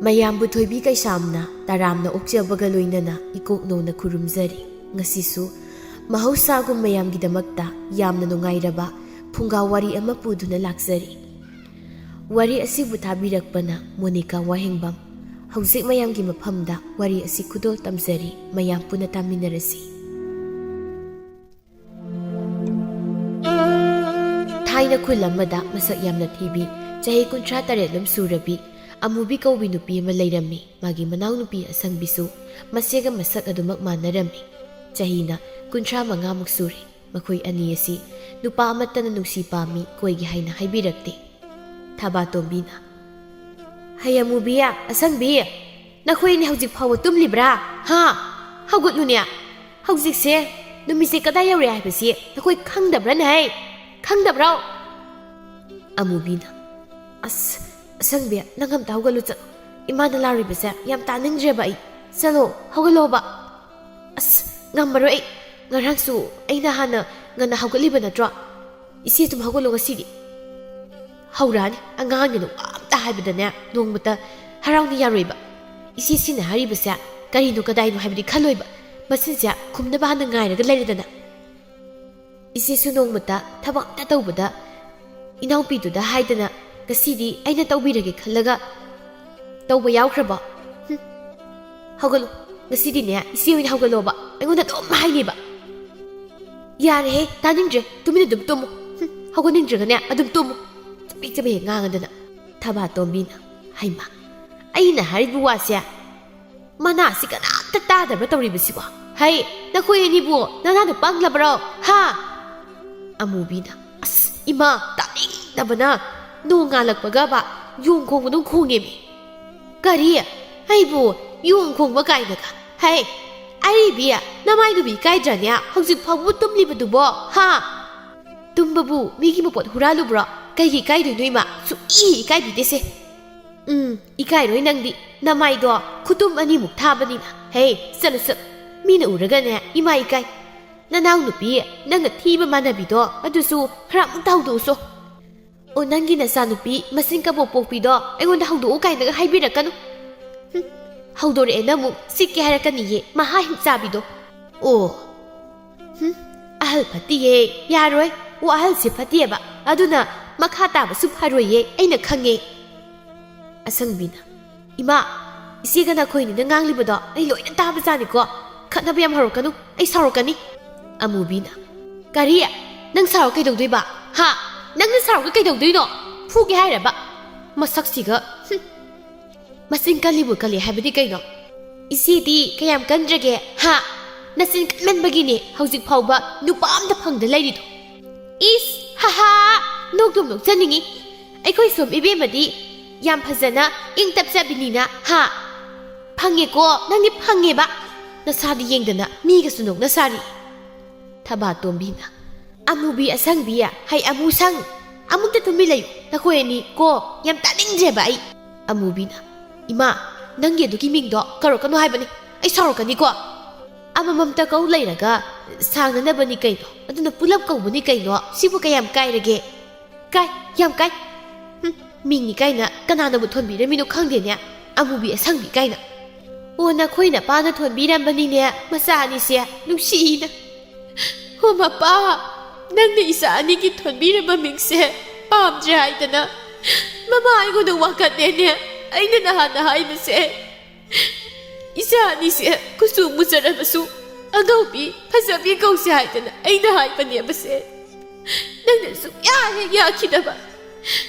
ꯃꯌꯥꯝꯕꯨ ꯊꯣꯏꯕꯤ ꯀꯩꯁꯥꯝꯅ ꯇꯔꯥꯝꯅ ꯑꯣꯛꯆꯕꯒ ꯂꯣꯏꯅꯅ ꯏꯀꯣꯛꯅꯧꯅ ꯈꯨꯔꯨꯝꯖꯔꯤ꯫ ꯉꯁꯤꯁꯨ ꯃꯍꯧꯁꯥꯒꯨꯝ ꯃꯌꯥꯝꯒꯤꯗꯃꯛꯇ ꯌꯥꯝꯅ ꯅꯨꯡꯉꯥꯏꯔꯕ ꯐꯨꯡꯒꯥ ꯋꯥꯔꯤ ꯑꯃ ꯄꯨꯗꯨꯅ ꯂꯥꯛꯆꯔꯤ꯫ ꯋꯥꯔꯤ ꯑꯁꯤꯕꯨ ꯊꯥꯕꯤꯔꯛꯄꯅ ꯃꯣꯅꯤꯀꯥ ꯋꯥꯍꯦꯡꯕꯝ꯫ ꯍꯧꯖꯤꯛ ꯃꯌꯥꯝꯒꯤ ꯃꯐꯝꯗ ꯋꯥꯔꯤ ꯑꯁꯤ ꯈꯨꯗꯣꯜ ꯇꯝꯖꯔꯤ, ꯃꯌꯥꯝ ꯄꯨꯟꯅ ꯇꯥꯃꯤꯟꯅꯔꯁꯤ꯫ ꯊꯥꯏꯅ ꯈꯨꯜ ꯑꯃꯗ ꯃꯁꯛ ꯌꯥꯝꯅ ꯊꯤꯕꯤ, ꯆꯍꯤ 38 ꯁꯨꯔꯕꯤ ꯑꯃꯨꯕꯤ ꯀꯧꯕꯤ ꯅꯨꯄꯤ ꯑꯃ ꯂꯩꯔꯝꯃꯤ꯫ ꯃꯥꯒꯤ ꯃꯅꯥꯎꯅꯨꯄꯤ ꯑꯁꯪꯕꯤꯁꯨ ꯃꯁꯦꯒ ꯃꯁꯛ ꯑꯗꯨꯃꯛ ꯃꯥꯟꯅꯔꯝꯃꯤ꯫ ꯆꯍꯤꯅ 35 ꯁꯨꯔꯦ꯫ ꯃꯈꯣꯏ ꯑꯅꯤ ꯑꯁꯤ ꯅꯨꯄꯥ ꯑꯃꯠꯇꯅ ꯅꯨꯡꯁꯤ ꯄꯥꯝꯃꯤ, ꯀꯣꯏꯒꯦ ꯍꯥꯏꯅ ꯍꯥꯏꯕꯤꯔꯛꯇꯦ꯫ ꯊꯕꯥꯇꯣꯝꯕꯤꯅ, "ꯍꯩ ꯑꯃꯨꯕꯤ, ꯑꯁꯪꯕꯤ, ꯅꯈꯣꯏꯅꯤ ꯍꯧꯖꯤꯛ ꯐꯥꯎꯕ ꯇꯨꯝꯂꯤꯕ꯭ꯔꯥ? ꯍꯧꯒꯠꯂꯨꯅꯦ, ꯍꯧꯖꯤꯛꯁꯦ ꯅꯨꯃꯤꯠꯁꯦ ꯀꯗꯥꯏ ꯌꯧꯔꯦ ꯍꯥꯏꯕꯁꯤ ꯅꯈꯣꯏ ꯈꯪꯗꯕ꯭ꯔꯥꯅꯦ? ꯈꯪꯗꯕ꯭ꯔꯣ?" ꯑꯃꯨꯕꯤꯅ, "ꯑꯁ ꯑꯁꯪꯕꯤ, ꯅꯪ ꯑꯝꯇ ꯍꯧꯒꯠꯂꯨ ꯆꯠꯂꯣ, ꯏꯃꯥꯅ ꯂꯥꯎꯔꯤꯕꯁꯦ ꯌꯥꯝ ꯇꯥꯅꯤꯡꯗ꯭ꯔꯦꯕ ꯑꯩ, ꯆꯠꯂꯣ ꯍꯧꯒꯠꯂꯣꯕ." "ꯑꯁ ꯉꯝꯃꯔꯣꯏ ꯑꯩ, ꯉꯔꯥꯡꯁꯨ ꯑꯩꯅ ꯍꯥꯟꯅ ꯉꯟꯅ ꯍꯧꯒꯠꯂꯤꯕ ꯅꯠꯇ꯭ꯔꯣ? ꯏꯆꯦ ꯑꯗꯨꯝ ꯍꯧꯒꯠꯂꯣ ꯉꯁꯤꯗꯤ." "ꯍꯧꯔꯛꯑꯅꯤ, ꯑꯉꯥꯡꯒꯤꯅ ꯋꯥ ꯑꯝꯇ ꯍꯥꯏꯕꯗꯅꯦ ꯅꯣꯡꯃꯇ ꯍꯔꯥꯎꯅ ꯌꯥꯔꯣꯏꯕ꯫ ꯏꯆꯦꯁꯤꯅ ꯍꯥꯏꯔꯤꯕꯁꯦ ꯀꯔꯤꯅꯣ ꯀꯗꯥꯏꯅꯣ ꯍꯥꯏꯕꯗꯤ ꯈꯜꯂꯣꯏꯕ, ꯃꯁꯤꯁꯦ ꯈꯨꯝꯅꯕ ꯍꯥꯟꯅ ꯉꯥꯏꯔꯒ ꯂꯩꯔꯦꯗꯅ꯫ ꯏꯆꯦꯁꯨ ꯅꯣꯡꯃꯇ ꯊꯕꯛ ꯑꯝꯇ ꯇꯧꯕꯗ ꯏꯅꯥꯎꯄꯤꯗꯨꯗ ꯍꯥꯏꯗꯅ ꯉꯁꯤꯗꯤ ꯑꯩꯅ ꯇꯧꯕꯤꯔꯒꯦ ꯈꯜꯂꯒ ꯇꯧꯕ ꯌꯥꯎꯈ꯭ꯔꯕꯣ? ꯍꯧꯒꯠꯂꯨ, ꯉꯁꯤꯗꯤꯅꯦ ꯏꯆꯦ ꯑꯣꯏꯅ ꯍꯧꯒꯠꯂꯣꯕ, ꯑꯩꯉꯣꯟꯗ ꯑꯗꯨꯝ ꯍꯥꯏꯅꯦꯕ." "ꯌꯥꯔꯦꯍꯦ, ꯇꯥꯅꯤꯡꯗ꯭ꯔꯦ, ꯇꯨꯃꯤꯟꯅ ꯑꯗꯨꯝ ꯇꯨꯝꯃꯨ, ꯍꯧꯒꯠꯅꯤꯡꯗ꯭ꯔꯒꯅꯦ ꯑꯗꯨꯝ ꯇꯨꯝꯃꯨ." ꯆꯕꯦꯠ ꯆꯕꯦꯠ ꯉꯥꯡꯉꯗꯅ ꯊꯕꯥꯇꯣꯝꯕꯤꯅ, "ꯍꯩꯃꯥ, ꯑꯩꯅ ꯍꯥꯏꯔꯤꯕ ꯋꯥꯁꯦ ꯃꯅꯥꯁꯤ ꯀꯅꯥꯝꯇ ꯇꯥꯗꯕ꯭ꯔꯥ ꯇꯧꯔꯤꯕꯁꯤꯕꯣ? ꯍꯩ, ꯅꯈꯣꯏ ꯑꯅꯤꯕꯨ ꯅꯅꯥꯗꯣ ꯄꯪꯂꯕ꯭ꯔꯣ? ꯑꯃꯨꯕꯤꯅ, "ꯑꯁ ꯏꯃꯥ, ꯇꯥꯅꯤꯡꯗꯕꯅ ꯅꯣꯡ ꯉꯥꯜꯂꯛꯄꯒꯕ ꯌꯣꯡ ꯈꯣꯡꯕꯗꯧ ꯈꯣꯡꯉꯦꯃꯤ." "ꯀꯔꯤ? ꯑꯩꯕꯨ ꯌꯣꯡ ꯈꯣꯡꯕ ꯀꯥꯏꯅꯒ? ꯍꯩ, ꯑꯔꯤꯕꯤ, ꯅꯃꯥꯏꯗꯨꯕꯨ ꯏꯀꯥꯏꯗ꯭ꯔꯅꯦ? ꯍꯧꯖꯤꯛ ꯐꯥꯎꯕ ꯇꯨꯝꯂꯤꯕꯗꯨꯕꯣ? ꯇꯨꯝꯕꯕꯨ ꯃꯤꯒꯤ ꯃꯄꯣꯠ ꯍꯨꯔꯥꯜꯂꯨꯕ꯭ꯔꯣ? ꯀꯩꯒꯤ ꯏꯀꯥꯏꯗꯣꯏꯅꯣ ꯏꯃꯥ? ꯁꯨꯛꯏ ꯏꯀꯥꯏꯕꯤꯗꯦꯁꯦ." "ꯏꯀꯥꯏꯔꯣꯏ ꯅꯪꯗꯤ, ꯅꯃꯥꯏꯗꯣ ꯈꯨꯇꯨꯝ 2 ꯊꯥꯕꯅꯤꯅ꯫ ꯍꯦ, ꯆꯠꯂꯨ ꯆꯠꯂꯨ, ꯃꯤꯅ ꯎꯔꯒꯅꯦ ꯏꯃꯥ ꯏꯀꯥꯏ. ꯅꯅꯥꯎ ꯅꯨꯄꯤ, ꯅꯪꯅ ꯊꯤꯕ ꯃꯥꯟꯅꯕꯤꯗꯣ ꯑꯗꯨꯁꯨ ꯈꯔ ꯑꯃꯨꯛꯇ ꯍꯧꯗꯣꯛꯎꯁꯣ. ꯑꯣ, ꯅꯪꯒꯤ ꯅꯆꯥꯅꯨꯄꯤ ꯃꯁꯤꯡ ꯀꯕꯣꯛ ꯄꯣꯛꯄꯤꯗꯣ ꯑꯩꯉꯣꯟꯗ ꯍꯧꯗꯣꯛꯎ ꯀꯥꯏꯅꯒ ꯍꯥꯏꯕꯤꯔꯛꯀꯅꯨ. ꯍꯧꯗꯣꯔꯛꯑꯦꯅ ꯑꯃꯨꯛ ꯁꯤꯛꯀꯦ ꯍꯥꯏꯔꯛꯀꯅꯤꯌꯦ, ꯃꯍꯥ ꯍꯤꯡꯆꯥꯕꯤꯗꯣ." "ꯑꯣ, ꯑꯍꯜ ꯐꯠꯇꯤꯌꯦ, ꯌꯥꯔꯣꯏ, ꯋꯥꯍꯜꯁꯦ ꯐꯠꯇꯦꯕ, ꯑꯗꯨꯅ ꯃꯈꯥ ꯇꯥꯕꯁꯨ ꯐꯔꯣꯏꯌꯦ, ꯑꯩꯅ ꯈꯪꯉꯦ." ꯑꯁꯪꯕꯤꯅ, "ꯏꯃꯥ, ꯏꯆꯦꯒ ꯅꯈꯣꯏꯅꯤꯅ ꯉꯥꯡꯂꯤꯕꯗꯣ ꯑꯩ ꯂꯣꯏꯅ ꯇꯥꯕꯖꯥꯠꯅꯤꯀꯣ, ꯈꯠꯅꯕ ꯌꯥꯝ ꯍꯧꯔꯛꯀꯅꯨ, ꯑꯩ ꯁꯥꯎꯔꯛꯀꯅꯤ." ꯑꯃꯨꯕꯤꯅ, "ꯀꯔꯤ? ꯅꯪ ꯁꯥꯎꯔ ꯀꯩꯗꯧꯗꯣꯏꯕ? ꯅꯪꯅ ꯁꯥꯎꯔꯒ ꯀꯩꯗꯧꯗꯣꯏꯅꯣ? ꯐꯨꯒꯦ ꯍꯥꯏꯔꯕ? ꯃꯁꯛꯁꯤꯒ, ꯃꯆꯤꯟ ꯀꯜꯂꯤꯕꯨ ꯀꯜꯂꯤ ꯍꯥꯏꯕꯗꯤ ꯀꯩꯅꯣ? ꯏꯆꯦꯗꯤ ꯀꯌꯥꯝ ꯀꯟꯗ꯭ꯔꯒꯦ? ꯅꯆꯤꯟ ꯀꯟꯃꯟꯕꯒꯤꯅꯦ ꯍꯧꯖꯤꯛ ꯐꯥꯎꯕ ꯅꯨꯄꯥ ꯑꯝꯇ ꯐꯪꯗ ꯂꯩꯔꯤꯗꯣ." "ꯏꯁ, ꯅꯣꯛꯇꯨꯝ ꯅꯣꯛꯆꯅꯤꯡꯉꯤ. ꯑꯩꯈꯣꯏ ꯁꯣꯝ ꯏꯕꯦꯝꯃꯗꯤ ꯌꯥꯝ ꯐꯖꯅ ꯏꯪ ꯇꯞꯆꯕꯤꯅꯤꯅ, ꯐꯪꯉꯦꯀꯣ, ꯅꯪꯗꯤ ꯐꯪꯉꯦꯕ. ꯅꯁꯥꯗꯤ ꯌꯦꯡꯗꯅ ꯃꯤꯒꯁꯨ ꯅꯣꯛꯅ ꯁꯥꯔꯤ." ꯊꯕꯥꯇꯣꯝꯕꯤꯅ, "ꯑꯃꯨꯕꯤ, ꯑꯁꯪꯕꯤ, ꯍꯩ ꯑꯃꯨꯁꯪ, ꯑꯃꯨꯛꯇ ꯇꯨꯃꯤꯟ ꯂꯩꯌꯨ ꯅꯈꯣꯏ ꯑꯅꯤ ꯀꯣ, ꯌꯥꯝ ꯇꯥꯅꯤꯡꯗ꯭ꯔꯦꯕ ꯑꯩ." ꯑꯃꯨꯕꯤꯅ, "ꯏꯃꯥ, ꯅꯪꯒꯤ ꯑꯗꯨꯒꯤ ꯃꯤꯡꯗꯣ ꯀꯧꯔꯛꯀꯅꯨ ꯍꯥꯏꯕꯅꯤ, ꯑꯩ ꯁꯥꯎꯔꯛꯀꯅꯤꯀꯣ. ꯑꯃꯃꯝꯇ ꯀꯧ ꯂꯩꯔꯒ ꯁꯥꯡꯅꯅꯕꯅꯤ ꯀꯩꯅꯣ, ꯑꯗꯨꯅ ꯄꯨꯂꯞ ꯀꯧꯕꯅꯤ ꯀꯩꯅꯣ, ꯁꯤꯕꯨ ꯀꯌꯥꯝ ꯀꯥꯏꯔꯒꯦ? ꯀꯥꯏ, ꯌꯥꯝ ꯀꯥꯏ. ꯃꯤꯡꯅꯤ ꯀꯥꯏꯅ ꯀꯅꯥꯅꯕꯨ ꯊꯣꯟꯕꯤꯔꯝꯃꯤꯅꯣ ꯈꯪꯗꯦꯅꯦ, ꯑꯃꯨꯕꯤ ꯑꯁꯪꯕꯤ ꯀꯥꯏꯅ. ꯑꯣ, ꯅꯈꯣꯏ ꯅꯄꯥꯅ ꯊꯣꯟꯕꯤꯔꯝꯕꯅꯤꯅꯦ ꯃꯆꯥ ꯑꯅꯤꯁꯦ ꯅꯨꯡꯁꯤꯅ. ꯍꯣ ꯃꯄꯥ, ꯅꯪꯅ ꯏꯆꯥ ꯑꯅꯤꯒꯤ ꯊꯣꯟꯕꯤꯔꯝꯕ ꯃꯤꯡꯁꯦ ꯄꯥꯝꯗ꯭ꯔꯦ ꯍꯥꯏꯗꯅ ꯃꯃꯥ ꯑꯩꯉꯣꯟꯗ ꯋꯥꯀꯠꯅꯦꯅꯦ. ꯑꯩꯅ ꯅꯍꯥꯟꯅ ꯍꯥꯏꯕꯁꯦ, ꯏꯆꯥ ꯑꯅꯤꯁꯦ ꯀꯨꯆꯨ ꯃꯨꯖꯔꯕꯁꯨ ꯑꯉꯧꯕꯤ ꯐꯖꯕꯤ ꯀꯧꯁꯦ ꯍꯥꯏꯗꯅ ꯑꯩꯅ ꯍꯥꯏꯕꯅꯦꯕꯁꯦ. ꯅꯪꯅ ꯁꯨꯛꯌꯥ ꯍꯦꯛ ꯌꯥꯈꯤꯗꯕ."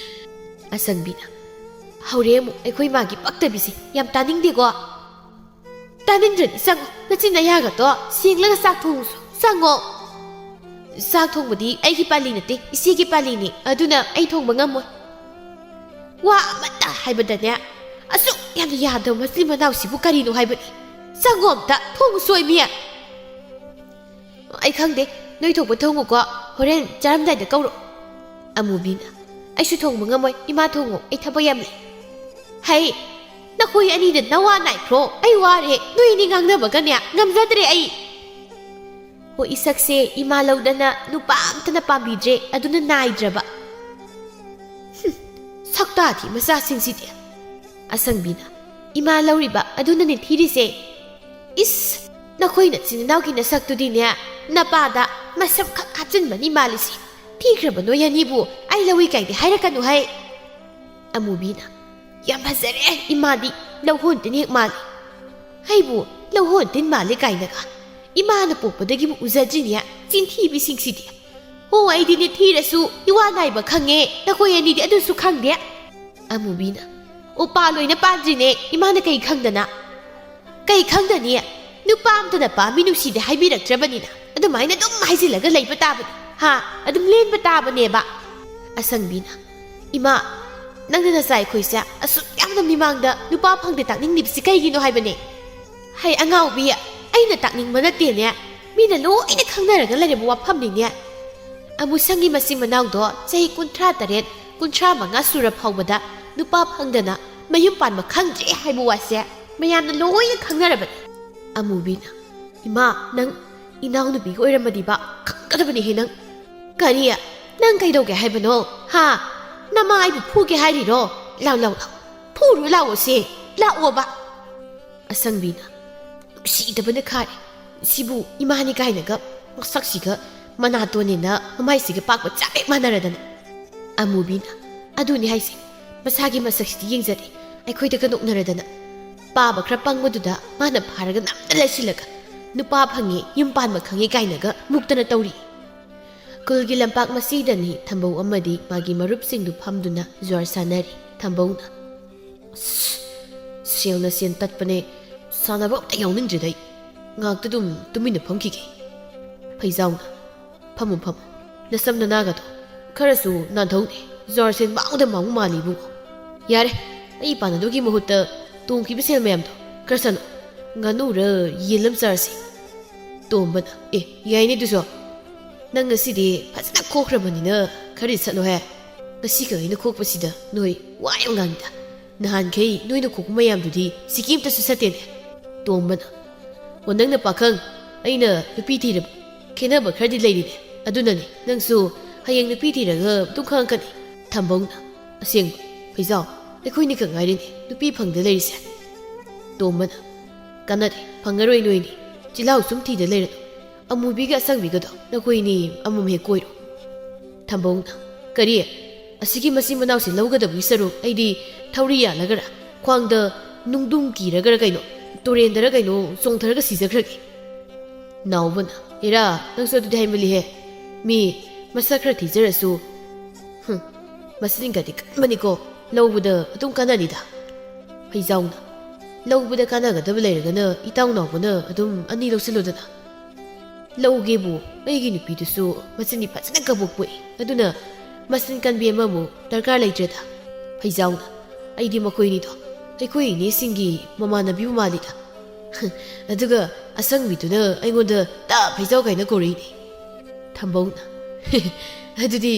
ꯑꯁꯪꯕꯤꯅ, "ꯍꯧꯔꯦ ꯑꯃꯨꯛ ꯑꯩꯈꯣꯏ ꯃꯥꯒꯤ ꯄꯛꯇꯕꯤꯁꯤ, ꯌꯥꯝ ꯇꯥꯅꯤꯡꯗꯦꯀꯣ. ꯇꯥꯅꯤꯡꯗ꯭ꯔꯗꯤ ꯆꯪꯉꯣ, ꯅꯆꯤꯟ ꯑꯌꯥꯒꯗꯣ ꯁꯦꯡꯂꯒ ꯆꯥꯛ ꯊꯣꯡꯉꯨꯁꯨ, ꯆꯪꯉꯣ." "ꯆꯥꯛ ꯊꯣꯡꯕꯗꯤ ꯑꯩꯒꯤ ꯄꯥꯂꯤ ꯅꯠꯇꯦ, ꯏꯆꯦꯒꯤ ꯄꯥꯂꯤꯅꯤ, ꯑꯗꯨꯅ ꯑꯩ ꯊꯣꯡꯕ ꯉꯝꯃꯣꯏ." ꯋꯥ ꯑꯃꯠꯇ ꯍꯥꯏꯕꯗꯅꯦ ꯑꯁꯨꯛ ꯌꯥꯝꯅ ꯌꯥꯗꯕ ꯃꯆꯤꯟ ꯃꯅꯥꯎꯁꯤꯕꯨ ꯀꯔꯤꯅꯣ ꯍꯥꯏꯕꯅꯤ. "ꯆꯪꯉꯣ ꯑꯝꯇ, ꯊꯣꯡꯉꯨꯁꯨ ꯏꯃꯤ." "ꯑꯩ ꯈꯪꯗꯦ, ꯅꯣꯏ ꯊꯣꯡꯕ ꯊꯣꯡꯉꯨꯀꯣ, ꯍꯣꯔꯦꯟ ꯆꯥꯔꯝꯗꯥꯏꯗ ꯀꯧꯔꯛꯑꯣ." ꯑꯃꯨꯕꯤꯅ, "ꯑꯩꯁꯨ ꯊꯣꯡꯕ ꯉꯝꯃꯣꯏ, ꯏꯃꯥ ꯊꯣꯡꯉꯣ, ꯑꯩ ꯊꯕꯛ ꯌꯥꯝ ꯂꯩ." "ꯍꯩ, ꯅꯈꯣꯏ ꯑꯅꯤꯗ ꯅꯋꯥ ꯅꯥꯏꯈ꯭ꯔꯣ, ꯑꯩ ꯋꯥꯔꯦ, ꯅꯣꯏ ꯑꯅꯤ ꯉꯥꯡꯅꯕꯒꯅꯦ ꯉꯝꯖꯗ꯭ꯔꯦ ꯑꯩ." "ꯍꯣ, ꯏꯁꯛꯁꯦ ꯏꯃꯥ ꯂꯧꯗꯅ ꯅꯨꯄꯥ ꯑꯝꯇꯅ ꯄꯥꯝꯕꯤꯗ꯭ꯔꯦ, ꯑꯗꯨꯅ ꯅꯥꯏꯗ꯭ꯔꯕ. ꯁꯛꯇꯥꯊꯤ ꯃꯆꯥꯁꯤꯡꯁꯤꯗꯤ." ꯑꯁꯪꯕꯤꯅ, ꯏꯃꯥ ꯂꯧꯔꯤꯕ ꯑꯗꯨꯅꯅꯦ ꯊꯤꯔꯤꯁꯦ ꯏꯁ ꯅꯈꯣꯏ ꯅꯆꯤꯟ ꯏꯅꯥꯎꯒꯤ ꯅꯁꯛꯇꯨꯗꯤꯅꯦ ꯅꯄꯥꯗ ꯃꯁꯝ ꯈꯛ ꯍꯥꯞꯆꯤꯟꯕꯅꯤ ꯃꯥꯜꯂꯤꯁꯤ ꯊꯤꯈ꯭ꯔꯕ ꯅꯣꯏ ꯑꯅꯤꯕꯨ ꯑꯩ ꯂꯧꯏ ꯀꯥꯏꯗꯤ ꯍꯥꯏꯔꯛꯀꯅꯨ ꯍꯥꯏ ꯑꯃꯨꯕꯤꯅ ꯌꯥꯝ ꯐꯖꯔꯦ ꯏꯃꯥꯗꯤ ꯂꯧꯍꯣꯟ ꯇꯤꯟ ꯍꯦꯛ ꯃꯥꯜꯂꯤ ꯑꯩꯕꯨ ꯂꯧꯍꯣꯟ ꯇꯤꯟ ꯃꯥꯜꯂꯤ ꯀꯥꯏꯅꯒ ꯏꯃꯥꯅ ꯄꯣꯛꯄꯗꯒꯤꯕꯨ ꯎꯖꯗ꯭ꯔꯤꯅꯦ ꯆꯤꯟꯊꯤꯕꯤꯁꯤꯡꯁꯤꯗꯤ ꯍꯣ ꯑꯩꯗꯤꯅꯦ ꯊꯤꯔꯁꯨ ꯏꯋꯥ ꯅꯥꯏꯕ ꯈꯪꯉꯦ ꯅꯈꯣꯏ ꯑꯅꯤꯗꯤ ꯑꯗꯨꯁꯨ ꯈꯪꯗꯦ ꯑꯃꯨꯕꯤꯅ ꯑꯣ ꯄꯥꯜꯂꯣꯏꯅ ꯄꯥꯟꯗ꯭ꯔꯤꯅꯦ ꯏꯃꯥꯅ ꯀꯩ ꯈꯪꯗꯅ ꯀꯩ ꯈꯪꯗꯅꯤ ꯅꯨꯄꯥ ꯑꯝꯇꯅ ꯄꯥꯝꯃꯤ ꯅꯨꯡꯁꯤꯗꯦ ꯍꯥꯏꯕꯤꯔꯛꯇ꯭ꯔꯕꯅꯤꯅ ꯑꯗꯨꯃꯥꯏꯅ ꯑꯗꯨꯝ ꯍꯥꯏꯖꯤꯜꯂꯒ ꯂꯩꯕ ꯇꯥꯕꯅꯤ ꯍꯥ ꯑꯗꯨꯝ ꯂꯦꯟꯕ ꯇꯥꯕꯅꯦꯕ ꯑꯁꯪꯕꯤꯅ ꯏꯃꯥ ꯅꯪꯅ ꯅꯆꯥ ꯑꯩꯈꯣꯏꯁꯦ ꯑꯁꯨꯛ ꯌꯥꯝꯅ ꯃꯤꯃꯥꯡꯗ ꯅꯨꯄꯥ ꯐꯪꯗꯦ ꯇꯥꯛꯅꯤꯡꯂꯤꯕꯁꯤ ꯀꯩꯒꯤꯅꯣ ꯍꯥꯏꯕꯅꯦ ꯍꯩ ꯑꯉꯥꯎꯕꯤ ꯑꯩꯅ ꯇꯥꯛꯅꯤꯡꯕ ꯅꯠꯇꯦꯅꯦ ꯃꯤꯅ ꯂꯣꯏꯅ ꯈꯪꯅꯔꯒ ꯂꯩꯔꯕ ꯋꯥꯐꯝꯅꯤꯅꯦ ꯑꯃꯨꯁꯪꯒꯤ ꯃꯆꯤꯟ ꯃꯅꯥꯎꯗꯣ ꯆꯍꯤ 38 35 ꯁꯨꯔ ꯐꯥꯎꯕꯗ ꯅꯨꯄꯥ ꯐꯪꯗꯅ ꯃꯌꯨꯝ ꯄꯥꯟꯕ ꯈꯪꯗ꯭ꯔꯦ ꯍꯥꯏꯕ ꯋꯥꯁꯦ ꯃꯌꯥꯝꯅ ꯂꯣꯏꯅ ꯈꯪꯅꯔꯕꯅꯤ ꯑꯃꯨꯕꯤꯅ ꯏꯃꯥ ꯅꯪ ꯏꯅꯥꯎꯅꯨꯄꯤꯒ ꯑꯣꯏꯔꯝꯃꯗꯤꯕ ꯈꯪꯒꯗꯕꯅꯤꯍꯦ ꯅꯪ ꯀꯔꯤ ꯅꯪ ꯀꯩꯗꯧꯒꯦ ꯍꯥꯏꯕꯅꯣ ꯍꯥ ꯅꯃꯥ ꯑꯩꯕꯨ ꯐꯨꯒꯦ ꯍꯥꯏꯔꯤꯔꯣ ꯂꯥꯎ ꯂꯥꯎ ꯂꯥꯎ ꯐꯨꯔꯨ ꯂꯥꯛꯑꯣꯁꯦ ꯂꯥꯛꯑꯣꯕ ꯑꯁꯪꯕꯤꯅ ꯅꯨꯡꯁꯤꯗꯕꯅ ꯈꯥꯔꯦ ꯁꯤꯕꯨ ꯏꯃꯥꯅꯤ ꯀꯥꯏꯅꯒ ꯃꯁꯛꯁꯤꯒ ꯃꯅꯥꯇꯣꯟꯅꯤꯅ ꯃꯃꯥꯏꯁꯤꯒ ꯄꯥꯛꯄ ꯆꯞ ꯍꯦꯛ ꯃꯥꯟꯅꯔꯗꯅ ꯑꯃꯨꯕꯤꯅ ꯑꯗꯨꯅꯤ ꯍꯥꯏꯁꯦ ꯃꯁꯥꯒꯤ ꯃꯁꯛꯁꯤꯗꯤ ꯌꯦꯡꯖꯗꯦ ꯑꯩꯈꯣꯏꯗꯒ ꯅꯣꯛꯅꯔꯗꯅ ꯄꯥꯕ ꯈꯔ ꯄꯪꯕꯗꯨꯗ ꯃꯥꯅ ꯐꯥꯔꯒ ꯅꯝꯅ ꯂꯩꯁꯤꯜꯂꯒ ꯅꯨꯄꯥ ꯐꯪꯉꯤ ꯌꯨꯝ ꯄꯥꯟꯕ ꯈꯪꯉꯤ ꯀꯥꯏꯅꯒ ꯃꯨꯛꯇꯅ ꯇꯧꯔꯤ ꯈꯨꯜꯒꯤ ꯂꯝꯄꯥꯛ ꯃꯁꯤꯗꯅꯤ ꯊꯝꯕꯧ ꯑꯃꯗꯤ ꯃꯥꯒꯤ ꯃꯔꯨꯞꯁꯤꯡꯗꯨ ꯐꯝꯗꯨꯅ ꯖ꯭ꯋꯥꯔ ꯁꯥꯟꯅꯔꯤ ꯊꯝꯕꯧꯅ ꯁꯦꯜꯅ ꯁꯦꯟ ꯇꯠꯄꯅꯦ ꯁꯥꯟꯅꯕ ꯑꯝꯇ ꯌꯥꯎꯅꯤꯡꯗ꯭ꯔꯦꯗ ꯑꯩ ꯉꯥꯛꯇ ꯑꯗꯨꯝ ꯇꯨꯃꯤꯟꯅ ꯐꯝꯈꯤꯒꯦ ꯐꯩꯖꯥꯎꯅ ꯐꯝꯃꯨ ꯐꯝꯃꯨ ꯅꯁꯝ ꯅꯅꯥꯒꯗꯣ ꯈꯔꯁꯨ ꯅꯥꯟꯊꯧꯅꯦ ꯖ꯭ꯋꯥꯔ ꯁꯦꯟ ꯃꯥꯡꯗ ꯃꯥꯡꯕ ꯃꯥꯜꯂꯤꯕꯨ ꯌꯥꯔꯦ ꯑꯩ ꯄꯥꯟꯅꯗꯨꯒꯤ ꯃꯍꯨꯠꯇ ꯇꯣꯡꯈꯤꯕ ꯁꯦꯜ ꯃꯌꯥꯝꯗꯣ ꯈꯔ ꯁꯅꯨ ꯉꯥꯅꯨꯔ ꯌꯦꯟ ꯑꯃ ꯆꯥꯔꯁꯤ ꯇꯣꯝꯕꯅ ꯌꯥꯏꯅꯦ ꯑꯗꯨꯁꯨ ꯅꯪ ꯉꯁꯤꯗꯤ ꯐꯖꯅ ꯈꯣꯛꯈ꯭ꯔꯕꯅꯤꯅ ꯈꯔꯗꯤ ꯆꯠꯂꯣꯍꯦ ꯉꯁꯤꯒ ꯑꯩꯅ ꯈꯣꯛꯄꯁꯤꯗ ꯅꯣꯏ ꯋꯥ ꯌꯥꯝ ꯉꯥꯡꯉꯤꯗ ꯅꯍꯥꯟꯈꯩ ꯅꯣꯏꯅ ꯈꯣꯛꯄ ꯃꯌꯥꯝꯗꯨꯗꯤ ꯁꯤꯀꯤ ꯑꯝꯇꯁꯨ ꯆꯠꯇꯦꯅꯦ ꯇꯣꯝꯕꯅ ꯑꯣ ꯅꯪꯅ ꯄꯥꯈꯪ ꯑꯩꯅ ꯅꯨꯄꯤ ꯊꯤꯔꯕ ꯈꯦꯠꯅꯕ ꯈꯔꯗꯤ ꯂꯩꯔꯤꯅꯦ ꯑꯗꯨꯅꯅꯤ ꯅꯪꯁꯨ ꯍꯌꯦꯡ ꯅꯨꯄꯤ ꯊꯤꯔꯒ ꯑꯗꯨꯝ ꯈꯪꯉꯛꯀꯅꯤ ꯊꯝꯕꯧꯅ ꯑꯁꯦꯡꯕ ꯐꯩꯖꯥꯎ ꯑꯩꯈꯣꯏꯅꯤ ꯈꯛ ꯉꯥꯏꯔꯤꯅꯦ ꯅꯨꯄꯤ ꯐꯪꯗ ꯂꯩꯔꯤꯁꯦ ꯇꯣꯝꯕꯅ ꯀꯟꯅꯗꯦ ꯐꯪꯉꯔꯣই ꯅꯣꯏꯅꯤ ꯆꯤꯜꯍꯥꯎ ꯁꯨꯝ ꯊꯤꯗ ꯂꯩꯔꯅꯨ ꯑꯃꯨꯕꯤꯒ ꯑꯁꯪꯕꯤꯒꯗꯣ ꯅꯈꯣꯏꯅꯤ ꯑꯃꯃꯝ ꯍꯦꯛ ꯀꯣꯏꯔꯣ ꯊꯝꯕꯧꯅ ꯀꯔꯤ ꯑꯁꯤꯒꯤ ꯃꯆꯤꯟ ꯃꯅꯥꯎꯁꯤ ꯂꯧꯒꯗꯕꯒꯤ ꯁꯔꯨꯛ ꯑꯩꯗꯤ ꯊꯧꯔꯤ ꯌꯥꯜꯂꯒꯔ ꯈ꯭ꯋꯥꯡꯗ ꯅꯨꯡꯗꯨꯝ ꯀꯤꯔꯒꯔ ꯀꯩꯅꯣ ꯇꯨꯔꯦꯟꯗꯔ ꯀꯩꯅꯣ ꯆꯣꯡꯊꯔꯒ ꯁꯤꯖꯈ꯭ꯔꯒꯦ ꯅꯥꯎꯕꯅ ꯏꯔꯥ ꯅꯪꯁꯨ ꯑꯗꯨꯗꯤ ꯍꯥꯏꯃꯜꯂꯤꯍꯦ ꯃꯤ ꯃꯁꯛ ꯈꯔ ꯊꯤꯖꯔꯁꯨ ꯃꯁꯤꯡꯒꯗꯤ ꯀꯟꯕꯅꯤꯀꯣ ꯂꯧꯕꯗ ꯑꯗꯨꯝ ꯀꯥꯟꯅꯅꯤꯗ ꯐꯩꯖꯥꯎꯅ ꯂꯧꯕꯗ ꯀꯥꯟꯅꯒꯗꯕ ꯂꯩꯔꯒꯅ ꯏꯇꯥꯎ ꯅꯥꯎꯕꯅ ꯑꯗꯨꯝ ꯑꯅꯤ ꯂꯧꯁꯤꯜꯂꯨꯗꯅ ꯂꯧꯒꯦꯕꯨ ꯑꯩꯒꯤ ꯅꯨꯄꯤꯗꯨꯁꯨ ꯃꯆꯤꯟꯗꯤ ꯐꯖꯅ ꯀꯕꯣꯛ ꯄꯣꯛꯏ ꯑꯗꯨꯅ ꯃꯆꯤꯟ ꯀꯟꯕꯤ ꯑꯃꯃꯨꯛ ꯗꯔꯀꯥꯔ ꯂꯩꯇ꯭ꯔꯦꯗ ꯐꯩꯖꯥꯎꯅ ꯑꯩꯗꯤ ꯃꯈꯣꯏꯅꯤꯗꯣ ꯑꯩꯈꯣꯏ ꯏꯅꯦꯁꯤꯡꯒꯤ ꯃꯃꯥꯟꯅꯕꯤꯕꯨ ꯃꯥꯜꯂꯤꯗ ꯑꯗꯨꯒ ꯑꯁꯪꯕꯤꯗꯨꯅ ꯑꯩꯉꯣꯟꯗ ꯇꯥ ꯐꯩꯖꯥꯎ ꯀꯥꯏꯅ ꯀꯧꯔꯛꯏꯅꯤ ꯊꯝꯕꯧꯅ ꯑꯗꯨꯗꯤ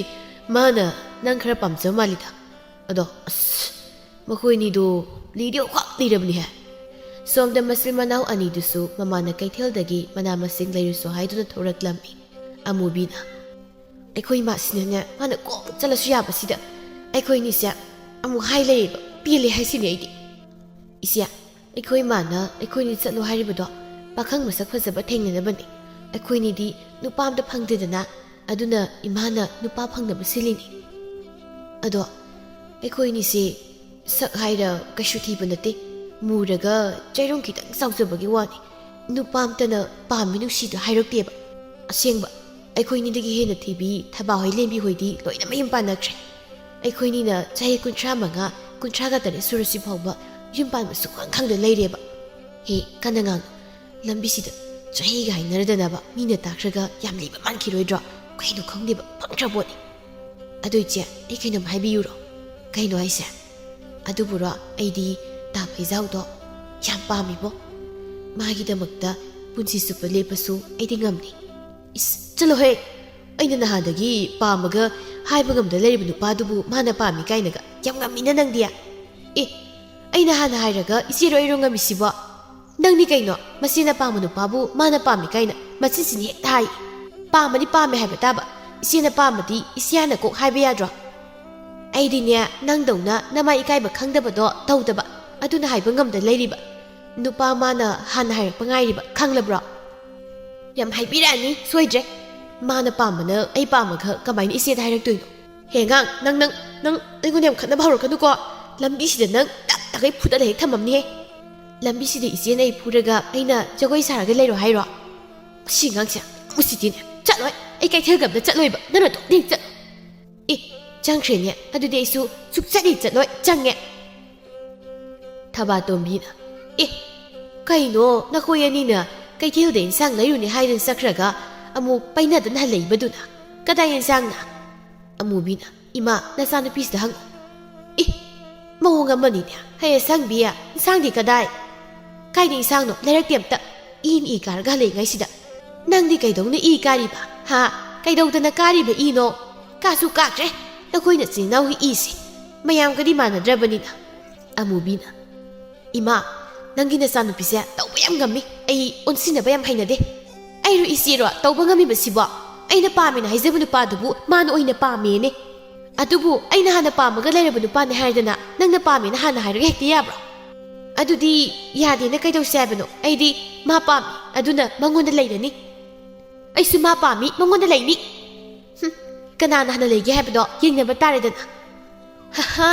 ꯃꯥꯅ ꯅꯪ ꯈꯔ ꯄꯥꯝꯖꯕ ꯃꯥꯜꯂꯤꯗ ꯑꯗꯣ ꯑꯁ ꯃꯈꯣꯏꯅꯤꯗꯣ ꯂꯤꯗꯤ ꯈ꯭ꯋꯥꯛ ꯂꯤꯔꯕꯅꯤꯍꯦ ꯁꯣꯝꯗ ꯃꯆꯤꯟ ꯃꯅꯥꯎ ꯑꯅꯤꯗꯨꯁꯨ ꯃꯃꯥꯅ ꯀꯩꯊꯦꯜꯗꯒꯤ ꯃꯅꯥ ꯃꯁꯤꯡ ꯂꯩꯔꯨꯁꯨ ꯍꯥꯏꯗꯨꯅ ꯊꯣꯔꯛꯂꯝꯃꯤ ꯑꯃꯨꯕꯤꯅ ꯑꯩꯈꯣꯏ ꯏꯃꯥꯁꯤꯅꯅꯦ ꯃꯥꯅ ꯀꯣꯛ ꯆꯠꯂꯁꯨ ꯌꯥꯕꯁꯤꯗ ꯑꯩꯈꯣꯏꯅꯤꯁꯦ ꯑꯃꯨꯛ ꯍꯥꯏ ꯂꯩꯌꯦꯕ ꯄꯦꯜꯂꯦ ꯍꯥꯏꯁꯤꯅꯦ ꯑꯩꯗꯤ ꯏꯆꯦ ꯑꯩꯈꯣꯏ ꯏꯃꯥꯅ ꯑꯩꯈꯣꯏꯅꯤ ꯆꯠꯂꯣ ꯍꯥꯏꯔꯤꯕꯗꯣ ꯄꯥꯈꯪ ꯃꯁꯛ ꯐꯖꯕ ꯊꯦꯡꯅꯅꯕꯅꯤ ꯑꯩꯈꯣꯏꯅꯤꯗꯤ ꯅꯨꯄꯥ ꯑꯝꯇ ꯐꯪꯗꯦꯗꯅ ꯑꯗꯨꯅ ꯏꯃꯥꯅ ꯅꯨꯄꯥ ꯐꯪꯅꯕ ꯁꯤꯜꯂꯤꯅꯤ ꯑꯗꯣ ꯑꯩꯈꯣꯏꯅꯤꯁꯦ ꯁꯛ ꯍꯥꯏꯔ ꯀꯩꯁꯨ ꯊꯤꯕ ꯅꯠꯇꯦ ꯃꯨꯔꯒ ꯆꯩꯔꯣꯡ ꯈꯤꯇꯪ ꯆꯥꯎꯖꯕꯒꯤ ꯋꯥꯅꯤ ꯅꯨꯄꯥ ꯑꯝꯇꯅ ꯄꯥꯝꯃꯤ ꯅꯨꯡꯁꯤꯗꯣ ꯍꯥꯏꯔꯛꯇꯦꯕ ꯑꯁꯦꯡꯕ ꯑꯩꯈꯣꯏꯅꯤꯗꯒꯤ ꯍꯦꯟꯅ ꯊꯤꯕꯤ ꯊꯕꯥꯍꯣꯏ ꯂꯦꯝꯕꯤꯍꯣꯏꯗꯤ ꯂꯣꯏꯅ ꯃꯌꯨꯝ ꯄꯥꯟꯅꯈ꯭ꯔꯦ ꯑꯩꯈꯣꯏꯅꯤꯅ ꯆꯍꯤ 35 38 ꯁꯨꯔꯁꯤ ꯐꯥꯎꯕ ꯌꯨꯝ ꯄꯥꯟꯕ ꯁꯨꯛꯈꯪ ꯈꯪꯗ ꯂꯩꯔꯦꯕ ꯍꯦ ꯀꯟꯅ ꯉꯥꯡꯅꯨ ꯂꯝꯕꯤꯁꯤꯗ ꯆꯍꯤꯒ ꯍꯥꯏꯅꯔꯗꯅꯕ ꯃꯤꯅ ꯇꯥꯈ꯭ꯔꯒ ꯌꯥꯝ ꯂꯤꯕ ꯃꯥꯟꯈꯤꯔꯣꯏꯗ꯭ꯔꯣ ꯀꯩꯅꯣ ꯈꯪꯗꯦꯕ ꯐꯪꯗ꯭ꯔ ꯄꯣꯠꯅꯤ ꯑꯗꯨ ꯏꯆꯦ ꯑꯩ ꯀꯩꯅꯣꯝ ꯍꯥꯏꯕꯤꯌꯨꯔꯣ ꯀꯩꯅꯣ ꯍꯥꯏꯁꯦ ꯑꯗꯨꯕꯨꯔꯣ ꯑꯩꯗꯤ ꯇꯥ ꯐꯩꯖꯥꯎꯗꯣ ꯌꯥꯝ ꯄꯥꯝꯃꯤꯕꯣ ꯃꯥꯒꯤꯗꯃꯛꯇ ꯄꯨꯟꯁꯤ ꯆꯨꯞꯄ ꯂꯦꯞꯄꯁꯨ ꯑꯩꯗꯤ ꯉꯝꯅꯤ ꯏꯁ ꯆꯠꯂꯣꯍꯦ ꯑꯩꯅ ꯅꯍꯥꯟꯗꯒꯤ ꯄꯥꯝꯃꯒ ꯍꯥꯏꯕ ꯉꯝꯗ ꯂꯩꯔꯤꯕ ꯅꯨꯄꯥꯗꯨꯕꯨ ꯃꯥꯅ ꯄꯥꯝꯃꯤ ꯀꯥꯏꯅꯒ ꯌꯥꯝ ꯉꯝꯃꯤꯅ ꯅꯪꯗꯤ ꯑꯩꯅ ꯍꯥꯟꯅ ꯍꯥꯏꯔꯒ ꯏꯆꯦꯔꯣ ꯑꯩꯔꯣ ꯉꯝꯃꯤꯁꯤꯕꯣ ꯅꯪꯗꯤ ꯀꯩꯅꯣ ꯃꯆꯦꯅ ꯄꯥꯝꯕ ꯅꯨꯄꯥꯕꯨ ꯃꯥꯅ ꯄꯥꯝꯃꯤ ꯀꯥꯏꯅ ꯃꯆꯤꯟꯁꯤꯅ ꯍꯦꯛꯇ ꯍꯥꯏ ꯄꯥꯝꯃꯗꯤ ꯄꯥꯝꯃꯦ ꯍꯥꯏꯕ ꯇꯥꯕ ꯏꯆꯦꯅ ꯄꯥꯝꯃꯗꯤ ꯏꯆꯦꯅ ꯀꯣꯛ ꯍꯥꯏꯕ ꯌꯥꯗ꯭ꯔꯣ ꯑꯩꯗꯤꯅꯦ ꯅꯪꯗꯧꯅ ꯅꯃꯥ ꯏꯀꯥꯏꯕ ꯈꯪꯗꯕꯗꯣ ꯇꯧꯗꯕ ꯑꯗꯨꯅ ꯍꯥꯏꯕ ꯉꯝꯗ ꯂꯩꯔꯤꯕ ꯅꯨꯄꯥ ꯃꯥꯅ ꯍꯥꯟꯅ ꯍꯥꯏꯔꯛꯄ ꯉꯥꯏꯔꯤꯕ ꯈꯪꯂꯕ꯭ꯔꯣ ꯌꯥꯝ ꯍꯥꯏꯕꯤꯔꯛꯑꯅꯤ ꯁꯣꯏꯗ꯭ꯔꯦ ꯃꯥꯅ ꯄꯥꯝꯕꯅ ꯑꯩ ꯄꯥꯝꯃꯒ ꯀꯃꯥꯏꯅ ꯏꯆꯦꯗ ꯍꯥꯏꯔꯛꯇꯣꯏꯅꯣ ꯍꯦꯉꯥꯡ ꯅꯪ ꯑꯩꯉꯣꯟꯗ ꯌꯥꯝ ꯈꯠꯅꯕ ꯍꯧꯔꯛꯀꯅꯨꯀꯣ ꯂꯝꯕꯤꯁꯤꯗ ꯅꯪ ꯇꯞꯇꯈꯩ ꯐꯨꯗꯠꯂ ꯍꯦꯛ ꯊꯝꯃꯝꯅꯤꯍꯦ ꯂꯝꯕꯤꯁꯤꯗ ꯏꯆꯦꯅ ꯑꯩ ꯐꯨꯔꯒ ꯑꯩꯅ ꯖꯒꯣꯏ ꯁꯥꯔꯒ ꯂꯩꯔꯣ ꯍꯥꯏꯔꯣ ꯃꯁꯤ ꯉꯥꯡꯁꯦ ꯎꯁꯤꯇꯤꯅꯦ ꯆꯠꯂꯣꯏ ꯑꯩ ꯀꯩꯊꯦꯜꯒ ꯑꯝꯇ ꯆꯠꯂꯣꯏꯕ ꯅꯪꯅ ꯇꯣꯛꯅꯤꯡ ꯆꯠ ꯑꯦ ꯆꯪꯈ꯭ꯔꯦꯅꯦ ꯑꯗꯨꯗꯤ ꯑꯩꯁꯨ ꯁꯨꯛꯆꯠ ꯆꯠꯂꯣꯏ ꯆꯪꯉꯦ ꯊꯕꯥꯇꯣꯝꯕꯤꯅ ꯑꯦ ꯀꯩꯅꯣ ꯅꯈꯣꯏ ꯑꯅꯤꯅ ꯀꯩꯊꯦꯜꯗ ꯏꯟꯁꯥꯡ ꯂꯩꯔꯨꯅꯦ ꯍꯥꯏꯗꯅ ꯆꯠꯈ꯭ꯔꯒ ꯑꯃꯨꯛ ꯄꯩꯅꯗꯅ ꯍꯜꯂꯛꯏꯕꯗꯨꯅ ꯀꯗꯥꯏ ꯏꯟꯁꯥꯡꯅ ꯑꯃꯨꯕꯤꯅ ꯏꯃꯥ ꯅꯆꯥꯅꯨꯄꯤꯁꯤꯗ ꯍꯪꯉꯨ ꯑꯦ ꯃꯑꯣꯡ ꯑꯃꯅꯤꯅꯦ ꯍꯌꯦ ꯁꯪꯕꯤ ꯏꯟꯁꯥꯡꯗꯤ ꯀꯗꯥꯏ ꯀꯥꯏꯗ ꯏꯟꯁꯥꯡꯅꯣ ꯂꯩꯔꯛꯇꯦ ꯑꯝꯇ ꯏ ꯀꯥꯔꯒ ꯍꯜꯂꯛꯏꯉꯩꯁꯤꯗ ꯅꯪꯗꯤ ꯀꯩꯗꯧꯅ ꯏ ꯀꯥꯔꯤꯕ ꯍꯥ ꯀꯩꯗꯧꯗꯅ ꯀꯥꯔꯤꯕ ꯏꯅꯣ ꯀꯥꯁꯨ ꯀꯥꯛꯇ꯭ꯔꯦ ꯅꯈꯣꯏ ꯅꯆꯤꯟ ꯏꯅꯥꯎꯒꯤ ꯏꯁꯤ ꯃꯌꯥꯝꯒꯗꯤ ꯃꯥꯟꯅꯗ꯭ꯔꯕꯅꯤꯅ ꯑꯃꯨꯕꯤꯅ ꯏꯃꯥ ꯅꯪꯒꯤ ꯅꯆꯥꯅꯨꯄꯤꯁꯦ ꯇꯧꯕ ꯌꯥꯝ ꯉꯝꯃꯤ ꯑꯩ ꯑꯣꯟꯁꯤꯟꯅꯕ ꯌꯥꯝ ꯍꯩꯅꯗꯦ ꯑꯩꯔꯣ ꯏꯆꯦꯔꯣ ꯇꯧꯕ ꯉꯝꯃꯤꯕꯁꯤꯕꯣ ꯑꯩꯅ ꯄꯥꯝꯃꯦꯅ ꯍꯥꯏꯖꯕ ꯅꯨꯄꯥꯗꯨꯕꯨ ꯃꯥꯅ ꯑꯣꯏꯅ ꯄꯥꯝꯃꯦꯅꯦ ꯑꯗꯨꯕꯨ ꯑꯩꯅ ꯍꯥꯟꯅ ꯄꯥꯝꯃꯒ ꯂꯩꯔꯕ ꯅꯨꯄꯥꯅꯦ ꯍꯥꯏꯗꯅ ꯅꯪꯅ ꯄꯥꯝꯃꯦꯅ ꯍꯥꯟꯅ ꯍꯥꯏꯔꯒ ꯍꯦꯛꯇ ꯌꯥꯕ꯭ꯔꯣ ꯑꯗꯨꯗꯤ ꯌꯥꯗꯦꯅ ꯀꯩꯗꯧꯁꯦ ꯍꯥꯏꯕꯅꯣ ꯑꯩꯗꯤ ꯃꯥ ꯄꯥꯝꯃꯤ ꯑꯗꯨꯅ ꯃꯉꯣꯟꯗ ꯂꯩꯔꯅꯤ ꯑꯩꯁꯨ ꯃꯥ ꯄꯥꯝꯃꯤ ꯃꯉꯣꯟꯗ ꯂꯩꯅꯤ ꯀꯅꯥꯅ ꯍꯥꯟꯅ ꯂꯩꯒꯦ ꯍꯥꯏꯕꯗꯣ ꯌꯦꯡꯅꯕ ꯇꯥꯔꯦꯗꯅ ꯍꯥ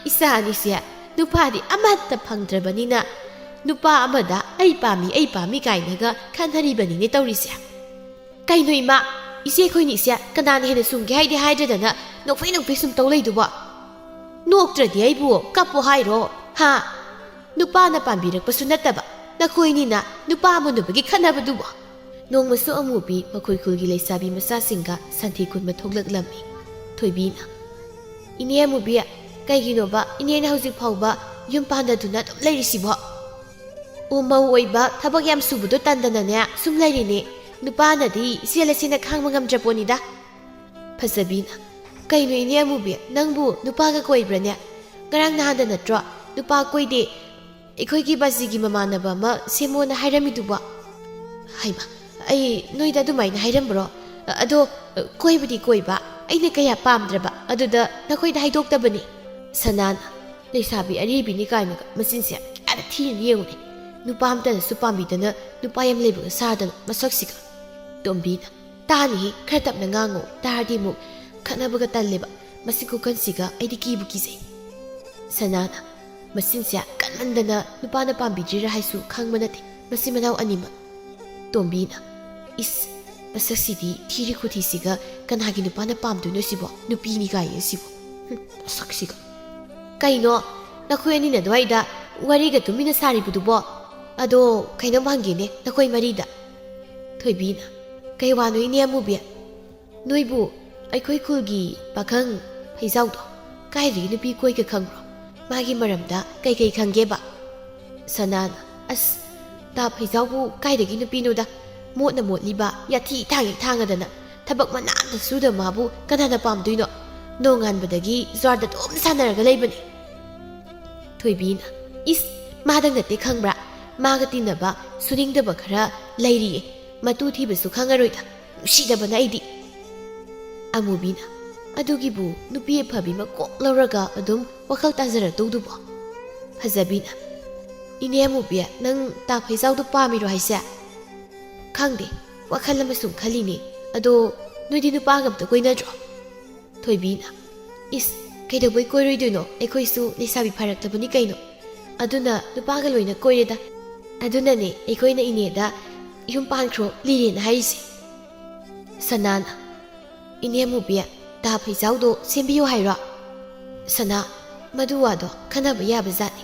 ꯏꯆꯥ ꯑꯅꯤꯁꯦ ꯅꯨꯄꯥꯗꯤ ꯑꯃꯠꯇ ꯐꯪꯗ꯭ꯔꯕꯅꯤꯅ ꯅꯨꯄꯥ ꯑꯃꯗ ꯑꯩ ꯄꯥꯝꯃꯤ ꯀꯥꯏꯅꯒ ꯈꯟꯅꯔꯤꯕꯅꯤꯅꯦ ꯇꯧꯔꯤꯁꯦ ꯀꯩꯅꯣ ꯏꯃꯥ ꯏꯆꯦ ꯑꯩꯈꯣꯏꯅꯤꯁꯦ ꯀꯅꯥꯅ ꯍꯦꯟꯅ ꯆꯨꯝꯒꯦ ꯍꯥꯏꯗꯤ ꯍꯥꯏꯗ꯭ꯔꯗꯅ ꯅꯣꯛꯐꯩ ꯁꯨꯝ ꯇꯧ ꯂꯩꯗꯨꯕꯣ ꯅꯣꯛꯇ꯭ꯔꯗꯤ ꯑꯩꯕꯨ ꯀꯞꯄꯨ ꯍꯥꯏꯔꯣ ꯍꯥ ꯅꯨꯄꯥꯅ ꯄꯥꯝꯕꯤꯔꯛꯄꯁꯨ ꯅꯠꯇꯕ ꯅꯈꯣꯏꯅꯤꯅ ꯅꯨꯄꯥ ꯑꯃꯨꯟꯅꯕꯒꯤ ꯈꯠꯅꯕꯗꯨꯕꯣ ꯅꯣꯡꯃꯁꯨ ꯑꯃꯨꯕꯤ ꯃꯈꯣꯏ ꯈꯨꯜꯒꯤ ꯂꯩꯁꯥꯕꯤ ꯃꯆꯥꯁꯤꯡꯒ ꯁꯟꯊꯤ ꯈꯨꯟꯕ ꯊꯣꯛꯂꯛꯂꯝꯃꯤ ꯊꯣꯏꯕꯤꯅ ꯏꯅꯦ ꯑꯃꯨꯕꯤ ꯀꯩꯒꯤꯅꯣꯕ ꯏꯅꯦꯅ ꯍꯧꯖꯤꯛ ꯐꯥꯎꯕ ꯌꯨꯝ ꯄꯥꯟꯗꯗꯨꯅ ꯑꯗꯨꯝ ꯂꯩꯔꯤꯁꯤꯕꯣ ꯎꯃꯧ ꯑꯣꯏꯕ ꯊꯕꯛ ꯌꯥꯝ ꯁꯨꯕꯗꯣ ꯇꯟꯗꯅꯅꯦ ꯁꯨꯝ ꯂꯩꯔꯤꯅꯦ ꯅꯨꯄꯥꯅꯗꯤ ꯆꯦꯜꯂꯁꯤꯅ ꯈꯥꯡꯕ ꯉꯝꯗ꯭ꯔꯄꯣꯠꯅꯤꯗ ꯐꯖꯕꯤꯅ ꯀꯩꯅꯣ ꯏꯅꯦ ꯑꯃꯨꯕꯤ ꯅꯪꯕꯨ ꯅꯨꯄꯥꯒ ꯀꯣꯏꯕ꯭ꯔꯅꯦ ꯉꯔꯥꯡ ꯅꯍꯥꯟꯗ ꯅꯠꯇ꯭ꯔꯣ ꯅꯨꯄꯥ ꯀꯣꯏꯗꯦ ꯑꯩꯈꯣꯏꯒꯤ ꯕꯥꯖꯤꯒꯤ ꯃꯃꯥꯟꯅꯕ ꯑꯃ ꯁꯦꯝꯃꯣꯅ ꯍꯥꯏꯔꯝꯃꯤꯗꯨꯕꯣ ꯍꯩꯃ ꯑꯩ ꯅꯣꯏꯗ ꯑꯗꯨꯃꯥꯏꯅ ꯍꯥꯏꯔꯝꯕ꯭ꯔꯣ ꯑꯗꯣ ꯀꯣꯏꯕꯗꯤ ꯀꯣꯏꯕ ꯑꯩꯅ ꯀꯌꯥ ꯄꯥꯝꯗ꯭ꯔꯕ ꯑꯗꯨꯗ ꯅꯈꯣꯏꯗ ꯍꯥꯏꯗꯣꯛꯇꯕꯅꯤ ꯁꯅꯥꯅ ꯂꯩꯁꯥꯕꯤ ꯑꯔꯤꯕꯤꯅꯤ ꯀꯥꯏꯅꯒ ꯃꯆꯤꯟꯁꯦ ꯀꯌꯥꯗ ꯊꯤꯅ ꯌꯦꯡꯉꯨꯅꯦ ꯅꯨꯄꯥ ꯑꯝꯇꯅꯁꯨ ꯄꯥꯝꯕꯤꯗꯅ ꯅꯨꯄꯥ ꯌꯥꯝ ꯂꯩꯕꯒ ꯁꯥꯗꯅ ꯃꯁꯛꯁꯤꯒ ꯇꯣꯝꯕꯤꯅ ꯇꯥꯅꯤꯍꯦ ꯈꯔ ꯇꯞꯅ ꯉꯥꯡꯉꯣ ꯇꯥꯔꯗꯤ ꯑꯃꯨꯛ ꯈꯠꯅꯕꯒ ꯇꯜꯂꯦꯕ ꯃꯁꯤ ꯈꯨꯀꯟꯁꯤꯒ ꯑꯩꯗꯤ ꯀꯤꯕꯨ ꯀꯤꯖꯩ ꯁꯅꯥꯅ ꯃꯆꯤꯟꯁꯦ ꯀꯟꯃꯟꯗꯅ ꯅꯨꯄꯥꯅ ꯄꯥꯝꯕꯤꯗ꯭ꯔꯤꯔꯥ ꯍꯥꯏꯁꯨ ꯈꯪꯕ ꯅꯠꯇꯦ ꯃꯁꯤ ꯃꯅꯥꯎ ꯑꯅꯤꯃꯛ ꯇꯣꯝꯕꯤꯅ ꯏꯁ ꯃꯁꯛꯁꯤꯗꯤ ꯊꯤꯔꯤ ꯈꯨꯊꯤꯁꯤꯒ ꯀꯅꯥꯒꯤ ꯅꯨꯄꯥꯅ ꯄꯥꯝꯗꯣꯏꯅꯣ ꯁꯤꯕꯣ ꯅꯨꯄꯤꯅꯤ ꯀꯥꯏꯌꯦ ꯁꯤꯕꯣ ꯃꯁꯛꯁꯤꯒ ꯀꯩꯅꯣ ꯅꯈꯣꯏ ꯑꯅꯤꯅ ꯑꯗꯨꯋꯥꯏꯗ ꯋꯥꯔꯤꯒ ꯇꯨꯃꯤꯟꯅ ꯁꯥꯔꯤꯕꯗꯨꯕꯣ ꯑꯗꯣ ꯀꯩꯅꯣꯝ ꯍꯪꯒꯦꯅꯦ ꯅꯈꯣꯏ ꯃꯔꯤꯗ ꯊꯣꯏꯕꯤꯅ ꯀꯩ ꯋꯥꯅꯣ ꯏꯅꯦ ꯑꯃꯨꯕꯤ ꯅꯣꯏꯕꯨ ꯑꯩꯈꯣꯏ ꯈꯨꯜꯒꯤ ꯄꯥꯈꯪ ꯐꯩꯖꯥꯎꯗꯣ ꯀꯥꯏꯗꯒꯤ ꯅꯨꯄꯤ ꯀꯣꯏꯒ ꯈꯪꯕ꯭ꯔꯣ ꯃꯥꯒꯤ ꯃꯔꯝꯗ ꯀꯩꯀꯩ ꯈꯪꯒꯦꯕ ꯁꯅꯥꯅ ꯑꯁ ꯇꯥ ꯐꯩꯖꯥꯎꯕꯨ ꯀꯥꯏꯗꯒꯤ ꯅꯨꯄꯤꯅꯣꯗ ꯃꯣꯠꯅ ꯃꯣꯠꯂꯤꯕ ꯌꯥꯊꯤ ꯊꯥꯡꯉꯗꯅ ꯊꯕꯛ ꯃꯅꯥꯝꯇ ꯁꯨꯗ ꯃꯥꯕꯨ ꯀꯅꯥꯅ ꯄꯥꯝꯗꯣꯏꯅꯣ ꯅꯣꯡꯉꯥꯟꯕꯗꯒꯤ ꯖ꯭ꯋꯥꯔꯗ ꯑꯗꯨꯝ ꯁꯥꯟꯅꯔꯒ ꯂꯩꯕꯅꯤ ꯊꯣꯏꯕꯤꯅ ꯏꯁ ꯃꯥꯗꯪ ꯅꯠꯇꯦ ꯈꯪꯕ꯭ꯔꯥ ꯃꯥꯒ ꯇꯤꯟꯅꯕ ꯁꯨꯅꯤꯡꯗꯕ ꯈꯔ ꯂꯩꯔꯤꯌꯦ ꯃꯇꯨ ꯊꯤꯕꯁꯨ ꯈꯪꯉꯔꯣꯏꯗ ꯅꯨꯡꯁꯤꯗꯕꯅ ꯑꯩꯗꯤ ꯑꯃꯨꯕꯤꯅ ꯑꯗꯨꯒꯤꯕꯨ ꯅꯨꯄꯤ ꯑꯐꯕꯤ ꯑꯃ ꯀꯣꯛ ꯂꯧꯔꯒ ꯑꯗꯨꯝ ꯋꯥꯈꯜ ꯇꯥꯖꯔꯛꯇꯧꯗꯨꯕꯣ ꯐꯖꯕꯤꯅ ꯏꯅꯦ ꯑꯃꯨꯕꯤ ꯅꯪ ꯇꯥ ꯐꯩꯖꯥꯎꯗꯣ ꯄꯥꯝꯃꯤꯔꯣ ꯍꯥꯏꯁꯦ ꯈꯪꯗꯦ ꯋꯥꯈꯜ ꯑꯃ ꯁꯨꯝ ꯈꯜꯂꯤꯅꯦ ꯑꯗꯣ ꯅꯣꯏꯗꯤ ꯅꯨꯄꯥꯒ ꯑꯝꯇ ꯀꯣꯏꯅꯗ꯭ꯔꯣ ꯊꯣꯏꯕꯤꯅ ꯏꯁ ꯀꯩꯗꯧꯕꯩ ꯀꯣꯏꯔꯣꯏꯗꯣꯏꯅꯣ ꯑꯩꯈꯣꯏꯁꯨ ꯂꯩꯁꯥꯕꯤ ꯐꯔꯛꯇꯕꯅꯤ ꯀꯩꯅꯣ ꯑꯗꯨꯅ ꯅꯨꯄꯥꯒ ꯂꯣꯏꯅ ꯀꯣꯏꯔꯦꯗ ꯑꯗꯨꯅꯅꯦ ꯑꯩꯈꯣꯏꯅ ꯏꯅꯦꯗ ꯌꯨꯝ ꯄꯥꯟꯈ꯭ꯔꯣ ꯂꯤꯔꯦꯅ ꯍꯥꯏꯔꯤꯁꯦ ꯁꯅꯥꯅ ꯏꯅꯦ ꯑꯃꯨꯕꯤ ꯇꯥ ꯐꯩꯖꯥꯎꯗꯣ ꯁꯦꯝꯕꯤꯌꯨ ꯍꯥꯏꯔꯣ ꯁꯅꯥ ꯃꯗꯨ ꯋꯥꯗꯣ ꯈꯟꯅꯕ ꯌꯥꯕ ꯖꯥꯠꯅꯤ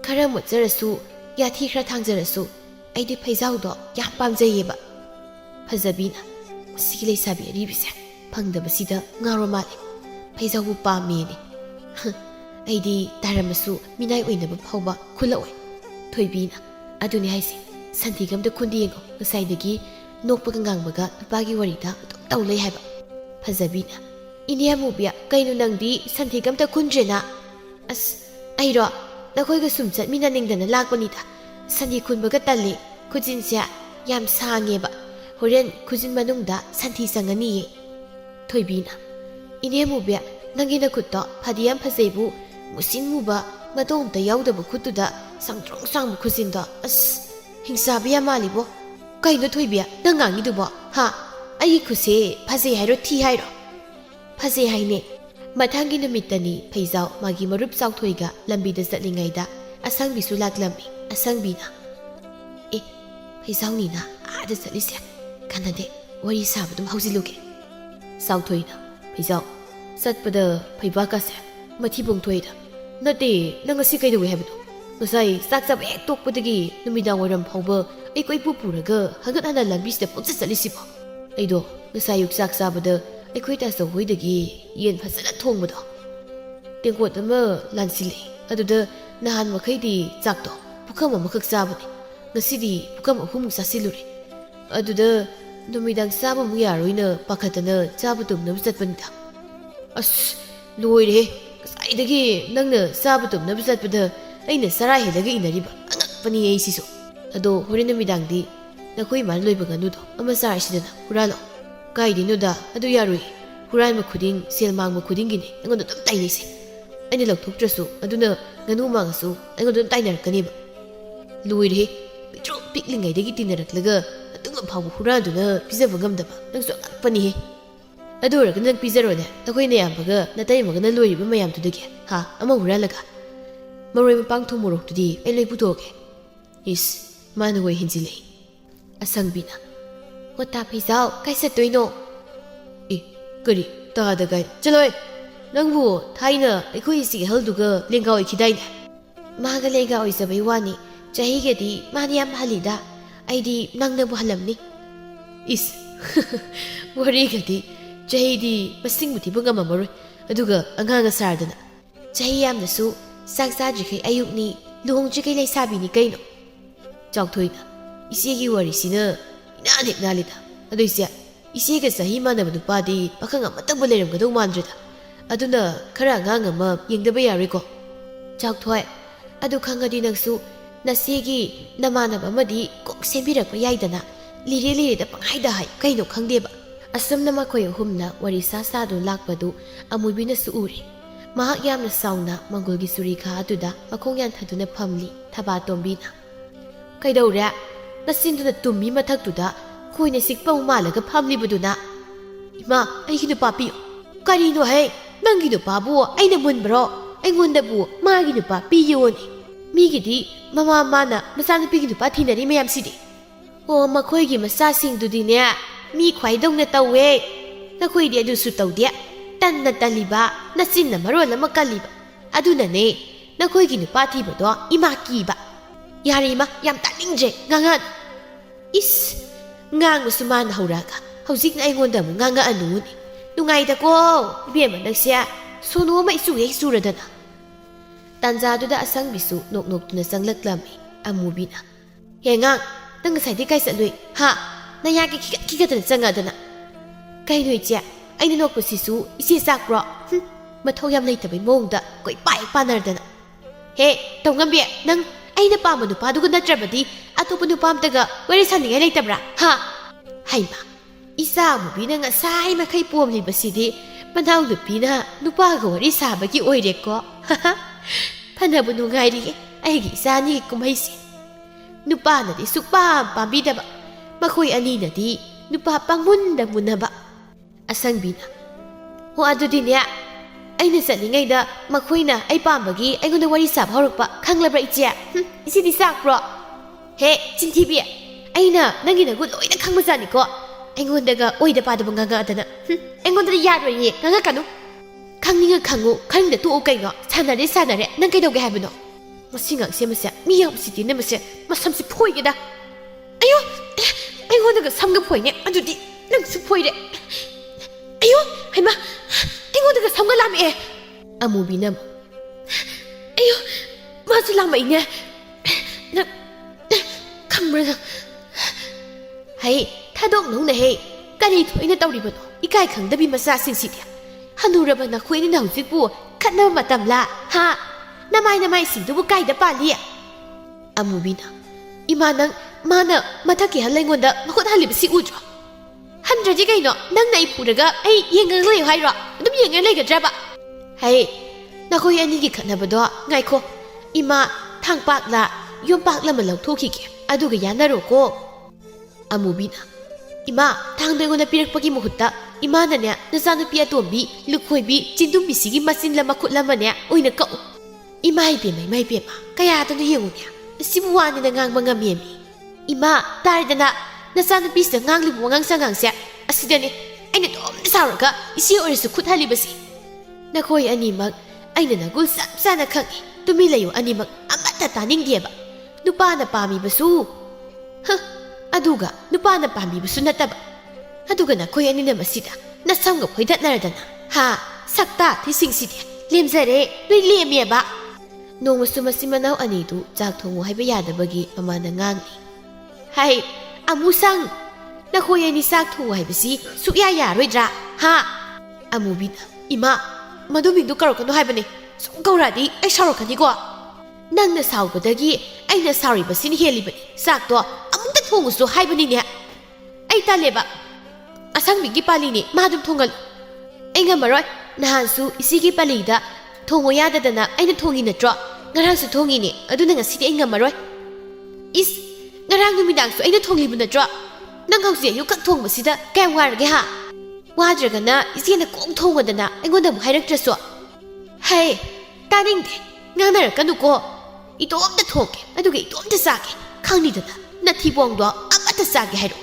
ꯈꯔ ꯃꯣꯠꯆꯔꯁꯨ ꯌꯥꯊꯤ ꯈꯔ ꯊꯥꯡꯖꯔꯁꯨ ꯑꯩꯗꯤ ꯐꯩꯖꯥꯎꯗꯣ ꯌꯥꯝ ꯄꯥꯝꯖꯩꯌꯦꯕ ꯐꯖꯕꯤꯅ ꯃꯁꯤꯒꯤ ꯂꯩꯁꯥꯕꯤ ꯑꯔꯤꯕꯤꯁꯦ ꯐꯪꯗꯕꯁꯤꯗ ꯉꯥꯎꯔ ꯃꯥꯜꯂꯦ ꯐꯩꯖꯥꯎꯕꯨ ꯄꯥꯝꯃꯦꯅꯦ ꯑꯩꯗꯤ ꯇꯥꯔꯝꯃꯁꯨ ꯃꯤꯅꯥꯏ ꯑꯣꯏꯅꯕ ꯐꯥꯎꯕ ꯈꯨꯜꯂꯛꯑꯣꯏ ꯊꯣꯏꯕꯤꯅ ꯑꯗꯨꯅꯦ ꯍꯥꯏꯁꯦ ꯁꯟꯊꯤꯒ ꯑꯝꯇ ꯈꯨꯟꯗ ꯌꯦꯡꯉꯣ ꯉꯁꯥꯏꯗꯒꯤ ꯅꯣꯛꯄꯒ ꯉꯥꯡꯕꯒ ꯅꯨꯄꯥꯒꯤ ꯋꯥꯔꯤꯗ ꯑꯗꯨꯝ ꯇꯧ ꯂꯩ ꯍꯥꯏꯕ ꯐꯖꯕꯤꯅ ꯏꯅꯦ ꯑꯃꯨꯕꯤ ꯀꯩꯅꯣ ꯅꯪꯗꯤ ꯁꯟꯊꯤꯒ ꯑꯝꯇ ꯈꯨꯟꯗ꯭ꯔꯦꯅ ꯑꯁ ꯑꯩꯔꯣ ꯅꯈꯣꯏꯒ ꯁꯨꯝ ꯆꯠꯃꯤꯟꯅꯅꯤꯡꯗꯅ ꯂꯥꯛꯄꯅꯤꯗ ꯁꯟꯊꯤ ꯈꯨꯟꯕꯒ ꯇꯜꯂꯤ ꯈꯨꯖꯤꯟꯁꯦ ꯌꯥꯝ ꯁꯥꯡꯉꯦꯕ ꯍꯣꯔꯦꯟ ꯈꯨꯖꯤꯟ ꯃꯅꯨꯡꯗ ꯁꯟꯊꯤ ꯆꯪꯉꯅꯤꯌꯦ ꯊꯣꯏꯕꯤꯅ ꯏꯅꯦ ꯑꯃꯨꯕꯤ ꯅꯪꯒꯤ ꯅꯈꯨꯠꯇꯣ ꯐꯗꯤ ꯌꯥꯝ ꯐꯖꯩꯕꯨ musin muba madon ta yaudaba khutuda sangtrong sang khusinda as hingsa biya malibo kai no thoibiya nangangi dubo ha ai khuse phase hairo thi hairo phase haine mathangi namitani phaijau magi marup chau thoiga lambi da chatlingaida asangbi su laklambi asangbi na e phaijau ni na ada chalise kanade wari sabadum haujiluge sau thoina phaijau satpada phaiba ka se mathi bung thoida nate nang asi kai dewe habdo ngasai sak sak ek tok podagi numidang waram phauba ai koi pu puraga hagat hana lambi sta pok chalisi bo aido ngasai yuk sak sabada ai khoi ta so hoidagi yen phasana thongbado tengkot ama lansili aduda nahan makhai di chak to pukam amakhak sabani ngasidi pukam ahum sasiluri aduda numidang saba mu yaroina pakhatana chabutum nam chatpanda as loire saidagi nangna sabutum nam chatpada aina sarai helaga inariba angakpani ei siso ado horina midangdi nakoi man loiba ganudo ama sarai sidana huralo kaidinoda adu yarui hurai ma khuding selmang ma khuding gini angoda dum tainai se aina lokthoktrasu aduna nganu mangasu angoda dum tainar kaniba loire pitro piklingai dagi tinaraklaga atunga phabu huraduna pizaba gamdaba nangso angakpani he adora kan nang pizarone akoi ne yambaga natai magana loiriba mayam tudagi ha ama huralaga maroi mapang thomorok tudi ai loi putoge is manoi hinjile asangbina wata phaijau kaisa toino e kari ta daga chaloi nangbu thaina aikoi si halduga lengawai khidaine maga lega oisabai wani chahi gedi maniam halida aidi nangna bu halamni is wari gedi chahi di masing muti bunga mamaroi aduga anganga sardana chahi yamnasu saksa jikai ayukni luhong jikai leisabini kaino chawthoina isegi wari sina inane nalida aduisia isega sahi manaba nupadi pakhanga matang baleram gadau mandrida aduna khara nganga ma yengdaba yariko chawthoi adu khangadi nangsu nasegi namanaba amadi kok sembirakpa yaidana lire lire da panghaida hai kaino khangdeba asam nama khoi humna wari sa sa do lakpadu amubina su uri mahak yamna sauna mangolgi surikha aduda makhongyan thaduna phamli thaba tombina kaidauria nasinduna tummi mathaktuda khoina sikpau malaga phamli baduna ima ai hinu papi karino hai nangi no pabu aina munbro aingonda bu magi no papi yoni migidi mama mana masana pigi no pa thinari mayam sidi o makhoi gi masa sing dudi ne mi khwai dong na tawe na khoi di adu su taw dia tan na taliba na sin na maro lama kaliba aduna ne na khoi gi no pa thi ba do ima ki ba yari ma yam ta ningje ngangan is ngang musuman hauraga hauzik na aingonda mu nganga anu ni nungai da ko bema naksia sono ma isu ye suradana tanja du da asang bisu nok nok tuna sanglaklami amubina hengang nang sai di kai sa lui ha na ya ki ka tan sanga dana kai lui cha aina nok pu sisu isi sakro mathau yam lei tabai mong da koi pai panar dana he tongam be nang aina pa manu pa du ga natrabadi atopu nu pam taga wari saningai lei tabra ha haima isa mubina nga sai ma kai pom li basidi panau lupina nupa ga wari sabagi oire ko phana bu nungai ri ai gi sa ni kumai si nupa na di sukpa pambi da ba makhoi ani na di nupa pangmun da munaba asang bina ho adu din ya aina saningai da makhoi na ai pambagi ai gona wari sab horokpa khanglabra ichia isi di sakro he chintibi aina nangi na gut oida khangmajani ko aingondaga oida padaba nganga adana aingonda yaroi ye nganga kanu khangninga khangu khangda to kaiga sanare nang kai doge habino masingang semasa miyam siti ne mase masamsi phoigeda ayo aingondaga samga phoine adudi nang su phoire ayo haima aingondaga samga lame amubinam ayo masu lama ine na kamra hai thadok nong na he kari thoina tawribano ikai khangdabi masa singsidi hanuraba na khoini na hujikbu khatna matamla ha namai singdubu kaida pali amubina imanang mana mathaki halaingonda makhot halibsi udro handraji kaino nang nai phuraga ai yengang lei hairo dum yengang lei gadraba hai ꯅꯈꯣꯏ ꯑꯅꯤꯒꯤ ꯈꯠꯅꯕꯗꯣ ꯉꯥꯏꯈꯣ ꯏꯃꯥ ꯊꯥꯡꯄꯥꯛꯂ ꯌꯣꯝꯄꯥꯛꯂ ꯑꯃ ꯂꯧꯊꯣꯛꯈꯤꯒꯦ ꯑꯗꯨꯒ ꯌꯥꯅꯔꯣꯀꯣ ꯑꯃꯨꯕꯤꯅ ꯏꯃꯥ ꯊꯥꯡꯗꯣ ꯑꯩꯉꯣꯟꯗ ꯄꯤꯔꯛꯄꯒꯤ ꯃꯍꯨꯠꯇ ꯏꯃꯥꯅꯅꯦ ꯅꯆꯥꯅꯨꯄꯤ ꯑꯇꯣꯝꯕꯤ ꯂꯨꯈꯣꯏꯕꯤ ꯆꯤꯟꯗꯨꯝꯕꯤꯁꯤꯒꯤ ꯃꯆꯤꯟꯂ ꯃꯈꯨꯠꯂꯃꯅꯦ ꯑꯣꯏꯅ ꯀꯛꯎ ꯏꯃꯥ ꯏꯕꯦꯝꯃ ꯀꯌꯥꯗꯅꯣ ꯌꯦꯡꯉꯨꯅꯦ ꯁꯤꯕꯨ ꯋꯥꯅꯤꯅ ꯉꯥꯡꯕ ꯉꯝꯃꯦꯃꯤ ꯏꯃꯥ ꯇꯥꯔꯦꯗꯅ ꯅꯆꯥꯅꯨꯄꯤꯁꯤꯗ ꯉꯥꯡꯂꯤꯕ ꯋꯥꯉꯥꯡ ꯁꯉꯥꯡꯁꯦ ꯑꯁꯤꯗꯅꯦ ꯑꯩꯅ ꯇꯣꯝꯅ ꯁꯥꯎꯔꯒ ꯏꯆꯦ ꯑꯣꯏꯔꯁꯨ ꯈꯨꯠ ꯍꯜꯂꯤꯕꯁꯤ ꯅꯈꯣꯏ ꯑꯅꯤꯃꯛ ꯑꯩꯅ ꯅꯒꯨꯜ ꯆꯞ ꯆꯥꯅ ꯈꯪꯉꯤ ꯇꯨꯃꯤꯟ ꯂꯩꯌꯨ ꯑꯅꯤꯃꯛ ꯑꯃꯠꯇ ꯇꯥꯅꯤꯡꯗꯦꯕ ꯅꯨꯄꯥꯅ ꯄꯥꯝꯃꯤꯕꯁꯨ ꯑꯗꯨꯒ ꯅꯨꯄꯥꯅ ꯄꯥꯝꯕꯤꯕꯁꯨ ꯅꯠꯇꯕ ꯑꯗꯨꯒ ꯅꯈꯣꯏ ꯑꯅꯤꯅ ꯃꯁꯤꯗ ꯅꯁꯝꯒ ꯐꯣꯏꯗꯠꯅꯔꯗꯅ ꯍꯥ ꯁꯛꯇꯥ ꯊꯤꯁꯤꯡꯁꯤꯗꯤ ꯂꯦꯝꯖꯔꯦ ꯅꯣꯏ ꯂꯦꯝꯃꯦꯕ ꯅꯣꯡꯃꯁꯨ ꯃꯆꯤꯟ ꯃꯅꯥꯎ ꯑꯅꯤꯗꯨ ꯆꯥꯛ ꯊꯣꯡꯉꯨ ꯍꯥꯏꯕ ꯌꯥꯗꯕꯒꯤ ꯃꯃꯥꯅ ꯉꯥꯡꯂꯤ ꯍꯥꯏ ꯑꯃꯨꯁꯪ ꯅꯈꯣꯏ ꯑꯅꯤ ꯆꯥꯛ ꯊꯣꯡꯉꯨ ꯍꯥꯏꯕꯁꯤ ꯁꯨꯛꯌꯥ ꯌꯥꯔꯣꯏꯗ꯭ꯔꯥ ꯍꯥ ꯑꯃꯨꯕꯤꯅ ꯏꯃꯥ ꯃꯗꯨ ꯃꯤꯡꯗꯨ ꯀꯧꯔꯛꯀꯅꯨ ꯍꯥꯏꯕꯅꯤ ꯁꯨꯝ ꯀꯧꯔꯛꯑꯗꯤ ꯑꯩ ꯁꯥꯎꯔꯛꯀꯅꯤꯀꯣ ꯅꯪꯅ ꯁꯥꯎꯕꯗꯒꯤ ꯑꯩꯅ ꯁꯥꯎꯔꯤꯕꯁꯤꯅ ꯍꯦꯜꯂꯤꯕꯅꯤ ꯆꯥꯛꯇꯣ ꯑꯃꯨꯛꯇ ꯊꯣꯡꯉꯨꯁꯨ ꯍꯥꯏꯕꯅꯤꯅꯦ ꯑꯩ ꯇꯜꯂꯦꯕ ꯑꯁꯪꯕꯤꯒꯤ ꯄꯥꯂꯤꯅꯤ ꯃꯥ ꯑꯗꯨꯝ ꯊꯣꯡꯒꯜꯂꯨ ꯑꯩ ꯉꯝꯃꯔꯣꯏ ꯅꯍꯥꯟꯁꯨ ꯏꯆꯦꯒꯤ ꯄꯥꯂꯤꯗ ꯊꯣꯡꯉꯣ ꯌꯥꯗꯗꯅ ꯑꯩꯅ ꯊꯣꯡꯉꯤ ꯅꯠꯇ꯭ꯔꯣ ꯉꯔꯥꯡꯁꯨ ꯊꯣꯡꯉꯤꯅꯦ ꯑꯗꯨꯅ ꯉꯁꯤꯗꯤ ꯑꯩ ꯉꯝꯃꯔꯣꯏ ꯏꯁ ꯉꯔꯥꯡ ꯅꯨꯃꯤꯗꯥꯡꯁꯨ ꯑꯩꯅ ꯊꯣꯡꯂꯤꯕ ꯅꯠꯇ꯭ꯔꯣ ꯅꯪ ꯍꯧꯖꯤꯛ ꯑꯌꯨꯛ ꯈꯛ ꯊꯣꯡꯕꯁꯤꯗ ꯀꯌꯥꯝ ꯋꯥꯔꯒꯦ ꯍꯥ ꯋꯥꯗ꯭ꯔꯒꯅ ꯏꯆꯦꯅ ꯀꯣꯛ ꯊꯣꯡꯉꯗꯅ ꯑꯩꯉꯣꯟꯗ ꯑꯃꯨꯛ ꯍꯥꯏꯔꯛꯇ꯭ꯔꯁꯨ ꯍꯩ ꯇꯥꯅꯤꯡꯗꯦ ꯉꯥꯡꯅꯔꯛꯀꯅꯨꯀꯣ ꯏꯇꯣꯝꯇ ꯊꯣꯡꯒꯦ ꯑꯗꯨꯒ ꯏꯇꯣꯝꯇ ꯆꯥꯒꯦ ꯈꯪꯅꯤꯗꯅ ꯅꯊꯤꯕꯣꯡꯗꯣ ꯑꯃꯠꯇ ꯆꯥꯒꯦ ꯍꯥꯏꯔꯣ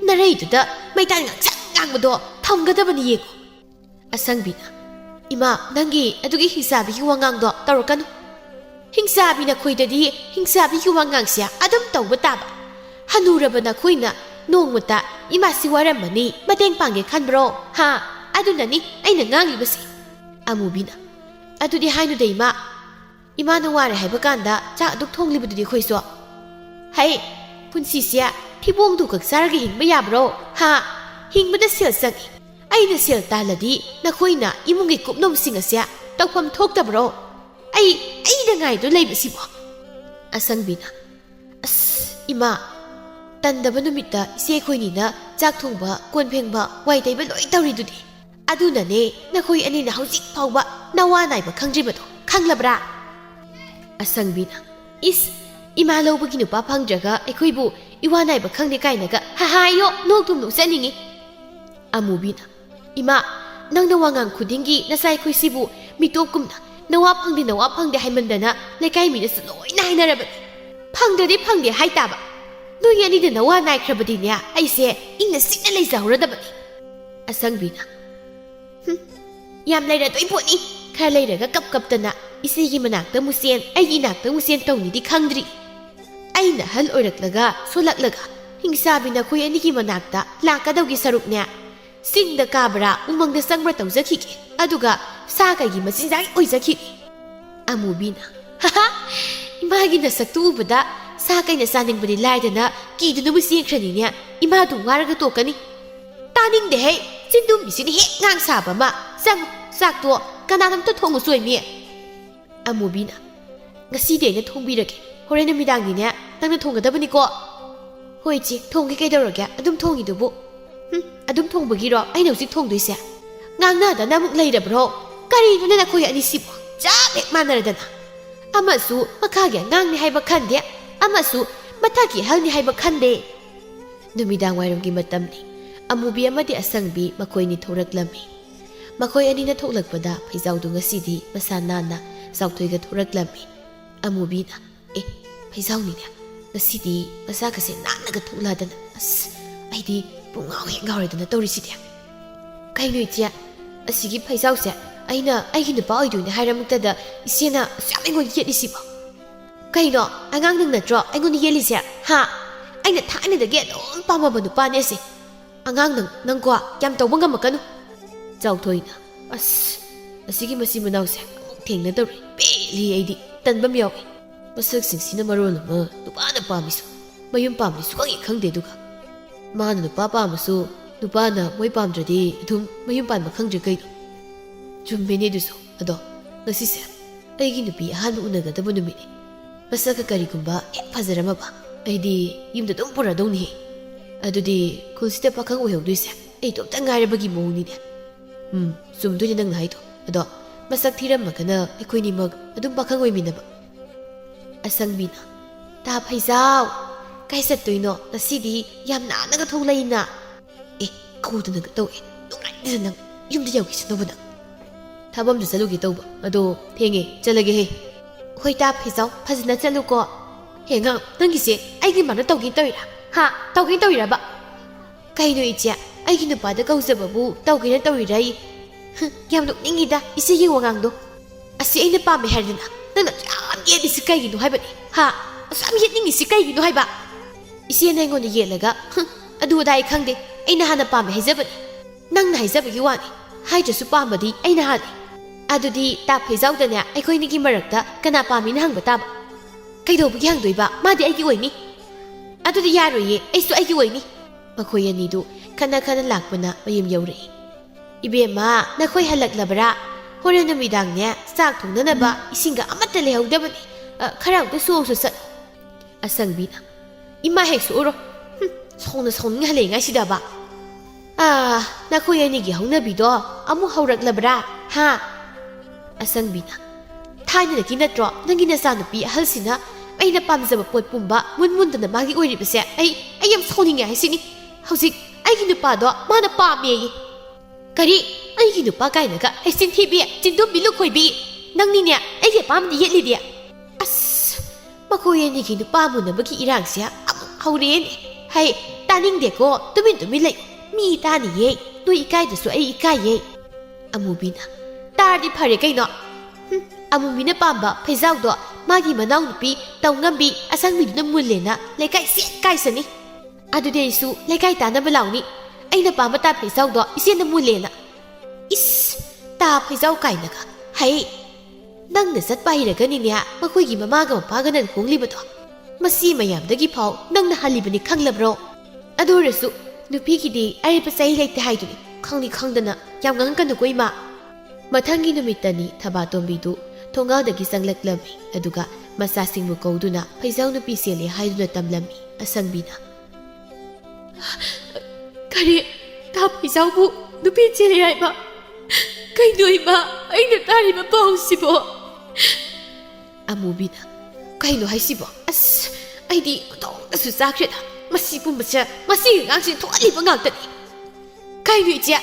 ꯅꯔꯩꯗꯨꯗ ꯃꯩꯇꯥꯟ ꯉꯥꯡꯁꯪ ꯉꯥꯡꯕꯗꯣ ꯊꯝꯒꯗꯕꯅꯤ ꯌꯦꯡꯉꯣ ꯑꯁꯪꯕꯤꯅ ꯏꯃꯥ ꯅꯪꯒꯤ ꯑꯗꯨꯒꯤ ꯍꯤꯡꯆꯥꯕꯤꯒꯤ ꯋꯥꯉꯥꯡꯗꯣ ꯇꯧꯔꯛꯀꯅꯨ ꯍꯤꯡꯆꯥꯕꯤ ꯅꯈꯣꯏꯗꯗꯤ ꯍꯤꯡꯆꯥꯕꯤꯒꯤ ꯋꯥꯉꯥꯡꯁꯦ ꯑꯗꯨꯝ ꯇꯧꯕ ꯇꯥꯕ ꯍꯅꯨꯔꯕ ꯅꯈꯣꯏꯅ ꯅꯣꯡꯃꯇ ꯏꯃꯥꯁꯤ ꯋꯥꯔꯝꯃꯅꯤ ꯃꯇꯦꯡ ꯄꯥꯡꯒꯦ ꯈꯟꯕ꯭ꯔꯣ ꯍꯥ ꯑꯗꯨꯅꯅꯤ ꯑꯩꯅ ꯉꯥꯡꯂꯤꯕꯁꯤ ꯑꯃꯨꯕꯤꯅ ꯑꯗꯨꯗꯤ ꯍꯥꯏꯅꯨꯗ ꯏꯃꯥꯅ ꯋꯥꯔꯦ ꯍꯥꯏꯕ ꯀꯥꯟꯗ ꯆꯥꯛ ꯑꯗꯨꯛ ꯊꯣꯡꯂꯤꯕꯗꯨꯗꯤ ꯑꯩꯈꯣꯏꯁꯨ ꯍꯩ ꯄꯨꯟꯁꯤꯁꯦ ꯊꯤꯕꯣꯡꯗꯨ ꯈꯛ ꯆꯥꯔꯒ ꯍꯤꯡꯕ ꯌꯥꯕ꯭ꯔꯣ ꯍꯥ ꯍꯤꯡꯕꯗ ꯁꯦꯜ ꯆꯪꯏ ꯑꯩꯅ ꯁꯦꯜ ꯇꯥꯜꯂꯗꯤ ꯅꯈꯣꯏꯅ ꯏꯃꯨꯡꯒꯤ ꯀꯨꯞꯅꯣꯝꯁꯤꯡ ꯑꯁꯦ ꯇꯧꯐꯝ ꯊꯣꯛꯇꯕ꯭ꯔꯣ ꯑꯩꯅ ꯉꯥꯏꯗꯨ ꯂꯩꯕꯁꯤꯕꯣ ꯑꯁꯪꯕꯤꯅ ꯑꯁ ꯏꯃꯥ ꯇꯟꯗꯕ ꯅꯨꯃꯤꯠꯇ ꯏꯆꯦ ꯑꯩꯈꯣꯏꯅꯤꯅ ꯆꯥꯛ ꯊꯣꯡꯕ ꯀꯣꯟ ꯐꯦꯡꯕ ꯋꯥꯏ ꯇꯩꯕ ꯂꯣꯏ ꯇꯧꯔꯤꯗꯨꯗꯤ ꯑꯗꯨꯅꯅꯦ ꯅꯈꯣꯏ ꯑꯅꯤꯅ ꯍꯧꯖꯤꯛ ꯐꯥꯎꯕ ꯅꯋꯥ ꯅꯥꯏꯕ ꯈꯪꯗ꯭ꯔꯤꯕꯗꯣ ꯈꯪꯂꯕ꯭ꯔꯥ ꯑꯁꯪꯕꯤꯅ ꯏꯁ ꯏꯃꯥ ꯂꯧꯕꯒꯤ ꯅꯨꯄꯥ ꯐꯪꯗ꯭ꯔꯒ ꯑꯩꯈꯣꯏꯕꯨ ꯏꯋꯥ ꯅꯥꯏꯕ ꯈꯪꯗꯦ ꯀꯥꯏꯅꯒ ꯍꯥꯏꯌꯣ ꯅꯣꯛꯇꯨꯝ ꯅꯣꯛꯆꯅꯤꯡꯉꯤ ꯑꯃꯨꯕꯤꯅ ꯏꯃꯥ ꯅꯪꯅ ꯋꯥꯉꯥꯡ ꯈꯨꯗꯤꯡꯒꯤ ꯅꯆꯥ ꯑꯩꯈꯣꯏꯁꯤꯕꯨ ꯃꯤꯇꯣꯞꯀꯨꯝꯅ ꯅꯋꯥ ꯐꯪꯗꯦ ꯍꯥꯏꯃꯟꯗꯅ ꯂꯩꯀꯥꯏ ꯃꯤꯅꯁꯨ ꯂꯣꯏꯅ ꯍꯥꯏꯅꯔꯕꯅꯤ ꯐꯪꯗ꯭ꯔꯗꯤ ꯐꯪꯗꯦ ꯍꯥꯏꯇꯥꯕ ꯅꯣꯏ ꯑꯅꯤꯗ ꯅꯋꯥ ꯅꯥꯏꯈ꯭ꯔꯕꯗꯤꯅꯦ ꯑꯩꯁꯦ ꯏꯪꯅ ꯆꯤꯛꯅ ꯂꯩꯖꯍꯧꯔꯗꯕꯅꯤ ꯑꯁꯪꯕꯤꯅ ꯌꯥꯝ ꯂꯩꯔꯗꯣꯏ ꯄꯣꯠꯅꯤ ꯈꯔ ꯂꯩꯔꯒ ꯀꯞꯇꯅ ꯏꯆꯦꯒꯤ ꯃꯅꯥꯛꯇ ꯃꯨꯆꯦꯟ ꯑꯩꯒꯤ ꯏꯅꯥꯛꯇ ꯃꯨꯆꯦꯟ ꯇꯧꯅꯤꯗꯤ ꯈꯪꯗ꯭ꯔꯤ ꯑꯩꯅ ꯑꯍꯜ ꯑꯣꯏꯔꯛꯂꯒ ꯁꯣꯜꯂꯛꯂꯒ ꯍꯤꯡꯆꯥꯕꯤ ꯅꯈꯣꯏ ꯑꯅꯤꯒꯤ ꯃꯅꯥꯛꯇ ꯂꯥꯛꯀꯗꯧꯒꯤ ꯁꯔꯨꯛꯅꯦ ꯆꯤꯡꯗ ꯀꯥꯕ꯭ꯔꯥ ꯎꯃꯪꯗ ꯆꯪꯕ꯭ꯔꯥ ꯇꯧꯖꯈꯤꯒꯦ ꯑꯗꯨꯒ ꯁꯥ ꯀꯩꯒꯤ ꯃꯆꯤꯟꯖꯥꯛ ꯑꯣꯏꯖꯈꯤꯒꯦ ꯑꯃꯨꯕꯤꯅ ꯏꯃꯥꯒꯤ ꯅꯁꯛꯇꯨ ꯎꯕꯗ ꯁꯥ ꯀꯩꯅ ꯆꯥꯅꯤꯡꯕꯗꯤ ꯂꯥꯏꯗꯅ ꯀꯤꯗꯨꯅꯕꯨ ꯆꯦꯟꯈ꯭ꯔꯅꯤꯅꯦ ꯏꯃꯥꯗꯨ ꯋꯥꯔꯒ ꯇꯣꯛꯀꯅꯤ ꯇꯥꯅꯤꯡꯗꯦꯍꯦ ꯆꯤꯟꯗꯨꯝꯕꯤꯁꯤꯅ ꯍꯦꯛ ꯉꯥꯡ ꯁꯥꯕ ꯑꯃ ꯆꯪꯉꯨ ꯆꯥꯛꯇꯣ ꯀꯅꯥꯅꯣꯝꯇ ꯊꯣꯡꯉꯨ ꯆꯣꯏꯃꯤ ꯑꯃꯨꯕꯤꯅ ꯉꯁꯤꯗꯤ ꯑꯩꯅ ꯊꯣꯡꯕꯤꯔꯒꯦ ꯍꯣꯔꯦꯟ ꯅꯨꯃꯤꯗꯥꯡꯗꯤꯅꯦ ꯅꯪꯅ ꯊꯣꯡꯒꯗꯕꯅꯤꯀꯣ ꯍꯣꯏ ꯏꯆꯦ ꯊꯣꯡꯒꯦ ꯀꯩꯗꯧꯔꯒꯦ ꯑꯗꯨꯝ ꯊꯣꯡꯉꯤꯗꯨꯕꯨ ꯑꯗꯨꯝ ꯊꯣꯡꯕꯒꯤꯔꯣ ꯑꯩꯅ ꯍꯧꯖꯤꯛ ꯊꯣꯡꯗꯣꯏꯁꯦ ꯉꯥꯡꯅꯗꯅ ꯑꯃꯨꯛ ꯂꯩꯔꯕ꯭ꯔꯣ ꯀꯔꯤꯅꯣꯅꯦ ꯅꯈꯣꯏ ꯑꯅꯤꯁꯤꯕꯨ ꯆꯞ ꯍꯦꯛ ꯃꯥꯟꯅꯔꯗꯅ ꯑꯃꯁꯨ ꯃꯈꯥꯒꯤ ꯑꯉꯥꯡꯅꯤ ꯍꯥꯏꯕ ꯈꯟꯗꯦ ꯑꯃꯁꯨ ꯃꯊꯛꯀꯤ ꯑꯍꯜꯅꯤ ꯍꯥꯏꯕ ꯈꯟꯗꯦ ꯅꯨꯃꯤꯗꯥꯡ ꯋꯥꯏꯔꯝꯒꯤ ꯃꯇꯝꯅꯤ ꯑꯃꯨꯕꯤ ꯑꯃꯗꯤ ꯑꯁꯪꯕꯤ ꯃꯈꯣꯏꯅꯤ ꯊꯣꯔꯛꯂꯝꯃꯤ ꯃꯈꯣꯏ ꯑꯅꯤꯅ ꯊꯣꯛꯂꯛꯄꯗ ꯐꯩꯖꯥꯎꯗꯨ ꯉꯁꯤꯗꯤ ꯃꯁꯥ ꯅꯥꯟꯅ ꯆꯥꯎꯊꯣꯏꯒ ꯊꯣꯔꯛꯂꯝꯃꯤ ꯑꯃꯨꯕꯤꯅ ꯐꯩꯖꯥꯎꯅꯤꯅꯦ ꯉꯁꯤꯗꯤ ꯃꯁꯥꯒꯁꯦ ꯅꯥꯟꯅꯒ ꯊꯣꯛꯂꯗꯅ ꯑꯁ ꯑꯩꯗꯤ ꯄꯨꯡꯉꯥꯎ ꯍꯦꯛ ꯉꯥꯎꯔꯦꯗꯅ ꯇꯧꯔꯤꯁꯤꯗꯤ ꯀꯩꯅꯣ ꯏꯆꯦ ꯑꯁꯤꯒꯤ ꯐꯩꯖꯥꯎꯁꯦ ꯑꯩꯅ ꯑꯩꯒꯤ ꯅꯨꯄꯥ ꯑꯣꯏꯗꯣꯏꯅꯦ ꯍꯥꯏꯔꯃꯛꯇꯗ ꯏꯆꯦꯅ ꯑꯁꯨꯛ ꯌꯥꯝ ꯑꯩꯉꯣꯟꯗ ꯌꯦꯠꯂꯤꯁꯤꯕꯣ ꯀꯩꯅꯣ ꯑꯉꯥꯡ ꯅꯪ ꯅꯠꯇ꯭ꯔꯣ ꯑꯩꯉꯣꯟꯗ ꯌꯦꯠꯂꯤꯁꯦ ꯍꯥ ꯑꯩꯅ ꯊꯥꯏꯅꯗꯒꯤ ꯑꯗꯨꯝ ꯄꯥꯝꯃꯕ ꯅꯨꯄꯥꯅꯦ ꯁꯤ ꯑꯉꯥꯡ ꯅꯪꯀꯣ ꯌꯥꯝ ꯇꯧꯕ ꯉꯝꯃꯛꯀꯅꯨ ꯆꯥꯎꯊꯣꯏꯅ ꯑꯁ ꯑꯁꯤꯒꯤ ꯃꯆꯤꯟ ꯃꯅꯥꯎꯁꯦ ꯑꯃꯨꯛ ꯊꯦꯡꯅꯗꯧꯔꯤ ꯄꯦꯜꯂꯤ ꯑꯩꯗꯤ ꯇꯟꯕꯝ ꯌꯥꯎꯏ ꯃꯁꯛꯁꯤꯡꯁꯤꯅ ꯃꯔꯣꯜ ꯑꯃ ꯅꯨꯄꯥꯅ ꯄꯥꯝꯃꯤꯁꯨ ꯃꯌꯨꯝ ꯄꯥꯝꯃꯤꯁꯨ ꯈꯪꯉꯦ ꯈꯪꯗꯦ ꯑꯗꯨꯒ ꯃꯥꯅ ꯅꯨꯄꯥ ꯄꯥꯝꯃꯁꯨ ꯅꯨꯄꯥꯅ ꯃꯣꯏ ꯄꯥꯝꯗ꯭ꯔꯗꯤ ꯑꯗꯨꯝ ꯃꯌꯨꯝ ꯄꯥꯟꯕ ꯈꯪꯗ꯭ꯔꯦ ꯀꯩꯅꯣ ꯆꯨꯝꯃꯤꯅꯦ ꯑꯗꯨꯁꯨ ꯑꯗꯣ ꯉꯁꯤꯁꯦ ꯑꯩꯒꯤ ꯅꯨꯄꯤ ꯑꯍꯥꯟꯕ ꯎꯅꯒꯗꯕ ꯅꯨꯃꯤꯠꯅꯤ ꯃꯁꯛꯀ ꯀꯔꯤꯒꯨꯝꯕ ꯍꯦꯛ ꯐꯖꯔꯝꯃꯕ ꯑꯩꯗꯤ ꯌꯨꯝꯗ ꯑꯗꯨꯝ ꯄꯨꯔꯗꯧꯅꯤꯍꯦ ꯑꯗꯨꯗꯤ ꯈꯨꯜꯁꯤꯗ ꯄꯥꯈꯪ ꯑꯣꯏꯍꯧꯗꯣꯏꯁꯦ ꯑꯩ ꯏꯇꯣꯝꯇ ꯉꯥꯏꯔꯕꯒꯤ ꯃꯑꯣꯡꯅꯤꯅꯦ ꯆꯨꯝꯗꯣꯏꯅꯦ ꯅꯪꯅ ꯍꯥꯏꯗꯣ ꯑꯗꯣ masak thiramagana akhoi nimag adum pakhang oiminaba asangbina ta phaijau kai sattoino nasidi yam nanaga thonglaina kuduna ga taw nungai nang yumda yawgi sinobana thabam du chalugi tawba ado thenge chalage he hoi ta phaijau phajna chaluko henga nangi se aigi mana tawgi tawira ha tawgi tawira ba kai no icha aigi nu pada kausaba bu tawgi na tawirai yam du ningi da isi yi wangang do asi aina pa me herdina nana yam ye disi kai gi no haibani ha asam ye ningi si kai gi no haiba isi na ngon ye laga adu dai khangde aina hana pa me haijabani nang na haijaba gi wani haijasu pa madi aina hali adudi ta phaijau da ne aikoi ni gi marakta kana pa mi na hang ba ta ba kai do bu gi hang doi ba ma di ai gi oini adudi yaro ye ai su ai gi oini makhoi ani du khana khana lakpana mayim yauri ibema nakhoi halak labra horen namidang ne sak thongna ba isinga amata lehawdabani kharang de so so sat asangbina ima hek su ro songna song hale nga sida ba nakhoi ani gi hongna bi do amu haurak labra ha asangbina thaina ki natro nangi na sa nu pi halsina aina pamjaba pot pumba mun dana magi oiri bese ai yam soninga hasini hauzik ai gi nupa do mana pa me kari ai gi nupa kai naga hasin thibi cindum bilu khoi bi nangni ne ai ge pam di yetli dia as makhoi ani gi nupa mu na bagi irang sia haure ne hai taning de ko tumin lai mi ta ni ye tu ikai de su ai ikai ye amubina tar di phare kai no amumina pamba phaijau do magi manau nupi tawngambi asangmi na mulena lekai se kai sani adude su lekai ta na balawni aina pamba ta phaijau do ise na mulena is ta phaijau kai naga hai nang na sat pai raga ni nya makhoi gi mama ga pa ga nan khongli ba do masi mayam dagi phau nang na halibani khanglabro adoresu nupi gi di ai pa sai leite hai du khangni khangdana yam ngang kan ko ima matangi numitani thabatombi du thongaudagi sanglaklammi aduga masasingmu kauduna phaijau nupi sele haiduna tamlammi asangbina kare ta phaijau bu nupi sele haiba kai doiba aina tari ba pausibo amubina kai no haisibo as aidi dong asu sakreda masi pumbacha masi ngangsi tholi bangaktani kai no icha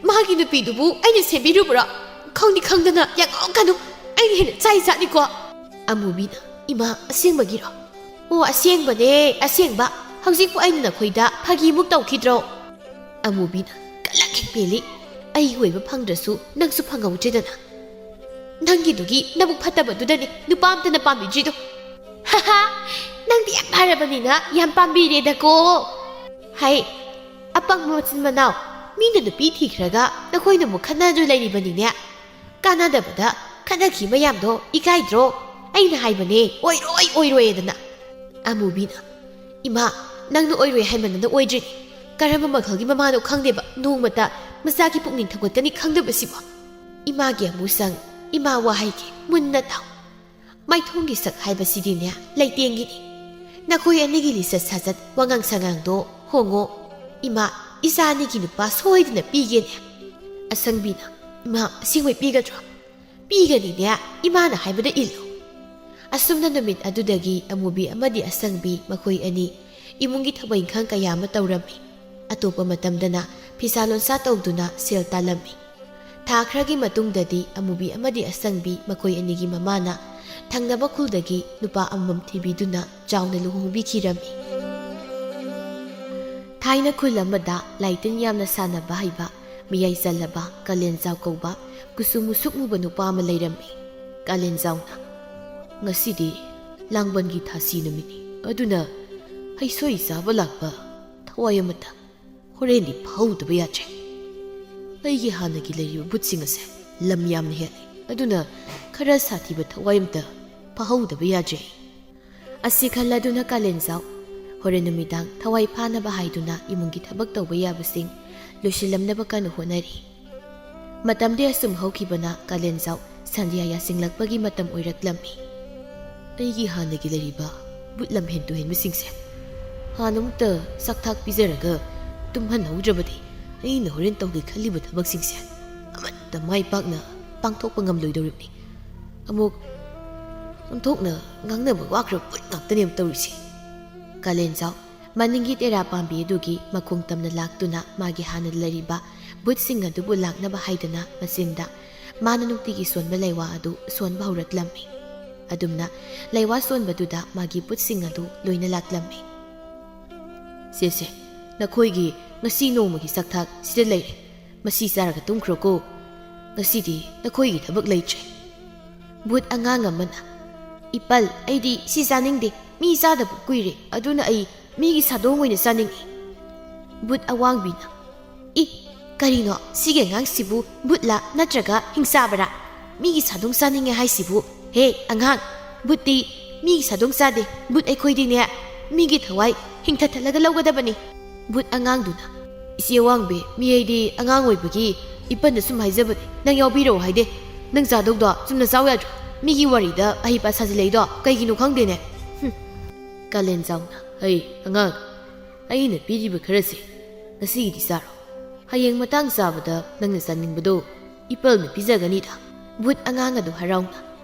magi nupi dubu aina sebiru bra khangni khangdana yang kanu ai hena chai jani ko amubina ima asengmagiro o asengbane asengba hauzik pu aina khoida phagi muk taw khidro amubina kalak peli ai hoiba phangdrasu nangsu phangau jedana nangi dugi nabuk phataba dudani nupam tana pambi jido haha nangdi yam bharabani na yam pambi re da ko hai apang machin manau mina nupi thikhraga nakhoi na mukhana jo lairi bani ne kanada bada khana khi mayam do ikai dro aina haibane oiroi dana amubina ima nangnu oiroi haimana na oidri karama makhalgi mama no khangde ba nongmata masaki pukning thagotani khangde basibo ima gi amusang ima wa haike munna taw mai thongi sak haiba sidine leitengi ni nakhoi anigi li sajat wangang sangang do hongo ima isani gi nupa soidna pige ne asangbina ima singwai piga dro pigani ne ima na haibada illo asumna namit adudagi amubi amadi asangbi makhoi ani imungi thabai khang kaya ma tawrami atopa matamdana phisalon sa tawduna sel talami thakragi matungdadi amubi amadi asangbi makhoi anigi mamana thangnaba khuldagi nupa amam thibiduna chawna luhongbi khirami thaina khulamada laitin yamna sanaba haiba miyai zalaba kalenjaw koba kusumusumu nupa ma leirami kalenjawna ngasidi langbangi thasi namini aduna haisoi saba lakba thawai amata horendi phawdaba yache aigi hanagi leyu butsinga se lam yamna hele aduna khara sathiba thawai amta phawdaba yaje asi khalladuna kalenjaw horen numidang thawai phana ba haiduna imungi thabak tawba yabasing loisilamnaba kan honari matamde asum hokibana kalenjaw sandiya yasinglakpagi matam oiraklammi aigi hanagi leriba butlam hentu hen misingse hanumta sakthak pizaraga tumhan haudrabadi aina horen tawge khaliba thabak singse amatta mai pakna ꯄꯥꯡꯊꯣꯛꯄ ꯉꯝꯂꯣꯏꯗꯧꯔꯤꯕꯅꯤ ꯑꯃꯨꯛ ꯑꯣꯟꯊꯣꯛꯅ ꯉꯥꯡꯅꯕ ꯋꯥꯈ꯭ꯔꯕ ꯄꯨꯠ ꯉꯥꯛꯇꯅꯦ ꯇꯧꯔꯤꯁꯦ ꯀꯥꯂꯦꯟꯖꯥꯎ ꯃꯅꯤꯡꯒꯤ ꯇꯦꯔꯥ ꯄꯥꯝꯕꯤ ꯑꯗꯨꯒꯤ ꯃꯈꯣꯡ ꯇꯝꯅ ꯂꯥꯛꯇꯨꯅ ꯃꯥꯒꯤ ꯍꯥꯟꯅ ꯂꯩꯔꯤꯕ ꯕꯨꯠꯁꯤꯡ ꯑꯗꯨꯕꯨ ꯂꯥꯛꯅꯕ ꯍꯥꯏꯗꯨꯅ ꯃꯆꯤꯟꯗ ꯃꯥꯅ ꯅꯨꯡꯇꯤꯒꯤ ꯁꯣꯟꯕ ꯂꯩꯋꯥ ꯑꯗꯨ ꯁꯣꯟꯕ ꯍꯧꯔꯛꯂꯝꯃꯤ ꯑꯗꯨꯝꯅ ꯂꯩꯋꯥ ꯁꯣꯟꯕꯗꯨꯗ ꯃꯥꯒꯤ ꯕꯨꯠꯁꯤꯡ ꯑꯗꯨ ꯂꯣꯏꯅ ꯂꯥꯛꯂꯝꯃꯤ ꯁꯦ ꯅꯈꯣꯏꯒꯤ ꯉꯁꯤ ꯅꯣꯡꯃꯒꯤ ꯆꯥꯛꯊꯥꯛ ꯁꯤꯗ ꯂꯩꯔꯦ ꯃꯁꯤ ꯆꯥꯔꯒ ꯇꯨꯝꯈ꯭ꯔꯣꯀꯣ ꯉꯁꯤꯗꯤ ꯅꯈꯣꯏꯒꯤ ꯊꯕꯛ ꯂꯩꯇ꯭ꯔꯦ ꯕꯨꯠ ꯑꯉꯥꯡ ꯑꯃꯅ ꯏꯄꯜ ꯑꯩꯗꯤ ꯁꯤ ꯆꯥꯅꯤꯡꯗꯦ ꯃꯤ ꯆꯥꯗꯕ ꯀꯨꯏꯔꯦ ꯑꯗꯨꯅ ꯑꯩ ꯃꯤꯒꯤ ꯁꯥꯗꯣꯡ ꯑꯣꯏꯅ ꯆꯥꯅꯤꯡꯏ ꯕꯨꯠ ꯑꯋꯥꯡꯕꯤꯅ ꯀꯔꯤꯅꯣ ꯁꯤꯒꯤ ꯑꯉꯥꯡꯁꯤꯕꯨ ꯕꯨꯠꯂꯥ ꯅꯠꯇ꯭ꯔꯒ ꯍꯤꯡꯆꯥꯕꯔꯥ ꯃꯤꯒꯤ ꯁꯥꯗꯣꯡ ꯆꯥꯅꯤꯡꯉꯦ ꯍꯥꯏꯁꯤꯕꯨ ꯍꯦ ꯑꯉꯥꯡ ꯕꯨꯠꯇꯤ ꯃꯤꯒꯤ ꯁꯥꯗꯣꯡ ꯆꯥꯗꯦ ꯕꯨꯠ ꯑꯩꯈꯣꯏꯗꯤꯅꯦ ꯃꯤꯒꯤ ꯊꯋꯥꯏ ꯍꯤꯡꯊꯠꯊꯠꯂꯒ ꯂꯧꯒꯗꯕꯅꯤ ꯕꯨꯠ ꯑꯉꯥꯡꯗꯨꯅ ꯏꯆꯦ ꯑꯋꯥꯡꯕꯤ ꯃꯤ ꯑꯩꯗꯤ ꯑꯉꯥꯡ ꯑꯣꯏꯕꯒꯤ ꯏꯄꯟꯗ ꯁꯨꯝ ꯍꯥꯏꯖꯕꯅꯤ ꯅꯪ ꯌꯥꯎꯕꯤꯔꯛꯑꯣ ꯍꯥꯏꯗꯦ ꯅꯪ ꯆꯥꯗꯧꯗꯣ ꯆꯨꯝꯅ ꯆꯥꯎ ꯌꯥꯗ꯭ꯔꯣ ꯃꯤꯒꯤ ꯋꯥꯔꯤꯗ ꯑꯍꯩꯄꯥ ꯁꯥꯖꯤꯜꯂꯛꯏꯗꯣ ꯀꯩꯒꯤꯅꯣ ꯈꯪꯗꯦꯅꯦ ꯀꯥꯂꯦꯟꯖꯥꯎꯅ ꯍꯩ ꯑꯉꯥꯡ ꯑꯩꯅ ꯄꯤꯔꯤꯕ ꯈꯔꯁꯦ ꯉꯁꯤꯒꯤꯗꯤ ꯆꯥꯔꯣ ꯍꯌꯦꯡ ꯃꯇꯥꯡ ꯆꯥꯕꯗ ꯅꯪꯅ ꯆꯥꯅꯤꯡꯕꯗꯣ ꯏꯄꯜꯅ ꯄꯤꯖꯒꯅꯤꯗ ꯕꯨꯠ ꯑꯉꯥꯡ ꯑꯗꯨ ꯍꯔꯥꯎꯅ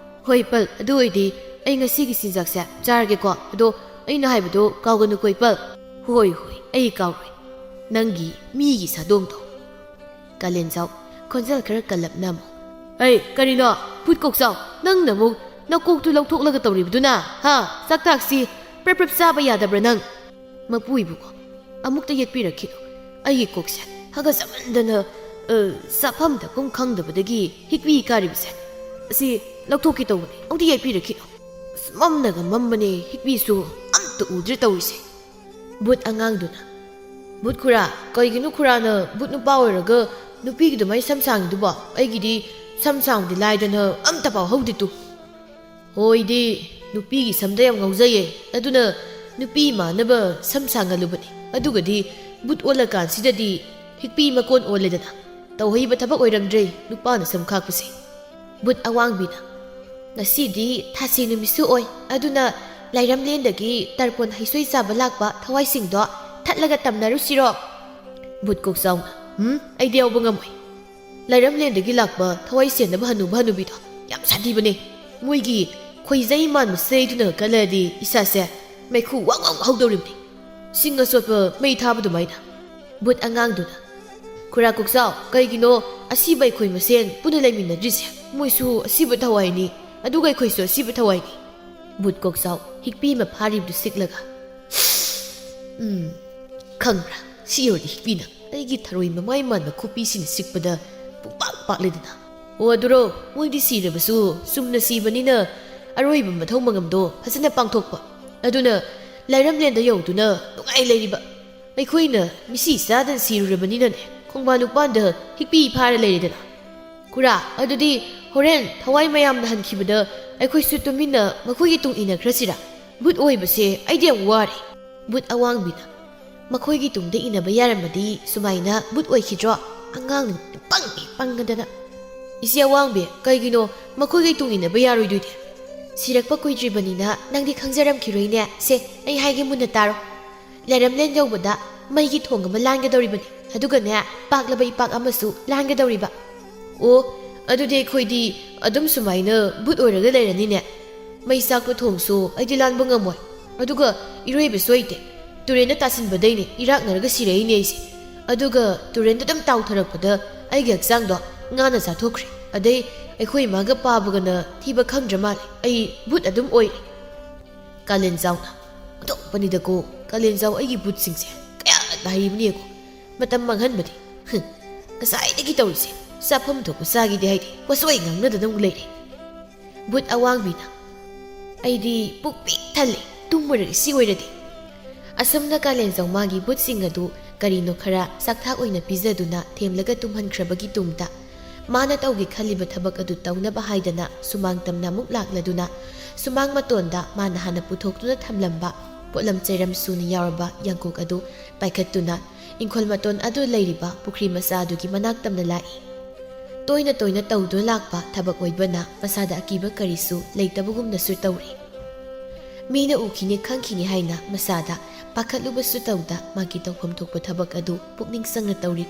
ꯍꯣꯏ ꯏꯄꯜ ꯑꯗꯨ ꯑꯣꯏꯗꯤ ꯑꯩ ꯉꯁꯤꯒꯤ ꯆꯤꯟꯖꯥꯛꯁꯦ ꯆꯥꯔꯒꯦꯀꯣ ꯑꯗꯣ ꯑꯩꯅ ꯍꯥꯏꯕꯗꯣ ꯀꯥꯎꯒꯅꯨꯀꯣ ꯏꯄꯜ ꯍꯣꯏ ꯑꯩ ꯀꯥꯎꯔꯣꯏ ꯅꯪꯒꯤ ꯃꯤꯒꯤ ꯁꯥꯗꯣꯡꯗꯣ ꯀꯥꯂꯦꯟꯖꯥꯎ ꯈꯣꯟꯖꯦꯜ ꯈꯔ ꯀꯜꯂꯞꯅ ꯑꯃꯨꯛ ꯀꯔꯤꯅꯣ ꯕꯨꯠ ꯀꯣꯛꯆꯥꯎ ꯅꯪꯅ ꯑꯃꯨꯛ ꯅꯀꯣꯛꯇꯨ ꯂꯧꯊꯣꯛꯂꯒ ꯇꯧꯔꯤꯕꯗꯨꯅ ꯆꯥꯛꯇꯥꯛꯁꯤ ꯄ꯭ꯔꯦꯞ ꯆꯥꯕ ꯌꯥꯗꯕ꯭ꯔꯥ ꯅꯪ ꯃꯄꯨ ꯏꯕꯨꯡꯉꯣ ꯑꯃꯨꯛꯇ ꯌꯦꯠꯄꯤꯔꯛꯈꯤꯅꯨ ꯑꯩꯒꯤ ꯀꯣꯛꯁꯦ ꯍꯥꯒꯠꯆꯃꯟꯗꯅ ꯆꯥꯐꯝꯗꯒꯨꯝ ꯈꯪꯗꯕꯗꯒꯤ ꯍꯤꯛꯄꯤ ꯀꯥꯔꯤꯕꯁꯦ ꯑꯁꯤ ꯂꯧꯊꯣꯛꯀꯦ ꯇꯧꯕꯅꯤ ꯑꯃꯨꯛꯇ ꯌꯦꯠꯄꯤꯔꯛꯈꯤꯅꯨ ꯃꯝꯅꯒ ꯃꯝꯕꯅꯦ ꯍꯤꯛꯄꯤꯁꯨ ꯑꯝꯇ ꯎꯗ꯭ꯔꯦ ꯇꯧꯔꯤꯁꯦ ꯕꯨꯠ ꯑꯉꯥꯡꯗꯨꯅ ꯕꯨꯠ ꯈꯨꯔꯥ ꯀꯩꯒꯤꯅꯣ ꯈꯨꯔꯥꯅ ꯕꯨꯠ ꯅꯨꯄꯥ ꯑꯣꯏꯔꯒ ꯅꯨꯄꯤꯒꯤꯗꯨꯃꯥꯏ ꯁꯝ ꯁꯥꯡꯉꯤꯗꯨꯕꯣ ꯑꯩꯒꯤꯗꯤ ꯁꯝ ꯁꯥꯡꯕꯗꯤ ꯂꯥꯏꯗꯅ ꯑꯝꯇ ꯄꯥꯎ ꯍꯧꯗꯦ ꯍꯣꯏꯗꯤ ꯅꯨꯄꯤꯒꯤ ꯁꯝꯗ ꯌꯥꯝ ꯉꯥꯎꯖꯩꯌꯦ ꯑꯗꯨꯅ ꯅꯨꯄꯤ ꯃꯥꯟꯅꯕ ꯁꯝ ꯁꯥꯡꯍꯜꯂꯨꯕꯅꯤ ꯑꯗꯨꯒꯗꯤ ꯕꯨꯠ ꯑꯣꯜꯂꯀꯥꯟꯁꯤꯗꯗꯤ ꯍꯤꯛꯄꯤ ꯃꯀꯣꯟ ꯑꯣꯜꯂꯦꯗꯅ ꯇꯧꯍꯩꯕ ꯊꯕꯛ ꯑꯣꯏꯔꯝꯗ꯭ꯔꯦ ꯅꯨꯄꯥꯅ ꯁꯝ ꯈꯥꯛꯄꯁꯦ ꯕꯨꯠ ꯑꯋꯥꯡꯕꯤꯅ ꯉꯁꯤꯗꯤ ꯊꯥꯁꯤ ꯅꯨꯃꯤꯠꯁꯨ ꯑꯣꯏ ꯑꯗꯨꯅ ꯂꯥꯏꯔꯝꯂꯦꯟꯗꯒꯤ ꯇꯔꯄꯣꯟ ꯍꯩꯁꯣꯏ ꯆꯥꯕ ꯂꯥꯛꯄ ꯊꯋꯥꯏꯁꯤꯡꯗꯣ ꯊꯠꯂꯒ ꯇꯝꯅꯔꯨꯁꯤꯔꯣ ꯕꯨꯠ ꯀꯣꯛꯆꯥꯎꯅ ꯑꯩꯗꯤ ꯌꯥꯎꯕ ꯉꯝꯃꯣꯏ ꯂꯥꯏꯔꯝꯂꯦꯟꯗꯒꯤ ꯂꯥꯛꯄ ꯊꯋꯥꯏ ꯁꯦꯟꯅꯕ ꯍꯅꯨꯕ ꯍꯅꯨꯕꯤꯗꯣ ꯌꯥꯝ ꯁꯥꯊꯤꯕꯅꯦ ꯃꯣꯏꯒꯤ ꯈꯣꯏꯖꯩ ꯃꯥꯟꯕ ꯆꯩꯗꯨꯅ ꯀꯜꯂꯗꯤ ꯏꯁꯥꯁꯦ ꯃꯩꯈꯨ ꯋꯥꯡ ꯋꯥꯡ ꯍꯧꯗꯧꯔꯤꯕꯅꯤ ꯁꯤꯡ ꯑꯆꯣꯠꯄ ꯃꯩ ꯊꯥꯕꯗꯨꯃꯥꯏꯅ ꯕꯨꯠ ꯑꯉꯥꯡꯗꯨꯅ ꯈꯨꯔꯥ ꯀꯣꯛꯆꯥꯎ ꯀꯩꯒꯤꯅꯣ ꯑꯁꯤꯕ ꯑꯩꯈꯣꯏ ꯃꯁꯦꯟ ꯄꯨꯟꯅ ꯂꯩꯃꯤꯟꯅꯗ꯭ꯔꯤꯁꯦ ꯃꯣꯏꯁꯨ ꯑꯁꯤꯕ ꯊꯋꯥꯏꯅꯤ ꯑꯗꯨꯒ ꯑꯩꯈꯣꯏꯁꯨ ꯑꯁꯤꯕ ꯊꯋꯥꯏꯅꯤ ꯕꯨꯠ ꯀꯣꯛꯆꯥꯎ ꯍꯤꯛꯄꯤ ꯑꯃ ꯐꯥꯔꯤꯕꯗꯨ ꯁꯤꯛꯂꯒ ꯈꯪꯕ꯭ꯔꯥ ꯁꯤ ꯌꯧꯔꯗꯤ ꯍꯤꯛꯄꯤꯅ ꯑꯩꯒꯤ ꯊꯔꯣꯏ ꯃꯃꯥꯏ ꯃꯥꯟꯕ ꯈꯨꯄꯤꯁꯤꯡꯅ ꯆꯤꯛꯄꯗ ꯄꯨꯡꯄꯥꯛ ꯄꯥꯛꯂꯦꯗꯅ ꯑꯣ ꯑꯗꯨꯔꯣ ꯃꯣꯏꯗꯤ ꯁꯤꯔꯕꯁꯨ ꯆꯨꯝꯅ ꯁꯤꯕꯅꯤꯅ ꯑꯔꯣꯏꯕ ꯃꯊꯧ ꯃꯉꯝꯗꯣ ꯐꯖꯅ ꯄꯥꯡꯊꯣꯛꯄ ꯑꯗꯨꯅ ꯂꯥꯏꯔꯝꯂꯦꯟꯗ ꯌꯧꯗꯨꯅ ꯅꯨꯡꯉꯥꯏ ꯂꯩꯔꯤꯕ ꯑꯩꯈꯣꯏꯅ ꯃꯤꯁꯤ ꯆꯥꯗꯅ ꯁꯤꯔꯨꯔꯕꯅꯤꯅꯅꯦ ꯈꯣꯡꯕꯥꯟ ꯂꯨꯄꯥꯟꯗ ꯍꯤꯛꯄꯤ ꯐꯥꯔ ꯂꯩꯔꯦꯗꯅ ꯈꯨꯔꯥ ꯑꯗꯨꯗꯤ ꯍꯣꯔꯦꯟ ꯊꯋꯥꯏ ꯃꯌꯥꯝꯅ ꯍꯟꯈꯤꯕꯗ ꯑꯩꯈꯣꯏꯁꯨ ꯇꯨꯃꯤꯟꯅ ꯃꯈꯣꯏꯒꯤ ꯇꯨꯡ ꯏꯟꯅꯈ꯭ꯔꯁꯤꯔꯥ ꯕꯨꯠ ꯑꯣꯏꯕꯁꯦ ꯑꯩꯗꯤ ꯌꯥꯝ ꯋꯥꯔꯦ ꯕꯨꯠ ꯑꯋꯥꯡꯕꯤꯅ ꯃꯈꯣꯏꯒꯤ ꯇꯨꯡꯗ ꯏꯟꯅꯕ ꯌꯥꯔꯝꯃꯗꯤ ꯁꯨꯃꯥꯏꯅ ꯕꯨꯠ ꯑꯣꯏꯈꯤꯗ꯭ꯔꯣ ꯑꯉꯥꯡ ꯄꯪꯒꯗꯅ ꯏꯆꯦ ꯑꯋꯥꯡꯕꯤ ꯀꯩꯒꯤꯅꯣ ꯃꯈꯣꯏꯒꯤ ꯇꯨꯡ ꯏꯟꯅꯕ ꯌꯥꯔꯣꯏꯗꯣꯏꯅꯦ ꯁꯤꯔꯛꯄ ꯀꯨꯏꯗ꯭ꯔꯤꯕꯅꯤꯅ ꯅꯪꯗꯤ ꯈꯪꯖꯔꯝꯈꯤꯔꯣꯏꯅꯦ ꯁꯦ ꯑꯩ ꯍꯥꯏꯒꯦ ꯃꯨꯟꯅ ꯇꯥꯔꯣ ꯂꯥꯏꯔꯝꯂꯦꯟ ꯌꯧꯕꯗ ꯃꯩꯒꯤ ꯊꯣꯡ ꯑꯃ ꯂꯥꯟꯒꯗꯧꯔꯤꯕꯅꯤ ꯑꯗꯨꯒꯅꯦ ꯄꯥꯛꯂꯕ ꯏꯄꯥꯛ ꯑꯃꯁꯨ ꯂꯥꯟꯒꯗꯧꯔꯤꯕ ꯑꯣ ꯑꯗꯨꯗꯤ ꯑꯩꯈꯣꯏꯗꯤ ꯑꯗꯨꯝ ꯁꯨꯃꯥꯏꯅ ꯕꯨꯠ ꯑꯣꯏꯔꯒ ꯂꯩꯔꯅꯤꯅꯦ ꯃꯩ ꯆꯥꯛꯄ ꯊꯣꯡꯁꯨ ꯑꯩꯗꯤ ꯂꯥꯟꯕ ꯉꯝꯃꯣꯏ ꯑꯗꯨꯒ ꯏꯔꯣꯏꯕꯁꯨ ꯍꯩꯇꯦ ꯇꯨꯔꯦꯟꯗ ꯇꯥꯁꯤꯟꯕꯗꯩꯅꯦ ꯏꯔꯥꯛꯅꯔꯒ ꯁꯤꯔꯛꯏꯅꯦ ꯑꯩꯁꯦ ꯑꯗꯨꯒ ꯇꯨꯔꯦꯟꯗ ꯑꯗꯨꯝ ꯇꯥꯎꯊꯔꯛꯄꯗ ꯑꯩꯒꯤ ꯍꯛꯆꯥꯡꯗꯣ ꯉꯥꯅ ꯆꯥꯊꯣꯛꯈ꯭ꯔꯦ ꯑꯗꯩ ꯑꯩꯈꯣꯏ ꯏꯃꯥꯒ ꯄꯥꯕꯒꯅ ꯊꯤꯕ ꯈꯪꯗ꯭ꯔ ꯃꯥꯜꯂꯦ ꯑꯩ ꯕꯨꯠ ꯑꯗꯨꯝ ꯑꯣꯏꯔꯦ ꯀꯥꯂꯦꯟꯖꯥꯎꯅ ꯑꯇꯣꯞꯄꯅꯤꯗꯀꯣ ꯀꯥꯂꯦꯟꯖꯥꯎ ꯑꯩꯒꯤ ꯕꯨꯠꯁꯤꯡꯁꯦ ꯀꯌꯥ ꯅꯥꯔꯤꯕꯅꯦꯀꯣ ꯃꯇꯝ ꯃꯥꯡꯍꯟꯕꯗꯤ ꯉꯁꯥꯏꯗꯒꯤ ꯇꯧꯔꯤꯁꯦ ꯆꯥꯐꯝ ꯊꯣꯛꯄ ꯆꯥꯈꯤꯗꯦ ꯍꯥꯏꯗꯤ ꯋꯥꯁꯣꯏ ꯉꯥꯡꯅꯗꯅ ꯑꯃꯨꯛ ꯂꯩꯔꯦ ꯕꯨꯠ ꯑꯋꯥꯡꯕꯤꯅ ꯑꯩꯗꯤ ꯄꯨꯛ ꯄꯤꯛ ꯊꯜꯂꯦ ꯇꯨꯝꯃꯨꯔꯒꯦ ꯁꯤ ꯑꯣꯏꯔꯗꯤ ꯑꯁꯨꯝꯅ ꯀꯥꯂꯦꯟꯖꯥꯎ ꯃꯥꯒꯤ ꯕꯨꯠꯁꯤꯡ ꯑꯗꯨ ꯀꯔꯤꯅꯣ ꯈꯔ ꯆꯥꯛꯊꯥꯛ ꯑꯣꯏꯅ ꯄꯤꯖꯗꯨꯅ ꯊꯦꯝꯂꯒ ꯇꯨꯝꯍꯟꯈ꯭ꯔꯕꯒꯤ ꯇꯨꯡꯗ ꯃꯥꯅ ꯇꯧꯒꯦ ꯈꯜꯂꯤꯕ ꯊꯕꯛ ꯑꯗꯨ ꯇꯧꯅꯕ ꯍꯥꯏꯗꯅ ꯁꯨꯃꯥꯡ ꯇꯝꯅ ꯑꯃꯨꯛ ꯂꯥꯛꯂꯗꯨꯅ ꯁꯨꯃꯥꯡ ꯃꯇꯣꯟꯗ ꯃꯥꯅ ꯍꯥꯟꯅ ꯄꯨꯊꯣꯛꯇꯨꯅ ꯊꯝꯂꯝꯕ ꯄꯣꯠꯂꯝ ꯆꯩꯔꯝ ꯁꯨꯅ ꯌꯥꯎꯔꯕ ꯌꯥꯡꯀꯣꯛ ꯑꯗꯨ ꯄꯥꯏꯈꯠꯇꯨꯅ ꯏꯪꯈꯣꯜ ꯃꯇꯣꯟ ꯑꯗꯨ ꯂꯩꯔꯤꯕ ꯄꯨꯈ꯭ꯔꯤ ꯃꯆꯥ ꯑꯗꯨꯒꯤ ꯃꯅꯥꯛ ꯇꯝꯅ ꯂꯥꯛꯏ ꯇꯣꯏꯅ ꯇꯧꯗꯨꯅ ꯂꯥꯛꯄ ꯊꯕꯛ ꯑꯣꯏꯕꯅ ꯃꯁꯥꯗ ꯑꯀꯤꯕ ꯀꯔꯤꯁꯨ ꯂꯩꯇꯕꯒꯨꯝꯅꯁꯨ ꯇꯧꯔꯤ ꯃꯤꯅ ꯎꯈꯤꯅꯤ ꯈꯪꯈꯤꯅꯤ ꯍꯥꯏꯅ ꯃꯁꯥꯗ ꯄꯥꯈꯠꯂꯨꯕꯁꯨ ꯇꯧꯗ ꯃꯥꯒꯤ ꯇꯧꯐꯝ ꯊꯣꯛꯄ ꯊꯕꯛ ꯑꯗꯨ ꯄꯨꯛꯅꯤꯡ ꯆꯪꯅ ꯇꯧꯔꯤ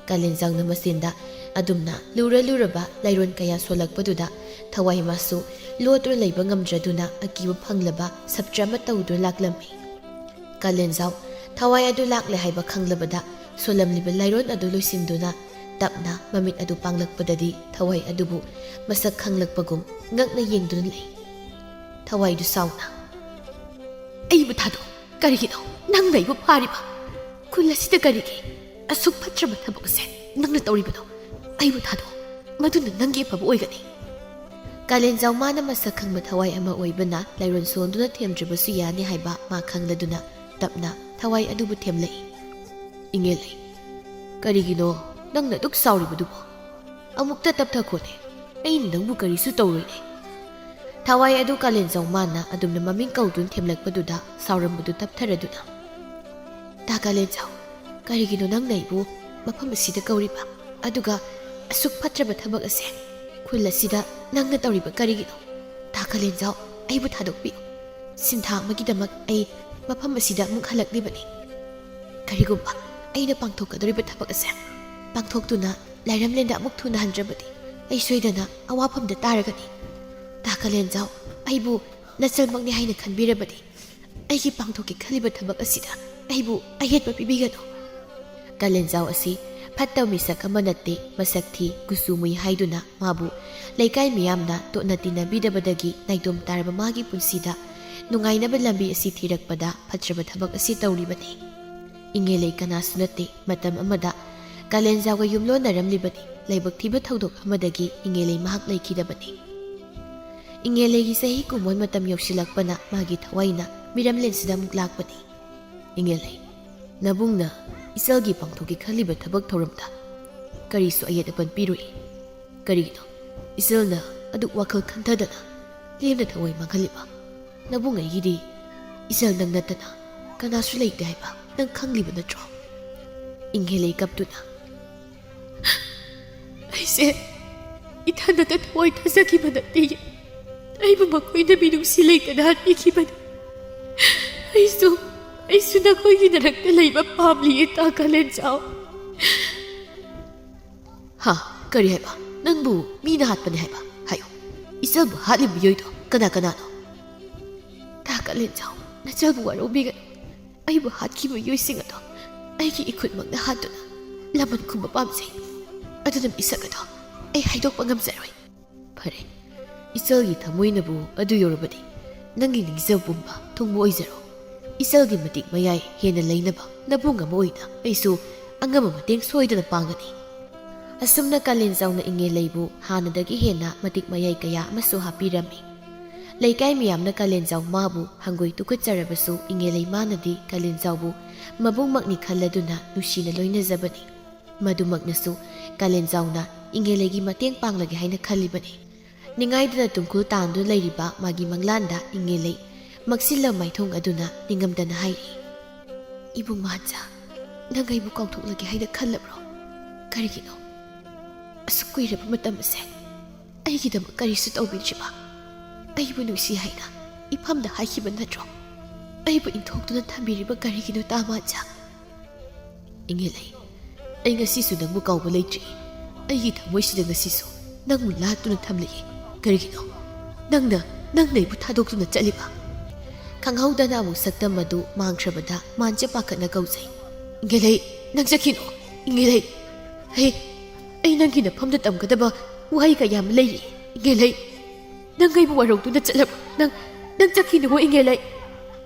ꯀꯥꯂꯦꯟꯖꯥꯎꯅ ꯃꯆꯤꯟꯗ ꯑꯗꯨꯝꯅ ꯂꯨꯔꯕ ꯂꯩꯔꯣꯟ ꯀꯌꯥ ꯁꯣꯜꯂꯛꯄꯗꯨꯗ ꯊꯋꯥꯏ ꯃꯥꯁꯨ ꯂꯣꯠꯇꯨꯅ ꯂꯩꯕ ꯉꯝꯗ꯭ꯔꯗꯨꯅ ꯑꯀꯤꯕ ꯐꯪꯂꯕ ꯁꯞꯇ꯭ꯔ ꯑꯃ ꯇꯧꯗꯨꯅ ꯂꯥꯛꯂꯝꯃꯤ꯫ ꯀꯥꯂꯦꯟꯖꯥꯎ ꯊꯋꯥꯏ ꯑꯗꯨ ꯂꯥꯛꯂꯦ ꯍꯥꯏꯕ ꯈꯪꯂꯕꯗ ꯁꯣꯜꯂꯝꯂꯤꯕ ꯂꯩꯔꯣꯟ ꯑꯗꯨ ꯂꯣꯏꯁꯤꯟꯗꯨꯅ ꯇꯞꯅ ꯃꯃꯤꯠ ꯑꯗꯨ ꯄꯥꯡꯂꯛꯄꯗꯗꯤ ꯊꯋꯥꯏ ꯑꯗꯨꯕꯨ ꯃꯁꯛ ꯈꯪꯂꯛꯄꯒꯨꯝ ꯉꯛꯅ ꯌꯦꯡꯗꯨꯅ ꯂꯩ꯫ ꯊꯋꯥꯏꯗꯨ ꯁꯥꯎꯅ "ꯑꯩꯕꯨ ꯊꯥꯗꯣꯛ, ꯀꯔꯤꯒꯤꯅꯣ ꯅꯪꯅ ꯑꯩꯕꯨ ꯐꯥꯔꯤꯕ? ꯈꯨꯜ ꯑꯁꯤꯗ ꯀꯔꯤꯒꯤ ꯑꯁꯨꯛ ꯐꯠꯇ꯭ꯔꯕ ꯊꯕꯛ ꯑꯁꯦ ꯅꯪꯅ ꯇꯧꯔꯤꯕꯅꯣ? ꯑꯩꯕꯨ ꯊꯥꯗꯣꯛ, ꯃꯗꯨꯅ ꯅꯪꯒꯤ ꯑꯐꯕ ꯑꯣꯏꯒꯅꯤ"꯫ ꯀꯥꯂꯦꯟꯖꯥꯎ ꯃꯥꯅ ꯃꯁꯛ ꯈꯪꯕ ꯊꯋꯥꯏ ꯑꯃ ꯑꯣꯏꯕꯅ ꯂꯩꯔꯣꯟ ꯁꯣꯟꯗꯨꯅ ꯊꯦꯝꯗ꯭ꯔꯕꯁꯨ ꯌꯥꯅꯤ ꯍꯥꯏꯕ ꯃꯥ ꯈꯪꯂꯗꯨꯅ ꯇꯞꯅ ꯊꯋꯥꯏ ꯑꯗꯨꯕꯨ ꯊꯦꯝꯂꯛꯏ꯫ "ꯏꯉꯦꯂꯩ, ꯀꯔꯤꯒꯤꯅꯣ ꯅꯪꯅ ꯑꯗꯨꯛ ꯁꯥꯎꯔꯤꯕꯗꯨꯕꯨ? ꯑꯃꯨꯛꯇ ꯇꯞꯊꯈꯣꯅꯦ, ꯑꯩꯅ ꯅꯪꯕꯨ ꯀꯔꯤꯁꯨ ꯇꯧꯔꯣꯏꯅꯦ"꯫ ꯊꯋꯥꯏ ꯑꯗꯨ ꯀꯥꯂꯦꯟꯖꯥꯎ ꯃꯥꯅ ꯑꯗꯨꯝꯅ ꯃꯃꯤꯡ ꯀꯧꯗꯨꯅ ꯊꯦꯝꯂꯛꯄꯗꯨꯗ ꯁꯥꯎꯔꯝꯕꯗꯨ ꯇꯞꯊꯔꯗꯨꯅ "ꯇꯥ ꯀꯥꯂꯦꯟꯖꯥꯎ, ꯀꯔꯤꯒꯤꯅꯣ ꯅꯪꯅ ꯑꯩꯕꯨ ꯃꯐꯝ ꯑꯁꯤꯗ ꯀꯧꯔꯤꯕ? ꯑꯗꯨꯒ ꯑꯁꯨꯛ ꯐꯠꯇ꯭ꯔꯕ ꯊꯕꯛ ꯑꯁꯦ ꯈꯨꯜ ꯑꯁꯤꯗ ꯅꯪꯅ ꯇꯧꯔꯤꯕ ꯀꯔꯤꯒꯤꯅꯣ? ꯇꯥ ꯀꯥꯂꯦꯟꯖꯥꯎ, ꯑꯩꯕꯨ ꯊꯥꯗꯣꯛꯄꯤꯌꯨ꯫ ꯁꯤꯟꯊꯥ ꯑꯃꯒꯤꯗꯃꯛ ꯑꯩ ꯃꯐꯝ ꯑꯁꯤꯗ ꯑꯃꯨꯛ ꯍꯜꯂꯛꯂꯤꯕꯅꯤ꯫ ꯀꯔꯤꯒꯨꯝꯕ ꯑꯩꯅ ꯄꯥꯡꯊꯣꯛꯀꯗꯧꯔꯤꯕ ꯊꯕꯛ ꯑꯁꯦ ꯄꯥꯡꯊꯣꯛꯇꯨꯅ ꯂꯥꯏꯔꯝꯂꯦꯟꯗ ꯑꯃꯨꯛ ꯊꯨꯅ ꯍꯟꯗ꯭ꯔꯕꯗꯤ ꯑꯩ ꯁꯣꯏꯗꯅ ꯑꯋꯥꯐꯝꯗ ꯇꯥꯔꯒꯅꯤ꯫ ꯇꯥ ꯀꯥꯂꯦꯟꯖꯥꯎ, ꯑꯩꯕꯨ ꯅꯆꯜꯃꯛꯅꯤ ꯍꯥꯏꯅ ꯈꯟꯕꯤꯔꯕꯗꯤ ꯑꯩꯒꯤ ꯄꯥꯡꯊꯣꯛꯀꯦ ꯈꯜꯂꯤꯕ ꯊꯕꯛ ꯑꯁꯤꯗ ꯑꯩꯕꯨ ꯑꯌꯦꯠꯄ ꯄꯤꯕꯤꯒꯅꯨ"꯫ ꯀꯥꯂꯦꯟꯖꯥꯎ ꯑꯁꯤ ꯐꯠꯇꯕ ꯃꯤꯁꯛ ꯑꯃ ꯅꯠꯇꯦ, ꯃꯁꯛ ꯊꯤ, ꯀꯨꯆꯨ ꯃꯨꯏ ꯍꯥꯏꯗꯨꯅ ꯃꯥꯕꯨ ꯂꯩꯀꯥꯏ ꯃꯤꯌꯥꯝꯅ ꯇꯣꯠꯅ ꯇꯤꯟꯅꯕꯤꯗꯕꯗꯒꯤ ꯅꯥꯏꯇꯣꯝ ꯇꯥꯔꯕ ꯃꯥꯒꯤ ꯄꯨꯟꯁꯤꯗ ꯅꯨꯡꯉꯥꯏꯅꯕ ꯂꯝꯕꯤ ꯑꯁꯤ ꯊꯤꯔꯛꯄꯗ ꯐꯠꯇ꯭ꯔꯕ ꯊꯕꯛ ꯑꯁꯤ ꯇꯧꯔꯤꯕꯅꯤ꯫ ꯏꯉꯦꯂꯩ ꯀꯅꯥꯁꯨ ꯅꯠꯇꯦ, ꯃꯇꯝ ꯑꯃꯗ ꯀꯥꯂꯦꯟꯖꯥꯎꯒ ꯌꯨꯝꯂꯣꯟꯅꯔꯝꯂꯤꯕꯅꯤ꯫ ꯂꯥꯏꯕꯛ ꯊꯤꯕ ꯊꯧꯗꯣꯛ ꯑꯃꯗꯒꯤ ꯏꯉꯦꯂꯩ ꯃꯍꯥꯛ ꯂꯩꯈꯤꯗꯕꯅꯤ꯫ ꯏꯉꯦꯂꯩꯒꯤ ꯆꯍꯤ ꯀꯨꯝꯑꯣꯟ ꯃꯇꯝ ꯌꯧꯁꯤꯜꯂꯛꯄꯅ ꯃꯥꯒꯤ ꯊꯋꯥꯏꯅ ꯃꯤꯔꯝꯂꯦꯟꯁꯤꯗ ꯑꯃꯨꯛ ꯂꯥꯛꯄꯅꯤ꯫ "ꯏꯉꯦꯂꯩ, ꯅꯕꯨꯡꯅ ꯏꯆꯜꯒꯤ ꯄꯥꯡꯊꯣꯛꯀꯦ ꯈꯜꯂꯤꯕ ꯊꯕꯛ ꯊꯧꯔꯝꯗ ꯀꯔꯤꯁꯨ ꯑꯌꯦꯠ ꯑꯄꯟ ꯄꯤꯔꯣꯏ꯫ ꯀꯔꯤꯒꯤꯅꯣ ꯏꯆꯜꯅ ꯑꯗꯨꯛ ꯋꯥꯈꯜ ꯈꯟꯊꯗꯅ ꯂꯦꯝꯅ ꯊꯋꯥꯏ ꯃꯥꯡꯍꯜꯂꯤꯕ? ꯅꯕꯨꯡ ꯑꯩꯒꯤꯗꯤ ꯏꯆꯜ ꯅꯪ ꯅꯠꯇꯅ ꯀꯅꯥꯁꯨ ꯂꯩꯇꯦ ꯍꯥꯏꯕ ꯅꯪ ꯈꯪꯂꯤꯕ ꯅꯠꯇ꯭ꯔꯣ"꯫ ꯏꯉꯦꯂꯩ ꯀꯞꯇꯨꯅ "ꯑꯩꯁꯦ ꯏꯊꯟꯗꯇ ꯊꯋꯥꯏ ꯊꯥꯖꯈꯤꯕ ꯅꯠꯇꯦ, ꯑꯩꯕꯨ ꯃꯈꯣꯏꯅ ꯃꯤꯅꯨꯡꯁꯤ ꯂꯩꯇꯅ ꯍꯥꯠꯄꯤꯈꯤꯕꯅꯤ꯫ ꯑꯩꯁꯨ ꯅꯈꯣꯏꯒꯤ ꯅꯔꯛꯇ ꯂꯩꯕ ꯄꯥꯝꯂꯤꯌꯦ ꯇꯥ ꯀꯥꯂꯦꯟꯖꯥꯎ"꯫ "ꯍꯥ, ꯀꯔꯤ ꯍꯥꯏꯕ? ꯅꯪꯕꯨ ꯃꯤꯅ ꯍꯥꯠꯄꯅꯤ ꯍꯥꯏꯕ? ꯍꯥꯏꯌꯣ, ꯏꯆꯜꯕꯨ ꯍꯥꯠꯂꯤꯕ ꯃꯤꯑꯣꯏꯗꯣ ꯀꯅꯥꯅꯣ"꯫ "ꯇꯥ ꯀꯥꯂꯦꯟꯖꯥꯎ, ꯅꯆꯜꯕꯨ ꯋꯥꯔꯧꯕꯤꯒꯅꯨ꯫ ꯑꯩꯕꯨ ꯍꯥꯠꯈꯤꯕ ꯃꯤꯑꯣꯏꯁꯤꯡ ꯑꯗꯣ ꯑꯩꯒꯤ ꯏꯈꯨꯠꯃꯛꯅ ꯍꯥꯠꯇꯨꯅ ꯂꯃꯟ ꯈꯨꯝꯕ ꯄꯥꯝꯖꯩ꯫ ꯑꯗꯨꯅ ꯃꯤꯁꯛ ꯑꯗꯣ ꯑꯩ ꯍꯥꯏꯗꯣꯛꯄ ꯉꯝꯖꯔꯣꯏ"꯫ "ꯐꯔꯦ, ꯏꯆꯜꯒꯤ ꯊꯃꯣꯏꯅꯕꯨ ꯑꯗꯨ ꯌꯧꯔꯕꯗꯤ ꯅꯪꯒꯤ ꯅꯤꯡꯖ ꯄꯨꯝꯕ ꯊꯨꯡꯕ ꯑꯣꯏꯖꯔꯣ꯫ ꯏꯆꯜꯒꯤ ꯃꯇꯤꯛ ꯃꯌꯥꯏ ꯍꯦꯟꯅ ꯂꯩꯅꯕ ꯅꯕꯨꯡ ꯑꯃ ꯑꯣꯏꯅ ꯑꯩꯁꯨ ꯑꯉꯝꯕ ꯃꯇꯦꯡ ꯁꯣꯏꯗꯅ ꯄꯥꯡꯒꯅꯤ"꯫ ꯑꯁꯨꯝꯅ ꯀꯥꯂꯦꯟꯖꯥꯎꯅ ꯏꯉꯦꯂꯩꯕꯨ ꯍꯥꯟꯅꯗꯒꯤ ꯍꯦꯟꯅ ꯃꯇꯤꯛ ꯃꯌꯥꯏ ꯀꯌꯥ ꯑꯃꯁꯨ ꯍꯥꯞꯄꯤꯔꯝꯃꯤ꯫ ꯂꯩꯀꯥꯏ ꯃꯤꯌꯥꯝꯅ ꯀꯥꯂꯦꯟꯖꯥꯎ ꯃꯥꯕꯨ ꯍꯪꯒꯣꯏ ꯇꯨꯀꯠꯆꯔꯕꯁꯨ ꯏꯉꯦꯂꯩ ꯃꯥꯅꯗꯤ ꯀꯥꯂꯦꯟꯖꯥꯎꯕꯨ ꯃꯕꯨꯡꯃꯛꯅꯤ ꯈꯜꯂꯗꯨꯅ ꯅꯨꯡꯁꯤꯅ ꯂꯣꯏꯅꯖꯕꯅꯤ꯫ ꯃꯗꯨꯃꯛꯅꯁꯨ ꯀꯥꯂꯦꯟꯖꯥꯎꯅ ꯏꯉꯦꯂꯩꯒꯤ ꯃꯇꯦꯡ ꯄꯥꯡꯂꯒꯦ ꯍꯥꯏꯅ ꯈꯜꯂꯤꯕꯅꯤ꯫ ꯅꯤꯡꯉꯥꯏꯗꯅ ꯇꯨꯡꯈꯨꯜ ꯇꯥꯡꯗꯨꯅ ꯂꯩꯔꯤꯕ ꯃꯥꯒꯤ ꯃꯪꯂꯥꯟꯗ ꯏꯉꯦꯂꯩ ꯃꯛꯁꯤꯜꯂ ꯃꯥꯏꯊꯣꯡ ꯑꯗꯨꯅ ꯅꯤꯡꯉꯝꯗꯅ ꯍꯥꯏꯔꯤ, "ꯏꯕꯨꯡ ꯃꯍꯥꯆꯥ, ꯅꯪ ꯑꯩꯕꯨ ꯀꯥꯎꯊꯣꯛꯂꯒꯦ ꯍꯥꯏꯅ ꯈꯜꯂꯕ꯭ꯔꯣ? ꯀꯔꯤꯒꯤꯅꯣ ꯑꯁꯨꯛ ꯀꯨꯏꯔꯕ ꯃꯇꯝ ꯑꯁꯦ ꯑꯩꯒꯤꯗꯃꯛ ꯀꯔꯤꯁꯨ ꯇꯧꯕꯤꯗ꯭ꯔꯤꯕ? ꯑꯩꯕꯨ ꯅꯨꯡꯁꯤ ꯍꯥꯏꯅ ꯏꯐꯝꯗ ꯍꯥꯏꯈꯤꯕ ꯅꯠꯇ꯭ꯔꯣ? ꯑꯩꯕꯨ ꯏꯟꯊꯣꯛꯇꯨꯅ ꯊꯝꯕꯤꯔꯤꯕ ꯀꯔꯤꯒꯤꯅꯣ ꯇꯥꯃꯥꯆꯥ"꯫ "ꯏꯉꯦꯂꯩ, ꯑꯩ ꯉꯁꯤꯁꯨ ꯅꯪꯕꯨ ꯀꯥꯎꯕ ꯂꯩꯇ꯭ꯔꯤ꯫ ꯑꯩꯒꯤ ꯊꯃꯣꯏꯁꯤꯗ ꯉꯁꯤꯁꯨ ꯅꯪꯕꯨ ꯂꯥꯠꯇꯨꯅ ꯊꯝꯂꯛꯏ꯫ ꯀꯔꯤꯒꯤꯅꯣ ꯅꯪꯅ ꯑꯩꯕꯨ ꯊꯥꯗꯣꯛꯇꯨꯅ ꯆꯠꯂꯤꯕ"꯫ ꯈꯪꯍꯧꯗꯅ ꯑꯃꯨꯛ ꯁꯛꯇꯝ ꯑꯗꯨ ꯃꯥꯡꯈ꯭ꯔꯕꯗ ꯃꯥꯟꯖ ꯄꯥꯈꯠꯅ ꯀꯧꯖꯩ, "ꯏꯉꯦꯂꯩ, ꯅꯪ ꯆꯠꯈꯤꯅꯣ! ꯏꯉꯦꯂꯩ, ꯑꯩ ꯅꯪꯒꯤ ꯅꯐꯝꯗ ꯇꯝꯒꯗꯕ ꯋꯥꯍꯩ ꯀꯌꯥ ꯑꯃ ꯂꯩꯔꯤ꯫ ꯏꯉꯦꯂꯩ, ꯅꯪ ꯑꯩꯕꯨ ꯋꯥꯔꯧꯗꯨꯅ ꯆꯠꯂꯕ꯭ꯔꯣ? ꯅꯪ ꯆꯠꯈꯤꯅꯨ ꯏꯉꯦꯂꯩ"꯫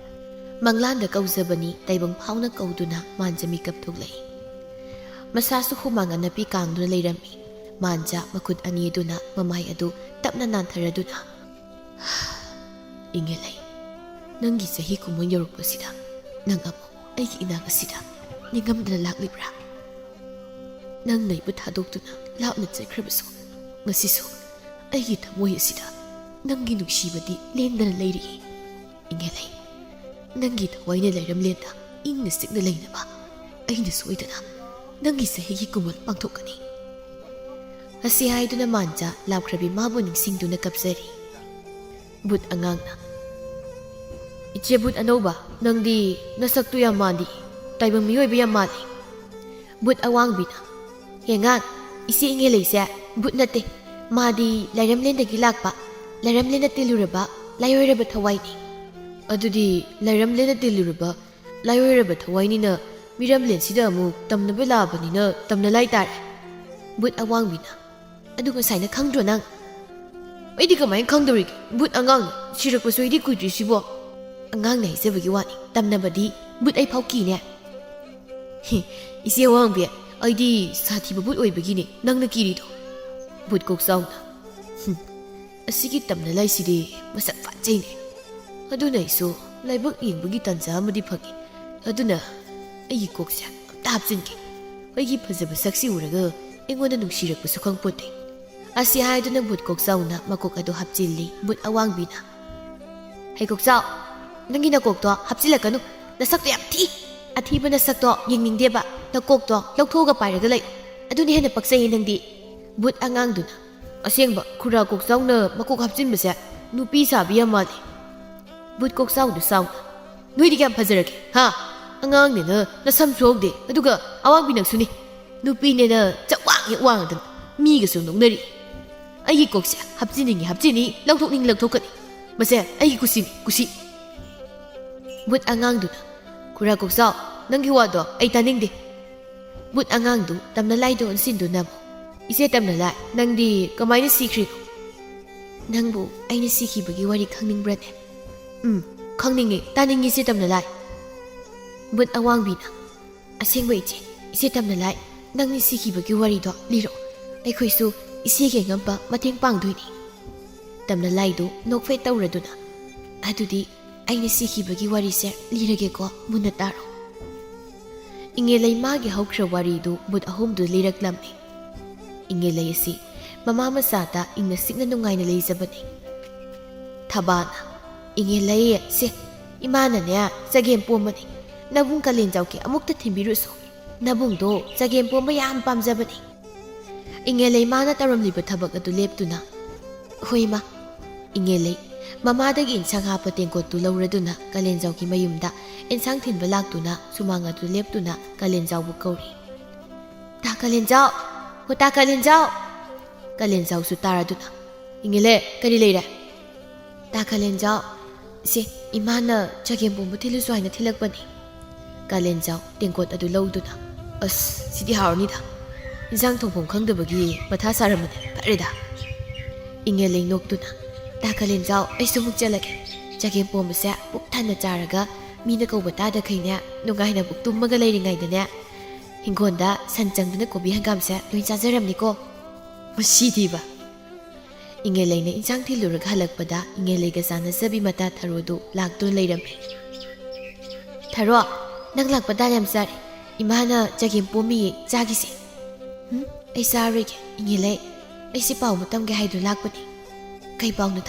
ꯃꯪꯂꯥꯟꯗ ꯀꯧꯖꯕꯅꯤ ꯇꯥꯏꯕꯪ ꯐꯥꯎꯅ ꯀꯧꯗꯨꯅ ꯃꯥꯟꯖ ꯃꯤꯀꯞ ꯊꯣꯛꯂꯛꯏ꯫ ꯃꯁꯥꯁꯨ ꯍꯨꯃꯥꯡ ꯑꯅꯞꯄꯤ ꯀꯥꯡꯗꯨꯅ ꯂꯩꯔꯝꯃꯤ꯫ ꯃꯥꯟꯖ ꯃꯈꯨꯠ ꯑꯅꯤ ꯑꯗꯨꯅ ꯃꯃꯥꯏ ꯑꯗꯨ ꯇꯞꯅ ꯅꯥꯟꯊꯔꯗꯨꯅ, "ꯏꯉꯦꯂꯩ, ꯅꯪꯒꯤ ꯆꯍꯤ ꯀꯨꯝꯑꯣꯟ ꯌꯧꯔꯛꯄꯁꯤꯗ ꯅꯪ ꯑꯃꯨꯛ ꯑꯩꯒꯤ ꯏꯅꯥꯛ ꯑꯁꯤꯗ ꯅꯤꯡꯉꯝꯗꯅ ꯂꯥꯛꯂꯤꯕ꯭ꯔꯥ? ꯅꯪꯅ ꯑꯩꯕꯨ ꯊꯥꯗꯣꯛꯇꯨꯅ ꯂꯥꯞꯅ ꯆꯠꯈ꯭ꯔꯕꯁꯨ ꯉꯁꯤꯁꯨ ꯑꯩꯒꯤ ꯊꯃꯣꯏ ꯑꯁꯤꯗ ꯅꯪꯒꯤ ꯅꯨꯡꯁꯤꯕꯗꯤ ꯂꯦꯡꯗꯅ ꯂꯩꯔꯤ꯫ ꯏꯉꯦꯂꯩ, ꯅꯪꯒꯤ ꯊꯋꯥꯏꯅ ꯂꯩꯔꯝꯂꯦꯟꯗ ꯏꯪꯅ ꯆꯤꯛꯅ ꯂꯩꯅꯕ ꯑꯩꯅ ꯁꯣꯏꯗꯅ ꯅꯪꯒꯤ ꯆꯍꯤꯒꯤ ꯀꯨꯝꯑꯣꯟ ꯄꯥꯡꯊꯣꯛꯀꯅꯤ"꯫ ꯑꯁꯤ ꯍꯥꯏꯗꯨꯅ ꯃꯥꯟꯖ ꯂꯥꯞꯈ꯭ꯔꯕꯤ ꯃꯥꯕꯨ ꯅꯤꯡꯁꯤꯡꯗꯨꯅ ꯀꯞꯆꯔꯤ꯫ ꯕꯨꯠ ꯑꯉꯥꯡꯅ, "ꯏꯆꯦ ꯕꯨꯠ ꯑꯅꯧꯕ, ꯅꯪꯗꯤ ꯅꯁꯛꯇꯨ ꯌꯥꯝ ꯃꯥꯜꯂꯤ, ꯇꯥꯏꯕꯪ ꯃꯤꯑꯣꯏꯕ ꯌꯥꯝ ꯃꯥꯜꯂꯤ"꯫ ꯕꯨꯠ ꯑꯋꯥꯡꯕꯤꯅ, "ꯍꯦꯉꯥꯡ, ꯏꯆꯦ ꯏꯉꯦꯂꯩꯁꯦ ꯕꯨꯠ ꯅꯠꯇꯦ ꯃꯥꯗꯤ ꯂꯥꯏꯔꯝꯂꯦꯟꯗꯒꯤ ꯂꯥꯛꯄ ꯂꯥꯏꯔꯝꯂꯦꯟꯅ ꯇꯤꯜꯂꯨꯔꯕ ꯂꯥꯏꯑꯣꯏꯔꯕ ꯊꯋꯥꯏꯅꯤ ꯑꯗꯨꯗꯤ ꯂꯥꯏꯔꯝꯂꯦꯟꯅ ꯇꯤꯜꯂꯨꯔꯕ ꯂꯥꯏꯑꯣꯏꯔꯕ ꯊꯋꯥꯏꯅꯤꯅ ꯃꯤꯔꯝꯂꯦꯟꯁꯤꯗ ꯑꯃꯨꯛ ꯇꯝꯅꯕ ꯂꯥꯛꯑꯕꯅꯤꯅ ꯇꯝꯅ ꯂꯥꯏ ꯇꯥꯔꯦ ꯕꯨꯠ ꯑꯋꯥꯡꯕꯤꯅ ꯑꯗꯨ ꯉꯁꯥꯏꯅ ꯈꯪꯗ꯭ꯔꯣ ꯅꯪ ꯑꯩꯗꯤ ꯀꯃꯥꯏꯅ ꯈꯪꯗꯧꯔꯤꯒꯦ ꯕꯨꯠ ꯑꯉꯥꯡꯅꯤ ꯁꯤꯔꯛꯄꯁꯨ ꯑꯩꯗꯤ ꯀꯨꯏꯗ꯭ꯔꯤꯁꯤꯕꯣ ꯑꯉꯥꯡꯅ ꯍꯥꯏꯖꯕꯒꯤ ꯋꯥꯅꯤ ꯇꯝꯅꯕꯗꯤ ꯕꯨꯠ ꯑꯩ ꯐꯥꯎ ꯀꯤꯅꯦ ꯏꯆꯦ ꯑꯋꯥꯡꯕꯤ ꯑꯩꯗꯤ ꯁꯥꯊꯤꯕ ꯕꯨꯠ ꯑꯣꯏꯕꯒꯤꯅꯦ ꯅꯪꯅ ꯀꯤꯔꯤꯗꯣ ꯕꯨꯠ ꯀꯣꯛꯆꯥꯎꯅ ꯑꯁꯤꯒꯤ ꯇꯝꯅ ꯂꯥꯏꯁꯤꯗꯤ ꯃꯁꯛ ꯐꯖꯩꯅꯦ ꯑꯗꯨꯅ ꯑꯩꯁꯨ ꯂꯥꯏꯕꯛ ꯌꯦꯡꯕꯒꯤ ꯇꯥꯟꯖꯥ ꯑꯃꯗꯤ ꯐꯪꯉꯤ ꯑꯗꯨꯅ ꯑꯩꯒꯤ ꯀꯣꯛꯁꯦ ꯑꯝꯇ ꯍꯥꯞꯆꯤꯟꯒꯦ ꯑꯩꯒꯤ ꯐꯖꯕ ꯁꯛꯁꯤ ꯎꯔꯒ ꯑꯩꯉꯣꯟꯗ ꯅꯨꯡꯁꯤꯔꯛꯄꯁꯨ ꯈꯪꯄꯣꯠꯇꯦ ꯑꯁꯤ ꯍꯥꯏꯗꯨꯅ ꯕꯨꯠ ꯀꯣꯛꯆꯥꯎꯅ ꯃꯀꯣꯛ ꯑꯗꯨ ꯍꯥꯞꯆꯤꯜꯂꯤ ꯕꯨꯠ ꯑꯋꯥꯡꯕꯤꯅ ꯍꯩ ꯀꯣꯛꯆꯥꯎ ꯅꯪꯒꯤ ꯅꯀꯣꯛꯇꯣ ꯍꯥꯞꯆꯤꯜꯂꯛꯀꯅꯨ ꯅꯁꯛꯇꯣ ꯌꯥꯝ ꯊꯤ ꯑꯊꯤꯕ ꯅꯁꯛꯇꯣ ꯌꯦꯡꯅꯤꯡꯗꯦꯕ ꯅꯀꯣꯛꯇꯣ ꯂꯧꯊꯣꯛꯑꯒ ꯄꯥꯏꯔꯒ ꯂꯩ ꯑꯗꯨꯅ ꯍꯦꯟꯅ ꯄꯛꯆꯩꯌꯦ ꯅꯪꯗꯤ ꯕꯨꯠ ꯑꯉꯥꯡꯗꯨꯅ ꯑꯁꯦꯡꯕ ꯈꯨꯔꯥ ꯀꯣꯛꯆꯥꯎꯅ ꯃꯀꯣꯛ ꯍꯥꯞꯆꯤꯟꯕꯁꯦ ꯅꯨꯄꯤ ꯁꯥꯕꯤ ꯌꯥꯝ ꯃꯥꯜꯂꯤ ꯕꯨꯠ ꯀꯣꯛꯆꯥꯎꯗꯨ ꯆꯥꯎꯅ ꯅꯣꯏꯗꯤ ꯀꯌꯥꯝ ꯐꯖꯔꯒꯦ ꯍꯥ ꯑꯉꯥꯡꯅꯦꯅ ꯅꯁꯝꯁꯨ ꯍꯧꯗꯦ ꯑꯗꯨꯒ ꯑꯋꯥꯡꯕꯤ ꯅꯪꯁꯨꯅꯤ ꯅꯨꯄꯤꯅꯦꯅ ꯆꯞꯋꯥꯡ ꯍꯦꯛ ꯋꯥꯡꯉꯗꯅ ꯃꯤꯒꯁꯨ ꯅꯣꯛꯅꯔꯤ ꯑꯩꯒꯤ ꯀꯣꯛꯁꯦ ꯍꯥꯞꯆꯤꯟꯅꯤꯡꯉꯤ ꯂꯧꯊꯣꯛꯅꯤꯡꯉꯤ ꯂꯧꯊꯣꯛꯀꯅꯤ ꯃꯁꯦ ꯑꯩꯒꯤ ꯀꯨꯁꯤꯅꯤ ꯀꯨꯁꯤ ꯕꯨꯠ ꯑꯉꯥꯡꯗꯨꯅ ꯈꯨꯔꯥ ꯀꯣꯛꯆꯥꯎ ꯅꯪꯒꯤ ꯋꯥꯗꯣ ꯑꯩ ꯇꯥꯅꯤꯡꯗꯦ ꯕꯨꯠ ꯑꯉꯥꯡꯗꯨ ꯇꯝꯅ ꯂꯥꯏꯗꯣ ꯑꯣꯟꯁꯤꯟꯗꯨꯅ ꯏꯆꯦ ꯇꯝꯅ ꯂꯥꯏ ꯅꯪꯗꯤ ꯀꯃꯥꯏꯅ ꯁꯤꯈ꯭ꯔꯤꯅꯣ ꯅꯪꯕꯨ ꯑꯩꯅ ꯁꯤꯈꯤꯕꯒꯤ ꯋꯥꯔꯤ ꯈꯪꯅꯤꯡꯕ꯭ꯔꯅꯦ ꯈꯪꯅꯤꯡꯉꯤ ꯇꯥꯅꯤꯡꯉꯤ ꯏꯆꯦ ꯇꯝꯅ ꯂꯥꯏ ꯕꯨꯠ ꯑꯋꯥꯡꯕꯤꯅ ꯑꯁꯦꯡꯕ ꯏꯆꯦ ꯇꯝꯅ ꯂꯥꯏ ꯅꯪꯅ ꯁꯤꯈꯤꯕꯒꯤ ꯋꯥꯔꯤꯗꯣ ꯂꯤꯔꯛꯑꯣ ꯑꯩꯈꯣꯏꯁꯨ ꯏꯆꯦꯒꯤ ꯑꯉꯝꯕ ꯃꯇꯦꯡ ꯄꯥꯡꯗꯣꯏꯅꯤ ꯇꯝꯅ ꯂꯥꯏꯗꯨ ꯅꯣꯛꯐꯦꯠ ꯇꯧꯔꯗꯨꯅ ꯑꯗꯨꯗꯤ ꯑꯩꯅ ꯁꯤꯈꯤꯕꯒꯤ ꯋꯥꯔꯤꯁꯦ ꯂꯤꯔꯒꯦꯀꯣ ꯃꯨꯟꯅ ꯇꯥꯔꯣ ꯏꯉꯦꯂꯩ ꯃꯥꯒꯤ ꯍꯧꯈ꯭ꯔ ꯋꯥꯔꯤꯗꯨ ꯕꯨꯠ ꯑꯍꯨꯝꯗꯨ ꯂꯤꯔꯛꯂꯝꯃꯤ ꯏꯉꯦꯂꯩ ꯑꯁꯤ ꯃꯃꯥ ꯃꯆꯥꯗ ꯏꯪꯅ ꯆꯤꯛꯅ ꯅꯨꯡꯉꯥꯏꯅ ꯂꯩꯖꯕꯅꯤ ꯊꯕꯥꯅ ꯏꯉꯦꯂꯩ ꯁꯦ ꯏꯃꯥꯅꯅꯦ ꯆꯒꯦꯝ ꯄꯣꯝꯕꯅꯤ ꯅꯕꯨꯡ ꯀꯥꯂꯦꯟꯖꯥꯎꯒꯤ ꯑꯃꯨꯛꯇ ꯊꯤꯟꯕꯤꯔꯨꯁꯨ ꯅꯕꯨꯡꯗꯣ ꯆꯒꯦꯝ ꯄꯣꯝꯕ ꯌꯥꯝ ꯄꯥꯝꯖꯕꯅꯤ ꯏꯉꯦꯂꯩ ꯃꯥꯅ ꯇꯧꯔꯝꯂꯤꯕ ꯊꯕꯛ ꯑꯗꯨ ꯂꯦꯞꯇꯨꯅ ꯍꯣꯏ ꯃꯥ ꯏꯉꯦꯂꯩ ꯃꯃꯥꯗꯒꯤ ꯏꯟꯁꯥꯡ ꯍꯥꯞꯄ ꯇꯦꯡꯀꯣꯠꯇꯨ ꯂꯧꯔꯗꯨꯅ ꯀꯥꯂꯦꯟꯖꯥꯎꯒꯤ ꯃꯌꯨꯝꯗ ꯏꯟꯁꯥꯡ ꯊꯤꯟꯕ ꯂꯥꯛꯇꯨꯅ ꯁꯨꯃꯥꯡ ꯑꯗꯨ ꯂꯦꯞꯇꯨꯅ ꯀꯥꯂꯦꯟꯖꯥꯎꯕꯨ ꯀꯧꯔꯤ ꯇꯥ ꯀꯥꯂꯦꯟꯖꯥꯎ ꯍꯣ ꯇꯥ ꯀꯥꯂꯦꯟꯖꯥꯎ ꯀꯥꯂꯦꯟꯖꯥꯎꯁꯨ ꯇꯥꯔꯗꯨꯅ ꯏꯉꯦꯂꯩ ꯀꯔꯤ ꯂꯩꯔꯦ ꯇꯥ ꯀꯥꯂꯦꯟꯖꯥꯎ ꯁꯦ ꯏꯃꯥꯅ ꯆꯒꯦꯝ ꯄꯣꯝꯕ ꯊꯤꯜꯂꯨꯁꯨ ꯍꯥꯏꯅ ꯊꯤꯜꯂꯛꯄꯅꯤ ꯀꯥꯂꯦꯟꯖꯥꯎ ꯇꯦꯡꯀꯣꯠ ꯑꯗꯨ ꯂꯧꯗꯨꯅ ꯑꯁ ꯁꯤꯗꯤ ꯍꯥꯎꯔꯅꯤꯗ ꯏꯟꯁꯥꯡ ꯊꯣꯡꯐꯝ ꯈꯪꯗꯕꯒꯤ ꯃꯊꯥ ꯁꯥꯔꯝꯕꯅꯦ ꯐꯔꯦꯗ ꯏꯉꯦꯂꯩ ꯅꯣꯛꯇꯨꯅ ꯇꯥ ꯀꯥꯂꯦꯟꯖꯥꯎ ꯑꯩꯁꯨ ꯑꯃꯨꯛ ꯆꯠꯂꯒꯦ ꯆꯒꯦꯝ ꯄꯣꯝꯕꯁꯦ ꯄꯨꯛ ꯊꯟꯅ ꯆꯥꯔꯒ ꯃꯤꯅ ꯀꯧꯕ ꯇꯥꯗꯈꯩꯅꯦ ꯅꯨꯡꯉꯥꯏꯅ ꯄꯨꯛ ꯇꯨꯝꯃꯒ ꯂꯩꯔꯤꯉꯩꯗꯅꯦ ꯍꯤꯡꯒꯣꯟꯗ ꯁꯟ ꯆꯪꯗꯨꯅ ꯀꯣꯕꯤ ꯍꯪꯒꯥꯝꯁꯦ ꯂꯣꯏ ꯆꯥꯖꯔꯝꯅꯤꯀꯣ ꯃꯁꯤꯗꯤꯕ ꯏꯉꯦꯂꯩꯅ ꯏꯟꯁꯥꯡ ꯊꯤꯜꯂꯨꯔꯒ ꯍꯜꯂꯛꯄꯗ ꯏꯉꯦꯂꯩꯒ ꯆꯥꯟꯅꯖꯕꯤ ꯃꯇꯥ ꯊꯔꯣꯗꯨ ꯂꯥꯛꯇꯨꯅ ꯂꯩꯔꯝꯃꯤ ꯊꯔꯣ ꯅꯪ ꯂꯥꯛꯄ ꯇꯥꯟ ꯌꯥꯝ ꯆꯥꯔꯦ ꯏꯃꯥꯅ ꯆꯒꯦꯝ ꯄꯣꯝꯃꯤꯌꯦ ꯆꯥꯈꯤꯁꯦ ꯑꯩ ꯆꯥꯔꯣꯏꯒꯦ ꯏꯉꯦꯂꯩ ꯑꯩꯁꯦ ꯄꯥꯎ ꯑꯃ ꯇꯝꯒꯦ ꯍꯥꯏꯗꯨꯅ ꯂꯥꯛꯄꯅꯤ ꯀꯩ ꯄꯥꯎꯅꯣ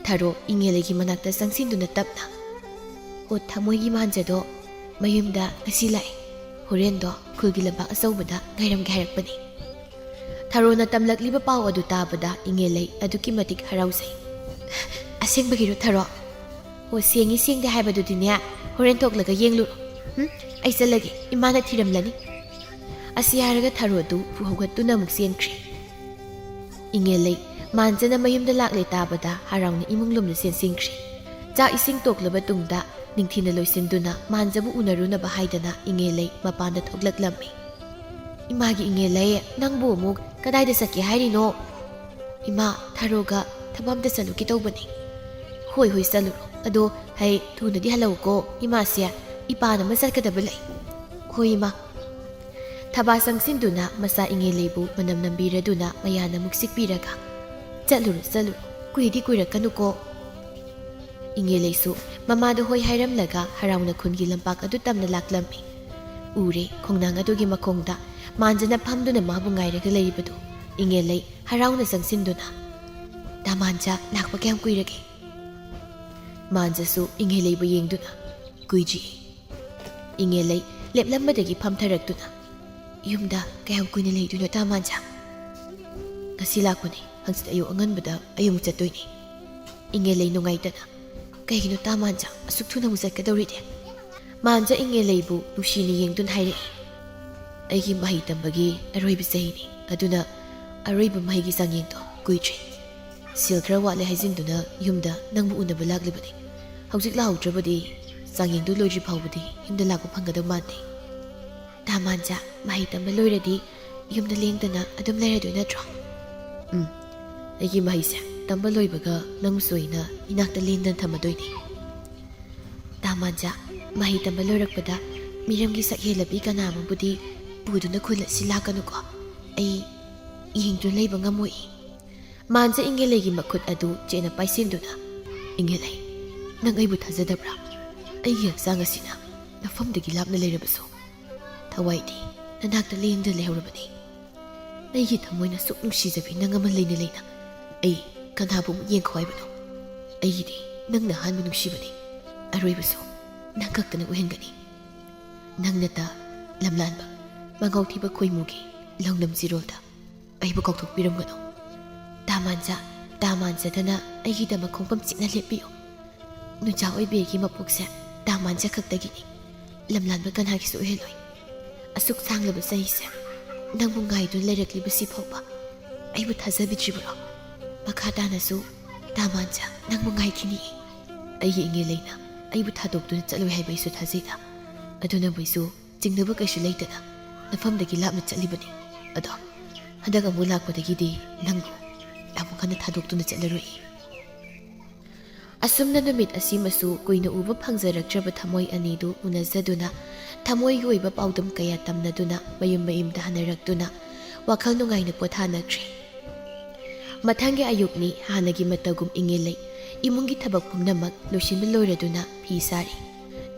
ꯊꯔꯣ ꯏꯉꯦꯂꯩꯒꯤ ꯃꯅꯥꯛꯇ ꯆꯪꯁꯤꯟꯗꯨꯅ ꯇꯞꯅ ꯑꯣ ꯊꯃꯣꯏꯒꯤ ꯃꯥꯟꯖꯗꯣ ꯃꯌꯨꯝꯗ ꯉꯁꯤ ꯂꯥꯛꯑꯦ ꯍꯣꯔꯦꯟꯗꯣ ꯈꯨꯜꯒꯤ ꯂꯝꯄꯥꯛ ꯑꯆꯧꯕꯗ ꯉꯥꯏꯔꯝꯒꯦ ꯍꯥꯏꯔꯛꯄꯅꯤ ꯊꯔꯣꯅ ꯇꯝꯂꯛꯂꯤꯕ ꯄꯥꯎ ꯑꯗꯨ ꯇꯥꯕꯗ ꯏꯉꯦꯂꯩ ꯑꯗꯨꯛꯀꯤ ꯃꯇꯤꯛ ꯍꯔꯥꯎꯖꯩ ꯑꯁꯦꯡꯕꯒꯤꯔꯣ ꯊꯔꯣ ꯑꯣ ꯁꯦꯡꯉꯤ ꯁꯦꯡꯗꯦ ꯍꯥꯏꯕꯗꯨꯗꯤꯅꯦ ꯍꯣꯔꯦꯟ ꯊꯣꯛꯂꯒ ꯌꯦꯡꯂꯨꯔꯣ ꯑꯩ ꯆꯠꯂꯒꯦ ꯏꯃꯥꯅ ꯊꯤꯔꯝꯂꯅꯤ ꯑꯁꯤ ꯍꯥꯏꯔꯒ ꯊꯔꯣꯗꯨ ꯍꯧꯒꯠꯇꯨꯅ ꯑꯃꯨꯛ ꯆꯦꯟꯈ꯭ꯔꯦ ꯏꯉꯦꯂꯩ ꯃꯥꯟꯖꯅ ꯃꯌꯨꯝꯗ ꯂꯥꯛꯂꯦ ꯇꯥꯕꯗ ꯍꯔꯥꯎꯅ ꯏꯃꯨꯡ ꯂꯣꯝꯗ ꯆꯦꯟꯁꯤꯟꯈ꯭ꯔꯦ ꯆꯥꯛ ꯏꯁꯤꯡ ꯇꯣꯛꯂꯕ ꯇꯨꯡꯗ ꯅꯤꯡꯊꯤꯅ ꯂꯣꯏꯁꯤꯟꯗꯨꯅ ꯃꯥꯟꯖꯕꯨ ꯎꯅꯔꯨꯅꯕ ꯍꯥꯏꯗꯅ ꯏꯉꯦꯂꯩ ꯃꯄꯥꯟꯗ ꯊꯣꯛꯂꯛꯂꯝꯃꯤ 이마기 잉엘레 낭부 목 그다이드 삭기 하이리노 이마 타로가 ꯊꯕꯛ ꯆꯠꯂꯨꯒꯦ ꯇꯧꯕꯅꯤ ꯍꯣꯏ ꯆꯠꯂꯨꯔꯣ ꯑꯗꯣ ꯍꯩ ꯊꯨꯅꯗꯤ ꯍꯜꯂꯛꯎꯀꯣ ꯏꯃꯥꯁꯦ ꯏꯄꯥꯅ ꯑꯃ ꯆꯠꯀꯗꯕ ꯂꯩ ꯍꯣꯏ ꯏꯃꯥ ꯊꯕꯥ ꯆꯪꯁꯤꯟꯗꯨꯅ ꯃꯆꯥ ꯏꯉꯦꯂꯩꯕꯨ ꯃꯅꯝ ꯅꯝꯕꯤꯔꯗꯨꯅ ꯃꯌꯥꯅ ꯑꯃꯨꯛ ꯁꯤꯛꯄꯤꯔꯒ ꯆꯠꯂꯨꯔꯣ ꯀꯨꯏꯗꯤ ꯀꯨꯏꯔꯛꯀꯅꯨꯀꯣ ꯏꯉꯦꯂꯩꯁꯨ ꯃꯃꯥꯗ ꯍꯣꯏ ꯍꯥꯏꯔꯝꯂꯒ ꯍꯔꯥꯎꯅ ꯈꯨꯟꯒꯤ ꯂꯝꯄꯥꯛ ꯑꯗꯨ ꯇꯝꯅ ꯂꯥꯛꯂꯝꯃꯤ ꯎꯔꯦ ꯈꯣꯡꯅꯥꯡ ꯑꯗꯨꯒꯤ ꯃꯈꯣꯡꯗ ꯃꯥꯟꯖꯅ ꯐꯝꯗꯨꯅ ꯃꯥꯕꯨ ꯉꯥꯏꯔꯒ ꯂꯩꯔꯤꯕꯗꯨ ꯏꯉꯦꯂꯩ ꯍꯔꯥꯎꯅ ꯆꯪꯁꯤꯟꯗꯨꯅ ꯗꯥꯃꯥꯟꯖ ꯂꯥꯛꯄ ꯀꯌꯥꯝ ꯀꯨꯏꯔꯒꯦ ꯃꯥꯟꯖꯁꯨ ꯏꯉꯦꯂꯩꯕꯨ ꯌꯦꯡꯗꯨꯅ ꯀꯨꯏꯗ꯭ꯔꯤ ꯏꯉꯦꯂꯩ ꯂꯦꯞꯂꯝꯕꯗꯒꯤ ꯐꯝꯊꯔꯛꯇꯨꯅ ꯌꯨꯝꯗ ꯀꯌꯥꯝ ꯀꯨꯏꯅ ꯂꯩꯗꯣꯏꯅꯣ ꯗꯥꯃꯥꯟꯖ ꯉꯁꯤ ꯂꯥꯛꯄꯅꯤ ꯍꯪꯆꯤꯠ ꯑꯌꯨꯛ ꯑꯉꯟꯕꯗ ꯑꯌꯨꯛ ꯆꯠꯇꯣꯏꯅꯤ ꯏꯉꯦꯂꯩ ꯅꯨꯡꯉꯥꯏꯇꯅ ꯀꯩꯒꯤꯅꯣ ꯗꯥꯃꯥꯟꯖ ꯑꯁꯨꯛ ꯊꯨꯅ ꯑꯃꯨꯛ ꯆꯠꯀꯗꯧꯔꯤꯗꯤ ꯃꯥꯟꯖ ꯏꯉꯦꯂꯩꯕꯨ ꯅꯨꯡꯁꯤꯅ ꯌꯦꯡꯗꯨꯅ ꯍꯥꯏꯔꯛꯏ ꯑꯩꯒꯤ ꯃꯍꯩ ꯇꯝꯕꯒꯤ ꯑꯔꯣꯏꯕ ꯆꯍꯤꯅꯤ, ꯑꯗꯨꯅ ꯑꯔꯣꯏꯕ ꯃꯍꯩꯒꯤ ꯆꯥꯡꯌꯦꯡꯗꯣ ꯀꯨꯏꯗ꯭ꯔꯤ꯫ ꯁꯦꯜ ꯈꯔ ꯋꯥꯠꯂꯦ ꯍꯥꯏꯖꯤꯟꯗꯨꯅ ꯌꯨꯝꯗ ꯅꯪꯕꯨ ꯎꯅꯕ ꯂꯥꯛꯂꯤꯕꯅꯤ꯫ ꯍꯧꯖꯤꯛ ꯂꯥꯛꯍꯧꯗ꯭ꯔꯕꯗꯤ ꯆꯥꯡꯌꯦꯡꯗꯨ ꯂꯣꯏꯗ꯭ꯔꯤ ꯐꯥꯎꯕꯗꯤ ꯌꯨꯝꯗ ꯂꯥꯛꯄ ꯐꯪꯒꯗꯕ ꯃꯥꯟꯗꯦ꯫ ꯗꯥꯃꯥꯟꯖꯥ, ꯃꯍꯩ ꯇꯝꯕ ꯂꯣꯏꯔꯗꯤ ꯌꯨꯝꯗ ꯂꯦꯡꯗꯅ ꯑꯗꯨꯝ ꯂꯩꯔꯗꯣꯏ ꯅꯠꯇ꯭ꯔꯣ? ꯑꯩꯒꯤ ꯃꯍꯩꯁꯦ ꯇꯝꯕ ꯂꯣꯏꯕꯒ ꯅꯪꯕꯨꯁꯨ ꯑꯩꯅ ꯏꯅꯥꯛꯇ ꯂꯦꯡꯗꯅ ꯊꯝꯃꯗꯣꯏꯅꯤ꯫ ꯗꯥꯃꯥꯟꯖꯥ, ꯃꯍꯩ ꯇꯝꯕ ꯂꯣꯏꯔꯛꯄꯗ ꯃꯤꯔꯝꯒꯤ ꯁꯛꯍꯦꯜꯂꯕꯤ ꯀꯅꯥ ꯑꯃꯕꯨꯗꯤ ꯄꯨꯗꯨꯅ ꯈꯨꯜ ꯑꯁꯤ ꯂꯥꯛꯀꯅꯨꯀꯣ꯫ ꯑꯩ ꯌꯦꯡꯗꯨꯅ ꯂꯩꯕ ꯉꯝꯃꯣꯏ꯫ ꯃꯥꯟꯖꯥ ꯏꯪꯒꯦꯂꯩꯒꯤ ꯃꯈꯨꯠ ꯑꯗꯨ ꯆꯦꯠꯅ ꯄꯥꯏꯁꯤꯟꯗꯨꯅ, ꯏꯪꯒꯦꯂꯩ, ꯅꯪ ꯑꯩꯕꯨ ꯊꯥꯖꯗꯕ꯭ꯔꯥ? ꯑꯩꯒꯤ ꯍꯛꯆꯥꯡ ꯑꯁꯤꯅ ꯅꯐꯝꯗꯒꯤ ꯂꯥꯞꯅ ꯂꯩꯔꯕꯁꯨ ꯊꯋꯥꯏꯗꯤ ꯅꯅꯥꯛꯇ ꯂꯦꯡꯗꯅ ꯂꯩꯍꯧꯔꯕꯅꯤ꯫ ꯑꯩꯒꯤ ꯊꯃꯣꯏꯅ ꯁꯨꯛ ꯅꯨꯡꯁꯤꯖꯕꯤ ꯅꯪ ꯑꯃ ꯂꯩꯅ ꯂꯩꯅ ꯑꯩ ꯀꯅꯥꯕꯨ ꯑꯃꯨꯛ ꯌꯦꯡꯈꯣ ꯍꯥꯏꯕꯅꯣ? ꯑꯩꯒꯤꯗꯤ ꯅꯪꯅ ꯑꯍꯥꯟꯕ ꯅꯨꯡꯁꯤꯕꯅꯤ, ꯑꯔꯣꯏꯕꯁꯨ ꯅꯪ ꯈꯛꯇꯅ ꯑꯣꯏꯍꯟꯒꯅꯤ꯫ ꯅꯪꯅꯇ ꯂꯝꯂꯥꯟꯕ ꯃꯉꯥꯎꯊꯤꯕ ꯈꯣꯏꯃꯨꯒꯤ ꯂꯧꯅꯝ ꯆꯤꯔꯣꯜꯗ ꯑꯩꯕꯨ ꯀꯥꯎꯊꯣꯛꯄꯤꯔꯝꯒꯅꯨ꯫ ꯗꯥꯃꯥꯟꯖꯥ, ꯗꯥꯃꯥꯟꯖꯥꯗꯅ ꯑꯩꯒꯤꯗꯃꯛ ꯈꯣꯡꯐꯝ ꯆꯤꯛꯅ ꯂꯦꯞꯄꯤꯌꯨ꯫ ꯅꯨꯡꯖꯥ ꯑꯣꯏꯕꯤꯒꯤ ꯃꯄꯣꯛꯁꯦ ꯗꯥꯃꯥꯟꯖꯥ ꯈꯛꯇꯒꯤꯅꯤ, ꯂꯝꯂꯥꯟꯕ ꯀꯅꯥꯒꯤꯁꯨ ꯑꯣꯏꯍꯜꯂꯣꯏ꯫ ꯑꯁꯨꯛ ꯁꯥꯡꯂꯕ ꯆꯍꯤꯁꯦ ꯅꯪꯕꯨ ꯉꯥꯏꯗꯨꯅ ꯂꯩꯔꯛꯂꯤꯕꯁꯤ ꯐꯥꯎꯕ ꯑꯩꯕꯨ ꯊꯥꯖꯕꯤꯗ꯭ꯔꯤꯕ꯭ꯔꯣ? ꯃꯈꯥ ꯇꯥꯅꯁꯨ ꯗꯥꯃꯥꯟꯖꯥ ꯅꯪꯕꯨ ꯉꯥꯏꯈꯤꯅꯤ꯫ ꯑꯩꯒꯤ ꯏꯪꯒꯦꯂꯩꯅ ꯑꯩꯕꯨ ꯊꯥꯗꯣꯛꯇꯨꯅ ꯆꯠꯂꯣꯏ ꯍꯥꯏꯕ ꯑꯩꯁꯨ ꯊꯥꯖꯩꯗ, ꯑꯗꯨꯅꯕꯨ ꯑꯩꯁꯨ ꯆꯤꯡꯅꯕ ꯀꯩꯁꯨ ꯂꯩꯇꯅ ꯅꯐꯝꯗꯒꯤ ꯂꯥꯞꯅ ꯆꯠꯂꯤꯕꯅꯤ꯫ ꯑꯗꯣ ꯍꯟꯗꯛ ꯑꯃꯨꯛ ꯂꯥꯛꯄꯗꯒꯤꯗꯤ ꯅꯪꯕꯨ ꯑꯃꯨꯛ ꯍꯟꯅ ꯊꯥꯗꯣꯛꯇꯨꯅ ꯆꯠꯂꯔꯣꯏ꯫ ꯑꯁꯨꯝꯅ ꯅꯨꯃꯤꯠ ꯑꯁꯤꯃꯁꯨ ꯀꯨꯏꯅ ꯎꯕ ꯐꯪꯖꯔꯛꯇ꯭ꯔꯕ ꯊꯃꯣꯏ ꯑꯅꯤꯗꯨ ꯎꯅꯖꯗꯨꯅ ꯊꯃꯣꯏꯒꯤ ꯑꯣꯏꯕ ꯄꯥꯎꯗꯝ ꯀꯌꯥ ꯇꯝꯅꯗꯨꯅ ꯃꯌꯨꯝ ꯃꯌꯨꯝꯗ ꯍꯟꯅꯔꯛꯇꯨꯅ ꯋꯥꯈꯜ ꯅꯨꯡꯉꯥꯏꯅ ꯄꯣꯊꯥꯅꯈ꯭ꯔꯦ꯫ ꯃꯊꯪꯒꯤ ꯑꯌꯨꯛꯅꯤ ꯍꯥꯟꯅꯒꯤ ꯃꯇꯧꯒꯨꯝ ꯏꯪꯒꯦꯂꯩ ꯏꯃꯨꯡꯒꯤ ꯊꯕꯛ ꯄꯨꯝꯅꯃꯛ ꯂꯣꯏꯁꯤꯟꯕ ꯂꯣꯏꯔꯗꯨꯅ ꯐꯤ ꯁꯥꯔꯤ꯫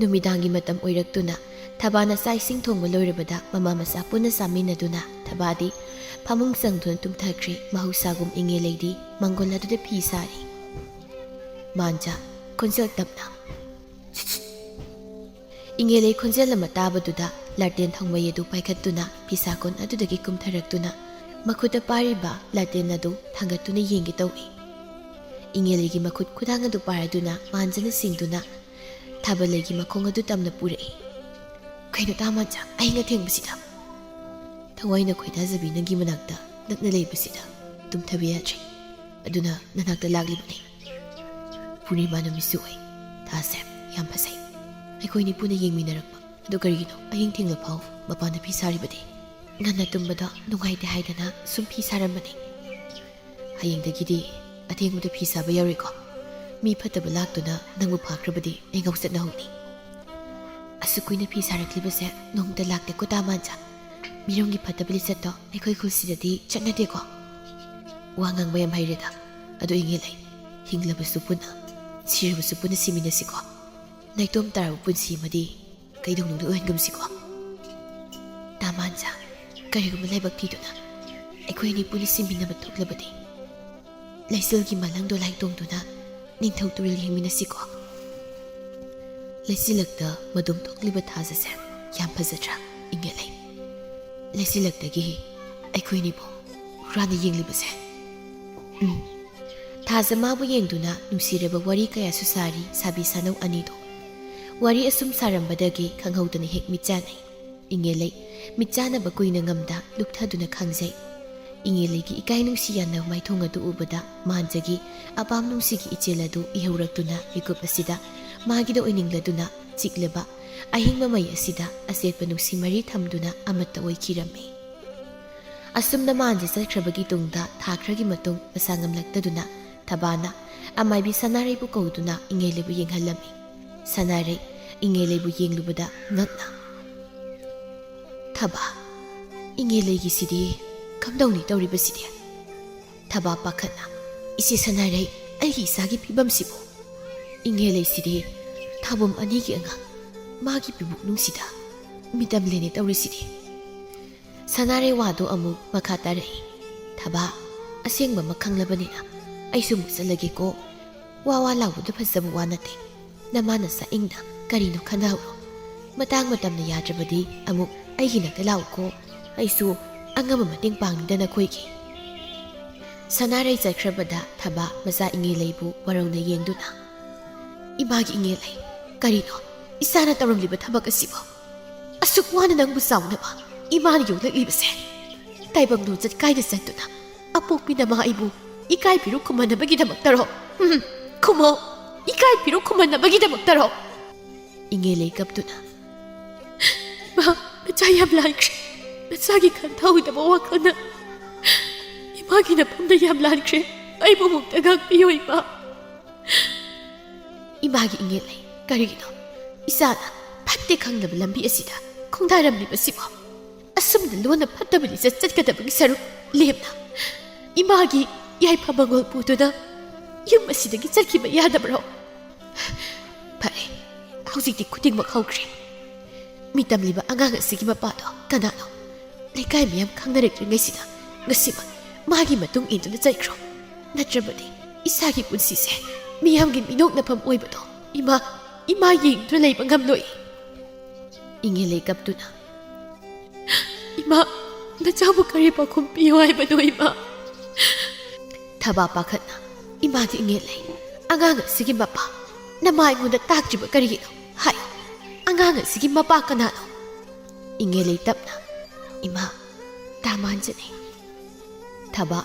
ꯅꯨꯃꯤꯗꯥꯡꯒꯤ ꯃꯇꯝ ꯑꯣꯏꯔꯛꯇꯨꯅ ꯊꯕꯥꯅ ꯆꯥꯛ ꯏꯁꯤꯡ ꯊꯣꯡꯕ ꯂꯣꯏꯔꯕꯗ ꯃꯃꯥ ꯃꯆꯥ ꯄꯨꯟꯅ ꯆꯥꯃꯤꯟꯅꯗꯨꯅ ꯊꯕꯥꯗꯤ ꯐꯃꯨꯡ ꯆꯪꯗꯨꯅ ꯇꯨꯝꯊꯈ꯭ꯔꯦ꯫ ꯃꯍꯧꯁꯥꯒꯨꯝ ꯏꯪꯒꯦꯂꯩꯗꯤ ꯃꯥꯡꯒꯣꯜ ꯑꯗꯨꯗ ꯐꯤ ꯁꯥꯔꯤ꯫ ꯃꯥꯟꯖꯥ, ꯈꯣꯟꯖꯦꯜ ꯇꯞꯅ꯫ ꯏꯪꯒꯦꯂꯩ ꯈꯣꯟꯖꯦꯜ ꯑꯃ ꯇꯥꯕꯗꯨꯗ ꯂꯥꯇꯦꯟ ꯊꯧꯃꯩ ꯑꯗꯨ ꯄꯥꯏꯈꯠꯇꯨꯅ ꯐꯤꯁꯥꯀꯣꯟ ꯑꯗꯨꯗꯒꯤ ꯀꯨꯝꯊꯔꯛꯇꯨꯅ ꯃꯈꯨꯠꯇ ꯄꯥꯏꯔꯤꯕ ꯂꯥꯇꯦꯟ ꯑꯗꯨ ꯊꯥꯡꯒꯠꯇꯨꯅ ꯌꯦꯡꯒꯦ ꯇꯧꯏ꯫ ꯏꯪꯒꯦꯂꯩꯒꯤ ꯃꯈꯨꯠ ꯈꯨꯗꯥꯡ ꯑꯗꯨ ꯄꯥꯏꯔꯗꯨꯅ ꯃꯥꯟꯖꯥꯅ ꯁꯤꯡꯗꯨꯅ ꯊꯥꯕꯜꯂꯩꯒꯤ ꯃꯈꯣꯡ ꯑꯗꯨ ꯇꯝꯅ ꯄꯨꯔꯛꯏ꯫ ꯀꯩꯅꯣ ꯗꯥꯃꯥꯟꯖꯥ, ꯑꯍꯤꯡ ꯑꯊꯦꯡꯕꯁꯤꯗ? ꯊꯋꯥꯏꯅ ꯈꯣꯏꯗꯥꯖꯕꯤ ꯅꯪꯒꯤ ꯃꯅꯥꯛꯇ ꯅꯛꯅ ꯂꯩꯕꯁꯤꯗ ꯇꯨꯝꯊꯕ ꯌꯥꯗ꯭ꯔꯤ, ꯑꯗꯨꯅ ꯅꯅꯥꯛꯇ ꯂꯥꯛꯂꯤꯕꯅꯤ꯫ ꯄꯨꯔꯅꯤꯃꯥ ꯅꯨꯃꯤꯠꯁꯨ ꯑꯣꯏ, ꯊꯥꯁꯦ ꯌꯥꯝ ꯐꯖꯩ꯫ ꯑꯩꯈꯣꯏꯅꯤ ꯄꯨꯟꯅ ꯌꯦꯡꯃꯤꯟꯅꯔꯛꯄ ꯑꯗꯨ ꯀꯔꯤꯒꯤꯅꯣ ꯑꯍꯤꯡ ꯊꯦꯡꯂ ꯐꯥꯎ ꯃꯄꯥꯟꯗ ꯐꯤ ꯁꯥꯔꯤꯕꯗꯤ? ꯉꯟꯅ ꯇꯨꯝꯕꯗ ꯅꯨꯡꯉꯥꯏꯇꯦ ꯍꯥꯏꯗꯅ ꯁꯨꯝ ꯐꯤ ꯁꯥꯔꯝꯕꯅꯤ꯫ ꯍꯌꯦꯡꯗꯒꯤꯗꯤ ꯑꯊꯦꯡꯕꯗ ꯐꯤ ꯁꯥꯕ ꯌꯥꯎꯔꯣꯏꯀꯣ? ꯃꯤ ꯐꯠꯇꯕ ꯂꯥꯛꯇꯨꯅ ꯅꯪꯕꯨ ꯐꯥꯈ꯭ꯔꯕꯗꯤ ꯑꯩ ꯉꯥꯎꯆꯠꯅꯍꯧꯅꯤ꯫ ꯑꯁꯨꯛ ꯀꯨꯏꯅ ꯐꯤ ꯁꯥꯔꯛꯂꯤꯕꯁꯦ ꯅꯣꯡꯃꯇ ꯂꯥꯛꯇꯦꯀꯣ ꯗꯥꯃꯥꯟꯖꯥ? ꯃꯤꯔꯝꯒꯤ ꯐꯠꯇꯕ ꯂꯤꯆꯠꯇꯣ ꯑꯩꯈꯣꯏ ꯈꯨꯜꯁꯤꯗꯗꯤ ꯆꯠꯅꯗꯦꯀꯣ? ꯋꯥ ꯉꯥꯡꯕ ꯌꯥꯝ ꯍꯩꯔꯦꯗ꯫ ꯑꯗꯨ ꯏꯪꯒꯦꯂꯩ, ꯍꯤꯡꯂꯕꯁꯨ ꯄꯨꯟꯅ, ꯁꯤꯔꯕꯁꯨ ꯄꯨꯟꯅ ꯁꯤꯃꯤꯟꯅꯁꯤꯀꯣ? ꯅꯥꯏꯇꯣꯝ ꯇꯥꯔꯕ ꯄꯨꯟꯁꯤ ꯑꯃꯗꯤ ꯀꯩꯗꯧꯅꯨꯡꯗ ꯑꯣꯏꯍꯟꯒꯨꯝꯁꯤꯀꯣ? ꯗꯥꯃꯥꯟꯖꯥ, ꯀꯔꯤꯒꯨꯝꯕ ꯂꯥꯏꯕꯛ ꯊꯤꯗꯨꯅ ꯑꯩꯈꯣꯏ ꯑꯅꯤ ꯄꯨꯟꯅ ꯁꯤꯃꯤꯟꯅꯕ ꯊꯣꯛꯂꯕꯗꯤ ꯂꯩꯆꯤꯜꯒꯤ ꯃꯥꯂꯪꯗꯣ ꯂꯥꯏꯇꯣꯡꯗꯨꯅ ꯅꯤꯡꯊꯧ ꯇꯨꯔꯦꯜ ꯌꯦꯡꯃꯤꯟꯅꯁꯤꯀꯣ? ꯂꯩꯆꯤꯜꯂꯛꯇ ꯃꯗꯨꯝ ꯊꯣꯛꯂꯤꯕ ꯊꯥꯖꯁꯦ ꯌꯥꯝ ꯐꯖꯗ꯭ꯔꯥ ꯏꯪꯒꯦꯂꯩ? ꯂꯩꯆꯤꯜꯂꯛꯇꯒꯤ ꯑꯩꯈꯣꯏꯅꯤꯕꯨ ꯍꯨꯔꯥꯟꯅ ꯌꯦꯡꯂꯤꯕꯁꯦ꯫ ꯊꯥꯖ ꯃꯥꯕꯨ ꯌꯦꯡꯗꯨꯅ ꯅꯨꯡꯁꯤꯔꯕ ꯋꯥꯔꯤ ꯀꯌꯥꯁꯨ ꯁꯥꯔꯤ ꯁꯥꯕꯤ ꯁꯥꯅꯧ ꯑꯅꯤꯗꯣ꯫ ꯋꯥꯔꯤ ꯑꯁꯨꯝ ꯁꯥꯔꯝꯕꯗꯒꯤ ꯈꯪꯍꯧꯗꯅ ꯍꯦꯛ ꯃꯤꯠꯆꯥꯅꯩ꯫ ꯏꯪꯒꯦꯂꯩ ꯃꯤꯠꯆꯥꯅꯕ ꯀꯨꯏꯅ ꯉꯝꯗ ꯂꯨꯛꯊꯗꯨꯅ ꯈꯥꯡꯖꯩ꯫ ꯏꯪꯒꯦꯂꯩꯒꯤ ꯏꯀꯥꯏ ꯅꯨꯡꯁꯤ ꯌꯥꯟꯅꯕ ꯃꯥꯏꯊꯣꯡ ꯑꯗꯨ ꯎꯕꯗ ꯃꯥꯟꯖꯥꯒꯤ ꯑꯄꯥꯝ ꯅꯨꯡꯁꯤꯒꯤ ꯏꯆꯦꯜ ꯑꯗꯨ ꯏꯍꯧꯔꯛꯇꯨꯅ ꯃꯤꯀꯨꯞ ꯑꯁꯤꯗ ꯃꯥꯒꯤꯗ ꯑꯣꯏꯅꯤꯡꯂꯗꯨꯅ ꯆꯤꯛꯂꯕ ꯑꯍꯤꯡꯕ ꯃꯩ ꯑꯁꯤꯗ ꯑꯆꯦꯠꯄ ꯅꯨꯡꯁꯤ ꯃꯔꯤ ꯊꯝꯗꯨꯅ ꯑꯃꯠꯇ ꯑꯣꯏꯈꯤꯔꯝꯃꯤ꯫ ꯑꯁꯨꯝꯅ ꯃꯥꯟꯖꯥ ꯆꯠꯈ꯭ꯔꯕꯒꯤ ꯇꯨꯡꯗ ꯊꯥ ꯈꯔꯒꯤ ꯃꯇꯨꯡ ꯃꯁꯥ ꯉꯝꯂꯛꯇꯗꯨꯅ ꯊꯕꯥꯅ ꯑꯃꯥꯏꯕꯤ ꯁꯅꯥꯔꯩꯕꯨ ꯀꯧꯗꯨꯅ ꯏꯪꯒꯦꯂꯩꯕꯨ ꯌꯦꯡꯍꯜꯂꯝꯃꯤ꯫ ꯁꯅꯥꯔꯩ ꯏꯪꯒꯦꯂꯩꯕꯨ ꯌꯦꯡꯂꯨꯕꯗ ꯉꯛꯅ, ꯊꯕꯥ, ꯏꯪꯒꯦꯂꯩꯒꯤꯁꯤꯗꯤ ꯀꯝꯗꯧꯅꯤ ꯇꯧꯔꯤꯕꯁꯤꯗꯤ? ꯊꯕꯥ ꯄꯥꯈꯠꯅ, ꯏꯆꯦ ꯁꯅꯥꯔꯩ, ꯑꯩꯒꯤ ꯏꯆꯥꯒꯤ ꯐꯤꯕꯝꯁꯤꯕꯨ? ꯏꯪꯒꯦꯂꯩꯁꯤꯗꯤ ꯊꯥꯕꯨꯝ ꯑꯅꯤꯒꯤ ꯑꯉꯥꯡ, ꯃꯥꯒꯤ ꯄꯤꯕꯨꯛꯅꯨꯡꯁꯤꯗ ꯃꯤꯇꯝꯂꯦꯅꯦ ꯇꯧꯔꯤꯁꯤꯗꯤ꯫ ꯁꯅꯥꯔꯩ ꯋꯥꯗꯣ ꯑꯃꯨꯛ ꯃꯈꯥ ꯇꯥꯔꯛꯏ꯫ ꯊꯕꯥ, ꯑꯁꯦꯡꯕ ꯑꯃ ꯈꯪꯂꯕꯅꯤꯅ ꯑꯩꯁꯨ ꯑꯃꯨꯛ ꯆꯠꯂꯒꯦꯀꯣ꯫ ꯋꯥ ꯋꯥ ꯂꯥꯎꯕꯗ ꯐꯖꯕ ꯋꯥ ꯅꯠꯇꯦ꯫ ꯅꯃꯥꯅ ꯆꯥꯛꯏꯪꯅ ꯀꯔꯤꯅꯣ ꯈꯟꯅꯍꯧꯔꯣ꯫ ꯃꯇꯥꯡ ꯃꯇꯝꯅ ꯌꯥꯗ꯭ꯔꯕꯗꯤ ꯑꯃꯨꯛ ꯑꯩꯒꯤ ꯅꯥꯛꯇ ꯂꯥꯛꯎꯀꯣ꯫ ꯑꯩꯁꯨ ꯑꯉꯝꯕ ꯃꯇꯦꯡ ꯄꯥꯡꯅꯤꯗ ꯅꯈꯣꯏꯒꯤ꯫ ꯁꯅꯥꯔꯩ ꯆꯠꯈ꯭ꯔꯕꯗ ꯊꯕꯥ ꯃꯆꯥ ꯏꯪꯒꯦꯂꯩꯕꯨ ꯋꯥꯔꯧꯅ ꯌꯦꯡꯗꯨꯅ, ꯏꯃꯥꯒꯤ ꯏꯪꯒꯦꯂꯩ, ꯀꯔꯤꯅꯣ ꯏꯆꯥꯅ ꯇꯧꯔꯝꯂꯤꯕ ꯊꯕꯛ ꯑꯁꯤꯕꯨ? ꯑꯁꯨꯛ ꯋꯥꯅ ꯅꯪꯕꯨ ꯆꯥꯎꯅꯕ ꯏꯃꯥꯅ ꯌꯣꯛꯂꯛꯂꯤꯕꯁꯦ ꯇꯥꯏꯕꯪ ꯂꯣꯟꯆꯠ ꯀꯥꯏꯅ ꯆꯠꯇꯨꯅ ꯑꯄꯣꯛꯄꯤ ꯅꯃꯥ ꯑꯩꯕꯨ ꯏꯀꯥꯏ ꯐꯤꯔꯨꯛ ꯈꯨꯝꯍꯟꯅꯕꯒꯤꯗꯃꯛꯇꯔꯣ? ꯈꯨꯝꯃꯣ, ꯏꯀꯥꯏ ꯐꯤꯔꯨꯛ ꯈꯨꯝꯍꯟꯅꯕꯒꯤꯗꯃꯛꯇꯔꯣ? ꯏꯉꯦꯂꯩ ꯀꯞꯇꯨꯅ ꯏꯃꯥ, ꯅꯆꯥ ꯌꯥꯝ ꯂꯥꯟꯈ꯭ꯔꯦ. ꯅꯆꯥꯒꯤ ꯈꯟꯊꯍꯧꯗꯕ ꯋꯥꯈꯜꯅ 이마기 나쁨도 얌란크레 아이보 목다가 삐요 이마 이마기 잉엘레 가리기노 이사나 팟대 강남을 람비 아시다 콩다람리 마시고 아슴들 로나 팟다블 이자 짠가다블 사루 렘나 이마기 야이파 망월 보도나 육마시다기 짤기마 야다브로 파레 하우직디 쿠딩막 하우크레 미땀리바 앙앙 쓰기 마빠도 가나노 레카이 미암 강나렉드ringay시다 ngasiba magi matung induna chaikro natrabadi isagi punsise miyamgi minok napam oibado ima yingdu leiba ngamloi ingele kaptuna ima nachabu kari pakhum piyo aibado ima thaba pakhatna ima di ingele angang sigi mapa namai ngunda takjiba kari no hai angang sigi mapa kanano ingele tapna ima tamanjane thaba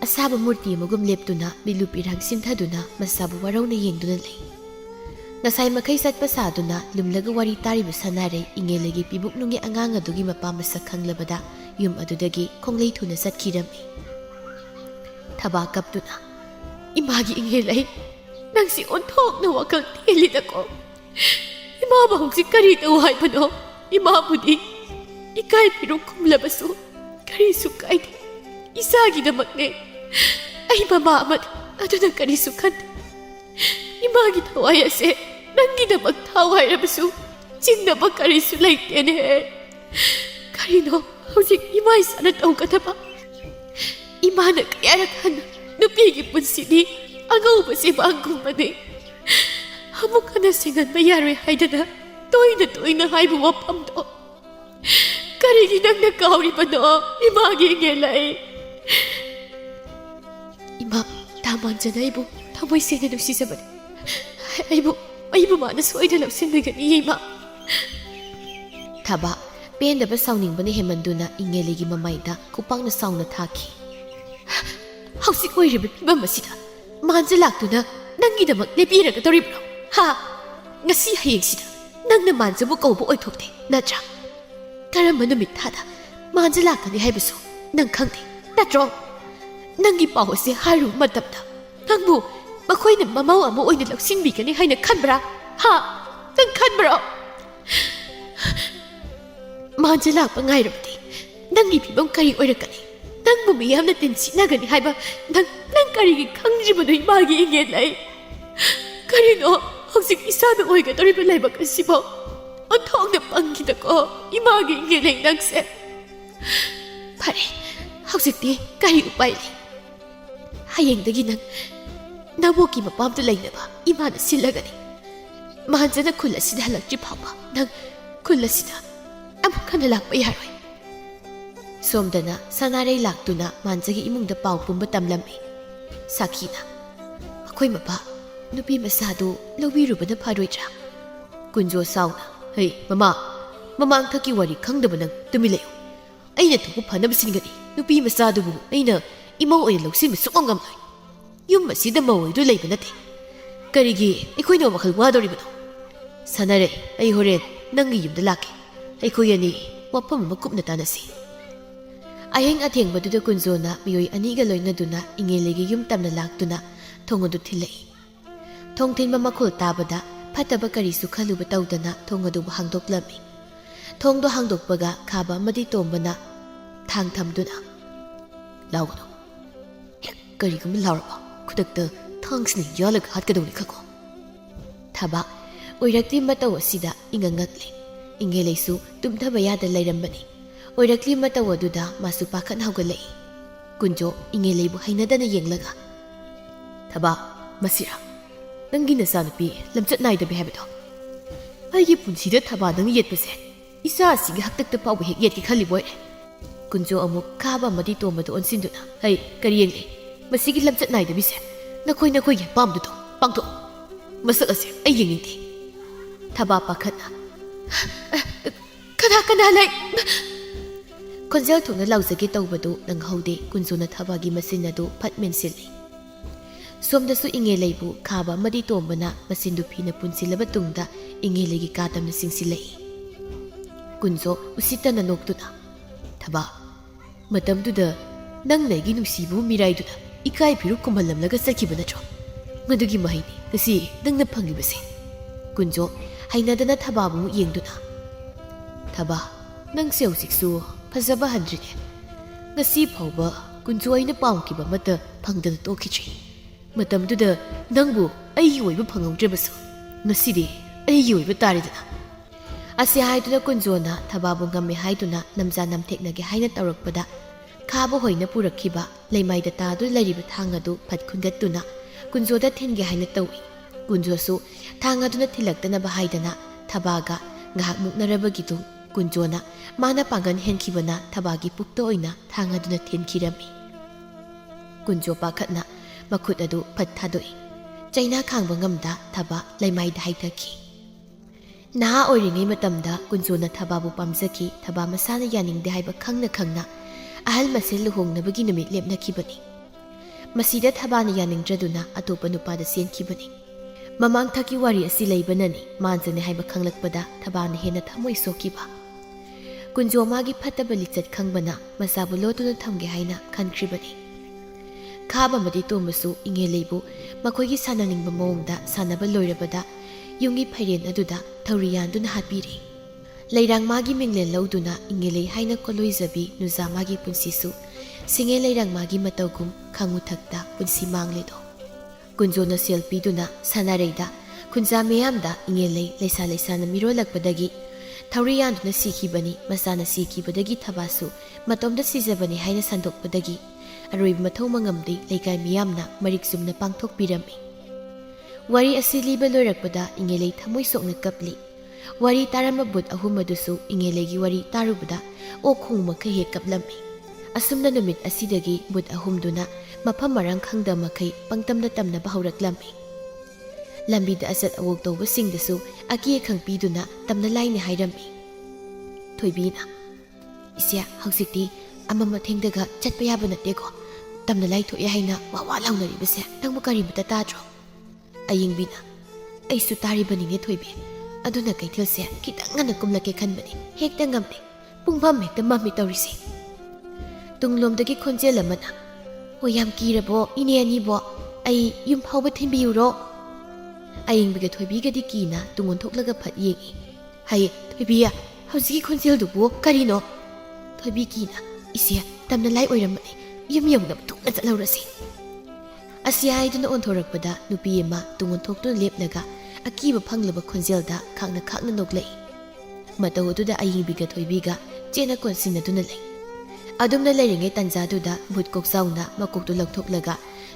asaba murti magum leptuna bilupirang sintaduna masabu warauna yengduna lei ngasai makai satpa saduna lumlaga wari taribu sanare ingelegi pibuknungi angang adugi mapa masak khanglabada yum adudagi konglei thuna satkirami thaba kaptuna imagi ingelei nangsi onthok na wakal telidako ima ba hongsi kari tawai bano ima budi ikai piru kumlabasu kari sukai 이사하기다막네 아이마마 아두나 까리수칸 이마기 타와야세 랑기다막 타와야라부수 진나막 까리수 라이테네 까리노 아우직 이마이사나 떠오가다봐 이마나 까야락한 누피기 뿐시니 아가우바세 방구마네 아무카나 생각만 야르 하이다나 또이나 하이부 와팜도 까리기 낭나 까우리바노 이마기 겔라이 이마 다만잖아 이보 다모이 세네 누시자바네 아이보 마나 소이다 럽신드가니 이마 타바 벤다바 사우닝바네 헤만두나 잉엘레기 마마이다 쿠팡나 사우나 타키 하우시 오이르베 피밤마시다 만질락두나 낭기다막 내비라가 도리브로 하 ngasi hayeng시다 낭나 만자부 거부 오이톡데 나tra karamma numit thada manjilakani haibasu nang khangde natro nangi pawse haru matamda nangbu makhoina mamau amu oina laksinbi kani haina khanbra ha nang khanbra manjilak pangai rabdi nangi pibam kari oirakani nangbu miyamna tensi nagani haiba nang kari gi khangjibadu imagi inge lai karino hojik isada oiga doriba laiba kasibo onthongna pangidako imagi ingeleng nangse pare hojikti kari upai le hayengdagi nang naboki mapamta lainaba imana silagani manjana khulasida halakji phaba nang khulasida amkhana lakpa yaroi somdana sanarei laktuna manjagi imungda pau pumba tamlami sakina akhoi mapa nupi masadu lobirubana pharoitra kunjo sauna hey mamang thaki wari khangdaba nang tumilayo aina thuku phanab singani nupi masadu bu aina imau oy loksim sukongam noi yum masida mawoi du leiba nate karigi ikhoina wakhal wadoribano sanare ai horen nangi yumda lake aikhoyani wapam makupna tanasi ayeng atheng baduda kunjona miyoi aniga loinaduna ingelegi yum tamna laktuna thongodu thilai thongthin mama khol tabada fataba kari su khaluba tawdana thongadu hangdoklami thongdo hangdokpaga khaba madi tombana thang thamduna lawgano karigum lawrba khudakta thangsni yalag hatkadoni khako thaba oirakti mataw asida ingangakle ingeleisu tumthaba yada lairambani oirakli mataw aduda masu pakhan hawgalai kunjo ingeleibu hainadana yenglaga thaba masira nangi nasanupi lamchat naidabe habito aigi punsida thaba nang yetpase isa asigi haktakta pawbe hek yetki khali boire kunjo amuk khaba madi tomadu onsinduna hai kariyenge masigi lamchat naidabe se nakoi ge pamdu to pangto masak ase ai yenginte thaba pakhatna kana lai ꯈꯣꯟꯖꯦꯜ ꯊꯣꯛꯅ ꯂꯥꯎꯖꯒꯦ ꯇꯧꯕꯗꯨ ꯅꯪꯍꯧꯗꯦ ꯀꯨꯟꯖꯣꯅ ꯊꯕꯥꯒꯤ ꯃꯆꯤꯟ ꯑꯗꯨ ꯐꯠ ꯃꯦꯟꯁꯤꯜꯂꯤ ꯁꯣꯝꯗꯁꯨ ꯏꯉꯦꯂꯩꯕꯨ ꯈꯥꯕ ꯑꯃꯗꯤ ꯇꯣꯝꯕꯅ ꯃꯆꯤꯟꯗꯨ ꯐꯤꯅ ꯄꯨꯟꯁꯤꯜꯂꯕ ꯇꯨꯡꯗ ꯏꯉꯦꯂꯩꯒꯤ ꯀꯥ ꯇꯝꯅ ꯆꯤꯡꯁꯤꯜꯂꯛꯏ ꯀꯨꯟꯖꯣ ꯎꯁꯤꯠꯇꯅ ꯅꯣꯛꯇꯨꯅ ꯊꯕꯥ ꯃꯇꯝꯗꯨꯗ ꯅꯪꯅ ꯑꯩꯒꯤ ꯅꯨꯡꯁꯤꯕꯨ ꯃꯤꯔꯥꯏꯗꯨꯅ ꯏꯀꯥꯏ ꯐꯤꯔꯨꯛ ꯀꯨꯝꯍꯜꯂꯝꯂꯒ ꯆꯠꯈꯤꯕ ꯅꯠꯇ꯭ꯔꯣ ꯃꯗꯨꯒꯤ ꯃꯍꯩꯅꯤ ꯉꯁꯤ ꯅꯪꯅ ꯐꯪꯂꯤꯕꯁꯦ ꯀꯨꯟꯖꯣ ꯍꯩꯅꯗꯅ ꯊꯕꯥꯕꯨ ꯌꯦꯡꯗꯨꯅ ꯊꯕꯥ ꯅꯪꯁꯦ ꯍꯧꯖꯤꯛꯁꯨ ꯐꯖꯕ ꯍꯟꯗ꯭ꯔꯤꯅꯦ ꯉꯁꯤ ꯐꯥꯎꯕ ꯀꯨꯟꯖꯣ ꯑꯩꯅ ꯄꯥꯝꯈꯤꯕ ꯑꯃꯠꯇ ꯐꯪꯗꯅ ꯇꯣꯛꯈꯤꯗ꯭ꯔꯤ ꯃꯇꯝꯗꯨꯗ ꯅꯪꯕꯨ ꯑꯩꯒꯤ ꯑꯣꯏꯕ ꯐꯪꯍꯧꯗ꯭ꯔꯕꯁꯨ ꯉꯁꯤꯗꯤ ꯑꯩꯒꯤ ꯑꯣꯏꯕ ꯇꯥꯔꯦꯗꯅ ꯑꯁꯤ ꯍꯥꯏꯗꯨꯅ ꯀꯨꯟꯖꯣꯅ ꯊꯕꯥꯕꯨ ꯉꯝꯃꯦ ꯍꯥꯏꯗꯨꯅ ꯅꯝꯖꯥ ꯅꯝꯊꯦꯛꯅꯒꯦ ꯍꯥꯏꯅ ꯇꯧꯔꯛꯄꯗ ꯈꯥꯕ ꯍꯣꯏꯅ ꯄꯨꯔꯛꯈꯤꯕ ꯂꯩꯃꯥꯏꯗ ꯇꯥꯗꯨꯅ ꯂꯩꯔꯤꯕ ꯊꯥꯡ ꯑꯗꯨ ꯐꯠ ꯈꯨꯟꯒꯠꯇꯨꯅ ꯀꯨꯟꯖꯣꯗ ꯊꯤꯟꯒꯦ ꯍꯥꯏꯅ ꯇꯧꯏ ꯀꯨꯟꯖꯣꯁꯨ ꯊꯥꯡ ꯑꯗꯨꯅ ꯊꯤꯜꯂꯛꯇꯅꯕ ꯍꯥꯏꯗꯅ ꯊꯕꯥꯒ ꯉꯥꯏꯍꯥꯛ ꯃꯨꯛꯅꯔꯕꯒꯤꯗꯨ ꯀꯨꯟꯖꯣꯅ ꯃꯥꯅ ꯄꯥꯡꯒꯟ ꯍꯦꯟꯈꯤꯕꯅ ꯊꯕꯥꯒꯤ ꯄꯨꯛꯇ ꯑꯣꯏꯅ ꯊꯥꯡ ꯑꯗꯨꯅ ꯊꯤꯟꯈꯤꯔꯝꯃꯤ ꯀꯨꯟꯖꯣ ꯄꯥꯈꯠꯅ ꯃꯈꯨꯠ ꯑꯗꯨ ꯐꯠ ꯊꯥꯗꯣꯛꯏ ꯆꯩꯅꯥ ꯈꯥꯡꯕ ꯉꯝꯗ ꯊꯕꯥ ꯂꯩꯃꯥꯏꯗ ꯍꯥꯏꯊꯈꯤ ꯅꯍꯥ ꯑꯣꯏꯔꯤꯉꯩ ꯃꯇꯝꯗ ꯀꯨꯟꯖꯣꯅ ꯊꯕꯥꯕꯨ ꯄꯥꯝꯖꯈꯤ ꯊꯕꯥ ꯃꯁꯥꯅ ꯌꯥꯅꯤꯡꯗꯦ ꯍꯥꯏꯕ ꯈꯪꯅ ꯈꯪꯅ ꯑꯍꯜ ꯃꯁꯦꯜ ꯂꯨꯍꯣꯡꯅꯕꯒꯤ ꯅꯨꯃꯤꯠ ꯂꯦꯞꯅꯈꯤꯕꯅꯤ ꯃꯁꯤꯗ ꯊꯕꯥꯅ ꯌꯥꯅꯤꯡꯗ꯭ꯔꯗꯨꯅ ꯑꯇꯣꯞꯄ ꯅꯨꯄꯥꯗ ꯆꯦꯟꯈꯤꯕꯅꯤ ꯃꯃꯥꯡꯊꯛꯀꯤ ꯋꯥꯔꯤ ꯑꯁꯤ ꯂꯩꯕꯅꯅꯤ ꯃꯥꯟꯖꯅꯤ ꯍꯥꯏꯕ ꯈꯪꯂꯛꯄꯗ ꯊꯕꯥꯅ ꯍꯦꯟꯅ ꯊꯃꯣꯏ ꯁꯣꯛꯈꯤꯕ ꯀꯨꯟꯖꯣ ꯃꯥꯒꯤ ꯐꯠꯇꯕ ꯂꯤꯆꯠ ꯈꯪꯕꯅ ꯃꯆꯥꯕꯨ ꯂꯣꯠꯇꯨꯅ ꯊꯝꯒꯦ ꯍꯥꯏꯅ ꯈꯟꯈ꯭ꯔꯤꯕꯅꯤ ꯈꯥꯕ ꯑꯃꯗꯤ ꯇꯣꯝꯕꯁꯨ ꯏꯉꯦꯂꯩꯕꯨ ꯃꯈꯣꯏꯒꯤ ꯁꯥꯟꯅꯅꯤꯡꯕ ꯃꯑꯣꯡꯗ ꯁꯥꯟꯅꯕ ꯂꯣꯏꯔꯕꯗ ꯌꯨꯝꯒꯤ ꯐꯩꯔꯦꯟ ꯑꯗꯨꯗ ꯊꯧꯔꯤ ꯌꯥꯟꯗꯨꯅ ꯍꯥꯠꯄꯤꯔꯤ ꯂꯩꯔꯥꯡ ꯃꯥꯒꯤ ꯃꯤꯡꯂꯦꯟ ꯂꯧꯗꯨꯅ ꯏꯉꯦꯂꯩ ꯍꯥꯏꯅ ꯀꯣꯂꯣꯏꯖꯕꯤ ꯅꯨꯖꯥ ꯃꯥꯒꯤ ꯄꯨꯟꯁꯤꯁꯨ ꯁꯤꯡꯉꯦ ꯂꯩꯔꯥꯡ ꯃꯥꯒꯤ ꯃꯇꯧꯒꯨꯝ ꯈꯪꯉꯨꯊꯛꯇ ꯄꯨꯟꯁꯤ ꯃꯥꯡꯂꯦꯗꯣ ꯀꯨꯟꯖꯣꯅ ꯁꯦꯜ ꯄꯤꯗꯨꯅ ꯁꯥꯟꯅꯔꯩꯗ ꯈꯨꯟꯖꯥ ꯃꯤꯌꯥꯝꯗ ꯏꯉꯦꯂꯩ ꯂꯩꯁꯥ ꯂꯩꯁꯥꯅ ꯃꯤꯔꯣꯜꯂꯛꯄꯗꯒꯤ ꯊꯧꯔꯤ ꯌꯥꯟꯗꯨꯅ ꯁꯤꯈꯤꯕꯅꯤ ꯃꯆꯥꯅ ꯁꯤꯈꯤꯕꯗꯒꯤ ꯊꯕꯥꯁꯨ ꯃꯇꯣꯝꯗ ꯁꯤꯖꯕꯅꯤ ꯍꯥꯏꯅ ꯁꯟꯗꯣꯛꯄꯗꯒꯤ ꯑꯔꯣꯏꯕ ꯃꯊꯧ ꯃꯉꯝꯗꯤ ꯂꯩꯀꯥꯏ ꯃꯤꯌꯥꯝꯅ ꯃꯔꯤꯛ ꯆꯨꯝꯅ ꯄꯥꯡꯊꯣꯛꯄꯤꯔꯝꯃꯤ ꯋꯥꯔꯤ ꯑꯁꯤ ꯂꯤꯕ ꯂꯣꯏꯔꯛꯄꯗ ꯏꯉꯦꯂꯩ ꯊꯃꯣꯏ ꯁꯣꯛꯅ ꯀꯞꯂꯤ ꯋꯥꯔꯤ ꯇꯥꯔꯝꯕ ꯕꯨꯠ ꯑꯍꯨꯝ ꯑꯗꯨꯁꯨ ꯏꯉꯦꯂꯩꯒꯤ ꯋꯥꯔꯤ ꯇꯥꯔꯨꯕꯗ ꯑꯣꯛ ꯈꯣꯡ ꯃꯈꯩ ꯍꯦꯛ ꯀꯞꯂꯝꯃꯤ ꯑꯁꯨꯝꯅ ꯅꯨꯃꯤꯠ ꯑꯁꯤꯗꯒꯤ ꯕꯨꯠ ꯑꯍꯨꯝꯗꯨꯅ ꯃꯐꯝ ꯃꯔꯥꯡ ꯈꯪꯗ ꯃꯈꯩ ꯄꯪꯇꯝꯗ ꯇꯝꯅꯕ ꯍꯧꯔꯛꯂꯝꯃꯤ ꯂꯝꯕꯤꯗ ꯑꯆꯠ ꯑꯋꯣꯛ ꯇꯧꯕꯁꯤꯡꯗꯁꯨ ꯑꯀꯤ ꯑꯈꯪ ꯄꯤꯗꯨꯅ ꯇꯝꯅ ꯂꯥꯏꯅ ꯍꯥꯏꯔꯝꯃꯤ ꯊꯣꯏꯕꯤꯅ ꯏꯆꯦ ꯍꯧꯖꯤꯛꯇꯤ ꯑꯃꯝ ꯑꯊꯦꯡꯗꯒ ꯆꯠꯄ ꯌꯥꯕ ꯅꯠꯇꯦꯀꯣ ꯇꯝꯅ ꯂꯥꯏꯊꯣꯛꯑꯦ ꯍꯥꯏꯅ ꯋꯥ ꯂꯥꯎꯅꯔꯤꯕꯁꯦ ꯅꯪꯕꯨ ꯀꯔꯤꯃꯇ ꯇꯥꯗ꯭ꯔꯣ ꯑꯌꯤꯡꯕꯤꯅ ꯑꯩꯁꯨ ꯇꯥꯔꯤꯕꯅꯤꯅꯦ ꯊꯣꯏꯕꯤ ꯑꯗꯨꯅ ꯀꯩꯊꯦꯜꯁꯦ ꯈꯤꯇꯪ ꯉꯟꯅ ꯀꯨꯝꯂꯛꯀꯦ ꯈꯟꯕꯅꯤ ꯍꯦꯛꯇ ꯉꯝꯗꯦ ꯄꯨꯡꯐꯝ ꯍꯦꯛꯇ ꯃꯝꯃꯤ ꯇꯧꯔꯤꯁꯦ ꯇꯨꯡꯂꯣꯝꯗꯒꯤ ꯈꯣꯟꯖꯦꯜ ꯑꯃꯅ ꯍꯣꯏ ꯌꯥꯝ ꯀꯤꯔꯕꯣ ꯏꯅꯦ ꯑꯅꯤꯕꯣ ꯑꯩ ꯌꯨꯝ ꯐꯥꯎꯕ ꯊꯤꯟꯕꯤꯌꯨꯔꯣ ꯑꯌꯤꯡꯕꯤꯒ ꯊꯣꯏꯕꯤꯒꯗꯤ ꯀꯤꯅ ꯇꯨꯡ ꯑꯣꯟꯊꯣꯛꯂꯒ ꯐꯠ ꯌꯦꯡꯏ ꯍꯩ ꯊꯣꯏꯕꯤꯌꯥ ꯍꯧꯖꯤꯛꯀꯤ ꯈꯣꯟꯖꯦꯜꯗꯨꯕꯨ ꯀꯔꯤꯅꯣ ꯊꯣꯏꯕꯤ ꯀꯤꯅ ꯏꯆꯦ ꯇꯝꯅ ꯂꯥꯏ ꯑꯣꯏꯔꯝꯃꯅꯤ ꯌꯨꯝ ꯌꯧꯅꯕ ꯊꯨꯅ ꯆꯠꯍꯧꯔꯁꯤ ꯑꯁꯤ ꯍꯥꯏꯗꯨꯅ ꯑꯣꯟꯊꯣꯔꯛꯄꯗ ꯅꯨꯄꯤ ꯑꯃ ꯇꯨꯡ ꯑꯣꯟꯊꯣꯛꯇꯨꯅ ꯂꯦꯞꯂꯒ ꯑꯀꯤꯕ ꯐꯪꯂꯕ ꯈꯣꯟꯖꯦꯜꯗ ꯈꯥꯛꯅ ꯈꯥꯛꯅ ꯅꯣꯛꯂꯛꯏ ꯃꯇꯧ ꯑꯗꯨꯗ ꯑꯌꯤꯡꯕꯤꯒ ꯊꯣꯏꯕꯤꯒ ꯆꯦꯅ ꯀꯣꯟꯁꯤꯟꯅꯗꯨꯅ ꯂꯩ ꯑꯗꯨꯝꯅ ꯂꯩꯔꯤꯉꯩ ꯇꯟꯖꯥꯗꯨꯗ ꯕꯨꯠ ꯀꯣꯛꯆꯥꯎꯅ ꯃꯀꯣꯛꯇꯨ ꯂꯧꯊꯣꯛꯂꯒ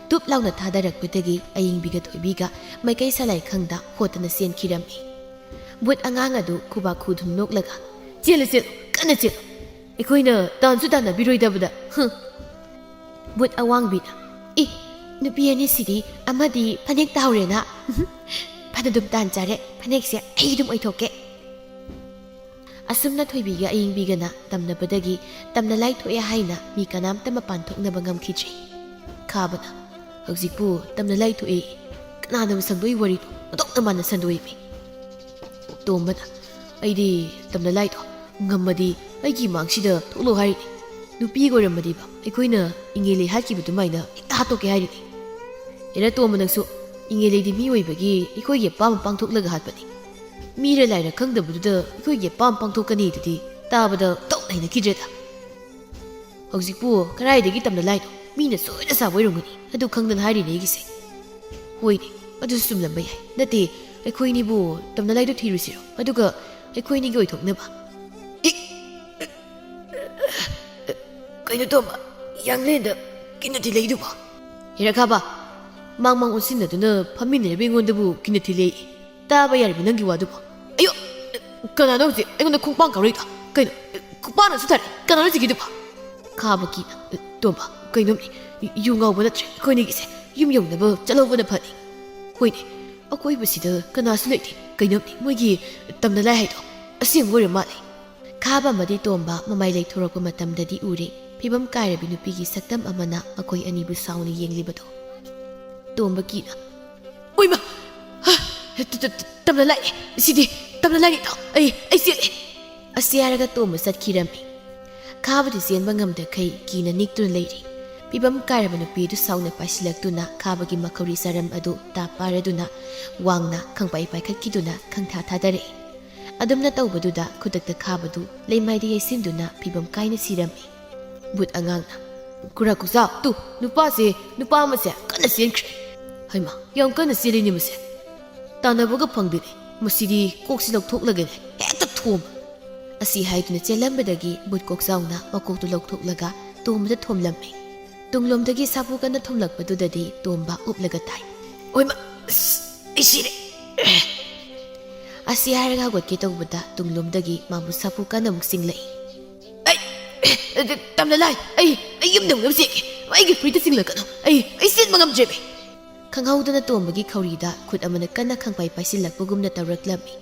ꯇꯨꯞ ꯂꯥꯎꯅ ꯊꯥꯗꯔꯛꯄꯗꯒꯤ ꯑꯌꯤꯡꯕꯤꯒ ꯊꯣꯏꯕꯤꯒ ꯃꯥꯏꯀꯩ ꯁꯂꯥꯏ ꯈꯪꯗ ꯍꯣꯠꯇꯅ ꯆꯦꯟꯈꯤꯔꯝꯃꯤ ꯕꯨꯠ ꯑꯉꯥꯡ ꯑꯗꯨ ꯈꯨꯕꯥꯛ ꯈꯨꯗꯨꯅ ꯅꯣꯛꯂꯒ ꯆꯦꯜꯂꯨ ꯆꯦꯜꯂꯨ ꯀꯟꯅ ꯆꯦꯜꯂꯨ ꯑꯩꯈꯣꯏꯅ ꯇꯥꯟꯁꯨ ꯇꯥꯟꯅꯕꯤꯔꯣꯏꯗꯕꯗ ꯕꯨꯠ ꯑꯋꯥꯡꯕꯤꯅ ꯏ ꯅꯨꯄꯤ ꯑꯅꯤꯁꯤꯗꯤ ꯑꯃꯗꯤ ꯐꯅꯦꯛ ꯇꯥꯍꯧꯔꯦꯅ ꯐꯅꯗꯨꯝ ꯇꯥꯟ ꯆꯥꯔꯦ ꯐꯅꯦꯛꯁꯦ ꯑꯩ ꯑꯗꯨꯝ ꯑꯣꯏꯊꯣꯛꯀꯦ ꯑꯁꯨꯝꯅ ꯊꯣꯏꯕꯤꯒ ꯑꯌꯤꯡꯕꯤꯒꯅ ꯇꯝꯅꯕꯗꯒꯤ ꯇꯝꯅ ꯂꯥꯏꯊꯣꯛꯑꯦ ꯍꯥꯏꯅ ꯃꯤ ꯀꯅꯥꯝꯇ ꯃꯄꯥꯟ ꯊꯣꯛꯅꯕ ꯉꯝꯈꯤꯗ꯭ꯔꯤ ꯈꯥꯕꯅ ꯍꯧꯖꯤꯛꯄꯨ ꯇꯝꯅ ꯂꯥꯏꯊꯣꯛꯑꯦ ꯀꯅꯥꯅꯕꯨ ꯁꯪꯗꯣꯏ ꯋꯥꯔꯤꯗꯣ ꯑꯗꯣꯛꯅ ꯃꯥꯅ ꯁꯟꯗꯣꯛꯏꯃꯤ ꯇꯣꯝꯕꯅ ꯑꯩꯗꯤ ꯇꯝꯅ ꯂꯥꯏꯗꯣ ꯉꯝꯃꯗꯤ ꯑꯩꯒꯤ ꯃꯥꯡꯁꯤꯗ ꯊꯣꯛꯂꯣ ꯍꯥꯏꯔꯤꯅꯤ ꯅꯨꯄꯤꯒ ꯑꯣꯏꯔꯝꯃꯗꯤꯕ ꯑꯩꯈꯣꯏꯅ ꯏꯉꯦꯂꯩ ꯍꯥꯠꯈꯤꯕꯗꯨꯃꯥꯏꯅ ꯍꯦꯛꯇ ꯍꯥꯠꯇꯣꯛꯀꯦ ꯍꯥꯏꯔꯤꯅꯤ ꯑꯦꯔ ꯇꯣꯝꯕ ꯅꯪꯁꯨ ꯏꯉꯦꯂꯩꯗꯤ ꯃꯤ ꯑꯣꯏꯕꯒꯤ ꯑꯩꯈꯣꯏꯒꯤ ꯑꯄꯥꯝꯕ ꯄꯥꯡꯊꯣꯛꯂꯒ ꯍꯥꯠꯄꯅꯤ ꯃꯤꯔ ꯂꯥꯏꯔ ꯈꯪꯗꯕꯗꯨꯗ ꯑꯩꯈꯣꯏꯒꯤ ꯑꯄꯥꯝ ꯄꯥꯡꯊꯣꯛꯀꯅꯤ ꯑꯗꯨꯗꯤ ꯇꯥꯕꯗ ꯇꯧꯅ ꯍꯩꯅꯈꯤꯗ꯭ꯔꯦꯗ ꯍꯧꯖꯤꯛꯄꯨ ꯀꯗꯥꯏꯗꯒꯤ ꯇꯝꯅ ꯂꯥꯏꯅꯣ ꯃꯤꯅ ꯁꯣꯏꯅ ꯆꯥꯕ ꯑꯣꯏꯔꯝꯒꯅꯤ ꯑꯗꯨ ꯈꯪꯗꯅ ꯍꯥꯏꯔꯤꯅꯦ ꯑꯩꯒꯤꯁꯦ ꯍꯣꯏꯅꯦ ꯑꯗꯨꯁꯨ ꯆꯨꯝꯂꯝꯕ ꯌꯥꯏ ꯅꯠꯇꯦ ꯑꯩꯈꯣꯏꯅꯤꯕꯨ ꯇꯝꯅ ꯂꯥꯏꯗꯣ ꯊꯤꯔꯨꯁꯤꯔꯣ ꯑꯗꯨꯒ ꯑꯩꯈꯣꯏꯅꯤꯒꯤ ꯑꯣꯏꯊꯣꯛꯅꯕ ꯀꯩꯅꯣ ꯇꯣꯝꯕ ꯌꯥꯡꯂꯦꯟꯗ ꯀꯤꯟꯅ ꯊꯤꯜꯂꯛꯏꯗꯨꯕꯣ ꯍꯤꯔꯛꯈꯥꯕ ꯃꯥꯡ ꯑꯣꯟꯁꯤꯟꯅꯗꯨꯅ ꯐꯝꯃꯤꯟꯅꯔꯤꯕ ꯑꯩꯉꯣꯟꯗꯕꯨ ꯀꯤꯟꯅ ꯊꯤꯜꯂꯛꯏ ꯇꯥꯕ ꯌꯥꯔꯤꯕ ꯅꯪꯒꯤ ꯋꯥꯗꯨꯕꯣ ꯑꯌꯣ ꯀꯅꯥꯅꯣ ꯍꯧꯖꯤꯛ ꯑꯩꯉꯣꯟꯗ ꯈꯣꯡꯄꯥꯡ ꯀꯥꯎꯔꯛꯏꯗꯣ ꯀꯩꯅꯣ ꯈꯣꯡꯄꯥꯡꯅꯁꯨ ꯊꯥꯔꯦ ꯀꯅꯥꯅꯣ ꯍꯧꯖꯤꯛꯀꯤꯗꯨꯕꯣ ꯈꯥꯕ ꯀꯤꯅ ꯇꯣꯝꯕ ꯀꯩꯅꯣꯝꯅꯤ ꯌꯨ ꯉꯥꯎꯕ ꯅꯠꯇ꯭ꯔꯦ ꯑꯩꯈꯣꯏꯅꯤꯒꯤꯁꯦ ꯌꯨꯝ ꯌꯧꯅꯕ ꯆꯠꯍꯧꯕꯅ ꯐꯅꯤ ꯍꯣꯏꯅꯦ ꯑꯀꯣꯏꯕꯁꯤꯗ ꯀꯅꯥꯁꯨ ꯂꯩꯇꯦ ꯀꯩꯅꯣꯝꯅꯤ ꯃꯣꯏꯒꯤ ꯇꯝꯅ ꯂꯥꯏ ꯍꯥꯏꯗꯣ ꯑꯁꯦꯡꯕ ꯑꯣꯏꯔ ꯃꯥꯜꯂꯦ ꯈꯥꯕ ꯑꯃꯗꯤ ꯇꯣꯝꯕ ꯃꯃꯥꯏ ꯂꯩꯊꯣꯔꯛꯄ ꯃꯇꯝꯗꯗꯤ ꯎꯔꯦ ꯐꯤꯕꯝ ꯀꯥꯏꯔꯕꯤ ꯅꯨꯄꯤꯒꯤ ꯁꯛꯇꯝ ꯑꯃꯅ ꯃꯈꯣꯏ ꯑꯅꯤꯕꯨ ꯁꯥꯎꯅ ꯌꯦꯡꯂꯤꯕꯗꯣ ꯇꯣꯝꯕ ꯀꯤꯅ ꯑꯣꯏꯃ ꯇꯝꯅ ꯂꯥꯛꯑꯦ ꯁꯤꯗꯤ ꯇꯝꯅ ꯂꯥꯛꯑꯦ ꯏꯇꯥꯎ ꯑꯩ ꯆꯦꯜꯂꯦ ꯑꯁꯤ ꯍꯥꯏꯔꯒ ꯇꯣꯝꯕ ꯆꯠꯈꯤꯔꯝꯃꯤ ꯈꯥꯕꯗꯤ ꯆꯦꯟꯕ ꯉꯝꯗꯈꯩ ꯀꯤꯅ ꯅꯤꯛꯇꯨꯅ ꯂꯩꯔꯤ ꯐꯤꯕꯝ ꯀꯥꯏꯔꯕ ꯅꯨꯄꯤꯗꯨ ꯁꯥꯎꯅ ꯄꯥꯏꯁꯤꯜꯂꯛꯇꯨꯅ ꯈꯥꯕꯒꯤ ꯃꯈꯧꯔꯤ ꯆꯔꯝ ꯑꯗꯨ ꯇꯥ ꯄꯥꯏꯔꯗꯨꯅ ꯋꯥꯡꯅ ꯈꯪꯄꯥꯏ ꯄꯥꯏꯈꯠꯈꯤꯗꯨꯅ ꯈꯪꯊꯥ ꯊꯥꯗꯔꯛꯏ ꯑꯗꯨꯝꯅ ꯇꯧꯕꯗꯨꯗ ꯈꯨꯗꯛꯇ ꯈꯥꯕꯗꯨ ꯂꯩꯃꯥꯏꯗ ꯌꯩꯁꯤꯟꯗꯨꯅ ꯐꯤꯕꯝ ꯀꯥꯏꯅ ꯁꯤꯔꯝꯃꯤ ꯕꯨꯠ ꯑꯉꯥꯡꯅ ꯀꯨꯔꯥ ꯀꯨꯆꯥꯎ ꯇꯨ ꯅꯨꯄꯥ ꯑꯃꯁꯦ ꯀꯟꯅ ꯆꯦꯟꯈ꯭ꯔꯦ ꯍꯩꯃ ꯌꯥꯝ ꯀꯟꯅ ꯆꯦꯜꯂꯤꯅꯦ ꯃꯁꯦ ꯇꯥꯟꯅꯕꯒ ꯐꯪꯗꯦꯅꯦ ꯃꯁꯤꯗꯤ ꯀꯣꯛꯁꯤ ꯂꯧꯊꯣꯛꯂꯒꯅꯦ ꯍꯦꯛꯇ ꯊꯣꯝꯕ ꯑꯁꯤ ꯍꯥꯏꯗꯨꯅ ꯆꯦꯜꯂꯝꯕꯗꯒꯤ ꯕꯨꯠ ꯀꯣꯛꯆꯥꯎꯅ ꯃꯀꯣꯛꯇꯨ ꯂꯧꯊꯣꯛꯂꯒ ꯇꯣꯝꯕꯗ ꯊꯣꯝꯂꯝꯃꯤ ꯇꯨꯡꯂꯣꯝꯗꯒꯤ ꯁꯥꯐꯨ ꯀꯟꯅ ꯊꯣꯝꯂꯛꯄꯗꯨꯗꯗꯤ ꯇꯣꯝꯕ ꯎꯞꯂꯒ ꯇꯥꯏ ꯑꯣꯏꯃ ꯑꯩ ꯁꯤꯔꯦ ꯑꯁꯤ ꯍꯥꯏꯔꯒ ꯍꯧꯒꯠꯀꯦ ꯇꯧꯕꯗ ꯇꯨꯡꯂꯣꯝꯗꯒꯤ ꯃꯥꯕꯨ ꯁꯥꯐꯨ ꯀꯟꯅ ꯑꯃꯨꯛ ꯆꯤꯡꯂꯛꯏ ꯇꯝꯅ ꯂꯥꯏ ꯑꯩ ꯌꯨꯝꯗ ꯑꯃꯨꯛ ꯆꯦꯟꯒꯦ ꯑꯩꯒꯤ ꯐꯨꯔꯤꯠꯇ ꯆꯤꯡꯂꯛꯀꯅꯨ ꯑꯩ ꯆꯦꯟꯕ ꯉꯝꯗ꯭ꯔꯦꯃꯤ ꯈꯪꯍꯧꯗꯅ ꯇꯣꯝꯕꯒꯤ ꯈꯧꯔꯤꯗ ꯈꯨꯠ ꯑꯃꯅ ꯀꯟꯅ ꯈꯪꯄꯥꯏ ꯄꯥꯏꯁꯤꯜꯂꯛꯄꯒꯨꯝꯅ ꯇꯧꯔꯛꯂꯝꯃꯤ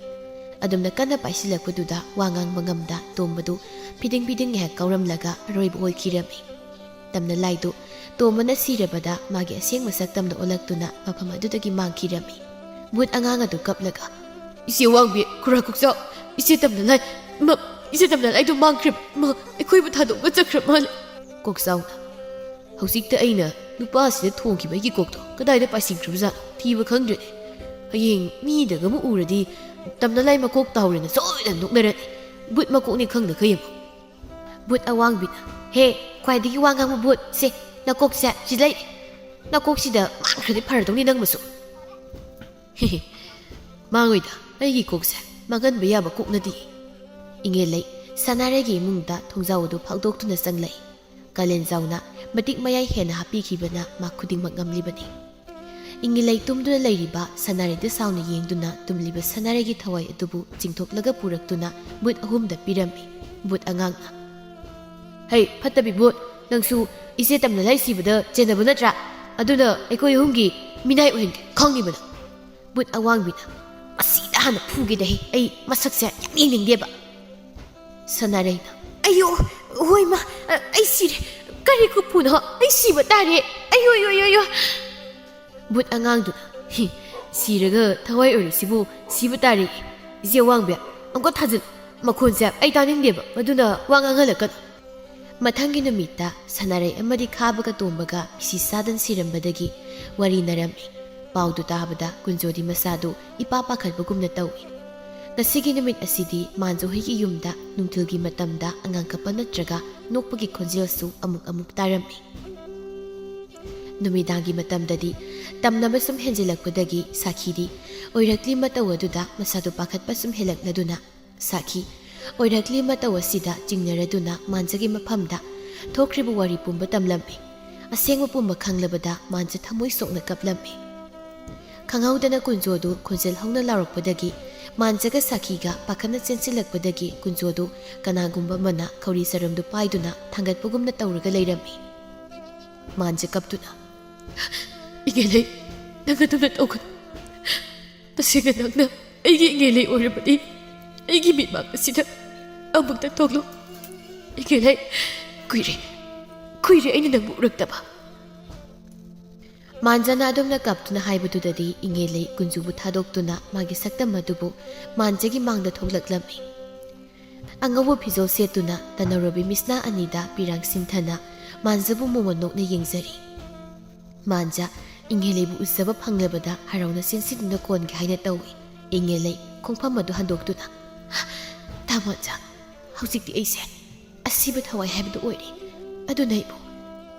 ꯑꯗꯨꯝꯅ ꯀꯟꯅ ꯄꯥꯏꯁꯤꯜꯂꯛꯄꯗꯨꯗ ꯋꯥ ꯉꯥꯡꯕ ꯉꯝꯗ ꯇꯣꯝꯕꯗꯨ ꯐꯤꯗꯤꯡ ꯉꯥꯏꯍꯥꯛ ꯀꯥꯎꯔꯝꯂꯒ ꯑꯔꯣꯏꯕ ꯑꯣꯏꯈꯤꯔꯝꯃꯤ ꯇꯝꯅ ꯂꯥꯏꯗꯨ ꯇꯣꯝꯕꯅ ꯁꯤꯔꯕꯗ ꯃꯥꯒꯤ ꯑꯁꯦꯡꯕ ꯁꯛꯇꯝꯗ ꯑꯣꯜꯂꯛꯇꯨꯅ ꯃꯐꯝ ꯑꯗꯨꯗꯒꯤ ꯃꯥꯡꯈꯤꯔꯝꯃꯤ ꯕꯨꯠ ꯑꯉꯥꯡ ꯑꯗꯨ ꯀꯞꯂꯒ ꯏꯆꯦ ꯋꯥꯡꯕꯤ ꯈꯨꯔꯥ ꯀꯨꯛꯆꯥꯎ ꯏꯆꯦ ꯇꯝꯅ ꯂꯥꯏꯗꯨ ꯃꯥꯡꯈ꯭ꯔꯦ ꯑꯩꯈꯣꯏꯕꯨ ꯊꯥꯗꯣꯛꯑꯒ ꯆꯠꯈ꯭ꯔ ꯃꯥꯜꯂꯦ ꯀꯣꯛꯆꯥꯎꯅ ꯍꯧꯖꯤꯛꯇ ꯑꯩꯅ ꯅꯨꯄꯥ ꯑꯁꯤꯗ ꯊꯣꯡꯈꯤꯕ ꯑꯩꯒꯤ ꯀꯣꯛꯇꯣ ꯀꯗꯥꯏꯗ ꯄꯥꯏꯁꯤꯟꯈ꯭ꯔꯕꯖꯥꯠꯅꯣ ꯊꯤꯕ ꯈꯪꯗ꯭ꯔꯦꯅꯦ ꯍꯌꯦꯡ ꯃꯤꯗꯒ ꯑꯃꯨꯛ ꯎꯔꯗꯤ ꯇꯝꯅ ꯂꯥꯏ ꯃꯀꯣꯛ ꯇꯥꯎꯔꯦꯅ ꯁꯣꯏꯗꯅ ꯅꯣꯛꯅꯔꯅꯤ ꯕꯨꯠ ꯃꯀꯣꯛꯅꯤ ꯈꯪꯗ ꯈꯌꯦꯡ ꯕꯨꯠ ꯑꯋꯥꯡꯕꯤꯅ ꯍꯦ ꯈ꯭ꯋꯥꯏꯗꯒꯤ ꯋꯥ ꯉꯥꯡꯕ ꯕꯨꯠ ꯁꯦ ꯅꯀꯣꯛꯁꯦ ꯁꯤ ꯂꯩ ꯅꯀꯣꯛꯁꯤꯗ ꯃꯥꯡꯈ꯭ꯔꯗꯤ ꯐꯔꯗꯧꯅꯤ ꯅꯪꯃꯁꯨ ꯃꯥꯡꯉꯣꯏꯗ ꯑꯩꯒꯤ ꯀꯣꯛꯁꯦ ꯃꯥꯡꯍꯟꯕ ꯌꯥꯕ ꯀꯣꯛ ꯅꯠꯇꯦ ꯏꯉꯦꯜꯂꯩ ꯁꯅꯥꯔꯩꯒꯤ ꯏꯃꯨꯡꯗ ꯊꯣꯡꯖꯥꯎ ꯑꯗꯨ ꯐꯥꯎꯗꯣꯛꯇꯨꯅ ꯆꯪꯂꯛꯏ ꯀꯥꯂꯦꯟꯖꯥꯎꯅ ꯃꯇꯤꯛ ꯃꯌꯥꯏ ꯍꯦꯟꯅ ꯍꯥꯞꯄꯤꯈꯤꯕꯅ ꯃꯥ ꯈꯨꯗꯤꯡꯃꯛ ꯉꯝꯂꯤꯕꯅꯤ ꯏꯉꯦꯜꯂꯩ ꯇꯨꯝꯗꯨꯅ ꯂꯩꯔꯤꯕ ꯁꯅꯥꯔꯩꯗ ꯁꯥꯎꯅ ꯌꯦꯡꯗꯨꯅ ꯇꯨꯝꯂꯤꯕ ꯁꯅꯥꯔꯩꯒꯤ ꯊꯋꯥꯏ ꯑꯗꯨꯕꯨ ꯆꯤꯡꯊꯣꯛꯂꯒ ꯄꯨꯔꯛꯇꯨꯅ ꯕꯨꯠ ꯑꯍꯨꯝꯗ ꯄꯤꯔꯝꯃꯤ ꯕꯨꯠ ꯑꯉꯥꯡꯅ ꯍꯩ ꯐꯠꯇꯕꯤ ꯕꯨꯠ ꯅꯪꯁꯨ ꯏꯆꯦ ꯇꯝꯅ ꯂꯥꯏ ꯁꯤꯕꯗ ꯆꯦꯟꯅꯕ ꯅꯠꯇ꯭ꯔꯥ ꯑꯗꯨꯅ ꯑꯩꯈꯣꯏ ꯑꯍꯨꯝꯒꯤ ꯃꯤꯅꯥꯏ ꯑꯣꯏꯍꯟꯒꯦ ꯈꯪꯉꯤꯕꯅ ꯕꯨꯠ ꯑꯋꯥꯡꯕꯤꯅ ꯑꯁꯤꯗ ꯍꯥꯟꯅ ꯐꯨꯒꯦꯗꯍꯦ ꯑꯩ ꯃꯁꯛꯁꯦ ꯌꯥꯝ ꯌꯦꯡꯅꯤꯡꯗꯦꯕ ꯁꯅꯥꯔꯩꯅ ꯑయ్ꯌꯣ ꯍꯣꯏꯃ ꯑꯩ ꯁꯤꯔꯦ ꯀꯔꯤ ꯈꯨꯐꯨꯅꯣ ꯑꯩ ꯁꯤꯕ ꯇꯥꯔꯦ ꯑయ్ꯌꯣ ꯕꯨꯠ ꯑꯉꯥꯡꯗꯨꯅ ꯁꯤꯔꯒ ꯊꯋꯥꯏ ꯑꯣꯏꯔꯤꯁꯤꯕꯨ ꯁꯤꯕ ꯇꯥꯔꯦ ꯏꯆꯦ ꯋꯥꯡꯕꯤ ꯑꯃꯨꯛꯀ ꯊꯥꯖꯤꯜ ꯃꯈꯣꯟꯁꯦ ꯑꯩ ꯇꯥꯅꯤꯡꯗꯦꯕ ꯑꯗꯨꯅ ꯋꯥ ꯉꯥꯡꯍꯜꯂꯛꯀꯅꯨ ꯃꯊꯪꯒꯤ ꯅꯨꯃꯤꯠꯇ ꯁꯅꯥꯔꯩ ꯑꯃꯗꯤ ꯈꯥꯕꯒ ꯇꯣꯝꯕꯒ ꯄꯤꯁꯤ ꯁꯥꯗꯅ ꯁꯤꯔꯝꯕꯗꯒꯤ ꯋꯥꯔꯤꯅꯔꯝꯃꯤ ꯄꯥꯎꯗꯨ ꯇꯥꯕꯗ ꯀꯨꯟꯖꯣꯗꯤ ꯃꯁꯥꯗꯨ ꯏꯄꯥ ꯄꯥꯈꯠꯄꯒꯨꯝꯅ ꯇꯧꯏ ꯉꯁꯤꯒꯤ ꯅꯨꯃꯤꯠ ꯑꯁꯤꯗꯤ ꯃꯥꯟꯖꯣꯍꯣꯏꯒꯤ ꯌꯨꯝꯗ ꯅꯨꯡꯊꯤꯜꯒꯤ ꯃꯇꯝꯗ ꯑꯉꯥꯡ ꯀꯞꯄ ꯅꯠꯇ꯭ꯔꯒ ꯅꯣꯛꯄꯒꯤ ꯈꯣꯟꯖꯦꯜꯁꯨ ꯑꯃꯨꯛ ꯇꯥꯔꯝꯃꯤ ꯅꯨꯃꯤꯗꯥꯡꯒꯤ ꯃꯇꯝꯗꯗꯤ ꯇꯝꯅꯕ ꯁꯨꯝ ꯍꯦꯟꯖꯤꯜꯂꯛꯄꯗꯒꯤ ꯁꯥꯈꯤꯗꯤ ꯑꯣꯏꯔꯛꯂꯤ ꯃꯇꯧ ꯑꯗꯨꯗ ꯃꯁꯥꯗꯨ ꯄꯥꯈꯠꯄ ꯁꯨꯝ ꯍꯦꯜꯂꯛꯂꯗꯨꯅ ꯁꯥꯈꯤ ꯑꯣꯏꯔꯛꯂꯤ ꯃꯇꯧ ꯑꯁꯤꯗ ꯆꯤꯡꯅꯔꯗꯨꯅ ꯃꯥꯟꯖꯒꯤ ꯃꯐꯝꯗ ꯊꯣꯛꯈ꯭ꯔꯤꯕ ꯋꯥꯔꯤ ꯄꯨꯝꯕ ꯇꯝꯂꯝꯃꯤ ꯑꯁꯦꯡꯕ ꯄꯨꯝꯕ ꯈꯪꯂꯕꯗ ꯃꯥꯟꯖ ꯊꯃꯣꯏ ꯁꯣꯛꯅ ꯀꯞꯂꯝꯃꯤ ꯈꯪꯍꯧꯗꯅ ꯀꯨꯟꯖꯣꯗꯨ ꯈꯣꯟꯖꯦꯜ ꯍꯧꯅ ꯂꯥꯎꯔꯛꯄꯗꯒꯤ ꯃꯥꯟꯖꯒ ꯁꯥꯈꯤꯒ ꯄꯥꯈꯠꯅ ꯆꯦꯟꯁꯤꯜꯂꯛꯄꯗꯒꯤ ꯀꯨꯟꯖꯣꯗꯨ ꯀꯅꯥꯒꯨꯝꯕ ꯑꯃꯅ ꯈꯧꯔꯤ ꯆꯔꯝꯗꯨ ꯄꯥꯏꯗꯨꯅ ꯊꯥꯡꯒꯠꯄꯒꯨꯝꯅ ꯇꯧꯔꯒ ꯂꯩꯔꯝꯃꯤ ꯃꯥꯟꯖ ꯀꯞꯇꯨꯅ ꯏꯉꯦꯜꯂꯩ ꯅꯪ ꯑꯗꯨꯝꯅ ꯇꯧꯒꯅꯨ ꯇꯁꯦꯡꯅ ꯅꯪꯅ ꯑꯩꯒꯤ ꯏꯉꯦꯜꯂꯩ ꯑꯣꯏꯔꯕꯗꯤ ꯑꯩꯒꯤ ꯃꯤꯠꯃꯥꯡ ꯑꯁꯤꯗ ꯑꯃꯨꯛꯇ ꯊꯣꯛꯂꯨ ꯏꯉꯦꯜꯂꯩ ꯀꯨꯏꯔꯦ ꯑꯩꯅ ꯅꯪꯕꯨ ꯎꯔꯛꯇꯕ ꯃꯥꯟꯖꯅ ꯑꯗꯨꯝꯅ ꯀꯞꯇꯨꯅ ꯍꯥꯏꯕꯗꯨꯗꯗꯤ ꯏꯉꯦꯜꯂꯩ ꯀꯨꯟꯖꯨꯕꯨ ꯊꯥꯗꯣꯛꯇꯨꯅ ꯃꯥꯒꯤ ꯁꯛꯇꯝ ꯑꯗꯨꯕꯨ ꯃꯥꯟꯖꯒꯤ ꯃꯥꯡꯗ ꯊꯣꯛꯂꯛꯂꯝꯃꯤ ꯑꯉꯧꯕ ꯐꯤꯖꯣꯜ ꯁꯦꯠꯇꯨꯅ ꯇꯅꯧꯔꯕꯤ ꯃꯤꯁꯅꯥ ꯑꯅꯤꯗ ꯄꯤꯔꯥꯡ ꯁꯤꯟꯊꯅ ꯃꯥꯟꯖꯕꯨ ꯃꯣꯃꯣꯟ ꯅꯣꯛꯅ ꯌꯦꯡꯖꯔꯤ ꯃꯥꯟꯖ ꯏꯉꯦꯜꯂꯩꯕꯨ ꯎꯖꯕ ꯐꯪꯂꯕꯗ ꯍꯔꯥꯎꯅ ꯆꯦꯟꯁꯤꯟꯗꯨꯅ ꯀꯣꯟꯒꯦ ꯍꯥꯏꯅ ꯇꯧꯏ ꯏꯉꯦꯜꯂꯩ ꯈꯣꯡꯐꯝ ꯑꯗꯨ ꯍꯟꯗꯣꯛꯇꯨꯅ ꯇꯥꯃꯣꯟꯖ ꯍꯧꯖꯤꯛꯇꯤ ꯑꯩꯁꯦ ꯑꯁꯤꯕ ꯊꯋꯥꯏ ꯍꯥꯏꯕꯗꯨ ꯑꯣꯏꯔꯦ ꯑꯗꯨꯅ ꯑꯩꯕꯨ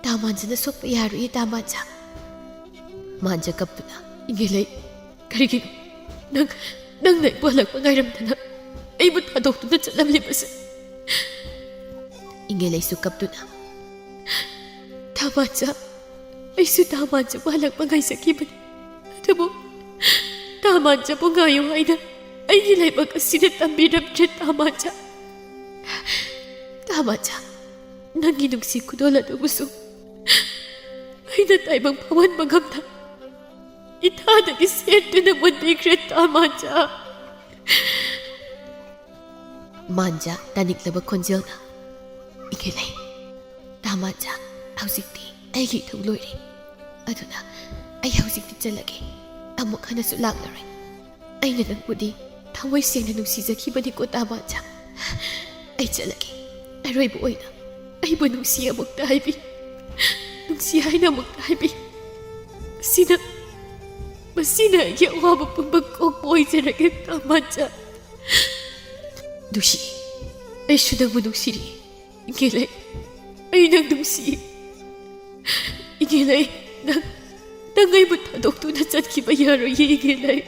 ꯇꯥꯃꯥꯟꯖꯅ ꯁꯣꯛꯄ ꯌꯥꯔꯣꯏꯌꯦ ꯇꯥꯃꯥꯟꯖ ꯃꯥꯟꯖ ꯀꯞꯇꯨꯅ ꯏꯉꯦꯜꯂꯩ ꯀꯔꯤꯒꯤꯅꯣ ꯅꯪꯅ ꯑꯩꯕꯨ ꯍꯜꯂꯛꯄ ꯉꯥꯏꯔꯝꯗꯅ ꯑꯩꯕꯨ ꯊꯥꯗꯣꯛꯇꯨꯅ ꯆꯠꯂꯝꯂꯤꯕꯁꯦ ꯏꯉꯦꯜꯂꯩꯁꯨ ꯀꯞꯇꯨꯅ ꯇꯥꯃꯥꯟꯖ ꯑꯩꯁꯨ ꯇꯥꯃꯥꯟꯖꯕꯨ ꯍꯜꯂꯛꯄ ꯉꯥꯏꯖꯈꯤꯕꯅꯤ ꯑꯗꯨꯕꯨ ꯇꯥꯃꯥꯟꯖꯕꯨ ꯉꯥꯏꯌꯨ ꯍꯥꯏꯅ ꯑꯩꯒꯤ ꯂꯥꯏꯕꯛ ꯑꯁꯤꯗ ꯇꯝꯕꯤꯔꯝꯗ꯭ꯔꯦ ꯇꯥꯃꯥꯟꯖ ꯅꯪꯒꯤ ꯅꯨꯡꯁꯤ ꯈꯨꯗꯣꯜ ꯑꯗꯨꯕꯨꯁꯨ ꯑꯩꯅ ꯇꯥꯏꯕꯪ ꯐꯥꯎꯍꯟꯕ ꯉꯝꯗ ꯏꯊꯥꯗꯒꯤ ꯁꯦꯠꯇꯨꯅ ꯃꯨꯟꯕꯤꯈ꯭ꯔꯦ ꯇꯥꯃꯥꯟꯖ ꯃꯥꯟꯖꯥ ꯇꯥꯅꯤꯡꯂꯕ ꯈꯣꯟꯖꯦꯜꯅ ꯏꯪꯒꯦꯂꯩ ꯇꯥꯃꯥꯟꯖꯥ ꯍꯧꯖꯤꯛꯇꯤ ꯑꯩꯒꯤ ꯏꯊꯧ ꯂꯣꯏꯔꯦ ꯑꯗꯨꯅ ꯑꯩ ꯍꯧꯖꯤꯛꯇꯤ ꯆꯠꯂꯒꯦ ꯑꯃꯨꯛ ꯍꯟꯅꯁꯨ ꯂꯥꯛꯂꯔꯣꯏ ꯑꯩꯅ ꯅꯪꯕꯨꯗꯤ ꯊꯃꯣꯏ ꯁꯦꯡꯅ ꯅꯨꯡꯁꯤꯖꯈꯤꯕꯅꯤꯀꯣ ꯇꯥꯃꯥꯟꯖꯥ ꯑꯩ ꯆꯠꯂꯒꯦ ꯑꯔꯣꯏꯕ ꯑꯣꯏꯅ ꯑꯩꯕꯨ ꯅꯨꯡꯁꯤ ꯑꯃꯨꯛꯇ ꯍꯥꯏꯕꯤ ꯅꯨꯡꯁꯤ ꯍꯥꯏꯅ ꯑꯃꯨꯛꯇ ꯍꯥꯏꯕꯤ ꯃꯁꯤꯅ ꯑꯩꯒꯤ ꯑꯋꯥꯕ ꯄꯨꯝꯕ ꯀꯣꯛꯄ ꯑꯣꯏꯖꯔꯒꯦ ꯇꯥꯃꯥꯟꯖꯥ ꯅꯨꯡꯁꯤ ꯑꯩꯁꯨ ꯅꯪꯕꯨ ꯅꯨꯡꯁꯤꯔꯤ ꯏꯪꯒꯦꯂꯩ ꯑꯩ ꯅꯪ ꯅꯨꯡꯁꯤ ꯏꯪꯒꯦꯂꯩ ꯅꯪ ꯑꯩꯕꯨ ꯊꯥꯗꯣꯛꯇꯨꯅ ꯆꯠꯈꯤꯕ ꯌꯥꯔꯣꯏꯌꯦ ꯏꯪꯒꯦꯂꯩ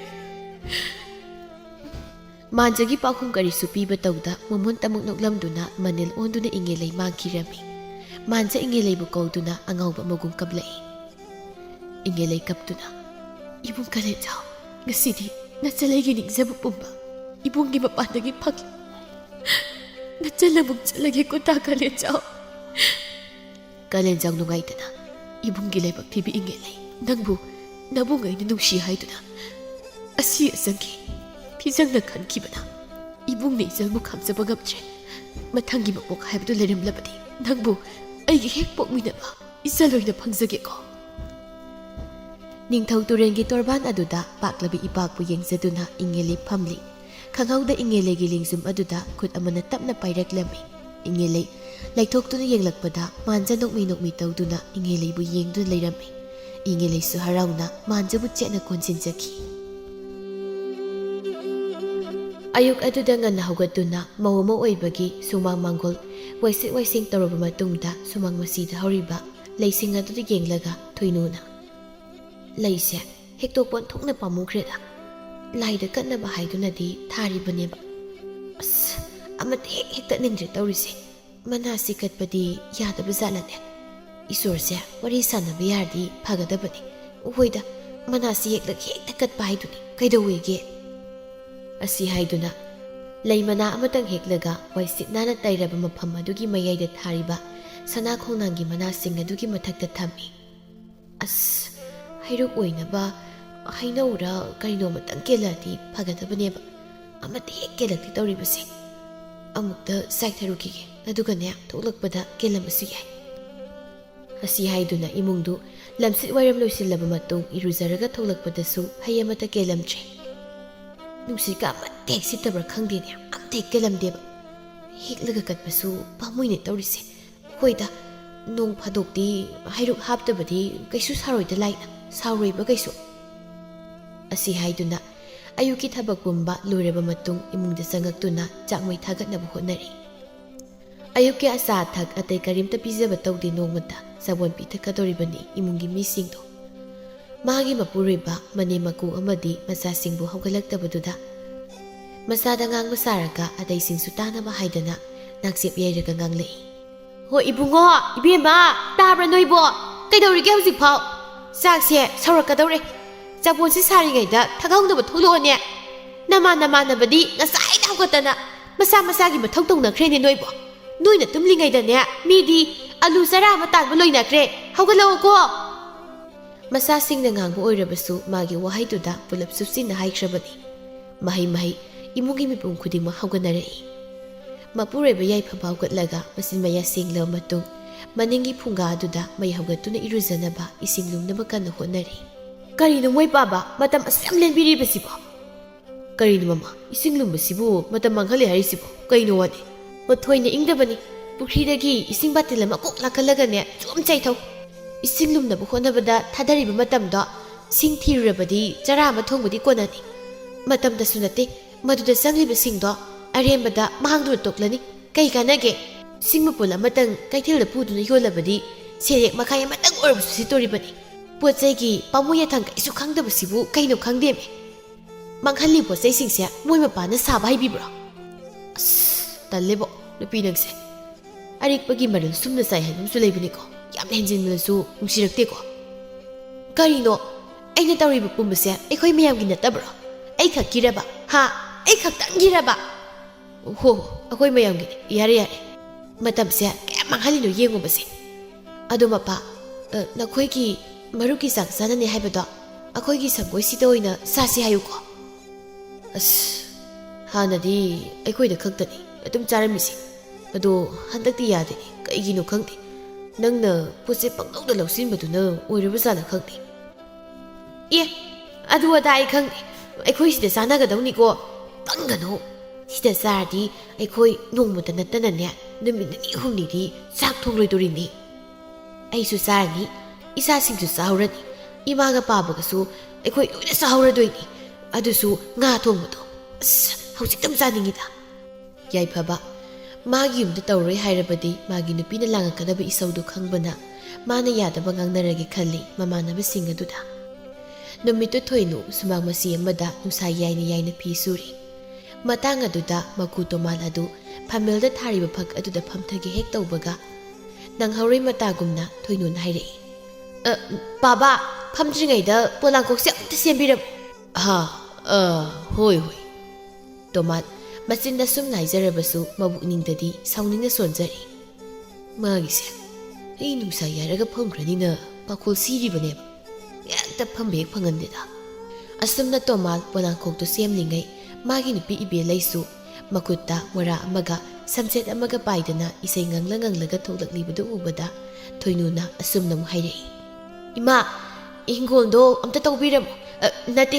ꯃꯥꯟꯖꯥꯒꯤ ꯄꯥꯎꯈꯨꯝ ꯀꯔꯤꯁꯨ ꯄꯤꯕ ꯇꯧꯗ ꯃꯣꯃꯣꯟ ꯇꯃꯨꯛ ꯅꯣꯛꯂꯝꯗꯨꯅ ꯃꯅꯤꯜ ꯑꯣꯟꯗꯨꯅ ꯏꯪꯒꯦꯂꯩ ꯃꯥꯡꯈꯤꯔꯝꯃꯤ ꯃꯥꯟꯖꯥ ꯏꯪꯒꯦꯂꯩꯕꯨ ꯀꯧꯗꯨꯅ ꯑꯉꯥꯎꯕ ꯃꯒꯨꯝ ꯀꯞꯂꯛꯏ ꯏꯪꯒꯦꯂꯩ ꯀꯞꯇꯨꯅ 이분 가렌자오 ngasi디 나짤레기 닝자부 뿜바 이분기 마빠나기 파기 나짤라 묵짤라기 꼬타 가렌자오 가렌자오 누가이드나 이분기 레박 티비 잉겔레이 낭부 나봉가 있는 농시 하이드나 아시 아상기 피장나 간기바나 이분네 이절부 감자바 감제 마탕기 먹복 하이브도 레름라바디 낭부 아이기 핵복 미나바 이살로이나 방석이고 ꯅꯤꯡꯊꯧ ꯇꯨꯔꯦꯟꯒꯤ ꯇꯣꯔꯕꯥꯟ ꯑꯗꯨꯗ ꯄꯥꯛꯂꯕꯤ ꯏꯄꯥꯛꯄꯨ ꯌꯦꯡꯖꯗꯨꯅ ꯏꯪꯒꯦꯂꯩ ꯐꯝꯂꯤ ꯈꯪꯍꯧꯗ ꯏꯪꯒꯦꯂꯩꯒꯤ ꯂꯦꯡꯖꯨꯝ ꯑꯗꯨꯗ ꯈꯨꯠ ꯑꯃꯅ ꯇꯞꯅ ꯄꯥꯏꯔꯛꯂꯝꯃꯤ ꯏꯪꯒꯦꯂꯩ ꯂꯩꯊꯣꯛꯇꯨꯅ ꯌꯦꯡꯂꯛꯄꯗ ꯃꯥꯟꯖꯥ ꯅꯣꯛꯃꯤ ꯇꯧꯗꯨꯅ ꯏꯪꯒꯦꯂꯩꯕꯨ ꯌꯦꯡꯗꯨꯅ ꯂꯩꯔꯝꯃꯤ ꯏꯪꯒꯦꯂꯩꯁꯨ ꯍꯔꯥꯎꯅ ꯃꯥꯟꯖꯥꯕꯨ ꯆꯦꯠꯅ ꯀꯣꯟꯁꯤꯟꯖꯈꯤ ꯑꯌꯨꯛ ꯑꯗꯨꯗ ꯉꯟꯅ ꯍꯧꯒꯠꯇꯨꯅ ꯃꯧ ꯑꯃ ꯑꯣꯏꯕꯒꯤ ꯁꯨꯃꯥꯡ ꯃꯥꯡꯒꯣꯜ ꯋꯥꯏꯁꯤꯠ ꯋꯥꯏꯁꯤꯡ ꯇꯧꯔꯕ ꯃꯇꯨꯡꯗ ꯁꯨꯃꯥꯡ ꯃꯁꯤꯗ ꯍꯧꯔꯤꯕ ꯂꯩꯁꯤꯡ ꯑꯗꯨꯗ ꯌꯦꯡꯂꯒ ꯊꯣꯏꯅꯨꯅ ꯂꯩꯁꯦ ꯍꯦꯛꯇꯣꯛꯄ ꯊꯣꯛꯅ ꯄꯥꯝꯃꯨꯈ꯭ꯔꯦꯗ ꯂꯥꯏꯗ ꯀꯠꯅꯕ ꯍꯥꯏꯗꯨꯅꯗꯤ ꯊꯥꯔꯤꯕꯅꯦꯕ ꯑꯁ ꯑꯃꯠꯇ ꯍꯦꯛꯇꯠꯅꯤꯡꯗ꯭ꯔꯦ ꯇꯧꯔꯤꯁꯦ ꯃꯅꯥꯁꯤ ꯀꯠꯄꯗꯤ ꯌꯥꯗꯕ ꯖꯥꯠꯂꯅꯦ ꯏꯁꯣꯔꯁꯦ ꯋꯥꯔꯤ ꯁꯥꯟꯅꯕ ꯌꯥꯔꯗꯤ ꯐꯒꯗꯕꯅꯤ ꯍꯣꯏꯗ ꯃꯅꯥꯁꯤ ꯍꯦꯛꯂꯒ ꯍꯦꯛꯇ ꯀꯠꯄ ꯍꯥꯏꯗꯨꯅꯤ ꯀꯩꯗꯧꯋꯦꯒꯦ ꯑꯁꯤ ꯍꯥꯏꯗꯨꯅ ꯂꯩ ꯃꯅꯥ ꯑꯃꯇꯪ ꯍꯦꯛꯂꯒ ꯋꯥꯏꯁꯤꯠ ꯅꯥꯟꯅ ꯇꯩꯔꯕ ꯃꯐꯝ ꯑꯗꯨꯒꯤ ꯃꯌꯥꯏꯗ ꯊꯥꯔꯤꯕ ꯁꯅꯥ ꯈꯣꯡꯅꯥꯡꯒꯤ ꯃꯅꯥꯁꯤꯡ ꯑꯗꯨꯒꯤ ꯃꯊꯛꯇ ꯊꯝꯃꯤ ꯑꯁ ꯍꯩꯔꯨꯛ ꯑꯣꯏꯅꯕ ꯍꯩꯅꯧꯔ ꯀꯔꯤꯅꯣꯃꯇꯪ ꯀꯦꯜꯂꯛꯑꯗꯤ ꯐꯒꯗꯕꯅꯦꯕ ꯑꯃꯠꯇ ꯍꯦꯛ ꯀꯦꯜꯂꯛꯇꯦ ꯇꯧꯔꯤꯕꯁꯦ ꯑꯃꯨꯛꯇ ꯆꯥꯏꯊꯔꯨꯈꯤꯒꯦ ꯑꯗꯨꯒꯅꯦ ꯊꯣꯛꯂꯛꯄꯗ ꯀꯦꯜꯂꯝꯕꯁꯨ ꯌꯥꯏ ꯑꯁꯤ ꯍꯥꯏꯗꯨꯅ ꯏꯃꯨꯡꯗꯨ ꯂꯝꯁꯤꯠ ꯋꯥꯏꯔꯝ ꯂꯣꯏꯁꯤꯜꯂꯕ ꯃꯇꯨꯡ ꯏꯔꯨꯖꯔꯒ ꯊꯣꯛꯂꯛꯄꯗꯁꯨ ꯍꯩ ꯑꯃꯠꯇ ꯀꯦꯜꯂꯝꯗ꯭ꯔꯦ ꯅꯨꯡꯁꯤꯠꯀ ꯑꯃꯠꯇ ꯍꯦꯛ ꯁꯤꯠꯇꯕ꯭ꯔꯥ ꯈꯪꯗꯦꯅꯦ ꯑꯝꯇ ꯍꯦꯛ ꯀꯦꯜꯂꯝꯗꯦꯕ ꯍꯦꯛꯂꯒ ꯀꯠꯄꯁꯨ ꯄꯥꯝꯃꯨꯏꯅꯦ ꯇꯧꯔꯤꯁꯦ ꯍꯣꯏꯗ ꯅꯣꯡ ꯐꯥꯗꯣꯛꯇꯤ ꯍꯩꯔꯨꯛ ꯍꯥꯞꯇꯕꯗꯤ ꯀꯩꯁꯨ ꯁꯥꯔꯣꯏꯗ ꯂꯥꯏꯅ ꯁꯥꯎꯔꯣꯏꯕ ꯀꯩꯁꯨ ꯑꯁꯤ ꯍꯥꯏꯗꯨꯅ ꯑꯌꯨꯛꯀꯤ ꯊꯕꯛ ꯄꯨꯝꯕ ꯂꯣꯏꯔꯕ ꯃꯇꯨꯡ ꯏꯃꯨꯡꯗ ꯆꯪꯉꯛꯇꯨꯅ ꯆꯥꯛꯃꯩ ꯊꯥꯒꯠꯅꯕ ꯍꯣꯠꯅꯔꯤ ꯑꯌꯨꯛꯀꯤ ꯑꯆꯥ ꯑꯊꯛ ꯑꯇꯩ ꯀꯔꯤꯝꯇ ꯄꯤꯖꯕ ꯇꯧꯗꯦ ꯅꯣꯡꯃꯇ ꯆꯕꯣꯟ ꯄꯤꯊꯛꯀꯗꯧꯔꯤꯕꯅꯤ ꯏꯃꯨꯡꯒꯤ ꯃꯤꯁꯤꯡꯗꯣ ꯃꯥꯒꯤ ꯃꯄꯨꯔꯣꯏꯕ ꯃꯅꯦꯝ ꯃꯀꯨ ꯑꯃꯗꯤ ꯃꯆꯥꯁꯤꯡꯕꯨ ꯍꯧꯒꯠꯂꯛꯇꯕꯗꯨꯗ ꯃꯆꯥꯗ ꯉꯥꯡꯕ ꯁꯥꯔꯒ ꯑꯇꯩꯁꯤꯡꯁꯨ ꯇꯥꯅꯕ ꯍꯥꯏꯗꯅ ꯅꯥꯛꯆꯦꯞ ꯌꯩꯔꯒ ꯉꯥꯡꯂꯛꯏ ꯍꯣ ꯏꯕꯨꯡꯉꯣ ꯏꯕꯦꯝꯃ ꯇꯥꯕ꯭ꯔꯥ ꯅꯣꯏꯕꯣ ꯀꯩꯗꯧꯔꯤꯒꯦ ꯍꯧꯖꯤꯛꯐꯥꯎ ꯆꯥꯛꯁꯦ ꯁꯧꯔꯛꯀꯗꯧꯔꯦ ꯆꯕꯣꯟꯁꯦ ꯁꯥꯔꯤꯉꯩꯗ ꯊꯛꯍꯧꯅꯕ ꯊꯣꯛꯂꯛꯑꯣꯅꯦ ꯅꯃꯥꯟꯅꯕꯗꯤ ꯉꯁꯥꯏꯗ ꯍꯧꯒꯠꯇꯅ ꯃꯁꯥ ꯃꯁꯥꯒꯤ ꯃꯊꯧ ꯇꯧꯅꯈ꯭ꯔꯦꯅꯦ ꯅꯣꯏꯕꯣ ꯅꯣꯏꯅ ꯇꯨꯝꯂꯤꯉꯩꯗꯅꯦ ꯃꯤꯗꯤ ꯑꯂꯨ ꯆꯔꯥ ꯑꯃ ꯇꯥꯟꯕ ꯂꯣꯏꯅꯈ꯭ꯔꯦ ꯍꯧꯒꯠꯂꯛꯑꯣꯀꯣ ꯃꯆꯥꯁꯤꯡꯅ ꯉꯥꯡꯕ ꯑꯣꯏꯔꯕꯁꯨ ꯃꯥꯒꯤ ꯋꯥꯍꯩꯗꯨꯗ ꯄꯨꯂꯞ ꯆꯨꯞꯁꯤꯟꯅ ꯍꯥꯏꯈ꯭ꯔꯕꯅꯤ ꯃꯍꯩ ꯏꯃꯨꯡꯒꯤ ꯃꯤꯄꯨꯝ ꯈꯨꯗꯤꯡꯃꯛ ꯍꯧꯒꯠꯅꯔꯛꯏ ꯃꯄꯨꯔꯣꯏꯕ ꯌꯥꯏꯐꯕ ꯍꯧꯒꯠꯂꯒ ꯃꯆꯤꯟ ꯃꯌꯥ ꯁꯦꯡꯂꯕ ꯃꯇꯨꯡ ꯃꯅꯤꯡꯒꯤ ꯐꯨꯡꯒꯥ ꯑꯗꯨꯗ ꯃꯩ ꯍꯧꯒꯠꯇꯨꯅ ꯏꯔꯨꯖꯅꯕ ꯏꯁꯤꯡ ꯂꯨꯝꯅꯕ ꯀꯟꯅ ꯍꯣꯠꯅꯔꯤ ꯀꯔꯤꯅꯣ ꯃꯣꯏ ꯄꯥꯕ ꯃꯇꯝ ꯑꯁꯨꯛ ꯌꯥꯝ ꯂꯦꯟꯕꯤꯔꯤꯕꯁꯤꯕꯣ ꯀꯔꯤꯅꯣ ꯃꯃꯥ ꯏꯁꯤꯡ ꯂꯨꯝꯕꯁꯤꯕꯨ ꯃꯇꯝ ꯃꯥꯡꯍꯜꯂꯦ ꯍꯥꯏꯔꯤꯁꯤꯕꯣ ꯀꯩꯅꯣ ꯋꯥꯅꯤ ꯊꯣꯏꯅ ꯏꯪꯗꯕꯅꯤ ꯄꯨꯈ꯭ꯔꯤꯗꯒꯤ ꯏꯁꯤꯡ ꯕꯥꯇꯤꯜ ꯑꯃ ꯀꯣꯛ ꯂꯥꯛꯀꯜꯂꯒꯅꯦ ꯆꯨꯝ ꯆꯩꯊꯧ ꯏꯁꯤꯡ ꯂꯨꯝꯅꯕ ꯍꯣꯠꯅꯕꯗ ꯊꯥꯗꯔꯤꯕ ꯃꯇꯝꯗꯣ ꯁꯤꯡ ꯊꯤꯔꯨꯔꯕꯗꯤ ꯆꯔꯥ ꯑꯃ ꯊꯣꯡꯕꯗꯤ ꯀꯣꯟꯅꯅꯤ ꯃꯇꯝꯗꯁꯨ ꯅꯠꯇꯦ ꯃꯗꯨꯗ ꯆꯪꯂꯤꯕꯁꯤꯡꯗꯣ ꯑꯔꯦꯝꯕꯗ ꯃꯥꯡꯗꯨꯅ ꯇꯣꯛꯂꯅꯤ ꯀꯩ ꯀꯥꯟꯅꯒꯦ ꯁꯤꯡ ꯃꯄꯨꯜ ꯑꯃꯇꯪ ꯀꯩꯊꯦꯜꯗ ꯄꯨꯗꯨꯅ ꯌꯣꯜꯂꯕꯗꯤ ꯁꯦꯔꯦꯛ ꯃꯈꯥꯏ ꯑꯃꯇꯪ ꯑꯣꯏꯔꯕꯁꯨ ꯁꯤꯠꯇꯣꯔꯤꯕꯅꯤ ꯄꯣꯠ ꯆꯩꯒꯤ ꯄꯥꯝꯃꯨ ꯌꯥꯊꯪ ꯀꯩꯁꯨ ꯈꯪꯗꯕꯁꯤꯕꯨ ꯀꯩꯅꯣ ꯈꯪꯗꯦꯃꯦ ꯃꯥꯡꯍꯜꯂꯤ ꯄꯣꯠ ꯆꯩꯁꯤꯡꯁꯦ ꯃꯣꯏ ꯃꯄꯥꯅ ꯁꯥꯕ ꯍꯩꯕꯤꯕ꯭ꯔꯣ ꯑꯁ ꯇꯜꯂꯦꯕꯣ ꯅꯨꯄꯤ ꯅꯪꯁꯦ ꯑꯔꯤꯛꯄꯒꯤ ꯃꯔꯜ ꯁꯨꯝꯅ ꯆꯥꯏ ꯍꯥꯏꯕꯝꯁꯨ ꯂꯩꯕꯅꯤꯀꯣ ꯌꯥꯝꯅ ꯍꯦꯟꯖꯤꯟꯕꯁꯨ ꯅꯨꯡꯁꯤꯔꯛꯇꯦꯀꯣ ꯀꯔꯤꯅꯣ ꯑꯩꯅ ꯇꯧꯔꯤꯕ ꯄꯨꯝꯕꯁꯦ ꯑꯩꯈꯣꯏ ꯃꯌꯥꯝꯒꯤ ꯅꯠꯇꯕ꯭ꯔꯣ ꯑꯩ ꯈꯛꯀꯤꯔꯕ ꯑꯩ ꯈꯛꯇꯪꯒꯤꯔꯕ ꯍꯣ ꯑꯩꯈꯣꯏ ꯃꯌꯥꯝꯒꯤꯅꯤ ꯌꯥꯔꯦ ꯃꯇꯝꯁꯦ ꯀꯌꯥꯝ ꯃꯥꯡꯍꯜꯂꯤꯅꯣ ꯌꯦꯡꯉꯨꯕꯁꯦ ꯑꯗꯣ ꯃꯄꯥ ꯅꯈꯣꯏꯒꯤ ꯃꯔꯨꯞꯀꯤ ꯆꯥꯛ ꯆꯥꯅꯅꯤ ꯍꯥꯏꯕꯗꯣ ꯑꯩꯈꯣꯏꯒꯤ ꯁꯪꯒꯣꯏꯁꯤꯗ ꯑꯣꯏꯅ ꯆꯥꯁꯤ ꯍꯥꯏꯌꯨꯀꯣ ꯑꯁ ꯍꯥꯟꯅꯗꯤ ꯑꯩꯈꯣꯏꯗ ꯈꯛꯇꯅꯤ ꯑꯗꯨꯝ ꯆꯥꯔꯝꯃꯤꯁꯦ ꯑꯗꯣ ꯍꯟꯗꯛꯇꯤ ꯌꯥꯗꯦ ꯀꯩꯒꯤꯅꯣ ꯈꯪꯗꯦ ꯅꯪꯅ ꯄꯣꯠꯁꯦ ꯄꯪꯂꯧꯗ ꯂꯧꯁꯤꯟꯕꯗꯨꯅ ꯑꯣꯏꯔꯕꯖꯥꯠꯂ ꯈꯪꯗꯦ ꯑꯦ ꯑꯗꯨ ꯑꯗꯥ ꯑꯩ ꯈꯪꯗꯦ ꯑꯩꯈꯣꯏ ꯁꯤꯗ ꯆꯥꯟꯅꯒꯗꯧꯅꯤꯀꯣ ꯄꯪꯒꯅꯣ ꯁꯤꯗ ꯆꯥꯔꯗꯤ ꯑꯩꯈꯣꯏ ꯅꯣꯡꯃꯇ ꯅꯠꯇꯅꯅꯦ ꯅꯨꯃꯤꯠ 2-3 ꯆꯥꯛ ꯊꯣꯡꯂꯣꯏꯗꯣꯔꯤꯅꯤ ꯑꯩꯁꯨ ꯆꯥꯔꯅꯤ ꯏꯆꯥꯁꯤꯡꯁꯨ ꯆꯥꯍꯧꯔꯅꯤ ꯏꯃꯥꯒ ꯄꯥꯕꯒꯁꯨ ꯑꯩꯈꯣꯏ ꯂꯣꯏꯅ ꯆꯥꯍꯧꯔꯗꯣꯏꯅꯤ ꯑꯗꯨꯁꯨ ꯉꯥ ꯊꯣꯡꯕꯗꯣ ꯑꯁ ꯍꯧꯖꯤꯛꯇꯪ ꯆꯥꯅꯤꯡꯉꯤꯗ ꯌꯥꯏꯐꯕ ꯃꯥꯒꯤ ꯌꯨꯝꯗ ꯇꯧꯔꯣꯏ ꯍꯥꯏꯔꯕꯗꯤ ꯃꯥꯒꯤ ꯅꯨꯄꯤꯅ ꯂꯥꯡꯉꯛꯀꯗꯕ ꯏꯁꯧꯗꯨ ꯈꯪꯕꯅ ꯃꯥꯅ ꯌꯥꯗꯕ ꯉꯥꯡꯅꯔꯒꯦ ꯈꯜꯂꯤ ꯃꯃꯥꯟꯅꯕꯁꯤꯡ ꯑꯗꯨꯗ ꯅꯨꯃꯤꯠꯇꯨ ꯊꯣꯏꯅꯨ ꯁꯨꯃꯥꯡ ꯃꯁꯤ ꯑꯃꯗ ꯅꯨꯡꯁꯥ ꯌꯥꯏꯅ ꯌꯥꯏꯅ ꯐꯤ ꯁꯨꯔꯤ ꯃꯇꯥꯡ ꯑꯗꯨꯗ ꯃꯀꯨ ꯇꯣꯃꯥꯜ ꯑꯗꯨ ꯐꯝꯃꯦꯜꯗ ꯊꯥꯔꯤꯕ ꯐꯛ ꯑꯗꯨꯗ ꯐꯝꯊꯒꯦ ꯍꯦꯛ ꯇꯧꯕꯒ ꯅꯪꯍꯧꯔꯣꯏ ꯃꯇꯥꯒꯨꯝꯅ ꯊꯣꯏꯅꯨꯅ ꯍꯥꯏꯔꯛꯏ ꯕꯥꯕꯥ ꯐꯝꯗ꯭ꯔꯤꯉꯩꯗ ꯄꯣꯂꯥꯡꯀꯣꯛꯁꯦ ꯑꯝꯇ ꯁꯦꯝꯕꯤꯔꯝꯃꯨ ꯍꯣꯏ ꯍꯣꯏ ꯇꯣꯃꯥꯠ ꯃꯆꯤꯟꯗ ꯁꯨꯝꯅ ꯍꯥꯏꯖꯔꯕꯁꯨ ꯃꯕꯨꯛꯅꯤꯡꯗꯗꯤ ꯁꯥꯎꯅꯤꯡꯅ ꯁꯣꯟꯖꯔꯤ ꯃꯥꯒꯤꯁꯦ ꯑꯩ ꯅꯨꯡꯁꯥ ꯌꯥꯏꯔꯒ ꯐꯝꯈ꯭ꯔꯅꯤꯅ ꯄꯥꯈꯣꯜ ꯁꯤꯔꯤꯕꯅꯦꯕ ꯍꯦꯛꯇ ꯐꯝꯕ ꯍꯦꯛ ꯐꯪꯍꯟꯗꯦꯗ ꯑꯁꯨꯝꯅ ꯇꯣꯃꯥꯜ ꯄꯣꯂꯥꯡꯈꯣꯛꯇꯨ ꯁꯦꯝꯂꯤꯉꯩ ꯃꯥꯒꯤ ꯅꯨꯄꯤ ꯏꯕꯦꯜꯂꯩꯁꯨ ꯃꯈꯨꯠꯇ ꯃꯣꯔꯥ ꯑꯃꯒ ꯁꯝꯆꯦꯠ ꯑꯃꯒ ꯄꯥꯏꯗꯅ ꯏꯁꯩ ꯉꯪꯂꯒ ꯊꯣꯛꯂꯛꯂꯤꯕꯗꯨ ꯎꯕꯗ ꯊꯣꯏꯅꯨꯅ ꯑꯁꯨꯝꯅ ꯑꯃꯨꯛ ꯍꯥꯏꯔꯛꯏ ꯏꯃꯥ ꯏꯪꯈꯣꯜꯗꯣ ꯑꯝꯇ ꯇꯧꯕꯤꯔꯝꯃꯣ ꯅꯠꯇꯦ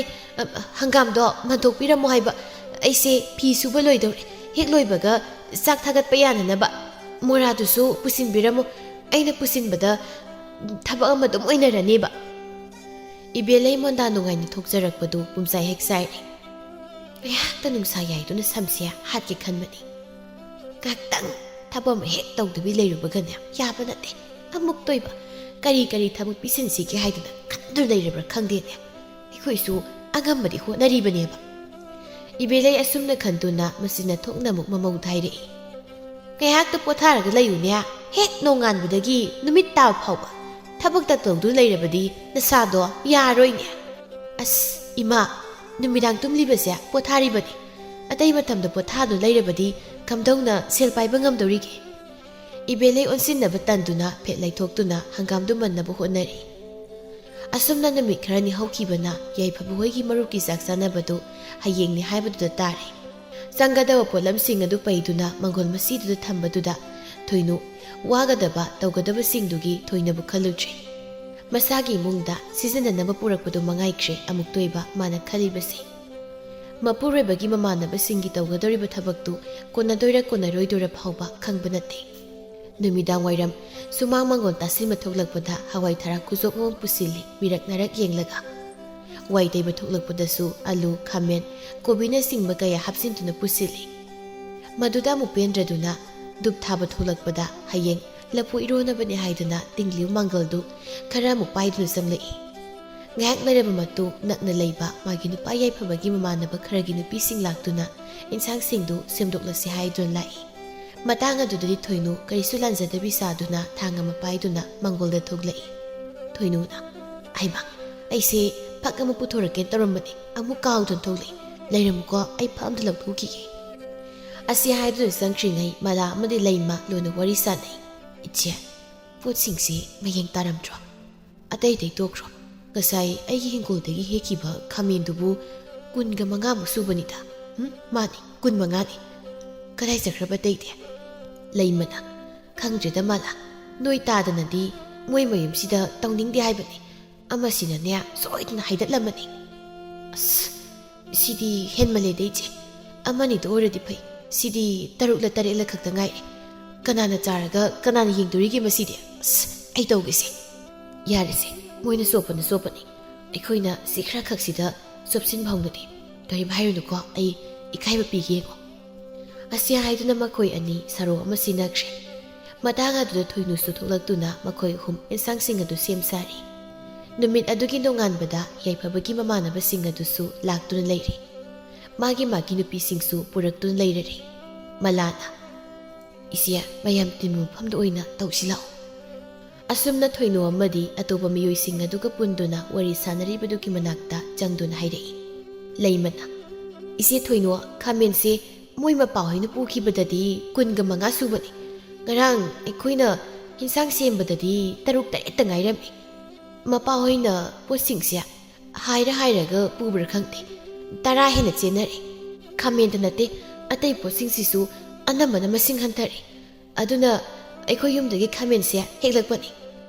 ꯍꯪꯒꯥꯝꯗꯣ ꯃꯟꯊꯣꯛꯄꯤꯔꯝꯃꯣ ꯍꯥꯏꯕ ꯑꯩꯁꯦ ꯐꯤ ꯁꯨꯕ ꯂꯣꯏꯗꯧꯔꯦ ꯍꯦꯛ ꯂꯣꯏꯕꯒ ꯆꯥꯛ ꯊꯥꯒꯠꯄ ꯌꯥꯅꯅꯕ ꯃꯣꯔꯥꯗꯨꯁꯨ ꯄꯨꯁꯤꯟꯕꯤꯔꯝꯃꯣ ꯑꯩꯅ ꯄꯨꯁꯤꯟꯕꯗ ꯊꯕꯛ ꯑꯃ ꯑꯗꯨꯝ ꯑꯣꯏꯅꯔꯅꯦꯕ ꯏꯕꯦꯜꯂꯩ ꯃꯣꯟꯗꯥ ꯅꯨꯡꯉꯥꯏꯅ ꯊꯣꯛꯆꯔꯛꯄꯗꯨ ꯄꯨꯝꯆꯥꯏ ꯍꯦꯛ ꯆꯥꯏꯔꯤ ꯉꯥꯏꯍꯥꯛꯇ ꯅꯨꯡꯁꯥ ꯌꯥꯏꯗꯨꯅ ꯁꯝꯁꯦ ꯍꯥꯠꯀꯦ ꯈꯟꯕꯅꯤ ꯉꯥꯏꯍꯥꯛꯇꯪ ꯊꯕꯛ ꯑꯃ ꯍꯦꯛ ꯇꯧꯗꯕꯤ ꯂꯩꯔꯨꯕꯒꯅꯦ ꯌꯥꯕ ꯅꯠꯇꯦ ꯑꯃꯨꯛ ꯇꯣꯏꯕ ꯀꯔꯤ ꯊꯕꯛ ꯄꯤꯁꯤꯟꯁꯤꯒꯦ ꯍꯥꯏꯗꯨꯅ ꯈꯟꯗꯨꯅ ꯂꯩꯔꯕ꯭ꯔꯥ ꯈꯪꯗꯦꯅꯦ ꯑꯩꯈꯣꯏꯁꯨ ꯑꯉꯝꯕꯗꯤ ꯍꯣꯠꯅꯔꯤꯕꯅꯦꯕ ꯏꯕꯦꯜꯂꯩ ꯑꯁꯨꯝꯅ ꯈꯟꯗꯨꯅ ꯃꯁꯤꯅ ꯊꯣꯛꯅ ꯑꯃꯨꯛ ꯃꯃꯧꯗ ꯍꯥꯏꯔꯛꯏ ꯉꯥꯏꯍꯥꯛꯇ ꯄꯣꯊꯥꯔꯒ ꯂꯩꯌꯨꯅꯦ ꯍꯦꯛ ꯅꯣꯡꯉꯥꯟꯕꯗꯒꯤ ꯅꯨꯃꯤꯠ ꯇꯥꯕ ꯐꯥꯎꯕ ꯊꯕꯛꯇ ꯇꯧꯗꯨꯅ ꯂꯩꯔꯕꯗꯤ ꯅꯁꯥꯗꯣ ꯌꯥꯔꯣꯏꯅꯦ ꯑꯁ ꯏꯃꯥ ꯅꯨꯃꯤꯗꯥꯡ ꯇꯨꯝꯂꯤꯕꯁꯦ ꯄꯣꯊꯥꯔꯤꯕꯅꯤ ꯑꯇꯩ ꯃꯇꯝꯗ ꯄꯣꯊꯥꯗꯨꯅ ꯂꯩꯔꯕꯗꯤ ꯀꯝꯗꯧꯅ ꯁꯦꯜ ꯄꯥꯏꯕ ꯉꯝꯗꯧꯔꯤꯒꯦ ꯏꯕꯦꯜꯂꯩ ꯑꯣꯟꯁꯤꯟꯅꯕ ꯇꯟꯗꯨꯅ ꯐꯦꯠ ꯂꯩꯊꯣꯛꯇꯨꯅ ꯍꯪꯒꯥꯝꯗꯨ ꯃꯟꯅꯕ ꯍꯣꯠꯅꯔꯤ ꯑꯁꯨꯝꯅ ꯅꯨꯃꯤꯠ ꯈꯔꯅꯤ ꯍꯧꯈꯤꯕꯅ ꯌꯥꯏꯐꯕ ꯍꯣꯏꯒꯤ ꯃꯔꯨꯞꯀꯤ ꯆꯥꯛ ꯆꯥꯅꯕꯗꯨ ꯍꯌꯦꯡꯅꯤ ꯍꯥꯏꯕꯗꯨꯗ ꯇꯥꯔꯦ ꯆꯪꯒꯗꯕ ꯄꯣꯠꯂꯝꯁꯤꯡ ꯑꯗꯨ ꯄꯩꯗꯨꯅ ꯃꯪꯒꯣꯜ ꯃꯁꯤꯗꯨꯗ ꯊꯝꯕꯗꯨꯗ ꯊꯣꯏꯅꯨ ꯋꯥꯒꯗꯕ ꯇꯧꯒꯗꯕꯁꯤꯡꯗꯨꯒꯤ ꯊꯣꯏꯅꯕꯨ ꯈꯜꯂꯨꯗ꯭ꯔꯦ ꯃꯁꯥꯒꯤ ꯏꯃꯨꯡꯗ ꯁꯤꯖꯤꯟꯅꯅꯕ ꯄꯨꯔꯛꯄꯗꯨ ꯃꯉꯥꯏꯈ꯭ꯔꯦ ꯑꯃꯨꯛ ꯇꯣꯏꯕ ꯃꯥꯅ ꯈꯜꯂꯤꯕꯁꯤ ꯃꯄꯨꯔꯣꯏꯕꯒꯤ ꯃꯃꯥꯟꯅꯕꯁꯤꯡꯒꯤ ꯇꯧꯒꯗꯧꯔꯤꯕ ꯊꯕꯛꯇꯨ ꯀꯣꯟꯅꯗꯣꯏꯔ ꯀꯣꯟꯅꯔꯣꯏꯗꯣꯏꯔ ꯐꯥꯎꯕ ꯈꯪꯕ ꯅꯠꯇꯦ ꯅꯨꯃꯤꯗꯥꯡ ꯋꯥꯏꯔꯝ ꯁꯨꯃꯥꯡ ꯃꯪꯒꯣꯜ ꯇꯥꯁꯤꯟꯕ ꯊꯣꯛꯂꯛꯄꯗ ꯍꯋꯥꯏ ꯊꯔꯥꯛ ꯈꯨꯖꯣꯛ ꯑꯃ ꯄꯨꯁꯤꯜꯂꯤ ꯃꯤꯔꯛ ꯅꯔꯛ ꯌꯦꯡꯂꯒ ꯋꯥꯏ ꯇꯩꯕ ꯊꯣꯛꯂꯛꯄꯗꯁꯨ ꯑꯂꯨ ꯈꯥꯃꯦꯟ ꯀꯣꯕꯤꯅꯆꯤꯡꯕ ꯀꯌꯥ ꯍꯥꯞꯆꯤꯟꯗꯨꯅ ꯄꯨꯁꯤꯜꯂꯤ ꯃꯗꯨꯗ ꯑꯃꯨꯛ ꯄꯦꯟꯗ꯭ꯔꯗꯨꯅ ꯗꯨꯞ ꯊꯥꯕ ꯊꯣꯛꯂꯛꯄꯗ ꯍꯌꯦꯡ ꯂꯐꯨ ꯏꯔꯣꯟꯅꯕꯅꯤ ꯍꯥꯏꯗꯨꯅ ꯇꯤꯡꯂꯤꯕ ꯃꯪꯒꯜꯗꯨ ꯈꯔ ꯑꯃꯨꯛ ꯄꯥꯏꯗꯨꯅ ꯆꯪꯂꯛꯏ ꯉꯥꯏꯍꯥꯛ ꯂꯩꯔꯕ ꯃꯇꯨꯡ ꯅꯛꯅ ꯂꯩꯕ ꯃꯥꯒꯤ ꯅꯨꯄꯥ ꯌꯥꯏꯐꯕꯒꯤ ꯃꯃꯥꯟꯅꯕ ꯈꯔꯒꯤ ꯅꯨꯄꯤꯁꯤꯡ ꯂꯥꯛꯇꯨꯅ ꯏꯟꯁꯥꯡꯁꯤꯡꯗꯨ ꯁꯦꯝꯗꯣꯛꯂꯁꯤ ꯍꯥꯏꯗꯨꯅ ꯂꯥꯛꯏ ꯃꯇꯥꯡ ꯑꯗꯨꯗꯗꯤ ꯊꯣꯏꯅꯨ ꯀꯔꯤꯁꯨ ꯂꯥꯟꯖꯗꯕꯤ ꯁꯥꯗꯨꯅ ꯊꯥꯡ ꯑꯃ ꯄꯥꯏꯗꯨꯅ ꯃꯪꯒꯣꯜꯗ ꯊꯣꯛꯂꯛꯏ ꯊꯣꯏꯅꯨꯅ ꯑꯩꯃ ꯑꯩꯁꯦ ꯐꯛ ꯑꯃ ꯄꯨꯊꯣꯔꯛꯀꯦ ꯇꯧꯔꯝꯕꯅꯤ ꯑꯃꯨꯛ ꯀꯥꯎꯗꯨꯅ ꯊꯣꯛꯂꯛꯏ ꯂꯩꯔꯝꯃꯨꯀꯣ ꯑꯩ ꯐꯛ ꯑꯝꯇ ꯂꯧꯊꯣꯛꯈꯤꯒꯦ ꯑꯁꯤ ꯍꯥꯏꯗꯨꯅ ꯆꯪꯈ꯭ꯔꯤꯉꯩ ꯃꯂꯥ ꯑꯃꯗꯤ ꯂꯩꯃ ꯂꯣꯟꯅ ꯋꯥꯔꯤ ꯁꯥꯟꯅꯩ ꯏꯆꯦ ꯄꯣꯠꯁꯤꯡꯁꯤ ꯃꯌꯦꯡ ꯇꯥꯔꯝꯗ꯭ꯔꯣ ꯑꯇꯩ ꯇꯣꯛꯈ꯭ꯔꯣ ꯉꯁꯥꯏ ꯑꯩꯒꯤ ꯍꯤꯡꯒꯣꯜꯗꯒꯤ ꯍꯦꯛꯈꯤꯕ ꯈꯥꯃꯦꯟꯗꯨꯕꯨ 15 ꯁꯨꯕꯅꯤꯗ ꯃꯥꯅꯤ 15ꯅꯤ ꯀꯗꯥꯏ ꯆꯠꯈ꯭ꯔꯕ ꯑꯇꯩꯗꯤ ꯂꯩꯃꯅ ꯈꯪꯗ꯭ꯔꯦꯗ ꯃꯥꯂꯥ ꯅꯣꯏ ꯇꯥꯗꯅꯗꯤ ꯃꯣꯏ ꯃꯌꯨꯝꯁꯤꯗ ꯇꯧꯅꯤꯡꯗꯦ ꯍꯥꯏꯕꯅꯤ ꯑꯃꯁꯤꯅꯅꯦ ꯁꯣꯏꯗꯅ ꯍꯥꯏꯗꯠꯂꯝꯃꯅꯤ ꯑꯁ ꯁꯤꯗꯤ ꯍꯦꯟꯃꯜꯂꯦꯗ ꯏꯆꯦ ꯑꯃꯅꯤꯗ ꯑꯣꯏꯔꯗꯤ ꯐꯩ ꯁꯤꯗꯤ 6-7 ꯈꯛꯇ ꯉꯥꯏꯔꯦ ꯀꯅꯥꯅ ꯆꯥꯔꯒ ꯀꯅꯥꯅ ꯌꯦꯡꯗꯣꯔꯤꯒꯦ ꯃꯁꯤꯗꯤ ꯑꯁ ꯑꯩ ꯇꯧꯒꯦꯁꯦ ꯌꯥꯔꯦꯁꯦ ꯃꯣꯏꯅ ꯆꯣꯞꯄꯅꯤ ꯑꯩꯈꯣꯏꯅ ꯁꯤ ꯈꯔ ꯈꯛꯁꯤꯗ ꯆꯣꯞꯁꯤꯟꯐꯥꯎꯅꯗꯤ ꯀꯔꯤꯝ ꯍꯥꯏꯔꯨꯅꯨꯀꯣ ꯑꯩ ꯏꯀꯥꯏꯕ ꯄꯤꯒꯦꯀꯣ ꯑꯁꯤ ꯍꯥꯏꯗꯨꯅ ꯃꯈꯣꯏ ꯑꯅꯤ ꯁꯔꯣꯛ ꯑꯃ ꯁꯤꯟꯅꯈ꯭ꯔꯦ ꯃꯇꯥꯡ ꯑꯗꯨꯗ ꯊꯣꯏꯅꯨꯁꯨ ꯊꯣꯛꯂꯛꯇꯨꯅ ꯃꯈꯣꯏ ꯑꯍꯨꯝ ꯏꯟꯁꯥꯡꯁꯤꯡ ꯑꯗꯨ ꯁꯦꯝ ꯁꯥꯔꯤ ꯅꯨꯃꯤꯠ ꯑꯗꯨꯒꯤ ꯅꯣꯡꯉꯥꯟꯕꯗ ꯌꯥꯏꯐꯕꯒꯤ ꯃꯃꯥꯟꯅꯕꯁꯤꯡ ꯑꯗꯨꯁꯨ ꯂꯥꯛꯇꯨꯅ ꯂꯩꯔꯤ ꯃꯥꯒꯤ ꯅꯨꯄꯤꯁꯤꯡꯁꯨ ꯄꯨꯔꯛꯇꯨꯅ ꯂꯩꯔꯔꯤ ꯃꯂꯥꯅ ꯏꯆꯦ ꯃꯌꯥꯝ ꯇꯤꯟꯕ ꯃꯐꯝꯗ ꯑꯣꯏꯅ ꯇꯧꯁꯤ ꯂꯥꯛꯑꯣ ꯑꯁꯨꯝꯅ ꯊꯣꯏꯅꯨ ꯑꯃꯗꯤ ꯑꯇꯣꯞꯄ ꯃꯤꯑꯣꯏꯁꯤꯡ ꯑꯗꯨꯒ ꯄꯨꯟꯗꯨꯅ ꯋꯥꯔꯤ ꯁꯥꯟꯅꯔꯤꯕꯗꯨꯒꯤ ꯃꯅꯥꯛꯇ ꯆꯪꯗꯨꯅ ꯍꯥꯏꯔꯛꯏ ꯂꯩꯃꯅ ꯏꯆꯦ ꯊꯣꯏꯅꯨ ꯈꯥꯃꯦꯟꯁꯦ ꯃꯣꯏ ꯃꯄꯥꯍꯣꯏꯅ ꯄꯨꯈꯤꯕꯗꯗꯤ 15 ꯁꯨꯕꯅꯤ ꯉꯔꯥꯡ ꯑꯩꯈꯣꯏꯅ ꯏꯟꯁꯥꯡ ꯁꯦꯝꯕꯗꯗꯤ 6-7ꯇ ꯉꯥꯏꯔꯝꯃꯤ ꯃꯄꯥꯍꯣꯏꯅ ꯄꯣꯠꯁꯤꯡꯁꯦ ꯍꯥꯏꯔꯒ ꯄꯨꯕ꯭ꯔꯥ ꯈꯪꯗꯦ 10 ꯍꯦꯟꯅ ꯆꯦꯟꯅꯔꯦ ꯈꯥꯃꯦꯟꯗ ꯅꯠꯇꯦ ꯑꯇꯩ ꯄꯣꯠꯁꯤꯡꯁꯤꯁꯨ ꯑꯅꯝꯕꯅ ꯃꯁꯤꯡ ꯍꯟꯊꯔꯦ ꯑꯗꯨꯅ ꯑꯩꯈꯣꯏ ꯌꯨꯝꯗꯒꯤ ꯈꯥꯃꯦꯟꯁꯦ ꯍꯦꯛꯂꯛꯄꯅꯤ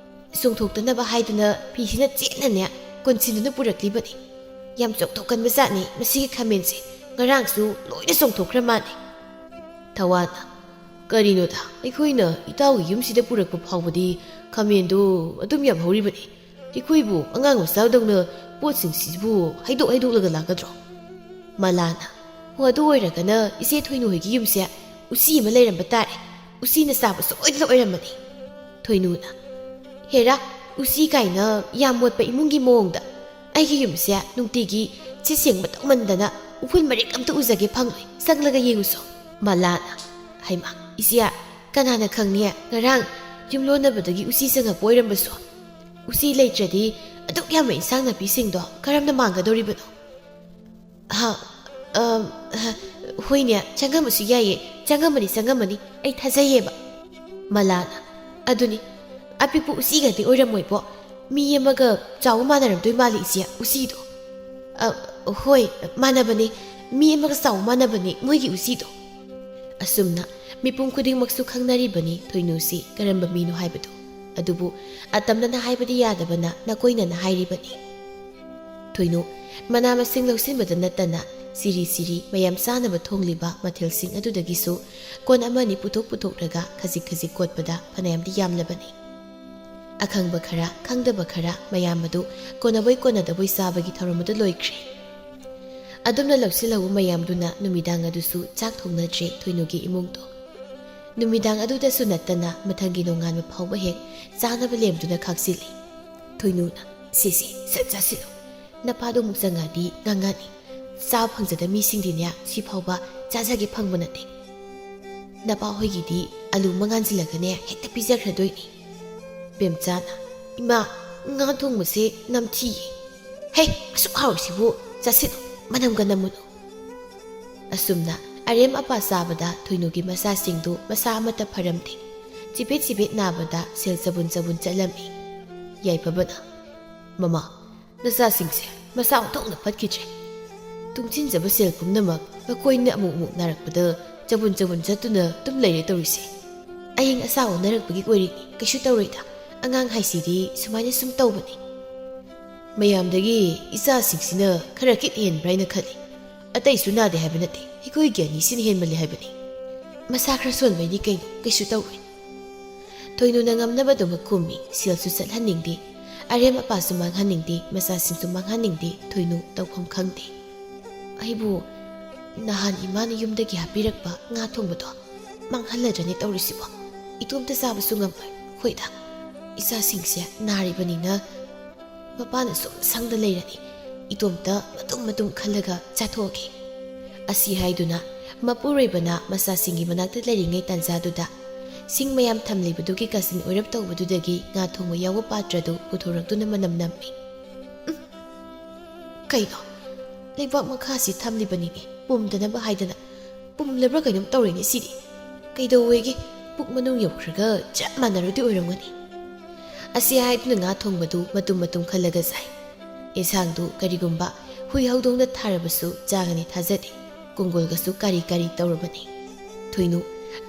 ꯆꯣꯡꯊꯣꯛꯇꯅꯕ ꯍꯥꯏꯗꯨꯅ ꯐꯤꯁꯤꯅ ꯆꯦꯠꯅꯅꯦ ꯀꯣꯟꯁꯤꯟꯗꯨꯅ ꯄꯨꯔꯛꯂꯤꯕꯅꯤ ꯌꯥꯝ ꯆꯣꯡꯊꯣꯛꯀꯟꯕ ꯖꯥꯠꯅꯤ ꯃꯁꯤꯒꯤ ꯈꯥꯃꯦꯟꯁꯦ ꯉꯔꯥꯡꯁꯨ ꯂꯣꯏꯅ ꯆꯣꯡꯊꯣꯛꯈ꯭ꯔ ꯃꯥꯜꯂꯤ ꯊꯋꯥꯟꯅ ꯀꯔꯤꯅꯣꯗ ꯑꯩꯈꯣꯏꯅ ꯏꯇꯥꯎꯒꯤ ꯌꯨꯝꯁꯤꯗ ꯄꯨꯔꯛꯄ ꯐꯥꯎꯕꯗꯤ ꯈꯥꯃꯦꯟꯗꯨ ꯑꯗꯨꯝ ꯌꯥꯝ ꯍꯧꯔꯤꯕꯅꯤ ꯑꯩꯈꯣꯏꯕꯨ ꯑꯉꯥꯡ ꯃꯆꯥꯗꯧꯅ ꯄꯣꯠꯁꯤꯡꯁꯤꯕꯨ ꯍꯩꯗꯣꯛꯂꯒ ꯂꯥꯛꯀꯗ꯭ꯔꯣ ꯃꯂꯥꯅ ꯍꯣ ꯑꯗꯨ ꯑꯣꯏꯔꯒꯅ ꯏꯆꯦ ꯊꯣꯏꯅꯨ ꯍꯣꯏꯒꯤ ꯌꯨꯝꯁꯦ ꯎꯆꯤ ꯑꯃ ꯂꯩꯔꯝꯕ ꯇꯥꯔꯦ ꯎꯆꯤꯅ ꯆꯥꯕ ꯁꯣꯏꯗꯅ ꯑꯣꯏꯔꯝꯃꯅꯤ ꯊꯣꯏꯅꯨꯅ ꯍꯦꯔꯥ ꯎꯆꯤ ꯀꯥꯏꯅ ꯌꯥꯝ ꯃꯣꯠꯄ ꯏꯃꯨꯡꯒꯤ ꯃꯑꯣꯡꯗ ꯑꯩꯒꯤ ꯌꯨꯝꯁꯦ ꯅꯨꯡꯇꯤꯒꯤ ꯁꯤ ꯁꯦꯡꯕ ꯇꯧꯃꯟꯗꯅ ꯎꯐꯨꯜ ꯃꯔꯤꯛ ꯑꯝꯇ ꯎꯖꯒꯦ ꯐꯪꯂꯣꯏ ꯆꯪꯂꯒ ꯌꯦꯡꯉꯨꯁꯣ ꯃꯂꯥꯅ ꯍꯩꯃꯥ ꯏꯆꯦ ꯀꯅꯥꯅ ꯈꯪꯅꯤ ꯉꯔꯥꯡ ꯌꯨꯝꯂꯣꯟꯅꯕꯗꯒꯤ ꯎꯆꯤ ꯆꯪꯉꯛꯄ ꯑꯣꯏꯔꯝꯕꯁꯨ ꯎꯆꯤ ꯂꯩꯇ꯭ꯔꯗꯤ ꯑꯗꯨꯛ ꯌꯥꯝꯕ ꯏꯟꯁꯥꯡ ꯅꯥꯄꯤꯁꯤꯡꯗꯣ ꯀꯔꯝꯅ ꯃꯥꯡꯒꯗꯧꯔꯤꯕꯅꯣ ꯍꯣꯏꯅꯦ ꯆꯪꯉꯝꯃꯁꯨ ꯌꯥꯏꯌꯦ ꯆꯪꯉꯝꯃꯅꯤ ꯑꯩ ꯊꯥꯖꯩꯌꯦꯕ ꯃꯂꯥꯅ ꯑꯗꯨꯅꯤ ꯑꯄꯤꯛꯄ ꯎꯆꯤꯒꯗꯤ ꯑꯣꯏꯔꯝꯃꯣꯏꯕꯣ ꯃꯤ ꯑꯃꯒ ꯆꯥꯎꯕ ꯃꯥꯟꯅꯔꯝꯗꯣꯏ ꯃꯥꯜꯂꯤ ꯏꯆꯦ ꯎꯆꯤꯗꯣ ꯍꯣꯏ ꯃꯥꯟꯅꯕꯅꯤ ꯃꯤ ꯑꯃꯒ ꯆꯥꯎꯕ ꯃꯥꯟꯅꯕꯅꯤ ꯃꯣꯏꯒꯤ ꯎꯆꯤꯗꯣ ꯑꯁꯨꯝꯅ ꯃꯤꯄꯨꯝ ꯈꯨꯗꯤꯡꯃꯛꯁꯨ ꯈꯪꯅꯔꯤꯕꯅꯤ ꯊꯣꯏꯅꯨꯁꯤ ꯀꯔꯝꯕ ꯃꯤꯅꯣ ꯍꯥꯏꯕꯗꯨ ꯑꯗꯨꯕꯨ ꯑꯇꯝꯅꯅ ꯍꯥꯏꯕꯗꯤ ꯌꯥꯗꯕꯅ ꯅꯀꯣꯏꯅꯅ ꯍꯥꯏꯔꯤꯕꯅꯤ ꯊꯣꯏꯅꯨ ꯃꯅꯥ ꯃꯁꯤꯡ ꯂꯧꯁꯤꯟꯕꯗ ꯅꯠꯇꯅ ꯁꯤꯔꯤ ꯃꯌꯥꯝ ꯆꯥꯅꯕ ꯊꯣꯡꯂꯤꯕ ꯃꯊꯦꯜꯁꯤꯡ ꯑꯗꯨꯗꯒꯤꯁꯨ ꯀꯣꯟ ꯑꯃꯅꯤ ꯄꯨꯊꯣꯛꯂꯒ ꯈꯖꯤꯛ ꯀꯣꯠꯄꯗ ꯐꯅꯌꯥꯝꯗꯤ ꯌꯥꯝꯂꯕꯅꯤ ꯑꯈꯪꯕ ꯈꯔ ꯈꯪꯗꯕ ꯈꯔ ꯃꯌꯥꯝ ꯑꯗꯨ ꯀꯣꯟꯅꯕꯣꯏ ꯀꯣꯟꯅꯗꯕꯣꯏ ꯆꯥꯕꯒꯤ ꯊꯧꯔꯝ ꯑꯗꯨ ꯂꯣꯏꯈ꯭ꯔꯦ ꯑꯗꯨꯝꯅ ꯂꯧꯁꯤꯜꯍꯧꯕ ꯃꯌꯥꯝꯗꯨꯅ ꯅꯨꯃꯤꯗꯥꯡ ꯑꯗꯨꯁꯨ ꯆꯥꯛ ꯊꯣꯡꯅꯗ꯭ꯔꯦ ꯊꯣꯏꯅꯨꯒꯤ ꯏꯃꯨꯡꯗꯣ ꯅꯨꯃꯤꯗꯥꯡ ꯑꯗꯨꯗꯁꯨ ꯅꯠꯇꯅ ꯃꯊꯪꯒꯤ ꯅꯣꯡꯉꯥꯟꯕ ꯐꯥꯎꯕ ꯍꯦꯛ ꯆꯥꯅꯕ ꯂꯦꯝꯗꯨꯅ ꯈꯥꯛꯆꯤꯜꯂꯤ ꯊꯣꯏꯅꯨꯅ ꯁꯤꯁꯤ ꯁꯠ ꯆꯥꯁꯤꯜꯂꯨ ꯅꯄꯥꯗꯣ ꯑꯃꯨꯛ ꯆꯪꯉꯗꯤ ꯉꯥꯡꯉꯅꯤ ꯆꯥꯕ ꯐꯪꯖꯗ ꯃꯤꯁꯤꯡꯗꯤꯅꯦ ꯁꯤ ꯐꯥꯎꯕ ꯆꯥꯖꯒꯦ ꯐꯪꯕ ꯅꯠꯇꯦ ꯅꯄꯥ ꯍꯣꯏꯒꯤꯗꯤ ꯑꯂꯨ ꯃꯉꯥꯟꯁꯤꯜꯂꯒꯅꯦ ꯍꯦꯛꯇ ꯄꯤꯖꯈ꯭ꯔꯗꯣꯏꯅꯤ ꯕꯦꯝꯆꯥꯅ ꯏꯃꯥ ꯉꯥ ꯊꯣꯡꯕꯁꯦ ꯅꯝꯊꯤꯌꯦ ꯍꯦ ꯑꯁꯨꯛ ꯍꯥꯎꯔꯤꯁꯤꯕꯨ ꯆꯥꯁꯤꯜꯂꯨ ꯃꯅꯝꯒ ꯅꯝꯃꯨꯅꯨ ꯑꯁꯨꯝꯅ ꯑꯔꯦꯝ ꯑꯄꯥ ꯆꯥꯕꯗ ꯊꯣꯏꯅꯨꯒꯤ ꯃꯆꯥꯁꯤꯡꯗꯨ ꯃꯁꯥ ꯑꯃꯠꯇ ꯐꯔꯝꯗꯦ ꯆꯤꯕꯦꯠ ꯅꯥꯕꯗ ꯁꯦꯜ ꯆꯕꯨꯟ ꯆꯠꯂꯝꯃꯤ ꯌꯥꯏꯐꯕꯅ ꯃꯃꯥ ꯅꯆꯥꯁꯤꯡꯁꯦ ꯃꯁꯥ ꯑꯣꯟꯊꯣꯛꯅ ꯐꯠꯈꯤꯗ꯭ꯔꯦ ꯇꯨꯡꯁꯤꯟꯖꯕ ꯁꯦꯜ ꯄꯨꯝꯅꯃꯛ ꯃꯈꯣꯏꯅ ꯑꯃꯨꯛ ꯅꯥꯔꯛꯄꯗ ꯆꯕꯨꯟ ꯆꯠꯇꯨꯅ ꯑꯗꯨꯝ ꯂꯩꯔꯦ ꯇꯧꯔꯤꯁꯦ ꯑꯌꯤꯡ ꯑꯁꯥ ꯑꯣꯟꯅꯔꯛꯄꯒꯤ ꯑꯣꯏꯔꯤꯅꯤ ꯀꯩꯁꯨ ꯇꯧꯔꯣꯏꯗ ꯑꯉꯥꯡ ꯍꯥꯏꯁꯤꯗꯤ ꯁꯨꯃꯥꯏꯅ ꯁꯨꯝ ꯇꯧꯕꯅꯤ ꯃꯌꯥꯝꯗꯒꯤ ꯏꯆꯥꯁꯤꯡꯁꯤꯅ ꯈꯔ ꯀꯤꯠ ꯍꯦꯟꯕ꯭ꯔꯥ ꯍꯥꯏꯅ ꯈꯜꯂꯤ ꯑꯇꯩꯁꯨ ナꯗꯦ ꯍꯥꯏꯕ ꯅꯠꯇꯦ ꯑꯩꯈꯣꯏꯒꯤ ꯑꯅꯤꯁꯤꯅ ꯍꯦꯟꯃꯜꯂꯦ ꯍꯥꯏꯕꯅꯤ ꯃꯁꯥ ꯈꯔ ꯁꯣꯟꯕꯩꯅꯤ ꯀꯩꯁꯨ ꯇꯧꯔꯣꯏ ꯊꯣꯏꯅꯨꯅ ꯉꯝꯅꯕꯗꯨꯃꯛ ꯈꯨꯝꯃꯤ ꯁꯦꯜꯁꯨ ꯆꯠꯍꯟꯅꯤꯡꯗꯦ ꯑꯔꯦꯝ ꯑꯄꯥꯁꯨ ꯃꯥꯡꯍꯟꯅꯤꯡꯗꯦ ꯃꯆꯥꯁꯤꯡꯁꯨ ꯃꯥꯡꯍꯟꯅꯤꯡꯗꯦ ꯊꯣꯏꯅꯨ ꯇꯧꯐꯝ ꯈꯪꯗꯦ ꯑꯩꯕꯨ ꯅꯍꯥꯟ ꯏꯃꯥꯅ ꯌꯨꯝꯗꯒꯤ ꯍꯥꯞꯄꯤꯔꯛꯄ ꯉꯥ ꯊꯣꯡꯕꯗꯣ ꯃꯥꯡꯍꯜꯂꯗ꯭ꯔꯅꯤ ꯇꯧꯔꯤꯁꯤꯕꯣ ꯏꯇꯣꯝꯇ ꯆꯥꯕꯁꯨ ꯉꯝꯂꯣꯏ ꯍꯣꯏꯗ ꯏꯆꯥꯁꯤꯡꯁꯦ ꯅꯥꯔꯤꯕꯅꯤꯅ ꯃꯄꯥꯅ ꯁꯨꯝ ꯁꯪꯗ ꯂꯩꯔꯅꯤ ꯏꯇꯣꯝꯇ ꯃꯇꯨꯝ ꯈꯜꯂꯒ ꯆꯥꯊꯣꯛꯑꯒꯦ ꯑꯁꯤ ꯍꯥꯏꯗꯨꯅ ꯃꯄꯨꯔꯣꯏꯕꯅ ꯃꯆꯥꯁꯤꯡꯒꯤ ꯃꯅꯥꯛꯇ ꯂꯩꯔꯤꯉꯩ ꯇꯥꯟꯖꯥꯗꯨꯗ ꯁꯤꯡ ꯃꯌꯥꯝ ꯊꯝꯂꯤꯕꯗꯨꯒꯤ ꯀꯥꯆꯤꯟ ꯑꯣꯏꯔꯞ ꯇꯧꯕꯗꯨꯗꯒꯤ ꯉꯥ ꯊꯣꯡꯕ ꯌꯥꯎꯕ ꯄꯥꯇ꯭ꯔꯗꯨ ꯄꯨꯊꯣꯔꯛꯇꯨꯅ ꯃꯅꯝ ꯅꯝꯃꯤ ꯀꯩꯅꯣ ꯂꯩꯕꯥꯛ ꯃꯈꯥꯁꯤ ꯊꯝꯂꯤꯕꯅꯤꯅꯦ ꯄꯨꯝꯗꯅꯕ ꯍꯥꯏꯗꯅ ꯄꯨꯝꯂꯕ꯭ꯔꯥ ꯀꯩꯅꯣꯝ ꯇꯧꯔꯤꯅꯦ ꯁꯤꯗꯤ ꯀꯩꯗꯧꯋꯦꯒꯦ ꯄꯨꯛ ꯃꯅꯨꯡ ꯌꯧꯈ꯭ꯔꯒ ꯆꯞ ꯃꯥꯟꯅꯔꯗꯤ ꯑꯣꯏꯔꯝꯒꯅꯤ ꯑꯁꯤ ꯍꯥꯏꯗꯨꯅ ꯉꯥ ꯊꯣꯡꯕꯗꯨ ꯃꯇꯨꯝ ꯈꯜꯂꯒ ꯆꯥꯏ ꯌꯦꯟꯁꯥꯡꯗꯨ ꯀꯔꯤꯒꯨꯝꯕ ꯍꯨꯏ ꯍꯧꯗꯣꯡꯅ ꯊꯥꯔꯕꯁꯨ ꯆꯥꯒꯅꯤ ꯊꯥꯖꯗꯦ ꯀꯣꯡꯒꯣꯜꯒꯁꯨ ꯀari ꯇꯧꯔꯕꯅꯤ ꯊꯣꯏꯅꯨ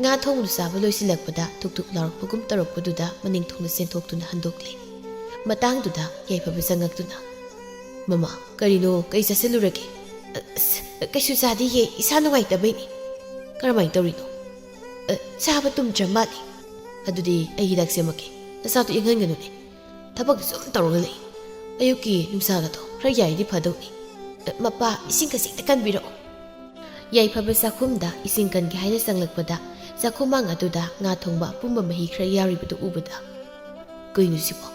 ꯉꯥ ꯊꯣꯡꯕꯗꯨ ꯆꯥꯕ ꯂꯣꯏꯁꯤꯜꯂꯛꯄꯗ ꯊꯨꯛ ꯂꯥꯎꯔꯛꯄꯒꯨꯝ ꯇꯧꯔꯛꯄꯗꯨꯗ ꯃꯅꯤꯡ ꯊꯣꯡꯅ ꯆꯦꯟꯊꯣꯛꯇꯨꯅ ꯍꯟꯗꯣꯛꯂꯦ ꯃꯇꯥꯡꯗꯨꯗ ꯌꯥꯏꯐꯕ ꯆꯪꯉꯛꯇꯨꯅ ꯃꯃꯥ ꯀꯔꯤꯅꯣ ꯀꯩ ꯆꯥꯁꯤꯜꯂꯨꯔꯒꯦ ꯀꯩꯁꯨ ꯆꯥꯗꯤꯌꯦ ꯏꯁꯥ ꯅꯨꯡꯉꯥꯏꯇꯕꯩꯅꯤ ꯀꯔꯝꯍꯥꯏꯅ ꯇꯧꯔꯤꯅꯣ ꯆꯥꯕ ꯇꯨꯝꯗ꯭ꯔ ꯃꯥꯜꯂꯤ ꯑꯗꯨꯗꯤ ꯑꯩ ꯍꯤꯗꯥꯛ ꯁꯦꯝꯃꯛꯀꯦ ꯅꯁꯥꯗꯣ ꯏꯪꯍꯟꯒꯅꯨꯅꯦ ꯊꯕꯛ ꯁꯨꯝ ꯇꯧꯔꯒ ꯂꯩ ꯑꯌꯨꯛꯀꯤ ꯅꯨꯡꯁꯥꯒꯗꯣ ꯈꯔ ꯌꯥꯏꯗꯤ ꯐꯗꯧꯅꯤ ꯃꯄꯥ ꯏꯁꯤꯡ ꯈꯖꯤꯛꯇ ꯀꯟꯕꯤꯔꯛꯑꯣ ꯌꯥꯏꯐꯕ ꯆꯥꯛꯈꯨꯝꯗ ꯏꯁꯤꯡ ꯀꯟꯒꯦ ꯍꯥꯏꯅ ꯆꯪꯂꯛꯄꯗ ꯆꯥꯛꯈꯨꯝꯃꯥꯡ ꯑꯗꯨꯗ ꯉꯥ ꯊꯣꯡꯕ ꯑꯄꯨꯝꯕ ꯃꯍꯤ ꯈꯔ ꯌꯥꯎꯔꯤꯕꯗꯨ ꯎꯕꯗ ꯀꯩꯅꯣ ꯁꯤꯕꯣ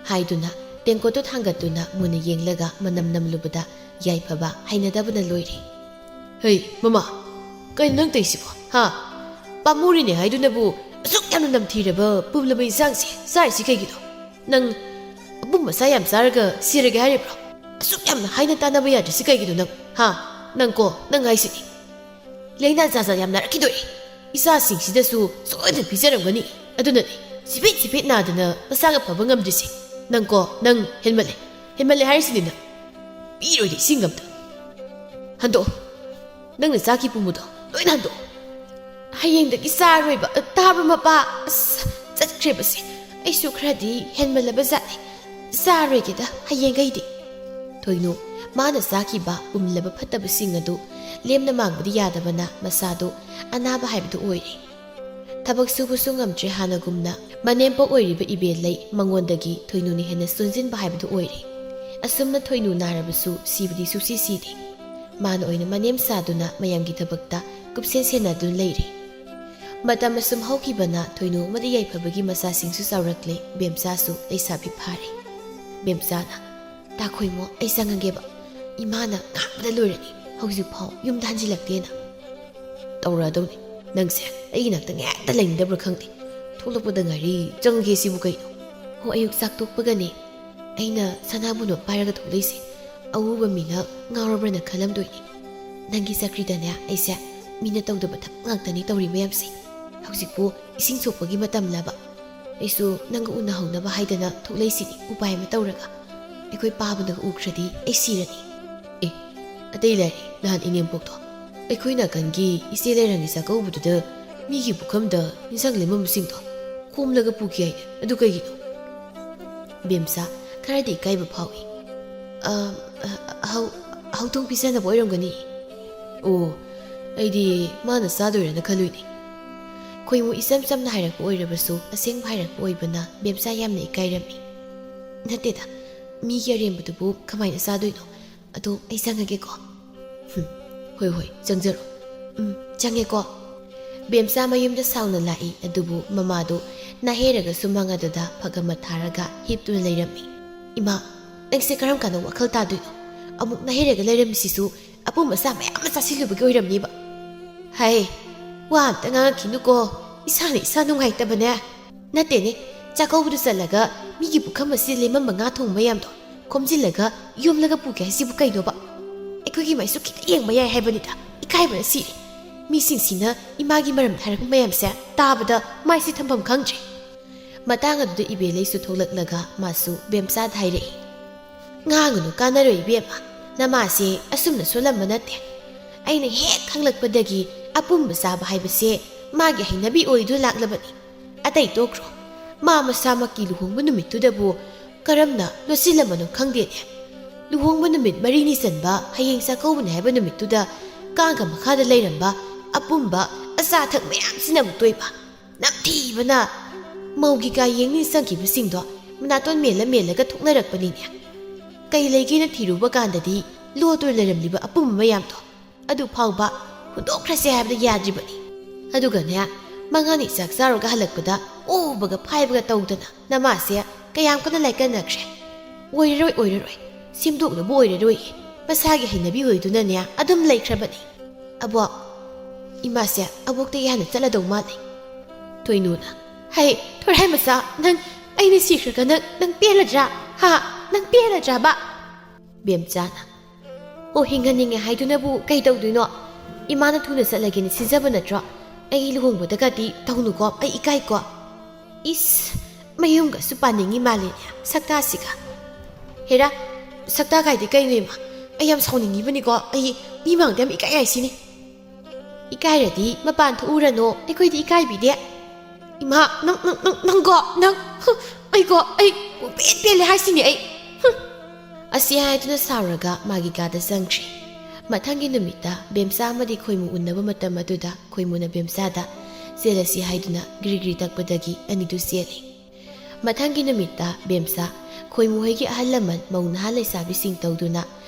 ꯍꯥꯏꯗꯨꯅ ꯇꯦꯡꯀꯣꯠꯇꯨ ꯊꯥꯡꯒꯠꯇꯨꯅ ꯃꯨꯟꯅ ꯌꯦꯡꯂꯒ ꯃꯅꯝ ꯅꯝꯂꯨꯕꯗ ꯌꯥꯏꯐꯕ ꯍꯩꯅꯗꯕꯅ ꯂꯣꯏꯔꯦ ꯍꯩ ꯃꯃꯥ ꯀꯩꯅꯣ ꯅꯪ ꯇꯧꯔꯤꯁꯤꯕꯣ ꯄꯥꯝꯃꯨꯔꯤꯅꯦ ꯍꯥꯏꯗꯨꯅꯕꯨ ꯑꯁꯨꯛ ꯌꯥꯝꯅ ꯅꯝꯊꯤꯔꯕ ꯄꯨꯝꯂꯕ ꯏꯟꯁꯥꯡꯁꯦ ꯆꯥꯔꯤꯁꯤ ꯀꯩꯒꯤꯅꯣ ꯅꯪ ꯑꯄꯨꯝꯕ ꯆꯥ ꯌꯥꯝ ꯆꯥꯔꯒ ꯁꯤꯔꯒꯦ ꯍꯥꯏꯔꯤꯕ꯭ꯔꯣ ꯑꯁꯨꯛ ꯌꯥꯝꯅ ꯍꯥꯏꯅ ꯇꯥꯟꯅꯕ ꯌꯥꯗ꯭ꯔꯤꯁꯤ ꯀꯩꯒꯤꯅꯣ ꯅꯪ ꯍꯥꯏꯁꯤꯅꯤ ꯂꯩꯅꯥ ꯖꯥꯠ ꯌꯥꯝ ꯅꯥꯔꯛꯈꯤꯗꯣꯔꯦ ꯏꯆꯥꯁꯤꯡꯁꯤꯗꯁꯨ ꯁꯣꯏꯗꯅ ꯄꯤꯖꯔꯝꯒꯅꯤ ꯑꯗꯨꯅꯅꯤ ꯆꯤꯐꯦꯠ ꯅꯥꯗꯅ ꯃꯁꯥꯒ ꯐꯕ ꯉꯝꯗ꯭ꯔꯤꯁꯤ ꯅꯪ ꯍꯦꯟꯃꯜꯂꯦ ꯍꯥꯏꯔꯤꯁꯤꯅꯤ ꯅꯪ ꯄꯤꯔꯣꯏꯗ ꯏꯁꯤꯡ ꯑꯝꯇ ꯍꯟꯗꯣꯛꯑꯣ ꯅꯪꯅ ꯆꯥꯈꯤ ꯄꯨꯝꯕꯗꯣ ꯂꯣꯏꯅ ꯍꯟꯗꯣꯛꯑꯣ ꯍꯌꯦꯡꯗꯒꯤ ꯆꯥꯔꯣꯏꯕ ꯇꯥꯕ꯭ꯔ ꯃꯄꯥ ꯑꯁ ꯆꯠꯈ꯭ꯔꯦꯕꯁꯦ ꯑꯩꯁꯨ ꯈꯔꯗꯤ ꯍꯦꯟꯃꯜꯂꯕ ꯖꯥꯠꯅꯤ ꯆꯥꯔꯣꯏꯒꯦꯗ ꯍꯌꯦꯡꯒꯩꯗꯤ ꯊꯣꯏꯅꯨ ꯃꯥꯅ ꯆꯥꯈꯤꯕ ꯄꯨꯝꯂꯕ ꯐꯠꯇꯕꯁꯤꯡ ꯑꯗꯨ ꯂꯦꯝꯅ ꯃꯥꯡꯕꯗꯤ ꯌꯥꯗꯕꯅ ꯃꯁꯥꯗꯣ ꯑꯅꯥꯕ ꯍꯥꯏꯕꯗꯨ ꯑꯣꯏꯔꯦ ꯊꯕꯛ ꯁꯨꯕꯁꯨ ꯉꯝꯗ꯭ꯔꯦ ꯍꯥꯟꯅꯒꯨꯝꯅ ꯃꯅꯦꯝꯄꯣꯛ ꯑꯣꯏꯔꯤꯕ ꯏꯕꯦꯜꯂꯩ ꯃꯉꯣꯟꯗꯒꯤ ꯊꯣꯏꯅꯨꯅ ꯍꯦꯟꯅ ꯆꯣꯟꯖꯤꯟꯕ ꯍꯥꯏꯕꯗꯨ ꯑꯣꯏꯔꯦ ꯑꯁꯨꯝꯅ ꯊꯣꯏꯅꯨ ꯅꯥꯔꯕꯁꯨ ꯁꯤꯕꯗꯤ ꯁꯨꯡꯁꯤ ꯁꯤꯗꯦ ꯃꯥꯅ ꯑꯣꯏꯅ ꯃꯅꯦꯝ ꯁꯥꯗꯨꯅ ꯃꯌꯥꯝꯒꯤ ꯊꯕꯛꯇ ꯀꯨꯞꯁꯦꯟ ꯁꯦꯟꯅꯗꯨꯅ ꯂꯩꯔꯦ ꯃꯇꯝ ꯑꯁꯨꯝ ꯍꯧꯈꯤꯕꯅ ꯊꯣꯏꯅꯨ ꯑꯃꯗꯤ ꯌꯥꯏꯐꯕꯒꯤ ꯃꯆꯥꯁꯤꯡꯁꯨ ꯆꯥꯎꯔꯛꯂꯦ ꯕꯦꯝꯆꯥꯁꯨ ꯂꯩꯁꯥꯕꯤ ꯐꯥꯔꯦ ꯕꯦꯝꯆꯥꯅ ꯇꯥꯈꯣꯏꯃꯣ ꯑꯩ ꯆꯪꯉꯒꯦꯕ ꯏꯃꯥꯅ ꯉꯥꯡꯕꯗ ꯂꯣꯏꯔꯅꯤ ꯍꯧꯖꯤꯛꯐꯥꯎ ꯌꯨꯝꯗ ꯍꯟꯖꯤꯜꯂꯛꯇꯦꯅ ꯇꯧꯔꯛꯑꯗꯧꯅꯤ ꯅꯪꯁꯦ ꯑꯩꯒꯤ ꯅꯥꯛꯇ ꯉꯥꯛꯇ ꯂꯩꯅꯤꯡꯗꯕ꯭ꯔꯥ ꯈꯪꯗꯦ ꯊꯣꯛꯂꯛꯄꯗ ꯉꯥꯏꯔꯤ ꯆꯪꯒꯦ ꯁꯤꯕꯨ ꯀꯩꯅꯣ ꯍꯣ ꯑꯌꯨꯛ ꯆꯥꯛ ꯇꯣꯛꯄꯒꯅꯦ ꯑꯩꯅ ꯁꯅꯥꯕꯨꯅꯣ ꯄꯥꯏꯔꯒ ꯊꯣꯛꯂꯛꯏꯁꯦ ꯑꯎꯕ ꯃꯤꯅ ꯉꯥꯎꯔꯕ꯭ꯔꯅ ꯈꯜꯂꯝꯗꯣꯏꯅꯤ ꯅꯪꯒꯤ ꯆꯀ꯭ꯔꯤꯗꯅꯦ ꯑꯩꯁꯦ ꯃꯤꯅ ꯇꯧꯗꯕ ꯊꯕꯛ ꯉꯥꯛꯇꯅꯤ ꯇꯧꯔꯤ ꯃꯌꯥꯝꯁꯦ ꯍꯧꯖꯤꯛꯄꯨ ꯏꯁꯤꯡ ꯁꯣꯛꯄꯒꯤ ꯃꯇꯝꯂꯕ ꯑꯩꯁꯨ ꯅꯪꯒ ꯎꯅꯍꯧꯅꯕ ꯍꯥꯏꯗꯅ ꯊꯣꯛꯂꯛꯏꯁꯤꯅꯤ upai ꯑꯃ ꯇꯧꯔꯒ ꯑꯩꯈꯣꯏ ꯄꯥꯕꯅꯒ ꯎꯈ꯭ꯔꯗꯤ ꯑꯩ ꯁꯤꯔꯅꯤ ꯑꯇꯩ ꯂꯩꯔꯤ ꯅꯍꯥꯟ ꯏꯅꯦꯝꯄꯣꯛꯇꯣ ꯑꯩꯈꯣꯏ ꯅꯥꯀꯟꯒꯤ ꯏꯆꯦ ꯂꯩꯔꯪꯒꯤ ꯆꯥꯛꯀꯧꯕꯗꯨꯗ ꯃꯤꯒꯤ ꯄꯨꯈꯝꯗ ꯏꯟꯁꯥꯡ ꯂꯦꯝꯃꯝꯕꯁꯤꯡꯗꯣ ꯈꯣꯝꯂꯒ ꯄꯨꯈꯤ ꯍꯥꯏꯅꯦ ꯑꯗꯨ ꯀꯩꯒꯤꯅꯣ ꯕꯦꯝꯆꯥ ꯈꯔꯗꯤ ꯏꯀꯥꯏꯕ ꯐꯥꯎꯏ ꯍꯧꯗꯣꯡ ꯄꯤꯖꯅꯕ ꯑꯣꯏꯔꯝꯒꯅꯤ ꯑꯣ ꯑꯩꯗꯤ ꯃꯥꯅ ꯆꯥꯗꯣꯏꯔꯅ ꯈꯜꯂꯨꯏꯅꯦ ꯈꯣꯏꯃꯨ ꯏꯆꯝ ꯆꯝꯅ ꯍꯥꯏꯔꯛꯄ ꯑꯣꯏꯔꯕꯁꯨ ꯑꯁꯦꯡꯕ ꯍꯥꯏꯔꯛꯄ ꯑꯣꯏꯕꯅ ꯕꯦꯝꯆꯥ ꯌꯥꯝꯅ ꯏꯀꯥꯏꯔꯝꯃꯤ ꯅꯠꯇꯦꯗ ꯃꯤꯒꯤ ꯑꯔꯦꯝꯕꯗꯨꯕꯨ ꯀꯃꯥꯏꯅ ꯆꯥꯗꯣꯏꯅꯣ ꯑꯗꯣ ꯑꯩ ꯆꯪꯉꯒꯦꯀꯣ ꯍꯣꯏ ꯍꯣꯏ ꯆꯪꯖꯔꯣ ꯆꯪꯉꯦꯀꯣ ꯕꯦꯝꯆꯥ ꯃꯌꯨꯝꯗ ꯁꯥꯎꯅ ꯂꯥꯛꯏ ꯑꯗꯨꯕꯨ ꯃꯃꯥꯗꯣ ꯅꯥꯍꯦꯔꯒ ꯁꯨꯃꯥꯡ ꯑꯗꯨꯗ ꯐꯛ ꯑꯃ ꯊꯥꯔꯒ ꯍꯤꯞꯇꯨꯅ ꯂꯩꯔꯝꯃꯤ ꯏꯃꯥ ꯅꯪꯁꯦ ꯀꯔꯝ ꯀꯥꯟꯗ ꯋꯥꯈꯜ ꯇꯥꯗꯣꯏꯅꯣ ꯑꯃꯨꯛ ꯅꯥꯍꯦꯔꯒ ꯂꯩꯔꯝꯃꯤꯁꯤꯁꯨ ꯑꯄꯨꯝ ꯑꯁꯥ ꯃꯌꯥꯝ ꯑꯃ ꯆꯥꯁꯤꯜꯂꯨꯕꯒꯤ ꯑꯣꯏꯔꯝꯅꯤꯕ ꯍꯥꯏ ꯋꯥ ꯑꯝꯇ ꯉꯥꯡꯉꯛꯈꯤꯅꯨꯀꯣ ꯏꯁꯥꯅ ꯏꯁꯥ ꯅꯨꯡꯉꯥꯏꯇꯕꯅꯦ ꯅꯠꯇꯦꯅꯦ ꯆꯥꯛꯀꯧꯕꯗ ꯆꯠꯂꯒ ꯃꯤꯒꯤ ꯄꯨꯈꯝ ꯑꯁꯤ ꯂꯦꯝꯃꯝꯕ ꯉꯥ ꯊꯣꯡꯕ ꯃꯌꯥꯝꯗꯣ ꯈꯣꯝꯖꯤꯜꯂꯒ ꯌꯣꯝꯂꯒ ꯄꯨꯒꯦ ꯍꯥꯏꯁꯤꯕꯨ ꯀꯩꯅꯣꯕ ꯑꯩꯈꯣꯏꯒꯤ ꯃꯥꯏꯁꯨ ꯈꯤꯇ ꯌꯦꯡꯕ ꯌꯥꯏ ꯍꯥꯏꯕꯅꯤꯗ ꯏꯀꯥꯏꯕꯅ ꯁꯤꯔꯦ ꯃꯤꯁꯤꯡꯁꯤꯅ ꯏꯃꯥꯒꯤ ꯃꯔꯝꯗ ꯍꯥꯏꯔꯛꯄ ꯃꯌꯥꯝꯁꯦ ꯇꯥꯕꯗ ꯃꯥꯏꯁꯦ ꯊꯝꯐꯝ ꯈꯪꯗ꯭ꯔꯦ ꯃꯇꯥꯡ ꯑꯗꯨꯗ ꯏꯕꯦꯜꯂꯩꯁꯨ ꯊꯣꯛꯂꯛꯂꯒ ꯃꯥꯁꯨ ꯕꯦꯝꯆꯥꯗ ꯍꯥꯏꯔꯛꯏ ꯉꯥꯡꯒꯅꯨ ꯀꯥꯟꯅꯔꯣꯏ ꯏꯕꯦꯝꯃ ꯅꯃꯥꯁꯦ ꯑꯁꯨꯝꯅ ꯁꯣꯜꯂꯝꯕ ꯅꯠꯇꯦ ꯑꯩꯅ ꯍꯦꯛ ꯈꯪꯂꯛꯄꯗꯒꯤ ꯑꯄꯨꯝꯕ ꯆꯥꯕ ꯍꯥꯏꯕꯁꯦ ꯃꯥꯒꯤ ꯍꯩꯅꯕꯤ ꯑꯣꯏꯗꯨ ꯂꯥꯛꯂꯕꯅꯤ ꯑꯇꯩ ꯇꯣꯛꯈ꯭ꯔꯣ ꯃꯥ ꯃꯁꯥꯃꯛꯀꯤ ꯂꯨꯍꯣꯡꯕ ꯅꯨꯃꯤꯠꯇꯨꯗꯕꯨ ꯀꯔꯝꯅ ꯂꯣꯠꯁꯤꯜꯂꯝꯕꯅꯣ ꯈꯪꯗꯦꯅꯦ ꯂꯨꯍꯣꯡꯕ ꯅꯨꯃꯤꯠ 4ꯅꯤ ꯆꯟꯕ ꯍꯌꯦꯡ ꯆꯥꯛꯀꯧꯕꯅꯤ ꯍꯥꯏꯕ ꯅꯨꯃꯤꯠꯇꯨꯗ ꯀꯥꯡꯒ ꯃꯈꯥꯗ ꯂꯩꯔꯝꯕ ꯑꯄꯨꯝꯕ ꯑꯆꯥ ꯑꯊꯛ ꯃꯌꯥꯝꯁꯤꯅ ꯑꯃꯨꯛ ꯇꯣꯏꯕ ꯅꯝꯊꯤꯕꯅ ꯃꯧꯒꯤ ꯀꯥ ꯌꯦꯡꯅꯤ ꯆꯪꯈꯤꯕꯁꯤꯡꯗꯣ ꯃꯅꯥꯇꯣꯟ ꯃꯦꯜꯂꯒ ꯊꯣꯛꯅꯔꯛꯄꯅꯤꯅꯦ ꯀꯩ ꯂꯩꯒꯦꯅ ꯊꯤꯔꯨꯕ ꯀꯥꯟꯗꯗꯤ ꯂꯣꯠꯇꯨꯅ ꯂꯩꯔꯝꯂꯤꯕ ꯑꯄꯨꯝꯕ ꯃꯌꯥꯝꯗꯣ ꯑꯗꯨ ꯐꯥꯎꯕ ꯍꯨꯟꯗꯣꯛꯈ꯭ꯔꯁꯦ ꯍꯥꯏꯕꯗ ꯌꯥꯗ꯭ꯔꯤꯕꯅꯤ ꯑꯗꯨꯒꯅꯦ ꯃꯉꯥꯅꯤ ꯆꯥꯛ ꯆꯥꯔꯒ ꯍꯜꯂꯛꯄꯗ ꯑꯣꯕꯒ ꯐꯥꯏꯕꯒ ꯇꯧꯗꯅ ꯅꯃꯥꯁꯦ ꯀꯌꯥꯝ ꯀꯟꯅ ꯂꯥꯏꯀꯠꯅꯈ꯭ꯔꯦ ꯑꯣꯏꯔꯔꯣꯏ ꯁꯦꯝꯗꯣꯛꯅꯕ ꯑꯣꯏꯔꯔꯣꯏ ꯃꯁꯥꯒꯤ ꯍꯩꯅꯕꯤ ꯑꯣꯏꯗꯨꯅꯅꯦ ꯑꯗꯨꯝ ꯂꯩꯈ꯭ꯔꯕꯅꯤ ꯑꯕꯣꯛ ꯏꯃꯥꯁꯦ ꯑꯕꯣꯛꯇꯒꯤ ꯍꯥꯟꯅ ꯆꯠꯂꯗꯧ ꯃꯥꯜꯂꯤ ꯊꯣꯏꯅꯨꯅ ꯍꯩ ꯊꯣꯔꯥꯏ ꯃꯆꯥ ꯅꯪ ꯑꯩꯅ ꯁꯤꯈ꯭ꯔꯒ ꯅꯪ ꯄꯦꯜꯂꯗ꯭ꯔꯥ ꯅꯪ ꯄꯦꯜꯂꯗ꯭ꯔꯥꯕ ꯕꯦꯝꯆꯥꯅ ꯑꯣ ꯍꯤꯡꯍꯟꯅꯤꯡꯉꯦ ꯍꯥꯏꯗꯨꯅꯕꯨ ꯀꯩ ꯇꯧꯗꯣꯏꯅꯣ ꯏꯃꯥꯅ ꯊꯨꯅ ꯆꯠꯂꯒꯦꯅ ꯁꯤꯟꯖꯕ ꯅꯠꯇ꯭ꯔꯣ ꯑꯩ ꯂꯨꯍꯣꯡꯕꯗꯒꯗꯤ ꯇꯧꯅꯨꯀꯣ ꯑꯩ ꯏꯀꯥꯏꯀꯣ ꯏꯁ ꯃꯌꯨꯝꯒꯁꯨ ꯄꯥꯅꯤꯡꯉꯤ ꯃꯥꯜꯂꯦꯅꯦ ꯁꯛꯇꯥꯁꯤꯒ ꯍꯦꯔꯥ ꯁꯛꯇꯥ ꯀꯥꯏꯗꯤ ꯀꯩꯅꯣ ꯏꯃꯥ ꯑꯩ ꯌꯥꯝ ꯁꯥꯎꯅꯤꯡꯉꯤꯕꯅꯤꯀꯣ ꯑꯩ ꯃꯤ ꯃꯥꯡꯗ ꯌꯥꯝ ꯏꯀꯥꯏ ꯍꯥꯏꯁꯤꯅꯤ ꯏꯀꯥꯏꯔꯗꯤ ꯃꯄꯥꯟ ꯊꯣꯛꯎꯔꯅꯣ ꯑꯩꯈꯣꯏꯗꯤ ꯏꯀꯥꯏꯕꯤꯗꯦ ꯏꯃꯥ ꯅꯪꯀꯣ ꯑꯩ ꯄꯦꯜꯂꯦ ꯍꯥꯏꯁꯤꯅꯤ ꯑꯩ ꯑꯁꯤ ꯍꯥꯏꯗꯨꯅ ꯁꯥꯎꯔꯒ ꯃꯥꯒꯤ ꯀꯥꯗ ꯆꯪꯈ꯭ꯔꯤ ꯃꯊꯪꯒꯤ ꯅꯨꯃꯤꯠꯇ ꯕꯦꯝꯆꯥ ꯑꯃꯗꯤ ꯈꯣꯏꯃꯨ ꯎꯟꯅꯕ ꯃꯇꯝ ꯑꯗꯨꯗ ꯈꯣꯏꯃꯨꯅ ꯕꯦꯝꯆꯥꯗ ꯆꯦꯜꯂꯁꯤ ꯍꯥꯏꯗꯨꯅ ꯒ꯭ꯔꯤ ꯇꯛꯄꯗꯒꯤ ꯑꯅꯤꯗꯨ ꯆꯦꯜꯂꯤ ꯃꯊꯪꯒꯤ ꯅꯨꯃꯤꯠꯇ ꯕꯦꯝꯆꯥ ꯈꯣꯏꯃꯨ ꯍꯣꯏꯒꯤ ꯑꯍꯜ ꯂꯃꯟ ꯃꯧ ꯅꯍꯥ ꯂꯩꯁꯥꯕꯤꯁꯤꯡ ꯇꯧꯗꯨꯅ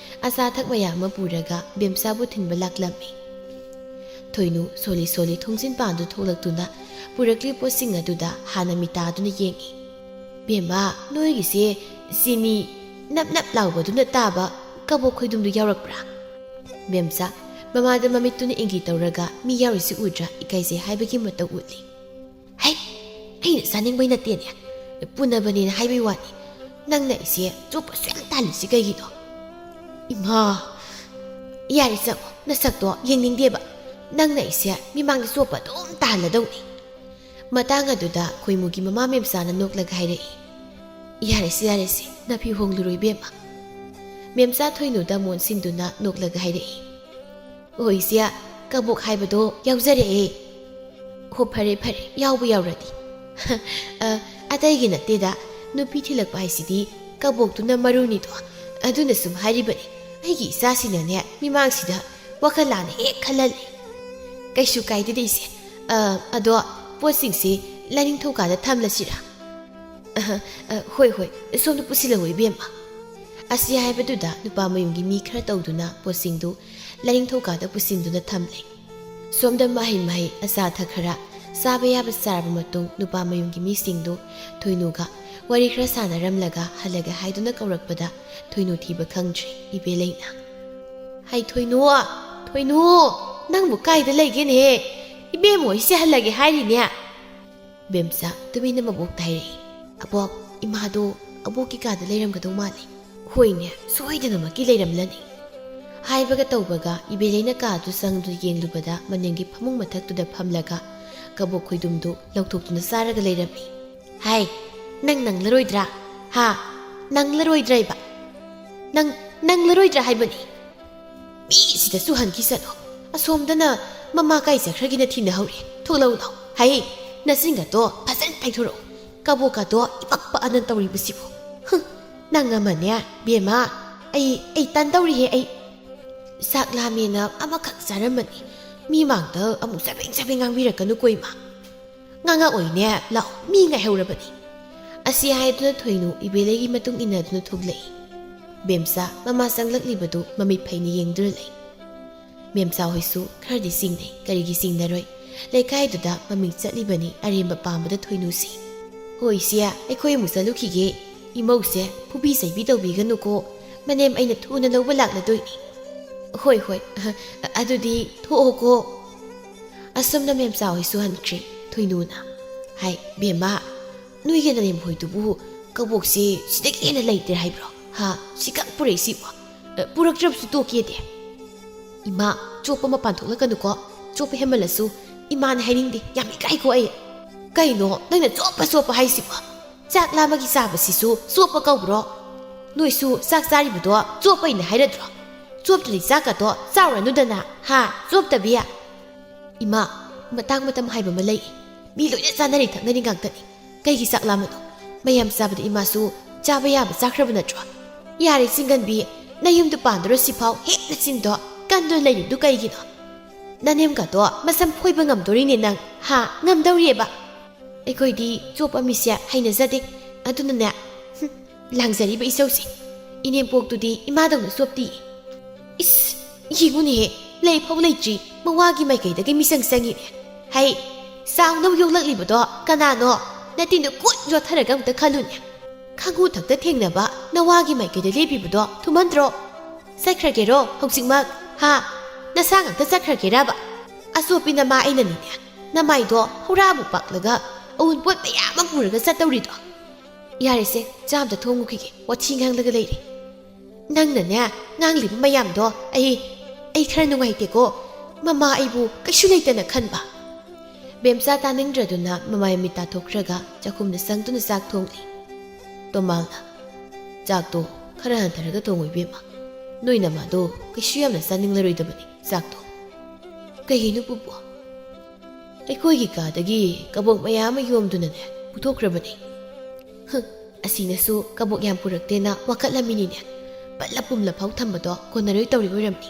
ꯑꯆꯥ ꯑꯊꯛ ꯃꯌꯥꯝ ꯑꯃ ꯄꯨꯔꯒ ꯕꯦꯝꯆꯥꯕꯨ ꯊꯤꯟꯕ ꯂꯥꯛꯂꯝꯃꯤ ꯊꯣꯏꯅꯨ ꯁꯣꯜꯂꯤ ꯊꯣꯡꯖꯤꯟ ꯄꯥꯟꯗꯨ ꯊꯣꯛꯂꯛꯇꯨꯅ ꯄꯨꯔꯛꯂꯤꯕ ꯄꯣꯠꯁꯤꯡ ꯑꯗꯨꯗ ꯍꯥꯟꯅ ꯃꯤꯇꯥꯗꯨꯅ ꯌꯦꯡꯉꯤ ꯕꯦꯝꯃ ꯅꯣꯏꯒꯤꯁꯦ ꯆꯤꯅꯤ ꯅꯞ ꯂꯥꯎꯕꯗꯨꯅ ꯇꯥꯕ ꯀꯕꯣꯛ ꯈꯣꯏꯗꯨꯝꯗꯨ ꯌꯥꯎꯔꯛꯄ꯭ꯔꯥ ꯕꯦꯝꯆꯥ ꯃꯃꯥꯗ ꯃꯃꯤꯠꯇꯨꯅ ꯏꯪꯒꯤ ꯇꯧꯔꯒ ꯃꯤ ꯌꯥꯎꯔꯤꯁꯤ ꯎꯗ꯭ꯔꯥ ꯏꯀꯥꯏꯖꯩ ꯍꯥꯏꯕꯒꯤ ꯃꯇꯧ ꯎꯠꯂꯤ ꯍꯩ ꯑꯩꯅ ꯆꯥꯅꯤꯡꯕꯩ ꯅꯠꯇꯦꯅꯦ ꯄꯨꯅꯕꯅꯦꯅ ꯍꯥꯏꯕꯩ ꯋꯥꯅꯤ ꯅꯪꯅ ꯑꯩꯁꯦ ꯆꯣꯞꯄꯁꯨ ꯌꯥꯝ ꯇꯥꯜꯂꯤꯁꯤ ꯀꯩꯒꯤꯅꯣ ꯏꯃꯥ ꯌꯥꯔꯦ ꯆꯪꯉꯣ ꯅꯁꯛꯇꯣ ꯌꯦꯡꯅꯤꯡꯗꯦꯕ ꯅꯪꯅ ꯑꯩꯁꯦ ꯃꯤꯃꯥꯡꯗ ꯆꯣꯞꯄ ꯑꯗꯨꯝ ꯇꯥꯍꯜꯂꯗꯧꯅꯤ ꯃꯇꯥꯡ ꯑꯗꯨꯗ ꯈꯣꯏꯃꯨꯒꯤ ꯃꯃꯥ ꯃꯦꯝꯆꯥꯅ ꯅꯣꯛꯂꯒ ꯍꯥꯏꯔꯛꯏ ꯌꯥꯔꯦꯁꯦ ꯅꯥꯄꯤ ꯍꯣꯡꯂꯨꯔꯣꯏ ꯕꯦꯝꯃ ꯃꯦꯝꯆꯥ ꯊꯣꯏꯅꯨꯗ ꯃꯣꯟꯁꯤꯟꯗꯨꯅ ꯅꯣꯛꯂꯒ ꯍꯥꯏꯔꯛꯏ ꯑꯣ ꯏꯆꯦ ꯀꯕꯣꯛ ꯍꯥꯏꯕꯗꯣ ꯌꯥꯎꯖꯔꯛꯑꯦ ꯍꯣ ꯐꯔꯦ ꯐꯔꯦ ꯌꯥꯎꯕ ꯌꯥꯎꯔꯗꯤ ꯑꯇꯩꯒꯤ ꯅꯠꯇꯦꯗ ꯅꯨꯄꯤ ꯊꯤꯜꯂꯛꯄ ꯍꯥꯏꯁꯤꯗꯤ ꯀꯕꯣꯛꯇꯨꯅ ꯃꯔꯨꯅꯤꯗꯣ ꯑꯗꯨꯅ ꯁꯨꯝ ꯍꯥꯏꯔꯤꯕꯅꯤ ꯑꯩꯒꯤ ꯏꯆꯥꯁꯤꯅꯅꯦ ꯃꯤꯃꯥꯡꯁꯤꯗ ꯋꯥꯈꯜ ꯂꯥꯟꯅ ꯍꯦꯛ ꯈꯜꯍꯜꯂꯦ ꯀꯩꯁꯨ ꯀꯥꯏꯗꯦꯗ ꯏꯆꯦ ꯑꯗꯣ ꯄꯣꯠꯁꯤꯡꯁꯤ ꯂꯥꯏꯅꯤꯡꯊꯧꯀꯥꯗ ꯊꯝꯂꯁꯤꯔꯥ ꯍꯣꯏ ꯍꯣꯏ ꯁꯣꯝꯗ ꯄꯨꯁꯤꯜꯂꯛꯑꯣ ꯏꯕꯦꯝꯃ ꯑꯁꯤ ꯍꯥꯏꯕꯗꯨꯗ ꯅꯨꯄꯥ ꯃꯌꯨꯝꯒꯤ ꯃꯤ ꯈꯔ ꯇꯧꯗꯨꯅ ꯄꯣꯠꯁꯤꯡꯗꯨ ꯂꯥꯏꯅꯤꯡꯊꯧꯀꯥꯗ ꯄꯨꯁꯤꯟꯗꯨꯅ ꯊꯝꯂꯦ ꯁꯣꯝꯗ ꯃꯍꯩ ꯑꯆꯥ ꯑꯊꯛ ꯈꯔ ꯆꯥꯕ ꯌꯥꯕ ꯆꯥꯔꯕ ꯃꯇꯨꯡ ꯅꯨꯄꯥ ꯃꯌꯨꯝꯒꯤ ꯃꯤꯁꯤꯡꯗꯨ ꯊꯣꯏꯅꯨꯒ ꯋꯥꯔꯤ ꯈꯔ ꯁꯥꯟꯅꯔꯝꯂꯒ ꯍꯜꯂꯒ ꯍꯥꯏꯗꯨꯅ ꯀꯧꯔꯛꯄꯗ ꯊꯣꯏꯅꯨ ꯊꯤꯕ ꯈꯪꯗ꯭ꯔꯤ ꯏꯕꯦꯂꯩꯅ ꯍꯩ ꯊꯣꯏꯅꯨ ꯊꯣꯏꯅꯨ ꯅꯪꯕꯨ ꯀꯥꯏꯗ ꯂꯩꯒꯦꯅꯦꯍꯦ ꯏꯕꯦꯝꯃ ꯍꯣꯏꯁꯦ ꯍꯜꯂꯒꯦ ꯍꯥꯏꯔꯤꯅꯦ ꯕꯦꯝꯆꯥ ꯇꯨꯃꯤꯟꯅ ꯃꯕꯣꯛꯇ ꯍꯥꯏꯔꯛꯏ ꯑꯕꯣꯛ ꯏꯃꯥꯗꯣ ꯑꯕꯣꯛꯀꯤ ꯀꯥꯗ ꯂꯩꯔꯝꯒꯗꯧ ꯃꯥꯜꯂꯤ ꯍꯣꯏꯅꯦ ꯁꯣꯏꯗꯅꯃꯛꯀꯤ ꯂꯩꯔꯝꯂꯅꯤ ꯍꯥꯏꯕꯒ ꯇꯧꯕꯒ ꯏꯕꯦꯂꯩꯅ ꯀꯥꯗꯨ ꯆꯪꯗꯨꯅ ꯌꯦꯡꯂꯨꯕꯗ ꯃꯅꯤꯡꯒꯤ ꯐꯃꯨꯡ ꯃꯊꯛꯇꯨꯗ ꯐꯝꯂꯒ ꯀꯕꯣꯛ ꯈꯣꯏꯗꯨꯝꯗꯨ ꯂꯧꯊꯣꯛꯇꯨꯅ ꯆꯥꯔꯒ ꯂꯩꯔꯝꯃꯤ ꯍꯥꯏ ꯅꯪꯂꯔꯣꯏꯗ꯭ꯔꯥ ꯍꯥ ꯅꯪꯂꯔꯣꯏꯗ꯭ꯔꯥꯏꯕ ꯅꯪꯂꯔꯣꯏꯗ꯭ꯔꯥ ꯍꯥꯏꯕꯅꯤ ꯃꯤꯁꯤꯗꯁꯨ ꯍꯟꯈꯤꯁꯅꯨ ꯑꯁꯣꯝꯗꯅ ꯃꯃꯥ ꯀꯥꯏ ꯆꯠꯈ꯭ꯔꯒꯦꯅ ꯊꯤꯅꯍꯧꯔꯦ ꯊꯣꯛꯂꯛꯎ ꯂꯥꯎ ꯍꯩ ꯅꯆꯤꯟꯒꯗꯣ ꯐꯖꯅ ꯄꯥꯏꯊꯣꯔꯛꯎ ꯀꯕꯣꯛꯀꯗꯣ ꯏꯄꯛ ꯄꯛꯑꯅ ꯇꯧꯔꯤꯕꯁꯤꯕꯨ ꯅꯪ ꯑꯃꯅꯦ ꯕꯦꯝꯃ ꯑꯩ ꯇꯥꯟ ꯇꯧꯔꯤꯍꯦ ꯑꯩ ꯆꯥꯛ ꯂꯥꯝꯃꯦꯅ ꯑꯃꯈꯛ ꯆꯥꯔꯝꯃꯅꯤ ꯃꯤ ꯃꯥꯡꯗ ꯑꯃꯨꯛ ꯆꯕꯦꯡ ꯉꯥꯡꯕꯤꯔꯛꯀꯅꯨ ꯀꯣꯏꯃ ꯉꯥꯡꯉꯛꯑꯣꯏꯅꯦ ꯂꯥꯛꯑꯣ ꯃꯤ ꯉꯥꯏꯍꯧꯔꯕꯅꯤ ꯑꯁꯤ ꯍꯥꯏꯗꯨꯅ ꯊꯣꯏꯅꯨ ꯏꯕꯦꯂꯩꯒꯤ ꯃꯇꯨꯡ ꯏꯟꯅꯗꯨꯅ ꯊꯣꯛꯂꯛꯏ ꯕꯦꯝꯆꯥ ꯃꯃꯥ ꯆꯪꯂꯛꯂꯤꯕꯗꯨ ꯃꯃꯤꯠ ꯐꯩꯅ ꯌꯦꯡꯗꯨꯅ ꯂꯩ ꯃꯦꯝꯆꯥ ꯍꯣꯏꯁꯨ ꯈꯔꯗꯤ ꯆꯤꯡꯅꯩ ꯀꯔꯤꯒꯤ ꯆꯤꯡꯅꯔꯣꯏ ꯂꯩꯀꯥꯏꯗꯨꯗ ꯃꯃꯤꯡ ꯆꯠꯂꯤꯕꯅꯤ ꯑꯔꯦꯝꯕ ꯄꯥꯝꯕꯗ ꯊꯣꯏꯅꯨꯁꯤ ꯍꯣꯏ ꯏꯆꯦ ꯑꯩꯈꯣꯏ ꯑꯃꯨꯛ ꯆꯠꯂꯨꯈꯤꯒꯦ ꯏꯃꯧꯁꯦ ꯐꯨꯕꯤ ꯆꯩꯕꯤ ꯇꯧꯕꯤꯒꯅꯨꯀꯣ ꯃꯅꯦꯝ ꯑꯩꯅ ꯊꯨꯅ ꯂꯧꯕ ꯂꯥꯛꯂꯗꯣꯏꯅꯤ ꯍꯣꯏ ꯍꯣꯏ ꯑꯗꯨꯗꯤ ꯊꯣꯛꯑꯣꯀꯣ ꯑꯁꯨꯝꯅ ꯃꯦꯝꯆꯥ ꯍꯣꯏꯁꯨ ꯍꯟꯈ꯭ꯔꯦ ꯊꯣꯏꯅꯨꯅ ꯍꯥꯏ ꯕꯦꯝꯃ ꯅꯣꯏꯒꯤ ꯅꯅꯦꯝ ꯍꯣꯏꯗꯨꯕꯨ ꯀꯕꯣꯛꯁꯦ ꯁꯤꯗꯒꯤ ꯍꯦꯟꯅ ꯂꯩꯇ꯭ꯔꯦ ꯍꯥꯏꯕ꯭ꯔꯣ ꯍꯥ ꯁꯤꯈꯛ ꯄꯨꯔꯛꯏꯁꯤꯕꯣ ꯄꯨꯔꯛꯇ꯭ꯔꯕꯁꯨ ꯇꯣꯛꯀꯦꯗꯦ ꯏꯃꯥ ꯆꯣꯞꯄ ꯃꯄꯥꯟ ꯊꯣꯛꯂꯛꯀꯅꯨꯀꯣ ꯆꯣꯞꯄ ꯍꯦꯟꯃꯜꯂꯁꯨ ꯏꯃꯥꯅ ꯍꯥꯏꯅꯤꯡꯗꯦ ꯌꯥꯝ ꯏꯀꯥꯏꯀꯣ ꯑꯩ ꯀꯩꯅꯣ ꯅꯪꯅ ꯆꯣꯞꯄ ꯍꯥꯏꯁꯤꯕꯣ ꯆꯥꯛ ꯂꯥꯝꯕꯒꯤ ꯆꯥꯕꯁꯤꯁꯨ ꯆꯣꯞꯄ ꯀꯧꯕ꯭ꯔꯣ ꯅꯣꯏꯁꯨ ꯆꯥꯛ ꯆꯥꯔꯤꯕꯗꯣ ꯆꯣꯞꯄꯩꯅ ꯍꯥꯏꯔꯗ꯭ꯔꯣ ꯆꯣꯞꯇ꯭ꯔꯗꯤ ꯆꯥꯛꯀꯗꯣ ꯆꯥꯎꯔꯅꯨꯗꯅ ꯍꯥ ꯆꯣꯞꯇꯕꯤ ꯏꯃꯥ ꯃꯇꯥꯡ ꯃꯇꯝ ꯍꯥꯏꯕ ꯑꯃ ꯂꯩ ꯃꯤ ꯂꯣꯏꯅ ꯆꯥꯅꯔꯤ ꯊꯛꯅꯔꯤ ꯉꯥꯛꯇꯅꯤ ꯀꯩꯒꯤ ꯆꯥꯛ ꯂꯥꯝꯕꯅꯣ ꯃꯌꯥꯝ ꯆꯥꯕꯗ ꯏꯃꯥꯁꯨ ꯆꯥꯕ ꯌꯥꯕ ꯆꯥꯈ꯭ꯔꯕ ꯅꯠꯇ꯭ꯔꯣ ꯌꯥꯔꯦ ꯆꯤꯡꯒꯟꯕꯤ ꯅꯌꯨꯝꯗ ꯄꯥꯟꯗꯣꯔ ꯁꯤꯐꯥꯎ ꯍꯦꯛ ꯅꯆꯤꯟꯗꯣ ꯀꯟꯗꯨꯅ ꯂꯩꯔꯤꯕꯗꯨ ꯀꯩꯒꯤꯅꯣ ꯅꯅꯦꯝꯒꯗꯣ ꯃꯁꯝ ꯐꯣꯏꯕ ꯉꯝꯗꯣꯔꯤꯅꯦ ꯅꯪ ꯍꯥ ꯉꯝꯗꯧꯔꯤꯑꯕ ꯑꯩꯈꯣꯏꯗꯤ ꯆꯣꯞꯄ ꯃꯤꯁꯦ ꯍꯩꯅꯖꯗꯦ ꯑꯗꯨꯅꯅꯦ ꯂꯥꯡꯖꯔꯤꯕ ꯏꯆꯧꯁꯤ ꯏꯅꯦꯝꯄꯣꯛꯇꯨꯗꯤ ꯏꯃꯥꯗꯧꯅ ꯆꯣꯞꯇꯤ 이스, 이군이 레이퍼 레이지 뭐와기 마이게이다게 미상상이네 하이 싸우놈 욕락리보도 까나노 나띠노 꽃요 타라감다 칼루냐 강후 덕다 탱나바 나와기 마이게이다 레비보도 두만들어 사크라게로 혹sik막 하 나상악다 사크라게라바 아소피나 마이나니냐 나마이도 호라부 빡라가 어운봇 마야만 부르가 쌌다우리도 야리세 잠다 통곡이게 워팅항다가 레이리 ꯅꯪꯅꯅꯦ ꯉꯥꯡꯂꯤꯕ ꯃꯌꯥꯝꯗꯣ ꯑꯩ ꯈꯔ ꯅꯨꯡꯉꯥꯏꯇꯦꯀꯣ ꯃꯃꯥ ꯑꯩꯕꯨ ꯀꯩꯁꯨ ꯂꯩꯇꯅ ꯈꯟꯕ ꯕꯦꯝꯆꯥ ꯇꯥꯅꯤꯡꯗ꯭ꯔꯗꯨꯅ ꯃꯃꯥꯏ ꯃꯤꯠ ꯇꯥꯊꯣꯛꯈ꯭ꯔꯒ ꯆꯥꯛꯈꯨꯝꯗ ꯆꯪꯗꯨꯅ ꯆꯥꯛ ꯊꯣꯡꯂꯤ ꯇꯣꯝꯕꯥꯜꯅ ꯆꯥꯛꯇꯣ ꯈꯔ ꯍꯟꯊꯔꯒ ꯊꯣꯡꯉꯨ ꯏꯕꯦꯝꯃ ꯅꯣꯏ ꯅꯃꯥꯗꯣ ꯀꯩꯁꯨ ꯌꯥꯝꯅ ꯆꯥꯅꯤꯡꯂꯔꯣꯏꯗꯕꯅꯤ ꯆꯥꯛꯇꯣ ꯀꯩꯒꯤꯅꯣ ꯄꯨꯄꯨ ꯑꯩꯈꯣꯏꯒꯤ ꯀꯥꯗꯒꯤ ꯀꯕꯣꯛ ꯃꯌꯥꯝ ꯑꯃ ꯌꯣꯝꯗꯨꯅꯅꯦ ꯄꯨꯊꯣꯛꯈ꯭ꯔꯕꯅꯤ ꯑꯁꯤꯅꯁꯨ ꯀꯕꯣꯛ ꯌꯥꯝ ꯄꯨꯔꯛꯇꯦꯅ ꯋꯥꯀꯠꯂꯝꯃꯤꯅꯤꯅꯦ ꯄꯠꯂ ꯄꯨꯝꯂ ꯐꯥꯎ ꯊꯝꯕꯗꯣ ꯀꯣꯟꯅꯔꯣꯏ ꯇꯧꯔꯤ ꯑꯣꯏꯔꯝꯅꯤ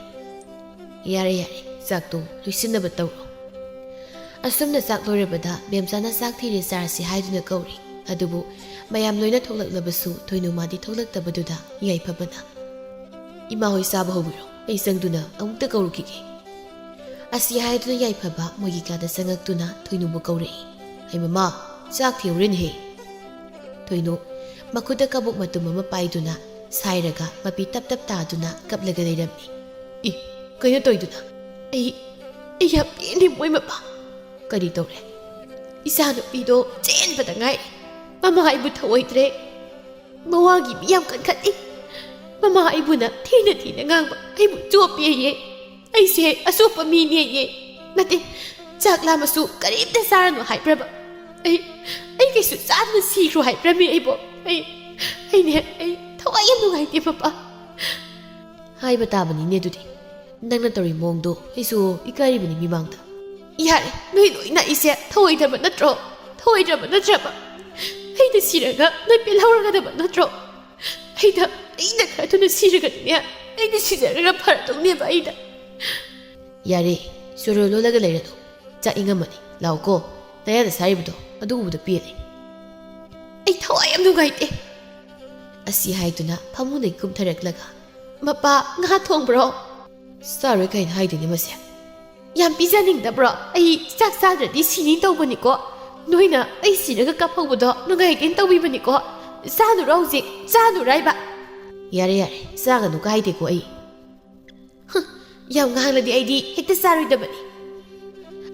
ꯌꯥꯔꯦ ꯆꯥꯛꯇꯣ ꯂꯣꯏꯁꯤꯟꯅꯕ ꯇꯧꯔꯣ ꯑꯁꯨꯝꯅ ꯆꯥꯛ ꯂꯣꯏꯔꯕꯗ ꯕꯦꯝꯆꯥꯅ ꯆꯥꯛ ꯊꯤꯔꯦ ꯆꯥꯔꯁꯤ ꯍꯥꯏꯗꯨꯅ ꯀꯧꯔꯤ ꯑꯗꯨꯕꯨ ꯃꯌꯥꯝ ꯂꯣꯏꯅ ꯊꯣꯛꯂꯛꯂꯕꯁꯨ ꯊꯣꯏꯅꯨꯃꯥꯗꯤ ꯊꯣꯛꯂꯛꯇꯕꯗꯨꯗ ꯌꯥꯏꯐꯕꯅ ꯏꯃꯥ ꯍꯣꯏ ꯆꯥꯕ ꯍꯧꯕꯤꯔꯣ ꯑꯩ ꯆꯪꯗꯨꯅ ꯑꯃꯨꯛꯇ ꯀꯧꯔꯨꯈꯤꯒꯦ ꯑꯁꯤ ꯍꯥꯏꯗꯨꯅ ꯌꯥꯏꯐꯕ ꯃꯣꯏꯒꯤ ꯀꯥꯗ ꯆꯪꯉꯛꯇꯨꯅ ꯊꯣꯏꯅꯨꯕꯨ ꯀꯧꯔꯛꯏ ꯑꯩ ꯃꯃꯥ ꯆꯥꯛ ꯊꯤꯍꯧꯔꯦꯅꯦꯍꯦ ꯊꯣꯏꯅꯨ ꯃꯈꯨꯠꯇ ꯀꯕꯣꯛ ꯃꯇꯨꯝ ꯑꯃ ꯄꯥꯏꯗꯨꯅ ꯁꯥꯏꯔꯒ ꯃꯄꯤ ꯇꯞ ꯇꯞ ꯇꯥꯗꯨꯅ ꯀꯞꯂꯒ ꯂꯩꯔꯝꯃꯤ ꯀꯩꯅꯣ ꯇꯧꯏꯗꯨꯅ ꯑꯩ ꯌꯥꯝ ꯄꯦꯟꯗꯦ ꯃꯣꯏ ꯃꯄꯥ ꯀꯔꯤ ꯇꯧꯔꯦ ꯏꯆꯥꯅꯨꯄꯤꯗꯣ ꯆꯦꯟꯕꯗ ꯉꯥꯏꯔꯦ ꯃꯃꯥ ꯑꯩꯕꯨ ꯊꯑꯣꯏꯗ꯭ꯔꯦ ꯃꯋꯥꯒꯤ ꯃꯤ ꯌꯥꯝ ꯀꯟꯈꯠꯂꯤ ꯃꯃꯥ ꯑꯩꯕꯨꯅ ꯊꯤꯅ ꯉꯥꯡꯕ ꯑꯩꯕꯨ ꯆꯣꯞꯄꯦꯌꯦ ꯑꯩꯁꯦ ꯑꯆꯣꯞꯄ ꯃꯤꯅꯦꯌꯦ ꯅꯠꯇꯦ ꯆꯥꯛ ꯂꯥꯝꯃꯁꯨ ꯀꯔꯤꯝꯇ ꯆꯥꯔꯅꯨ ꯍꯥꯏꯕ꯭ꯔꯕ ꯑꯩ ꯀꯩꯁꯨ ꯆꯥꯗꯅ ꯁꯤꯈ꯭ꯔꯣ ꯍꯥꯏꯕ꯭ꯔꯃꯤ ꯑꯩꯕꯨ ꯑꯩ ꯊꯋꯥꯏ ꯌꯥꯝ ꯅꯨꯡꯉꯥꯏꯇꯦ ꯄꯄꯥ ꯍꯥꯏꯕ ꯇꯥꯕꯅꯤꯅꯦ ꯑꯗꯨꯗꯤ ꯅꯪꯅ ꯇꯧꯔꯤ ꯃꯑꯣꯡꯗꯣ ꯑꯩꯁꯨ ꯏꯀꯥꯏꯔꯤꯕꯅꯤ ꯃꯤꯃꯥꯡꯗ ꯌꯥꯔꯦ ꯅꯣꯏ ꯂꯣꯏꯅ ꯑꯩꯁꯦ ꯊꯧꯑꯣꯏꯗꯕ ꯅꯠꯇ꯭ꯔꯣ ꯊꯧꯑꯣꯏꯗ꯭ꯔꯕ ꯅꯠꯇ꯭ꯔꯕ ꯑꯩꯅ ꯁꯤꯔꯒ ꯅꯣꯏ ꯄꯦꯜꯍꯧꯔꯒꯗꯕ ꯅꯠꯇ꯭ꯔꯣ ꯑꯩꯅ ꯈꯔ ꯊꯨꯅ ꯁꯤꯔꯒꯗꯤꯅꯦ ꯑꯩꯅ ꯁꯤꯖꯔꯒ ꯐꯔꯗꯧꯅꯦꯕ ꯑꯩꯅ ꯌꯥꯔꯦ ꯆꯣꯔꯣ ꯂꯣꯜꯂꯒ ꯂꯩꯔꯅꯨ ꯆꯥꯛ ꯏꯪꯉꯝꯃꯅꯤ ꯂꯥꯎꯀꯣ ꯅꯌꯥꯗ ꯁꯥꯔꯤꯕꯗꯣ ꯑꯗꯨ ꯎꯕꯗ ꯄꯦꯜꯂꯦ ꯑꯩ ꯊꯋꯥꯏ ꯌꯥꯝ ꯅꯨꯡꯉꯥꯏꯇꯦ ꯑꯁꯤ ꯍꯥꯏꯗꯨꯅ ꯐꯃꯨꯡꯗꯒꯤ ꯀꯨꯝꯊꯔꯛꯂꯒ ꯃꯄꯥ ꯉꯥ ꯊꯣꯡꯕ꯭ꯔꯣ ꯆꯥꯔꯣꯏ ꯀꯩꯅ ꯍꯥꯏꯗꯣꯏꯅꯤ ꯃꯁꯦ ꯌꯥꯝ ꯄꯤꯖꯅꯤꯡꯗꯕ꯭ꯔꯣ ꯑꯩ ꯆꯥꯛ ꯆꯥꯗ꯭ꯔꯗꯤ ꯁꯤꯅꯤ ꯇꯧꯕꯅꯤꯀꯣ ꯅꯣꯏꯅ ꯑꯩ ꯁꯤꯔꯒ ꯀꯞꯍꯧꯕꯗꯣ ꯅꯨꯡꯉꯥꯏꯒꯦꯅ ꯇꯧꯕꯤꯕꯅꯤꯀꯣ ꯆꯥꯅꯨꯔꯣ ꯍꯧꯖꯤꯛ ꯆꯥꯅꯨꯔꯣ ꯍꯥꯏꯕ ꯌꯥꯔꯦ ꯌꯥꯔꯦ ꯆꯥꯒꯅꯨ ꯀꯥꯏꯗꯦꯀꯣ ꯑꯩ ꯌꯥꯝ ꯉꯥꯡꯂꯗꯤ ꯑꯩꯗꯤ ꯍꯦꯛꯇ ꯆꯥꯔꯣꯏꯗꯕꯅꯤ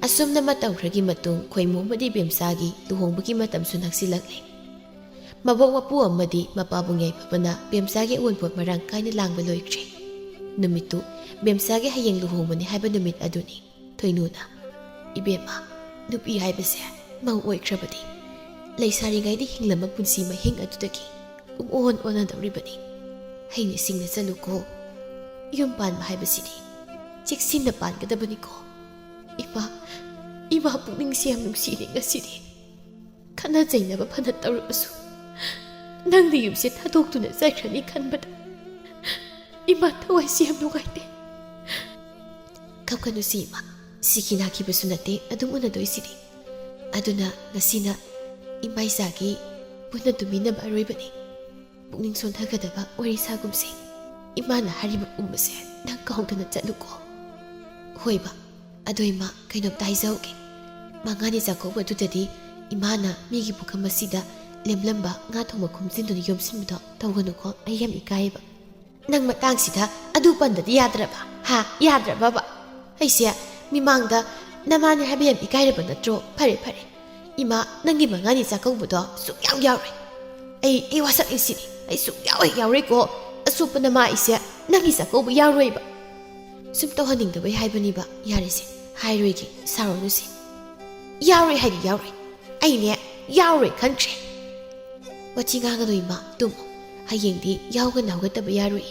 ꯑꯁꯨꯝꯅ ꯃꯇꯝ ꯈꯔꯒꯤ ꯃꯇꯨꯡ ꯈꯣꯏꯃꯨ ꯑꯃꯗꯤ ꯕꯦꯝꯆꯥꯒꯤ ꯂꯨꯍꯣꯡꯕꯒꯤ ꯃꯇꯝꯁꯨ ꯅꯛꯁꯤꯜꯂꯛꯂꯦ ꯃꯕꯣꯛ ꯃꯄꯨ ꯑꯃꯗꯤ ꯃꯄꯥꯕꯨꯡ ꯌꯥꯏꯐꯕꯅ ꯕꯦꯝꯆꯥꯒꯤ ꯑꯎꯟꯄꯣꯠ ꯃꯔꯥꯡ ꯀꯥꯏꯅ ꯂꯥꯡꯕ ꯂꯣꯏꯈ꯭ꯔꯦ ꯅꯨꯃꯤꯠꯇꯨ ꯕꯦꯝꯆꯥꯒꯤ ꯍꯌꯦꯡ ꯂꯨꯍꯣꯡꯕꯅꯤ ꯍꯥꯏꯕ ꯅꯨꯃꯤꯠ ꯑꯗꯨꯅꯤ ꯊꯣꯏꯅꯨꯅ ꯏꯕꯦꯝꯃ ꯅꯨꯄꯤ ꯍꯥꯏꯕꯁꯦ ꯃꯧ ꯑꯣꯏꯈ꯭ꯔꯕꯗꯤ ꯂꯩꯁꯥꯔꯤꯉꯩꯗ ꯍꯤꯡꯂꯝꯕ ꯄꯨꯟꯁꯤ ꯃꯍꯤꯡ ꯑꯗꯨꯗꯒꯤ ꯄꯨꯡꯑꯣꯟ ꯑꯣꯟꯅꯗꯧꯔꯤꯕꯅꯤ ꯍꯩꯅ ꯁꯤꯡꯅ ꯆꯠꯂꯨꯀꯣ ꯌꯨꯝ ꯄꯥꯟꯕ ꯍꯥꯏꯕꯁꯤꯗꯤ ꯆꯦꯛꯁꯤꯟꯅ ꯄꯥꯟꯒꯗꯕꯅꯤꯀꯣ ꯏꯃꯥ ꯄꯨꯛꯅꯤꯡꯁꯦ ꯌꯥꯝ ꯅꯨꯡꯁꯤꯔꯦ ꯉꯁꯤꯗꯤ ꯈꯠꯅ ꯆꯩꯅꯕ ꯐꯅ ꯇꯧꯔꯕꯁꯨ ꯅꯪꯅ ꯌꯨꯝꯁꯦ ꯊꯥꯗꯣꯛꯇꯨꯅ ꯆꯠꯈ꯭ꯔꯅꯤ ꯈꯟꯕꯗ ꯏꯃꯥ ꯊꯋꯥꯏꯁꯦ ꯌꯥꯝ ꯅꯨꯡꯉꯥꯏꯇꯦ ꯀꯞꯀꯅꯨꯁꯤ ꯏꯃꯥ ꯁꯤꯈꯤ ꯅꯥꯈꯤꯕꯁꯨ ꯅꯠꯇꯦ ꯑꯗꯨꯝ ꯎꯅꯗꯣꯏꯁꯤꯗꯤ ꯑꯗꯨꯅ ꯉꯁꯤꯅ ꯏꯃꯥ ꯏꯆꯥꯒꯤ ꯄꯨꯟꯅ ꯇꯨꯃꯤꯟꯅꯕ ꯑꯔꯣꯏꯕꯅꯤ ꯄꯨꯛꯅꯤꯡ ꯁꯣꯟꯊꯒꯗꯕ ꯋꯥꯔꯤ ꯁꯥꯒꯨꯝꯁꯦ ꯏꯃꯥꯅ ꯍꯥꯏꯔꯤꯕ ꯄꯨꯝꯕꯁꯦ ꯅꯪ ꯀꯥꯎꯗꯅ ꯆꯠꯂꯨꯀꯣ ꯍꯣꯏꯕ ꯑꯗꯣ ꯏꯃꯥ ꯀꯩꯅꯣꯝꯇ ꯍꯥꯏꯖꯍꯧꯒꯦ ꯃꯉꯥꯅꯤ ꯆꯥꯛꯀꯧꯕꯗꯨꯗꯗꯤ ꯏꯃꯥꯅ ꯃꯤꯒꯤ ꯄꯨꯈꯝ ꯑꯁꯤꯗ ꯂꯦꯝꯂꯝꯕ ꯉꯥ ꯊꯣꯡꯕ ꯈꯨꯝꯖꯤꯟꯗꯨꯅ ꯌꯣꯝꯁꯤꯟꯕꯗꯣ ꯇꯧꯒꯅꯨꯀꯣ ꯑꯩ ꯌꯥꯝ ꯏꯀꯥꯏꯌꯦꯕ ꯅꯪ ꯃꯇꯥꯡꯁꯤꯗ ꯑꯗꯨ ꯄꯟꯗꯗꯤ ꯌꯥꯗ꯭ꯔꯕ ꯌꯥꯗ꯭ꯔꯕꯕ ꯑꯩꯁꯦ ꯃꯤꯃꯥꯡꯗ ꯅꯃꯥꯅꯦ ꯍꯥꯏꯕ ꯌꯥꯝ ꯏꯀꯥꯏꯔꯕ ꯅꯠꯇ꯭ꯔꯣ ꯐꯔꯦ ꯏꯃꯥ ꯅꯪꯒꯤ ꯃꯉꯥꯅꯤ ꯆꯥꯛꯀꯧꯕꯗꯣ ꯁꯨꯛꯌꯥꯎ ꯌꯥꯎꯔꯣꯏ ꯑꯩ ꯋꯥꯁꯛꯏꯁꯤꯅꯤ ꯑꯩ ꯁꯨꯛꯌꯥꯎ ꯌꯥꯎꯔꯣꯏꯀꯣ ꯑꯆꯣꯞꯄ ꯅꯃꯥ ꯑꯩꯁꯦ ꯅꯪꯒꯤ ꯆꯥꯛꯀꯧꯕ ꯌꯥꯎꯔꯣꯏꯕ ꯁꯨꯝ ꯇꯧꯍꯟꯅꯤꯡꯗꯕꯩ ꯍꯥꯏꯕꯅꯤꯕ ꯌꯥꯔꯤꯁꯦ ꯍꯥꯏꯔꯣꯏꯒꯦ ꯁꯥꯎꯔꯅꯨꯁꯤ ꯌꯥꯎꯔꯣꯏ ꯍꯥꯏꯗꯤ ꯌꯥꯎꯔꯣꯏ ꯑꯩꯅꯦ ꯌꯥꯎꯔꯣꯏ ꯈꯟꯈ꯭ꯔꯦ ꯋꯥꯊꯤ ꯉꯥꯡꯒꯅꯨ ꯏꯃꯥ ꯇꯨꯝꯃꯨ ꯍꯌꯦꯡꯗꯤ ꯌꯥꯎꯒꯅ ꯍꯧꯒꯠꯇꯕ ꯌꯥꯔꯣꯏ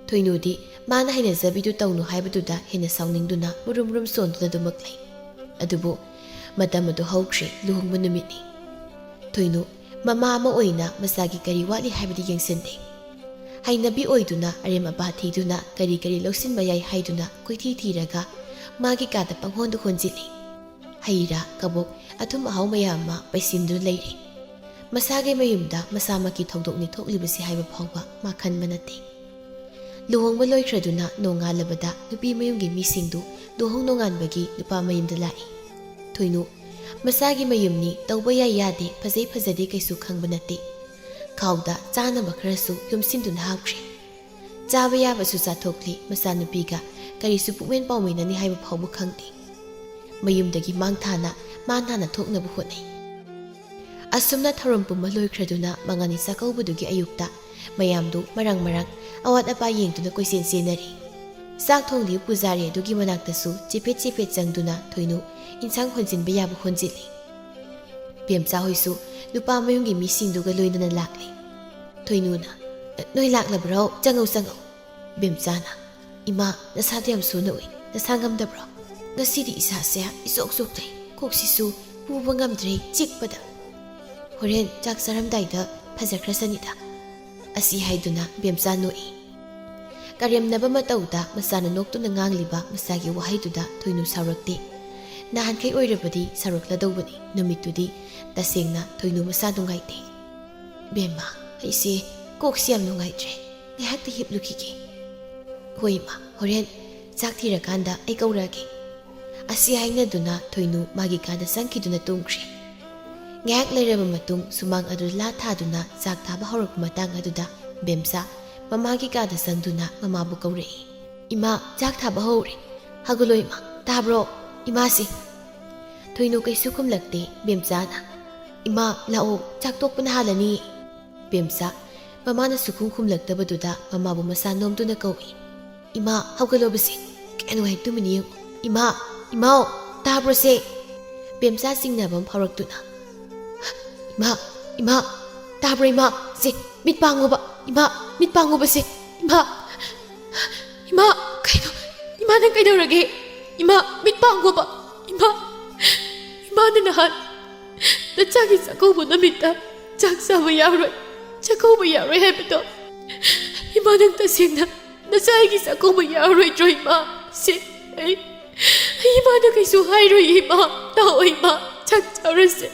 ꯊꯣꯏꯅꯨꯗꯤ ꯃꯥꯅ ꯍꯩꯅꯖꯕꯤꯗꯨ ꯇꯧꯅꯨ ꯍꯥꯏꯕꯗꯨꯗ ꯍꯦꯟꯅ ꯁꯥꯎꯅꯤꯡꯗꯨꯅ ꯃꯨꯔꯨꯝ ꯁꯣꯟꯗꯨꯅ ꯑꯗꯨꯃꯛ ꯂꯩ ꯑꯗꯨꯕꯨ ꯃꯇꯝ ꯑꯗꯨ ꯍꯧꯈ꯭ꯔꯦ ꯂꯨꯍꯣꯡꯕ ꯅꯨꯃꯤꯠꯅꯤ ꯊꯣꯏꯅꯨ ꯃꯃꯥ ꯑꯃ ꯑꯣꯏꯅ ꯃꯆꯥꯒꯤ ꯀꯔꯤ ꯋꯥꯠꯂꯤ ꯍꯥꯏꯕꯗꯤ ꯌꯦꯡꯁꯤꯟꯗꯦ ꯍꯩꯅꯕꯤ ꯑꯣꯏꯗꯨꯅ ꯑꯔꯦꯝ ꯑꯄꯥ ꯊꯤꯗꯨꯅ ꯀꯔꯤ ꯂꯧꯁꯤꯟꯕ ꯌꯥꯏ ꯍꯥꯏꯗꯨꯅ ꯀꯣꯏꯊꯤ ꯊꯤꯔꯒ ꯃꯥꯒꯤ ꯀꯥꯗ ꯄꯪꯍꯣꯟꯗ ꯍꯣꯟꯖꯤꯜꯂꯤ ꯍꯩ ꯔꯥ ꯀꯕꯣꯛ ꯑꯊꯨꯝ ꯑꯍꯥꯎ ꯃꯌꯥꯝ ꯑꯃ ꯄꯩꯁꯤꯟꯗꯨꯅ ꯂꯩꯔꯤ ꯃꯁꯥꯒꯤ ꯃꯌꯨꯝꯗ ꯃꯁꯥꯃꯛꯀꯤ ꯊꯧꯗꯣꯛꯅꯤ ꯊꯣꯛꯂꯤꯕꯁꯤ ꯍꯥꯏꯕ ꯐꯥꯎꯕ ꯃꯥ ꯈꯟꯕ ꯅꯠꯇꯦ ꯂꯨꯍꯣꯡꯕ ꯂꯣꯏꯈ꯭ꯔꯗꯨꯅ ꯅꯣꯡꯉꯥꯜꯂꯕꯗ ꯅꯨꯄꯤ ꯃꯌꯨꯝꯒꯤ ꯃꯤꯁꯤꯡꯗꯨ ꯂꯨꯍꯣꯡ ꯅꯣꯡꯉꯥꯟꯕꯒꯤ ꯅꯨꯄꯥ ꯃꯌꯨꯝꯗ ꯂꯥꯛꯏ ꯊꯣꯏꯅꯨ ꯃꯁꯥꯒꯤ ꯃꯌꯨꯝꯅꯤ ꯇꯧꯕ ꯌꯥꯏ ꯌꯥꯗꯦ ꯐꯖꯩ ꯐꯖꯗꯦ ꯀꯩꯁꯨ ꯈꯪꯕ ꯅꯠꯇꯦ ꯈꯥꯎꯗ ꯆꯥꯅꯕ ꯈꯔꯁꯨ ꯌꯣꯝꯁꯤꯟꯗꯨꯅ ꯍꯥꯞꯈ꯭ꯔꯦ ꯆꯥꯕ ꯌꯥꯕꯁꯨ ꯆꯥꯊꯣꯛꯂꯤ ꯃꯆꯥꯅꯨꯄꯤꯒ ꯀꯔꯤꯁꯨ ꯄꯨꯛꯃꯦꯟ ꯄꯥꯎꯃꯤꯟꯅꯅꯤ ꯍꯥꯏꯕ ꯐꯥꯎꯕ ꯈꯪꯗꯦ ꯃꯌꯨꯝꯗꯒꯤ ꯃꯥꯡꯊꯥꯅ ꯃꯥꯟ ꯊꯣꯛꯅꯕ ꯍꯣꯠꯅꯩ ꯑꯁꯨꯝꯅ ꯊꯧꯔꯝ ꯄꯨꯝꯕ ꯂꯣꯏꯈ꯭ꯔꯗꯨꯅ ꯃꯉꯥꯅꯤ ꯆꯥꯛꯀꯧꯕꯗꯨꯒꯤ ꯑꯌꯨꯛꯇ ꯃꯌꯥꯝꯗꯨ ꯃꯔꯥꯡ ꯑꯋꯥꯠ ꯑꯄꯥ ꯌꯦꯡꯗꯨꯅ ꯀꯣꯏꯆꯦꯟ ꯆꯦꯟꯅꯔꯤ ꯆꯥꯛ ꯊꯣꯡꯂꯤꯕ ꯄꯨꯖꯥꯔꯤ ꯑꯗꯨꯒꯤ ꯃꯅꯥꯛꯇꯁꯨ ꯆꯦꯄꯦꯠ ꯆꯪꯗꯨꯅ ꯊꯣꯏꯅꯨ ꯏꯟꯁꯥꯡ ꯍꯣꯟꯖꯤꯟꯕ ꯌꯥꯕ ꯍꯣꯟꯖꯤꯜꯂꯤ ꯕꯦꯝꯆꯥ ꯍꯣꯏꯁꯨ ꯅꯨꯄꯥ ꯃꯌꯨꯝꯒꯤ ꯃꯤꯁꯤꯡꯗꯨꯒ ꯂꯣꯏꯅꯅ ꯂꯥꯛꯂꯤ ꯊꯣꯏꯅꯨꯅ ꯅꯣꯏ ꯂꯥꯛꯂꯕ꯭ꯔꯣ ꯆꯪꯉꯧ ꯕꯦꯝꯆꯥꯅ ꯏꯃꯥ ꯅꯁꯥꯗꯣ ꯌꯥꯝ ꯁꯣꯟꯅ ꯎꯏ ꯅꯁꯥ ꯉꯝꯗꯕ꯭ꯔꯣ ꯉꯁꯤꯗꯤ ꯏꯁꯥꯁꯦ ꯏꯆꯣꯛꯆꯣꯛꯊꯩ ꯀꯣꯛꯁꯤꯁꯨ ꯄꯨꯕ ꯉꯝꯗ꯭ꯔꯦ ꯆꯤꯛꯄꯗ ꯍꯣꯔꯦꯟ ꯆꯥꯛ ꯆꯥꯔꯝꯗꯥꯏꯗ ꯐꯖꯈ꯭ꯔꯁꯅꯤꯗ ꯑꯁꯤ ꯍꯥꯏꯗꯨꯅ ꯕꯦꯝꯆꯥ ꯅꯣꯛꯏ ꯀꯔꯦꯝꯅꯕ ꯃꯇꯧꯗ ꯃꯆꯥꯅ ꯅꯣꯛꯇꯨꯅ ꯉꯥꯡꯂꯤꯕ ꯃꯆꯥꯒꯤ ꯋꯥꯍꯩꯗꯨꯗ ꯊꯣꯏꯅꯨ ꯁꯥꯎꯔꯛꯇꯦ ꯅꯍꯥꯟꯈꯩ ꯑꯣꯏꯔꯕꯗꯤ ꯁꯥꯎꯔꯛꯂꯗꯧꯕꯅꯤ ꯅꯨꯃꯤꯠꯇꯨꯗꯤ ꯇꯁꯦꯡꯅ ꯊꯣꯏꯅꯨ ꯃꯁꯥ ꯅꯨꯡꯉꯥꯏꯇꯦ ꯕꯦꯝꯃ ꯑꯩꯁꯦ ꯀꯣꯛꯁꯤ ꯌꯥꯝ ꯅꯨꯡꯉꯥꯏꯇ꯭ꯔꯦ ꯉꯥꯏꯍꯥꯛꯇ ꯍꯤꯞꯂꯨꯈꯤꯒꯦ ꯍꯣꯏ ꯏꯃꯥ ꯍꯣꯔꯦꯟ ꯆꯥꯛ ꯊꯤꯔꯀꯥꯟꯗ ꯑꯩ ꯀꯧꯔꯛꯑꯒꯦ ꯑꯁꯤ ꯍꯥꯏꯅꯗꯨꯅ ꯊꯣꯏꯅꯨ ꯃꯥꯒꯤ ꯀꯥꯗ ꯆꯪꯈꯤꯗꯨꯅ ꯇꯨꯝꯈ꯭ꯔꯦ ꯉꯥꯏꯍꯥꯛ ꯂꯩꯔꯕ ꯃꯇꯨꯡ ꯁꯨꯃꯥꯡ ꯑꯗꯨ ꯂꯥ ꯊꯥꯗꯨꯅ ꯆꯥꯛ ꯊꯥꯕ ꯍꯧꯔꯛꯄ ꯃꯇꯥꯡ ꯑꯗꯨꯗ ꯕꯦꯝꯆꯥ ꯃꯃꯥꯒꯤ ꯀꯥꯗ ꯆꯪꯗꯨꯅ ꯃꯃꯥꯕꯨ ꯀꯧꯔꯛꯏ ꯏꯃꯥ ꯆꯥꯛ ꯊꯥꯕ ꯍꯧꯔꯦ ꯍꯧꯒꯠꯂꯣ ꯏꯃꯥ ꯇꯥꯕ꯭ꯔꯣ ꯏꯃꯥꯁꯤ ꯊꯣꯏꯅꯨ ꯀꯩꯁꯨ ꯈꯨꯝꯂꯛꯇꯦ ꯕꯦꯝꯆꯥꯅ ꯏꯃꯥ ꯂꯥꯛꯑꯣ ꯆꯥꯛ ꯇꯣꯛꯄꯅ ꯍꯥꯜꯂꯅꯤ ꯕꯦꯝꯆꯥ ꯃꯃꯥꯅ ꯁꯨꯈꯨꯝ ꯈꯨꯝꯂꯛꯇꯕꯗꯨꯗ ꯃꯃꯥꯕꯨ ꯃꯁꯥ ꯅꯣꯝꯗꯨꯅ ꯀꯧꯏ ꯏꯃꯥ ꯍꯧꯒꯠꯂꯣꯕꯁꯦ ꯀꯌꯥ ꯅꯨꯡꯉꯥꯏ ꯇꯨꯝꯃꯤꯅꯤ ꯌꯦꯡꯉꯨ ꯏꯃꯥꯎ ꯇꯥꯕ꯭ꯔꯣꯁꯦ ꯕꯦꯝꯆꯥ ꯆꯤꯡꯅꯕ ꯑꯃ ꯐꯥꯎꯔꯛꯇꯨꯅ ꯏꯃꯥ ꯇꯥꯕ꯭ꯔꯣ ꯏꯃꯥ ꯁꯦ ꯃꯤꯠ ꯄꯥꯡꯉꯨꯕ ꯏꯃꯥ ꯃꯤꯠ ꯄꯥꯡꯉꯨꯕꯁꯦ ꯏꯃꯥ ꯀꯩꯅꯣ ꯏꯃꯥ ꯅꯪ ꯀꯩꯗꯧꯔꯒꯦ ꯏꯃꯥ ꯃꯤꯠ ꯄꯥꯡꯉꯨꯕ ꯏꯃꯥ ꯏꯃꯥꯅ ꯅꯍꯥꯟ ꯅꯆꯥꯒꯤ ꯆꯥꯛꯀꯧꯕ ꯅꯨꯃꯤꯠꯇ ꯆꯥꯛ ꯆꯥꯕ ꯌꯥꯔꯣꯏ ꯆꯥꯛꯀꯧꯕ ꯌꯥꯔꯣꯏ ꯍꯥꯏꯕꯗꯣ ꯏꯃꯥ ꯅꯪ ꯇꯁꯦꯡꯅ ꯅꯆꯥꯒꯤ ꯆꯥꯛꯀꯧꯕ ꯌꯥꯔꯣꯏꯗ꯭ꯔꯣ ꯏꯃꯥ ꯁꯤ ꯑꯩ 이마는 그이소하이로 이마 나오 이마 작자르세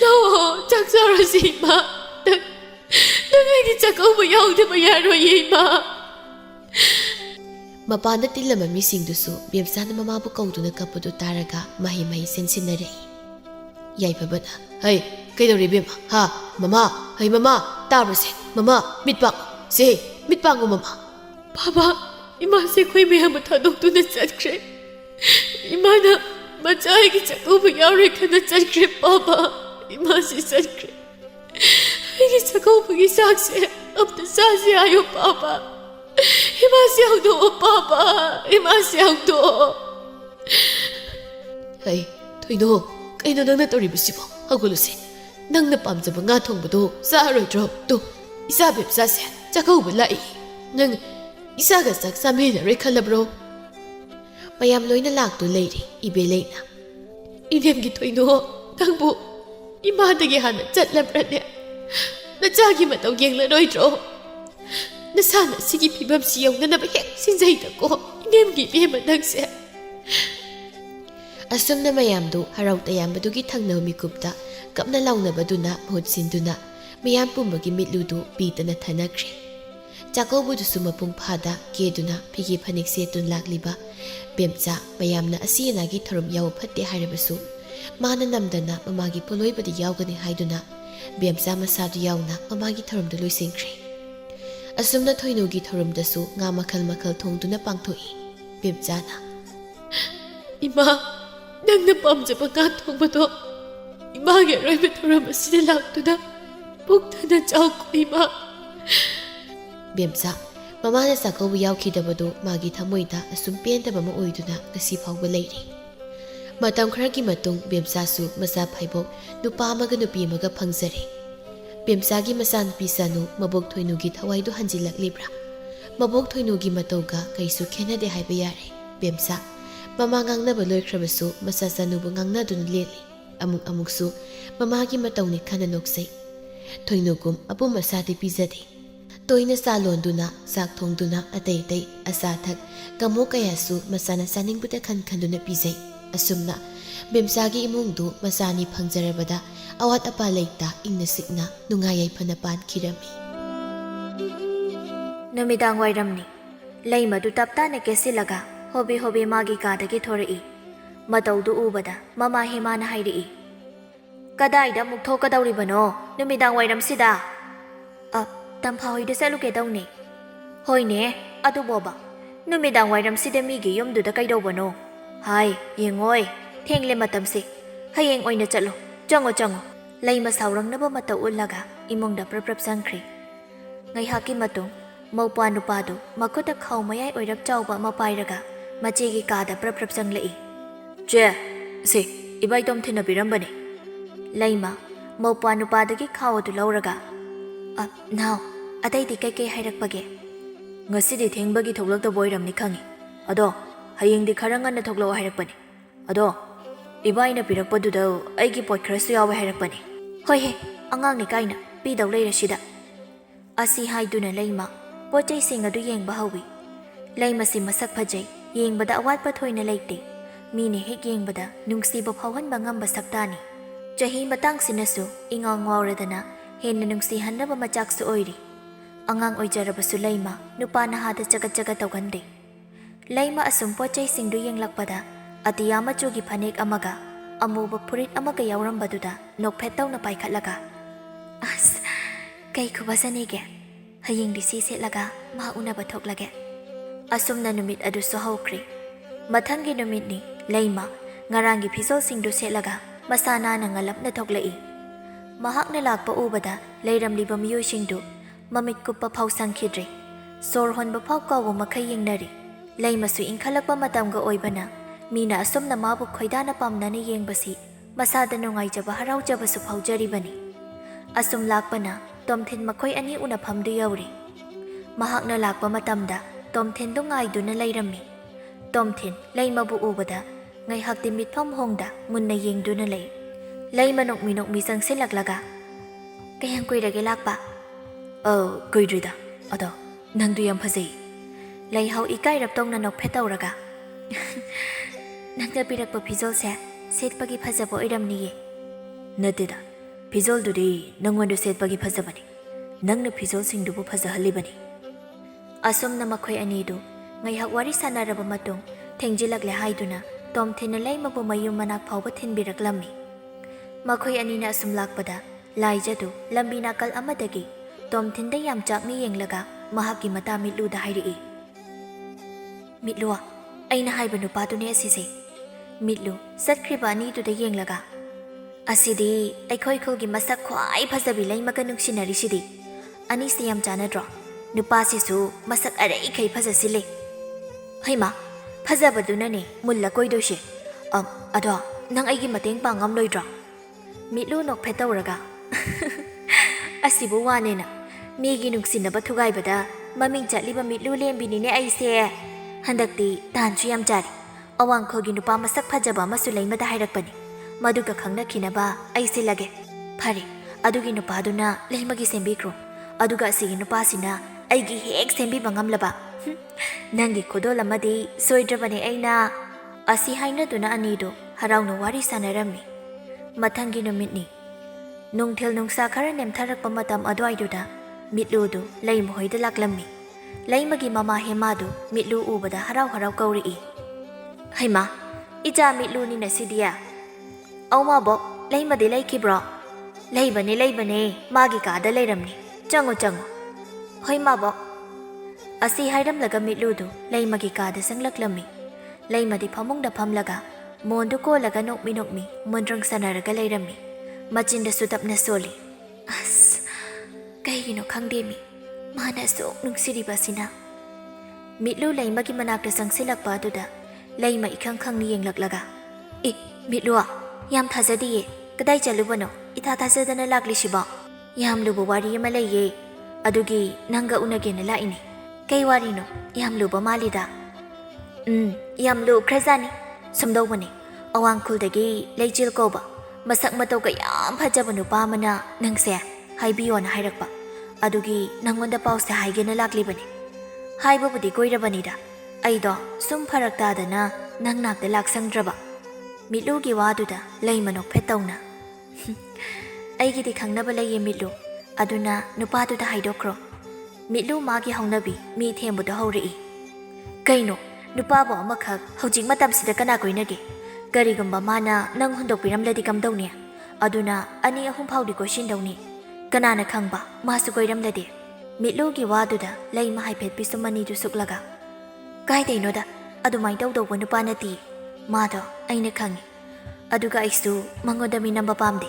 나오 작자르세 이마 너에게 작업을 야우되면 야로 이마 ꯃꯄꯥꯟꯗ ꯇꯤꯜꯂꯝꯕ ꯃꯤꯁꯤꯡꯗꯨꯁꯨ ꯕꯦꯝꯆꯥꯅ ꯃꯃꯥꯕꯨ ꯀꯧꯗꯨꯅ ꯀꯞꯄꯗꯨ ꯇꯥꯔꯒ ꯃꯍꯩ ꯃꯍꯩ ꯁꯦꯟꯁꯤꯟꯅꯔꯛꯏ ꯌꯥꯏꯐꯕꯅ ꯍꯩ ꯀꯩꯗꯧꯔꯤ ꯕꯦꯝꯃ ꯍꯥ ꯃꯃꯥ ꯍꯩ ꯃꯃꯥ ꯇꯥꯕ꯭ꯔꯁꯦ ꯃꯃꯥ ꯃꯤꯠꯄꯥꯡꯉꯣ ꯁꯦ ꯃꯤꯠꯄꯥꯡꯉꯣ ꯃꯃꯥ 바바 이마세 거의 매한번 다독두는 짰그래 이마나 마자에게 작업을 야우리카나 짰그래 바바 이마시 짰그래 이게 작업이 삭세 없던 사시아요 바바 이마시아우도 바바 이마시아우도 헤이 토이노 그이노 낭나 떠리부시보 하고로세 낭나 빰자바 nga 통보도 싸로이드로 또 이사 뵙사세 작업을 라이 낭 이사가 싹 사메나를 칼라브로 mayam loina laktu leiri ibe leina 이nem기 토이노 당부 이마드게 하는 잣라브라네 나자기 마다우 갱라로이드로 나사나 시기 비밤 시용나나바 핵 신자이다고 이nem기 비에만 낭세 asumna mayamdu harau tayambadugi thangna mikupta kapna launabaduna mhut mayam pumbagi mitludu bitana thanakre Jacobudusu mapung phada keduna phigi phanik se tun lakliba bemcha mayamna asiyanagi thorum yaw phatte haribasu mana namdana mamagi poloibadi yawgani haiduna bemcha masadu yawna mamagi thorumdu loisingkhre asumna thoinogi thorumdasu nga makhal makhal thongduna pangthoi bemchana 이마 낭나 빰자바 nga thongbado 이마게 로이베 thorum asida laktuda pukthana chawko 이마 ꯕꯦꯝꯆꯥ ꯃꯃꯥꯅ ꯆꯥꯛꯀꯧꯕ ꯌꯥꯎꯈꯤꯗꯕꯗꯨ ꯃꯥꯒꯤ ꯊꯃꯣꯏꯗ ꯑꯁꯨꯝ ꯄꯦꯟꯗꯕ ꯑꯃ ꯑꯣꯏꯗꯨꯅ ꯉꯁꯤ ꯐꯥꯎꯕ ꯂꯩꯔꯤ ꯃꯇꯝ ꯈꯔꯒꯤ ꯃꯇꯨꯡ ꯕꯦꯝꯆꯥꯁꯨ ꯃꯆꯥ ꯐꯩꯕꯣꯛ ꯅꯨꯄꯥ ꯑꯃꯒ ꯅꯨꯄꯤ ꯑꯃꯒ ꯐꯪꯖꯔꯦ ꯕꯦꯝꯆꯥꯒꯤ ꯃꯆꯥꯅꯨꯄꯤ ꯁꯥꯅꯨ ꯃꯕꯣꯛ ꯊꯣꯏꯅꯨꯒꯤ ꯊꯋꯥꯏꯗꯨ ꯍꯟꯖꯤꯜꯂꯛꯂꯤꯕ꯭ꯔꯥ ꯃꯕꯣꯛ ꯊꯣꯏꯅꯨꯒꯤ ꯃꯇꯧꯒ ꯀꯩꯁꯨ ꯈꯦꯟꯅꯗꯦ ꯍꯥꯏꯕ ꯌꯥꯔꯦ ꯕꯦꯝꯆꯥ ꯃꯃꯥ ꯉꯥꯡꯅꯕ ꯂꯣꯏꯈ꯭ꯔꯕꯁꯨ ꯃꯆꯥ ꯆꯥꯅꯨꯕꯨ ꯉꯥꯡꯅꯗꯨꯅ ꯂꯦꯜꯂꯤ ꯑꯃꯨꯛꯁꯨ ꯃꯃꯥꯒꯤ ꯃꯇꯧꯅꯤ ꯈꯟꯅ ꯅꯣꯛꯆꯩ ꯊꯣꯏꯅꯨꯒꯨꯝ ꯑꯄꯨꯝ ꯑꯁꯥꯗꯤ ꯄꯤꯖꯗꯦ toina salonduna sak thongduna atei asathak kamo kayasu masana saningbuda khanduna pizai asumna bemsagi imungdu masani phangjarabada awat apa leita ingna sikna nungayai phana pan khirami numidang wairamni leimadu tapta ne kesilaga hobi magi kadagi thori mataudu ubada mama hemana hairi kadaida mukho kadawri bano numidang wairam sida tamphawida saluke dawne hoine adu boba numidang wairam sida migi yumduda kaidobano hai yengoi thengle matamse hayeng oina chalo chango leima saurang mata ullaga imongda prap sangkhri ngai haki matung maupa nupadu makuta khaw mayai oirap chawba mapairaga machegi kada prap sanglei che se ibai tom thina birambane leima maupa nupadagi khawadu lauraga now ataydi kai hairakpage ngasidi thengbagi thoglakta boiramni khangi ado hayengdi khara nganna thoglo hairakpani ado ibaina pirakpaduda aigi pot khara su yawe hairakpani hoi he angang ni kaina pidaw leirasida asi haiduna leima pochai sing adu yengba hawi leima si masak phajai yengbada awat pathoina leite mine hek yengbada nungsiba phawhanba ngamba saktani chahi matang sinasu ingaw ngawradana henna nungsi hannaba machaksu oiri angang oijarabasu leima nupa nahada jagat tawgande leima asum pochai singdu yenglakpada atiya machugi phanek amaga amuba phurit amaga yawrambaduda nokphetawna paikhatlaga as kai khubasani ge hayeng disi setlaga ma unaba thoklage asumna numit adu sohokri mathangi numit ni leima ngarangi phisol singdu setlaga masana na ngalapna thoklai mahakna lakpa ubada leiramliba miyoi singdu mamit kuppa phau sangkhidre sor honba phau kawu makhai yengnari leimasu inkhalakpa matamga oibana mina asumna mabu khoidana pamnani yengbasi masada nungai jaba harau jaba su phaujari bani asum lakpana tomthin makhoi ani una phamdu yauri mahakna lakpa matamda tomthin du ngai duna leirammi tomthin leimabu ubada ꯉꯥꯏꯍꯥꯛꯇꯤ ꯃꯤꯠꯐꯝ ꯍꯣꯡꯗ ꯃꯨꯟꯅ ꯌꯦꯡꯗꯨꯅ ꯂꯩ ꯂꯩ ꯃꯅꯣꯛꯃꯤ ꯆꯪꯁꯤꯜꯂꯛꯂꯒ ꯀꯌꯥꯝ ꯀꯨꯏꯔꯒꯦ ꯂꯥꯛꯄ ꯀꯨꯏꯗ꯭ꯔꯤꯗ ꯑꯗꯣ ꯅꯪꯗꯨ ꯌꯥꯝ ꯐꯖꯩ ꯂꯩꯍꯥꯎ ꯏꯀꯥꯏꯔꯞ ꯇꯧꯅ ꯅꯣꯛꯐꯦꯠ ꯇꯧꯔꯒ ꯅꯪꯅ ꯄꯤꯔꯛꯄ ꯐꯤꯖꯣꯜꯁꯦ ꯁꯦꯠꯄꯒꯤ ꯐꯖꯕ ꯑꯣꯏꯔꯝꯅꯤꯌꯦ ꯅꯠꯇꯦꯗ ꯐꯤꯖꯣꯜꯗꯨꯗꯤ ꯅꯪꯉꯣꯟꯗ ꯁꯦꯠꯄꯒꯤ ꯐꯖꯕꯅꯤ ꯅꯪꯅ ꯐꯤꯖꯣꯜꯁꯤꯡꯗꯨꯕꯨ ꯐꯖꯍꯜꯂꯤꯕꯅꯤ ꯑꯁꯨꯝꯅ ꯃꯈꯣꯏ ꯑꯅꯤꯗꯨ ꯉꯥꯏꯍꯥꯛ ꯋꯥꯔꯤ ꯁꯥꯟꯅꯔꯕ ꯃꯇꯨꯡ ꯊꯦꯡꯖꯤꯜꯂꯛꯂꯦ ꯍꯥꯏꯗꯨꯅ ꯇꯣꯝꯊꯤꯟꯅ ꯂꯩꯃꯕꯨ ꯃꯌꯨꯝ ꯃꯅꯥꯛ ꯐꯥꯎꯕ ꯊꯤꯟꯕꯤꯔꯛꯂꯝꯃꯤ ꯃꯈꯣꯏ ꯑꯅꯤꯅ ꯑꯁꯨꯝ ꯂꯥꯛꯄꯗ ꯂꯥꯏꯖꯗꯨ ꯂꯝꯕꯤ ꯅꯥꯀꯜ ꯑꯃꯗꯒꯤ ꯇꯣꯝꯊꯤꯟꯗ ꯌꯥꯝ ꯆꯥꯛꯅ ꯌꯦꯡꯂꯒ ꯃꯍꯥꯛꯀꯤ ꯃꯇꯥ ꯃꯤꯠꯂꯨꯗ ꯍꯥꯏꯔꯛꯏ ꯃꯤꯠꯂꯨ ꯑꯩꯅ ꯍꯥꯏꯕ ꯅꯨꯄꯥꯗꯨꯅꯦ ꯑꯁꯤꯁꯦ ꯃꯤꯠꯂꯨ ꯆꯠꯈ꯭ꯔꯤꯕ ꯑꯅꯤꯗꯨꯗ ꯌꯦꯡꯂꯒ ꯑꯁꯤꯗꯤ ꯑꯩꯈꯣꯏ ꯈꯨꯜꯒꯤ ꯃꯁꯛ ꯈ꯭ꯋꯥꯏ ꯐꯖꯕꯤ ꯂꯩꯃꯒ ꯅꯨꯡꯁꯤꯅꯔꯤꯁꯤꯗꯤ ꯑꯅꯤꯁꯤ ꯌꯥꯝ ꯆꯥꯟꯅꯗ꯭ꯔꯣ ꯅꯨꯄꯥꯁꯤꯁꯨ ꯃꯁꯛ ꯑꯔꯩꯈꯩ ꯐꯖꯁꯤꯜꯂꯦ ꯍꯩꯃꯥ ꯐꯖꯕꯗꯨꯅꯅꯦ ꯃꯨꯜꯂ ꯀꯣꯏꯗꯣꯏꯁꯦ ꯑꯗꯣ ꯅꯪ ꯑꯩꯒꯤ ꯃꯇꯦꯡ ꯄꯥꯡꯉꯝꯂꯣꯏꯗ꯭ꯔꯣ ꯃꯤꯠꯂꯨ ꯅꯣꯛꯐꯦꯠ ꯇꯧꯔꯒ ꯑꯁꯤꯕꯨ ꯋꯥꯅꯦꯅ ꯃꯤꯒꯤ ꯅꯨꯡꯁꯤꯅꯕ ꯊꯨꯒꯥꯏꯕꯗ ꯃꯃꯤꯡ ꯆꯠꯂꯤꯕ ꯃꯤꯠꯂꯨ ꯂꯦꯝꯕꯤꯅꯤꯅꯦ ꯑꯩꯁꯦ ꯍꯟꯗꯛꯇꯤ ꯇꯥꯟꯁꯨ ꯌꯥꯝ ꯆꯥꯔꯤ ꯑꯋꯥꯡꯈꯨꯜꯒꯤ ꯅꯨꯄꯥ ꯃꯁꯛ ꯐꯖꯕ ꯑꯃꯁꯨ ꯂꯩꯃꯗ ꯍꯥꯏꯔꯛꯄꯅꯤ ꯃꯗꯨꯒ ꯈꯪꯅꯈꯤꯅꯕ ꯑꯩ ꯁꯤꯜꯂꯒꯦ ꯐꯔꯦ ꯑꯗꯨꯒꯤ ꯅꯨꯄꯥꯗꯨꯅ ꯂꯩꯃꯒꯤ ꯁꯦꯝꯕꯤꯈ꯭ꯔꯣ ꯑꯗꯨꯒ ꯑꯁꯤꯒꯤ ꯅꯨꯄꯥꯁꯤꯅ ꯑꯩꯒꯤ ꯍꯦꯛ ꯁꯦꯝꯕꯤꯕ ꯉꯝꯂꯕ ꯅꯪꯒꯤ ꯈꯨꯗꯣꯜ ꯑꯃꯗꯤ ꯁꯣꯏꯗ꯭ꯔꯕꯅꯦ ꯑꯩꯅ ꯑꯁꯤ ꯍꯥꯏꯅꯗꯨꯅ ꯑꯅꯤꯗꯨ ꯍꯔꯥꯎꯅ ꯋꯥꯔꯤ ꯁꯥꯟꯅꯔꯝꯃꯤ ꯃꯊꯪꯒꯤ ꯅꯨꯃꯤꯠꯅꯤ ꯅꯨꯡꯊꯤꯜ ꯅꯨꯡꯁꯥ ꯈꯔ ꯅꯦꯝꯊꯔꯛꯄ ꯃꯇꯝ ꯑꯗꯨꯋꯥꯏꯗꯨꯗ ꯃꯤꯠꯂꯨꯗꯨ ꯂꯩꯃꯍꯣꯏꯗ ꯂꯥꯛꯂꯝꯃꯤ ꯂꯩꯃꯒꯤ ꯃꯃꯥ ꯍꯦꯃꯥꯗꯨ ꯃꯤꯠꯂꯨ ꯎꯕꯗ ꯍꯔꯥꯎ ꯍꯔꯥꯎ ꯀꯧꯔꯛꯏ ꯍꯩꯃꯥ ꯏꯆꯥ ꯃꯤꯠꯂꯨꯅꯤꯅ ꯁꯤꯗꯤ ꯑꯧꯃꯥꯕꯣꯛ ꯂꯩꯃꯗꯤ ꯂꯩꯈꯤꯕ꯭ꯔꯣ ꯂꯩꯕꯅꯦ ꯃꯥꯒꯤ ꯀꯥꯗ ꯂꯩꯔꯝꯅꯤ ꯆꯪꯉꯨ ꯍꯣꯏ ꯃꯥꯕꯣꯛ ꯑꯁꯤ ꯍꯥꯏꯔꯝꯂꯒ ꯃꯤꯠꯂꯨꯗꯨ ꯂꯩꯃꯒꯤ ꯀꯥꯗ ꯆꯪꯂꯛꯂꯝꯃꯤ ꯂꯩꯃꯗꯤ ꯐꯃꯨꯡꯗ ꯐꯝꯂꯒ ꯃꯣꯟꯗꯨ ꯀꯣꯜꯂꯒ ꯅꯣꯛꯃꯤ ꯃꯨꯟꯗ꯭ꯔꯪ ꯁꯥꯟꯅꯔꯒ ꯂꯩꯔꯝꯃꯤ ꯃꯆꯤꯟꯗꯁꯨ ꯇꯞꯅ ꯁꯣꯜꯂꯤ ꯑꯁ ꯀꯩꯒꯤꯅꯣ ꯈꯪꯗꯦꯃꯤ ꯃꯥꯅ ꯑꯁꯨꯛ ꯅꯨꯡꯁꯤꯔꯤꯕꯁꯤꯅ ꯃꯤꯠꯂꯨ ꯂꯩꯃꯒꯤ ꯃꯅꯥꯛꯇ ꯆꯪꯁꯤꯜꯂꯛꯄ ꯑꯗꯨꯗ ꯂꯩꯃ ꯏꯈꯪ ꯈꯪꯅ ꯌꯦꯡꯂꯛꯂꯒ ꯃꯤꯠꯂꯨ ꯌꯥꯝ ꯊꯥꯖꯗꯤꯌꯦ ꯀꯗꯥꯏ ꯆꯠꯂꯨꯕꯅꯣ ꯏꯊꯥ ꯊꯥꯖꯗꯅ ꯂꯥꯛꯂꯤꯁꯤꯕꯣ ꯌꯥꯝ ꯂꯨꯕ ꯋꯥꯔꯤ ꯑꯃ ꯂꯩꯌꯦ ꯑꯗꯨꯒꯤ ꯅꯪꯒ ꯎꯅꯒꯦꯅ ꯂꯥꯛꯏꯅꯤ ꯀꯩ ꯋꯥꯔꯤꯅꯣ ꯌꯥꯝ ꯂꯨꯕ ꯃꯥꯜꯂꯤꯗ ꯌꯥꯝ ꯂꯨꯈ꯭ꯔꯖꯥꯠꯅꯤ ꯁꯨꯝꯗꯧꯕꯅꯦ ꯑꯋꯥꯡꯈꯨꯜꯗꯒꯤ ꯂꯩꯆꯤꯜ ꯀꯧꯕ ꯃꯁꯛ ꯃꯇꯧꯒ ꯌꯥꯝ ꯐꯖꯕ ꯅꯨꯄꯥ ꯑꯃꯅ ꯅꯪꯁꯦ ꯍꯥꯏꯕꯤꯌꯣꯅ ꯍꯥꯏꯔꯛꯄ ꯑꯗꯨꯒꯤ ꯅꯪꯉꯣꯟꯗ ꯄꯥꯎꯁꯦ ꯍꯥꯏꯒꯦꯅ ꯂꯥꯛꯂꯤꯕꯅꯤ ꯍꯥꯏꯕꯕꯨꯗꯤ ꯀꯨꯏꯔꯕꯅꯤꯗ ꯑꯩꯗꯣ ꯁꯨꯝ ꯐꯔꯛ ꯇꯥꯗꯅ ꯅꯪ ꯅꯥꯛꯇ ꯂꯥꯛꯁꯪꯗ꯭ꯔꯕ ꯃꯤꯠꯂꯨꯒꯤ ꯋꯥꯗꯨꯗ ꯂꯩꯃ ꯅꯣꯛꯐꯦꯠ ꯇꯧꯅ ꯑꯩꯒꯤꯗꯤ ꯈꯪꯅꯕ ꯂꯩꯌꯦ ꯃꯤꯠꯂꯨ ꯑꯗꯨꯅ ꯅꯨꯄꯥꯗꯨꯗ ꯍꯥꯏꯗꯣꯛꯈ꯭ꯔꯣ ꯃꯤꯠꯂꯨ ꯃꯥꯒꯤ ꯍꯧꯅꯕꯤ ꯃꯤ ꯊꯦꯝꯕꯗ ꯍꯧꯔꯛꯏ ꯀꯩꯅꯣ ꯅꯨꯄꯥꯕꯨ ꯑꯃꯈꯛ ꯍꯧꯖꯤꯛ ꯃꯇꯝꯁꯤꯗ ꯀꯅꯥ ꯀꯣꯏꯅꯒꯦ ꯀꯔꯤꯒꯨꯝꯕ ꯃꯥꯅ ꯅꯪ ꯍꯨꯟꯗꯣꯛꯄꯤꯔꯝꯂꯗꯤ ꯀꯝꯗꯧꯅꯤ ꯑꯗꯨꯅ 2-3 ꯐꯥꯎꯗꯤ ꯀꯣꯏꯁꯤꯟꯗꯧꯅꯤ ꯀꯅꯥꯅ ꯈꯪꯕ ꯃꯥꯁꯨ ꯀꯣꯏꯔꯝꯂꯗꯤ ꯃꯤꯠꯂꯨꯒꯤ ꯋꯥꯗꯨꯗ ꯂꯩꯃ ꯍꯥꯏꯐꯦꯠ ꯄꯤꯁꯨꯝ ꯑꯅꯤꯗꯨ ꯁꯨꯛꯂꯒ ꯀꯥꯏꯗꯩꯅꯣꯗ ꯑꯗꯨꯃꯥꯏꯅ ꯇꯧꯗꯧꯕ ꯅꯨꯄꯥ ꯅꯠꯇꯦ ꯃꯥꯗꯣ ꯑꯩꯅ ꯈꯪꯉꯤ ꯑꯗꯨꯒ ꯑꯩꯁꯨ ꯃꯉꯣꯟꯗ ꯃꯤꯅꯝꯕ ꯄꯥꯝꯗꯦ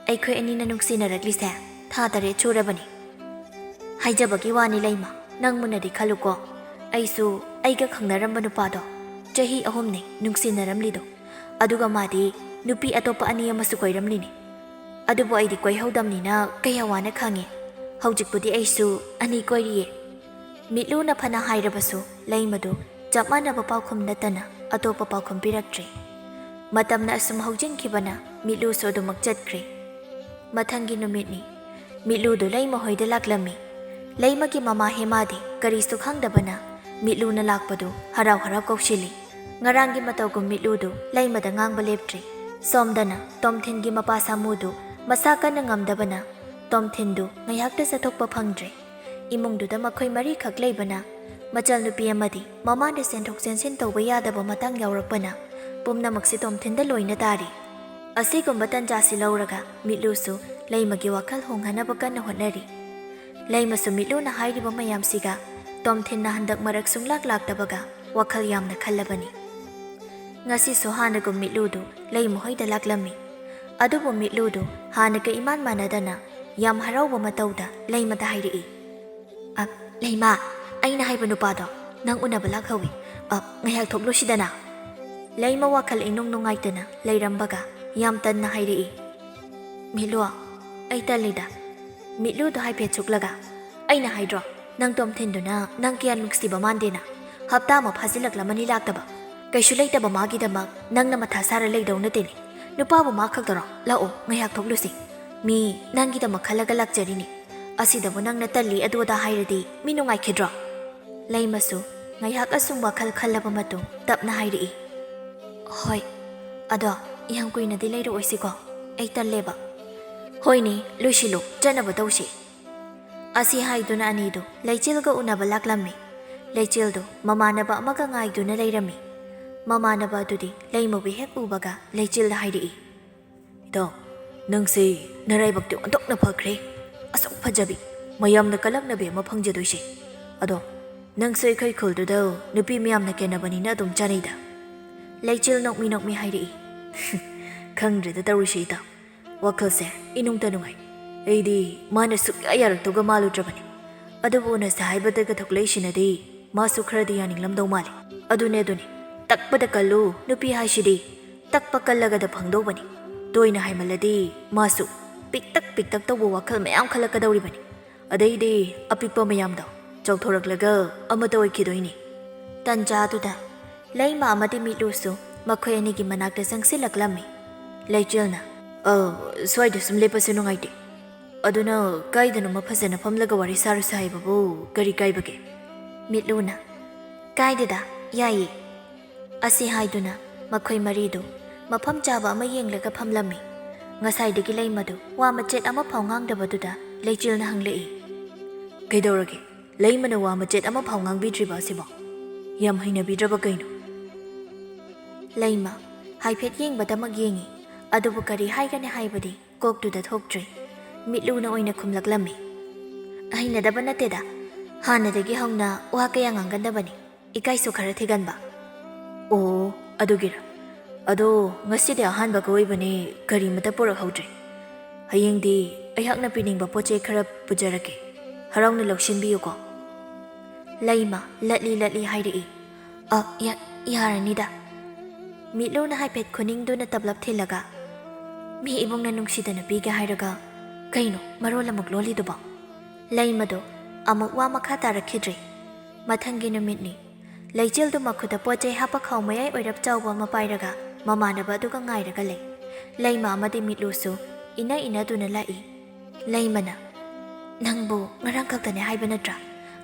ꯑꯩꯈꯣꯏ ꯑꯅꯤꯅ ꯅꯨꯡꯁꯤꯅꯔꯛꯂꯤꯁꯦ ꯊꯥ 9 ꯁꯨꯔꯕꯅꯤ ꯍꯥꯏꯖꯕꯒꯤ ꯋꯥꯅꯤ ꯂꯩꯃ ꯅꯪ ꯃꯨꯟꯅꯗꯤ ꯈꯜꯂꯨꯀꯣ ꯑꯩꯁꯨ ꯑꯩꯒ ꯈꯪꯅꯔꯝꯕ ꯅꯨꯄꯥꯗꯣ ꯆꯍꯤ 3ꯅꯤ ꯅꯨꯡꯁꯤꯅꯔꯝꯂꯤꯗꯣ ꯑꯗꯨꯒ ꯃꯥꯗꯤ ꯅꯨꯄꯤ ꯑꯇꯣꯞꯄ 2 ꯑꯃꯁꯨ ꯀꯣꯏꯔꯝꯂꯤꯅꯤ ꯑꯗꯨꯕꯨ ꯑꯩꯗꯤ ꯀꯣꯏꯍꯧꯗꯝꯅꯤꯅ ꯀꯌꯥ ꯋꯥꯅ ꯈꯪꯉꯦ ꯍꯧꯖꯤꯛꯄꯨꯗꯤ ꯑꯩꯁꯨ 2 ꯀꯣꯏꯔꯤꯌꯦ ꯃꯤꯠꯂꯨꯅ ꯐꯅ ꯍꯥꯏꯔꯕꯁꯨ ꯂꯩꯃꯗꯨ ꯆꯞ ꯃꯥꯟꯅꯕ ꯄꯥꯎꯈꯨꯝ ꯅꯠꯇꯅ ꯑꯇꯣꯞꯄ ꯄꯥꯎꯈꯨꯝ ꯄꯤꯔꯛꯇ꯭ꯔꯦ ꯃꯇꯝꯅ ꯑꯁꯨꯝ ꯍꯧꯖꯤꯟꯈꯤꯕꯅ ꯃꯤꯠꯂꯨꯁꯨ ꯑꯗꯨꯃꯛ ꯆꯠꯈ꯭ꯔꯦ ꯃꯊꯪꯒꯤ ꯅꯨꯃꯤꯠꯅꯤ ꯃꯤꯠꯂꯨꯗꯨ ꯂꯩꯃ ꯍꯣꯏꯗ ꯂꯥꯛꯂꯝꯃꯤ ꯂꯩꯃꯒꯤ ꯃꯃꯥ ꯍꯦꯃꯥꯗꯤ ꯀꯔꯤꯁꯨ ꯈꯪꯗꯕꯅ ꯃꯤꯠꯂꯨꯅ ꯂꯥꯛꯄꯗꯨ ꯍꯔꯥꯎ ꯍꯔꯥꯎ ꯀꯧꯁꯤꯜꯂꯤ ꯉꯔꯥꯡꯒꯤ ꯃꯇꯧꯒꯨꯝ ꯃꯤꯠꯂꯨꯗꯨ ꯂꯩꯃꯗ ꯉꯥꯡꯕ ꯂꯦꯞꯇ꯭ꯔꯤ ꯁꯣꯝꯗꯅ ꯇꯣꯝꯊꯤꯟꯒꯤ ꯃꯄꯥ ꯁꯥꯃꯨꯗꯨ ꯃꯁꯥ ꯀꯟꯅ ꯉꯝꯗꯕꯅ ꯇꯣꯝꯊꯤꯟꯗꯨ ꯉꯥꯏꯍꯥꯛꯇ ꯆꯠꯊꯣꯛꯄ ꯐꯪꯗ꯭ꯔꯦ ꯏꯃꯨꯡꯗꯨꯗ ꯃꯈꯣꯏ 4 ꯈꯛ ꯂꯩꯕꯅ ꯃꯆꯜꯅꯨꯄꯤ ꯑꯃꯗꯤ ꯃꯃꯥꯅ ꯆꯦꯟꯊꯣꯛ ꯆꯦꯟꯁꯤꯟ ꯇꯧꯕ ꯌꯥꯗꯕ ꯃꯇꯥꯡ ꯌꯥꯎꯔꯛꯄꯅ ꯄꯨꯝꯅꯃꯛꯁꯤ ꯇꯣꯝꯊꯤꯟꯗ ꯂꯣꯏꯅ ꯇꯥꯔꯤ ꯑꯁꯤꯒꯨꯝꯕ ꯇꯟꯖꯥꯁꯤ ꯂꯧꯔꯒ ꯃꯤꯠꯂꯨꯁꯨ ꯂꯩꯃꯒꯤ ꯋꯥꯈꯜ ꯍꯣꯡꯍꯟꯅꯕ ꯀꯟꯅ ꯍꯣꯠꯅꯔꯤ ꯂꯩꯃꯁꯨ ꯃꯤꯠꯂꯨꯅ ꯍꯥꯏꯔꯤꯕ ꯃꯌꯥꯝꯁꯤꯒ ꯇꯣꯝꯊꯤꯟꯅ ꯍꯟꯗꯛ ꯃꯔꯛ ꯁꯨꯡꯂꯥꯛ ꯂꯥꯛꯇꯕꯒ ꯋꯥꯈꯜ ꯌꯥꯝꯅ ꯈꯜꯂꯕꯅꯤ ꯉꯁꯤꯁꯨ ꯍꯥꯟꯅꯒꯨꯝ ꯃꯤꯠꯂꯨꯗꯨ ꯂꯩꯃ ꯍꯣꯏꯗ ꯂꯥꯛꯂꯝꯃꯤ ꯑꯗꯨꯕꯨ ꯃꯤꯠꯂꯨꯗꯨ ꯍꯥꯟꯅꯒ ꯏꯃꯥꯟ ꯃꯥꯟꯅꯗꯅ ꯌꯥꯝ ꯍꯔꯥꯎꯕ ꯃꯇꯧꯗ ꯂꯩꯃꯗ ꯍꯥꯏꯔꯛꯏ ꯂꯩꯃ ꯑꯩꯅ ꯍꯥꯏꯕ ꯅꯨꯄꯥꯗꯣ ꯅꯪ ꯎꯅꯕ ꯂꯥꯛꯍꯧꯏ ꯉꯥꯏꯍꯥꯛ ꯊꯣꯛꯂꯨꯁꯤꯗꯅ ꯂꯩꯃ ꯋꯥꯈꯜ ꯏꯅꯨꯡ ꯅꯨꯡꯉꯥꯏꯇꯅ ꯂꯩꯔꯝꯕꯒ ꯌꯥꯝ ꯇꯟꯅ ꯍꯥꯏꯔꯛꯏ ꯃꯤꯠꯂꯨ ꯑꯩ ꯇꯜꯂꯤꯗ ꯃꯤꯠꯂꯨꯗꯣ ꯍꯥꯏꯐꯦꯠ ꯁꯨꯛꯂꯒ ꯑꯩꯅ ꯍꯥꯏꯗ꯭ꯔꯣ ꯅꯪ ꯇꯣꯝꯊꯤꯟꯗꯨꯅ ꯅꯪ ꯀꯌꯥ ꯅꯨꯡꯁꯤꯕ ꯃꯥꯟꯗꯦꯅ ꯍꯞꯇꯥ ꯑꯃ ꯐꯥꯖꯤꯜꯂꯛꯂꯝꯃꯅꯤ ꯂꯥꯛꯇꯕ ꯀꯩꯁꯨ ꯂꯩꯇꯕ ꯃꯥꯒꯤꯗꯃꯛ ꯅꯪꯅ ꯃꯊꯥ ꯁꯥꯔ ꯂꯩꯗꯧ ꯅꯠꯇꯦꯅꯦ ꯅꯨꯄꯥꯕꯨ ꯃꯥ ꯈꯛꯇꯔꯣ ꯂꯥꯛꯑꯣ ꯉꯥꯏꯍꯥꯛ ꯊꯣꯛꯂꯨꯁꯤ ꯃꯤ ꯅꯪꯒꯤꯗꯃꯛ ꯈꯜꯂꯒ ꯂꯥꯛꯆꯔꯤꯅꯤ ꯑꯁꯤꯗꯕꯨ ꯅꯪꯅ ꯇꯜꯂꯤ ꯑꯗꯨ ꯑꯗꯥ ꯍꯥꯏꯔꯗꯤ ꯃꯤ ꯅꯨꯡꯉꯥꯏꯈꯤꯗ꯭ꯔꯣ ꯂꯩꯃꯁꯨ ꯉꯥꯏꯍꯥꯛ ꯑꯁꯨꯝ ꯋꯥꯈꯜ ꯈꯜꯂꯕ ꯃꯇꯨꯡ ꯇꯞꯅ ꯍꯥꯏꯔꯛꯏ ꯍꯣꯏ ꯑꯗꯣ ꯌꯥꯝ ꯀꯨꯏꯅꯗꯤ ꯂꯩꯔꯛꯑꯣꯏꯁꯤꯀꯣ ꯑꯩ ꯇꯜꯂꯦꯕ ꯍꯣꯏꯅꯦ ꯂꯣꯏꯁꯤꯜꯂꯨ ꯆꯠꯅꯕ ꯇꯧꯁꯤ ꯑꯁꯤ ꯍꯥꯏꯗꯨꯅ ꯑꯅꯤꯗꯨ ꯂꯩꯆꯤꯜꯒ ꯎꯅꯕ ꯂꯥꯛꯂꯝꯃꯤ ꯂꯩꯆꯤꯜꯗꯨ ꯃꯃꯥꯟꯅꯕ ꯑꯃꯒ ꯉꯥꯏꯗꯨꯅ ꯂꯩꯔꯝꯃꯤ ꯃꯃꯥꯟꯅꯕ ꯑꯗꯨꯗꯤ ꯂꯩꯃꯕꯨ ꯍꯦꯛ ꯎꯕꯒ ꯂꯩꯆꯤꯜꯗ ꯍꯥꯏꯔꯛꯏ ꯏꯇꯥꯎ ꯅꯪꯁꯦ ꯅꯔꯥꯏꯕꯛꯇꯤ ꯑꯣꯟꯊꯣꯛꯅ ꯐꯈ꯭ꯔꯦ ꯑꯁꯨꯛ ꯐꯖꯕꯤ ꯃꯌꯥꯝꯅ ꯀꯂꯛꯅꯕꯤ ꯑꯃ ꯐꯪꯖꯗꯣꯏꯁꯦ ꯑꯗꯣ ꯅꯪꯁꯦ ꯑꯩꯈꯣꯏ ꯈꯨꯜꯗꯨꯗ ꯅꯨꯄꯤ ꯃꯌꯥꯝꯅ ꯀꯦꯟꯅꯕꯅꯤꯅ ꯑꯗꯨꯝ ꯆꯥꯅꯩꯗ ꯂꯩꯆꯤꯜ ꯅꯣꯛꯃꯤ ꯅꯣꯛꯃꯤ ꯍꯥꯏꯔꯛꯏ ꯈꯪꯗ꯭ꯔꯦꯗ ꯇꯧꯔꯤꯁꯦ ꯏꯇꯥꯎ ꯋꯥꯈꯜꯁꯦ ꯏꯅꯨꯡꯇ ꯅꯨꯡꯉꯥꯏ ꯑꯩꯗꯤ ꯃꯥꯅ ꯁꯨꯛꯌꯥ ꯌꯥꯔꯛꯇꯧꯒ ꯃꯥꯜꯂꯨꯗ꯭ꯔꯕꯅꯤ ꯑꯗꯨꯕꯨ ꯎꯅꯁꯦ ꯍꯥꯏꯕꯗꯒ ꯊꯣꯛꯂꯛꯏꯁꯤꯅꯗꯤ ꯃꯥꯁꯨ ꯈꯔꯗꯤ ꯌꯥꯅꯤꯡꯂꯝꯗꯧ ꯃꯥꯜꯂꯤ ꯑꯗꯨꯅꯦ ꯇꯛꯄꯗ ꯀꯜꯂꯨ ꯅꯨꯄꯤ ꯍꯥꯏꯁꯤꯗꯤ ꯇꯛꯄ ꯀꯜꯂꯒꯗ ꯐꯪꯗꯧꯕꯅꯤ ꯇꯣꯏꯅ ꯍꯥꯏꯃꯜꯂꯗꯤ ꯃꯥꯁꯨ ꯄꯤꯛꯇꯛ ꯇꯧꯕ ꯋꯥꯈꯜ ꯃꯌꯥꯝ ꯈꯜꯂꯛꯀꯗꯧꯔꯤꯕꯅꯤ ꯑꯗꯩꯗꯤ ꯑꯄꯤꯛꯄ ꯃꯌꯥꯝꯗꯣ ꯆꯥꯎꯊꯣꯔꯛꯂꯒ ꯑꯃꯠꯇ ꯑꯣꯏꯈꯤꯗꯣꯏꯅꯤ ꯇꯟꯖꯥꯗꯨꯗ ꯂꯩꯃ ꯑꯃꯗꯤ ꯃꯤꯠꯂꯨꯁꯨ ꯃꯈꯣꯏ ꯑꯅꯤꯒꯤ ꯃꯅꯥꯛꯇ ꯆꯪꯁꯤꯜꯂꯛꯂꯝꯃꯤ ꯂꯩꯆꯤꯜꯅ ꯁ꯭ꯋꯥꯏꯗ ꯁꯨꯝ ꯂꯦꯞꯄꯁꯦ ꯅꯨꯡꯉꯥꯏꯇꯦ ꯑꯗꯨꯅ ꯀꯥꯏꯗꯅꯣꯃ ꯐꯖꯅ ꯐꯝꯂꯒ ꯋꯥꯔꯤ ꯁꯥꯔꯨꯁꯦ ꯍꯥꯏꯕꯕꯨ ꯀꯔꯤ ꯀꯥꯏꯕꯒꯦ ꯃꯤꯠꯂꯨꯅ ꯀꯥꯏꯗꯦꯗ ꯌꯥꯏꯌꯦ ꯑꯁꯤ ꯍꯥꯏꯗꯨꯅ ꯃꯈꯣꯏ ꯃꯔꯤꯗꯨ ꯃꯐꯝ ꯆꯥꯕ ꯑꯃ ꯌꯦꯡꯂꯒ ꯐꯝꯂꯝꯃꯤ ꯉꯁꯥꯏꯗꯒꯤ ꯂꯩꯃꯗꯨ ꯋꯥ ꯃꯆꯦꯠ ꯑꯃꯐꯥꯎ ꯉꯥꯡꯗꯕꯗꯨꯗ ꯂꯩꯆꯤꯜꯅ ꯍꯪꯂꯛꯏ ꯀꯩꯗꯧꯔꯒꯦ ꯂꯩꯃꯅ ꯋꯥ ꯃꯆꯦꯠ ꯑꯃꯐꯥꯎ ꯉꯥꯡꯕꯤꯗ꯭ꯔꯤꯕ ꯑꯁꯤꯕꯣ ꯌꯥꯝ ꯍꯩꯅꯕꯤꯗ꯭ꯔꯕ ꯀꯩꯅꯣ ꯂꯩꯃ ꯍꯥꯏꯐꯦꯠ ꯌꯦꯡꯕꯗꯃꯛ ꯌꯦꯡꯉꯤ ꯑꯗꯨꯕꯨ ꯀꯔꯤ ꯍꯥꯏꯒꯅꯤ ꯍꯥꯏꯕꯗꯤ ꯀꯣꯛꯇꯨꯗ ꯊꯣꯛꯇ꯭ꯔꯤ ꯃꯤꯠꯂꯨꯅ ꯑꯣꯏꯅ ꯈꯨꯝꯂꯛꯂꯝꯃꯤ ꯍꯩꯅꯗꯕ ꯅꯠꯇꯦꯗ ꯍꯥꯟꯅꯗꯒꯤ ꯍꯧꯅ ꯋꯥ ꯀꯌꯥ ꯉꯥꯡꯒꯟꯗꯕꯅꯤ ꯏꯀꯥꯏꯁꯨ ꯈꯔ ꯊꯤꯒꯟꯕ ꯑꯣ ꯑꯗꯨꯒꯤꯔ ꯑꯗꯣ ꯉꯁꯤꯗꯤ ꯑꯍꯥꯟꯕꯒ ꯑꯣꯏꯕꯅꯦ ꯀꯔꯤꯃꯇ ꯄꯨꯔꯛꯍꯧꯗ꯭ꯔꯤ ꯍꯌꯦꯡꯗꯤ ꯑꯩꯍꯥꯛꯅ ꯄꯤꯅꯤꯡꯕ ꯄꯣꯠ ꯆꯩ ꯈꯔ ꯄꯨꯖꯔꯛꯀꯦ ꯍꯔꯥꯎꯅ ꯂꯧꯁꯤꯟꯕꯤꯌꯨꯀꯣ ꯂꯩꯃ ꯂꯠꯂꯤ ꯍꯥꯏꯔꯛꯏ ꯌꯥꯔꯅꯤꯗ ꯃꯤꯠꯂꯨꯅ ꯍꯥꯏꯐꯦꯠ ꯈꯨꯅꯤꯡꯗꯨꯅ ꯇꯞꯂꯞ ꯊꯤꯜꯂꯒ ꯃꯤ ꯏꯕꯨꯡꯅ ꯅꯨꯡꯁꯤꯗꯅ ꯄꯤꯒꯦ ꯍꯥꯏꯔꯒ ꯀꯩꯅꯣ ꯃꯔꯣꯜ ꯑꯃꯨꯛ ꯂꯣꯜꯂꯤꯗꯨꯕꯣ ꯂꯩꯃꯗꯣ ꯑꯃꯨꯛ ꯋꯥ ꯃꯈꯥ ꯇꯥꯔꯛꯈꯤꯗ꯭ꯔꯤ ꯃꯊꯪꯒꯤ ꯅꯨꯃꯤꯠꯅꯤ ꯂꯩꯆꯤꯜꯗꯨ ꯃꯈꯨꯠꯇ ꯄꯣꯠ ꯆꯩ ꯍꯥꯞꯄ ꯈꯥꯎ ꯃꯌꯥꯏ ꯑꯣꯏꯔꯞ ꯆꯥꯎꯕ ꯑꯃ ꯄꯥꯏꯔꯒ ꯃꯃꯥꯟꯅꯕ ꯑꯗꯨꯒ ꯉꯥꯏꯔꯒ ꯂꯩ ꯂꯩꯃ ꯑꯃꯗꯤ ꯃꯤꯠꯂꯨꯁꯨ ꯏꯅꯗꯨꯅ ꯂꯥꯛꯏ ꯂꯩꯃꯅ ꯅꯪꯕꯨ ꯉꯔꯥꯡ ꯈꯛꯇꯅꯦ ꯍꯥꯏꯕ ꯅꯠꯇ꯭ꯔꯥ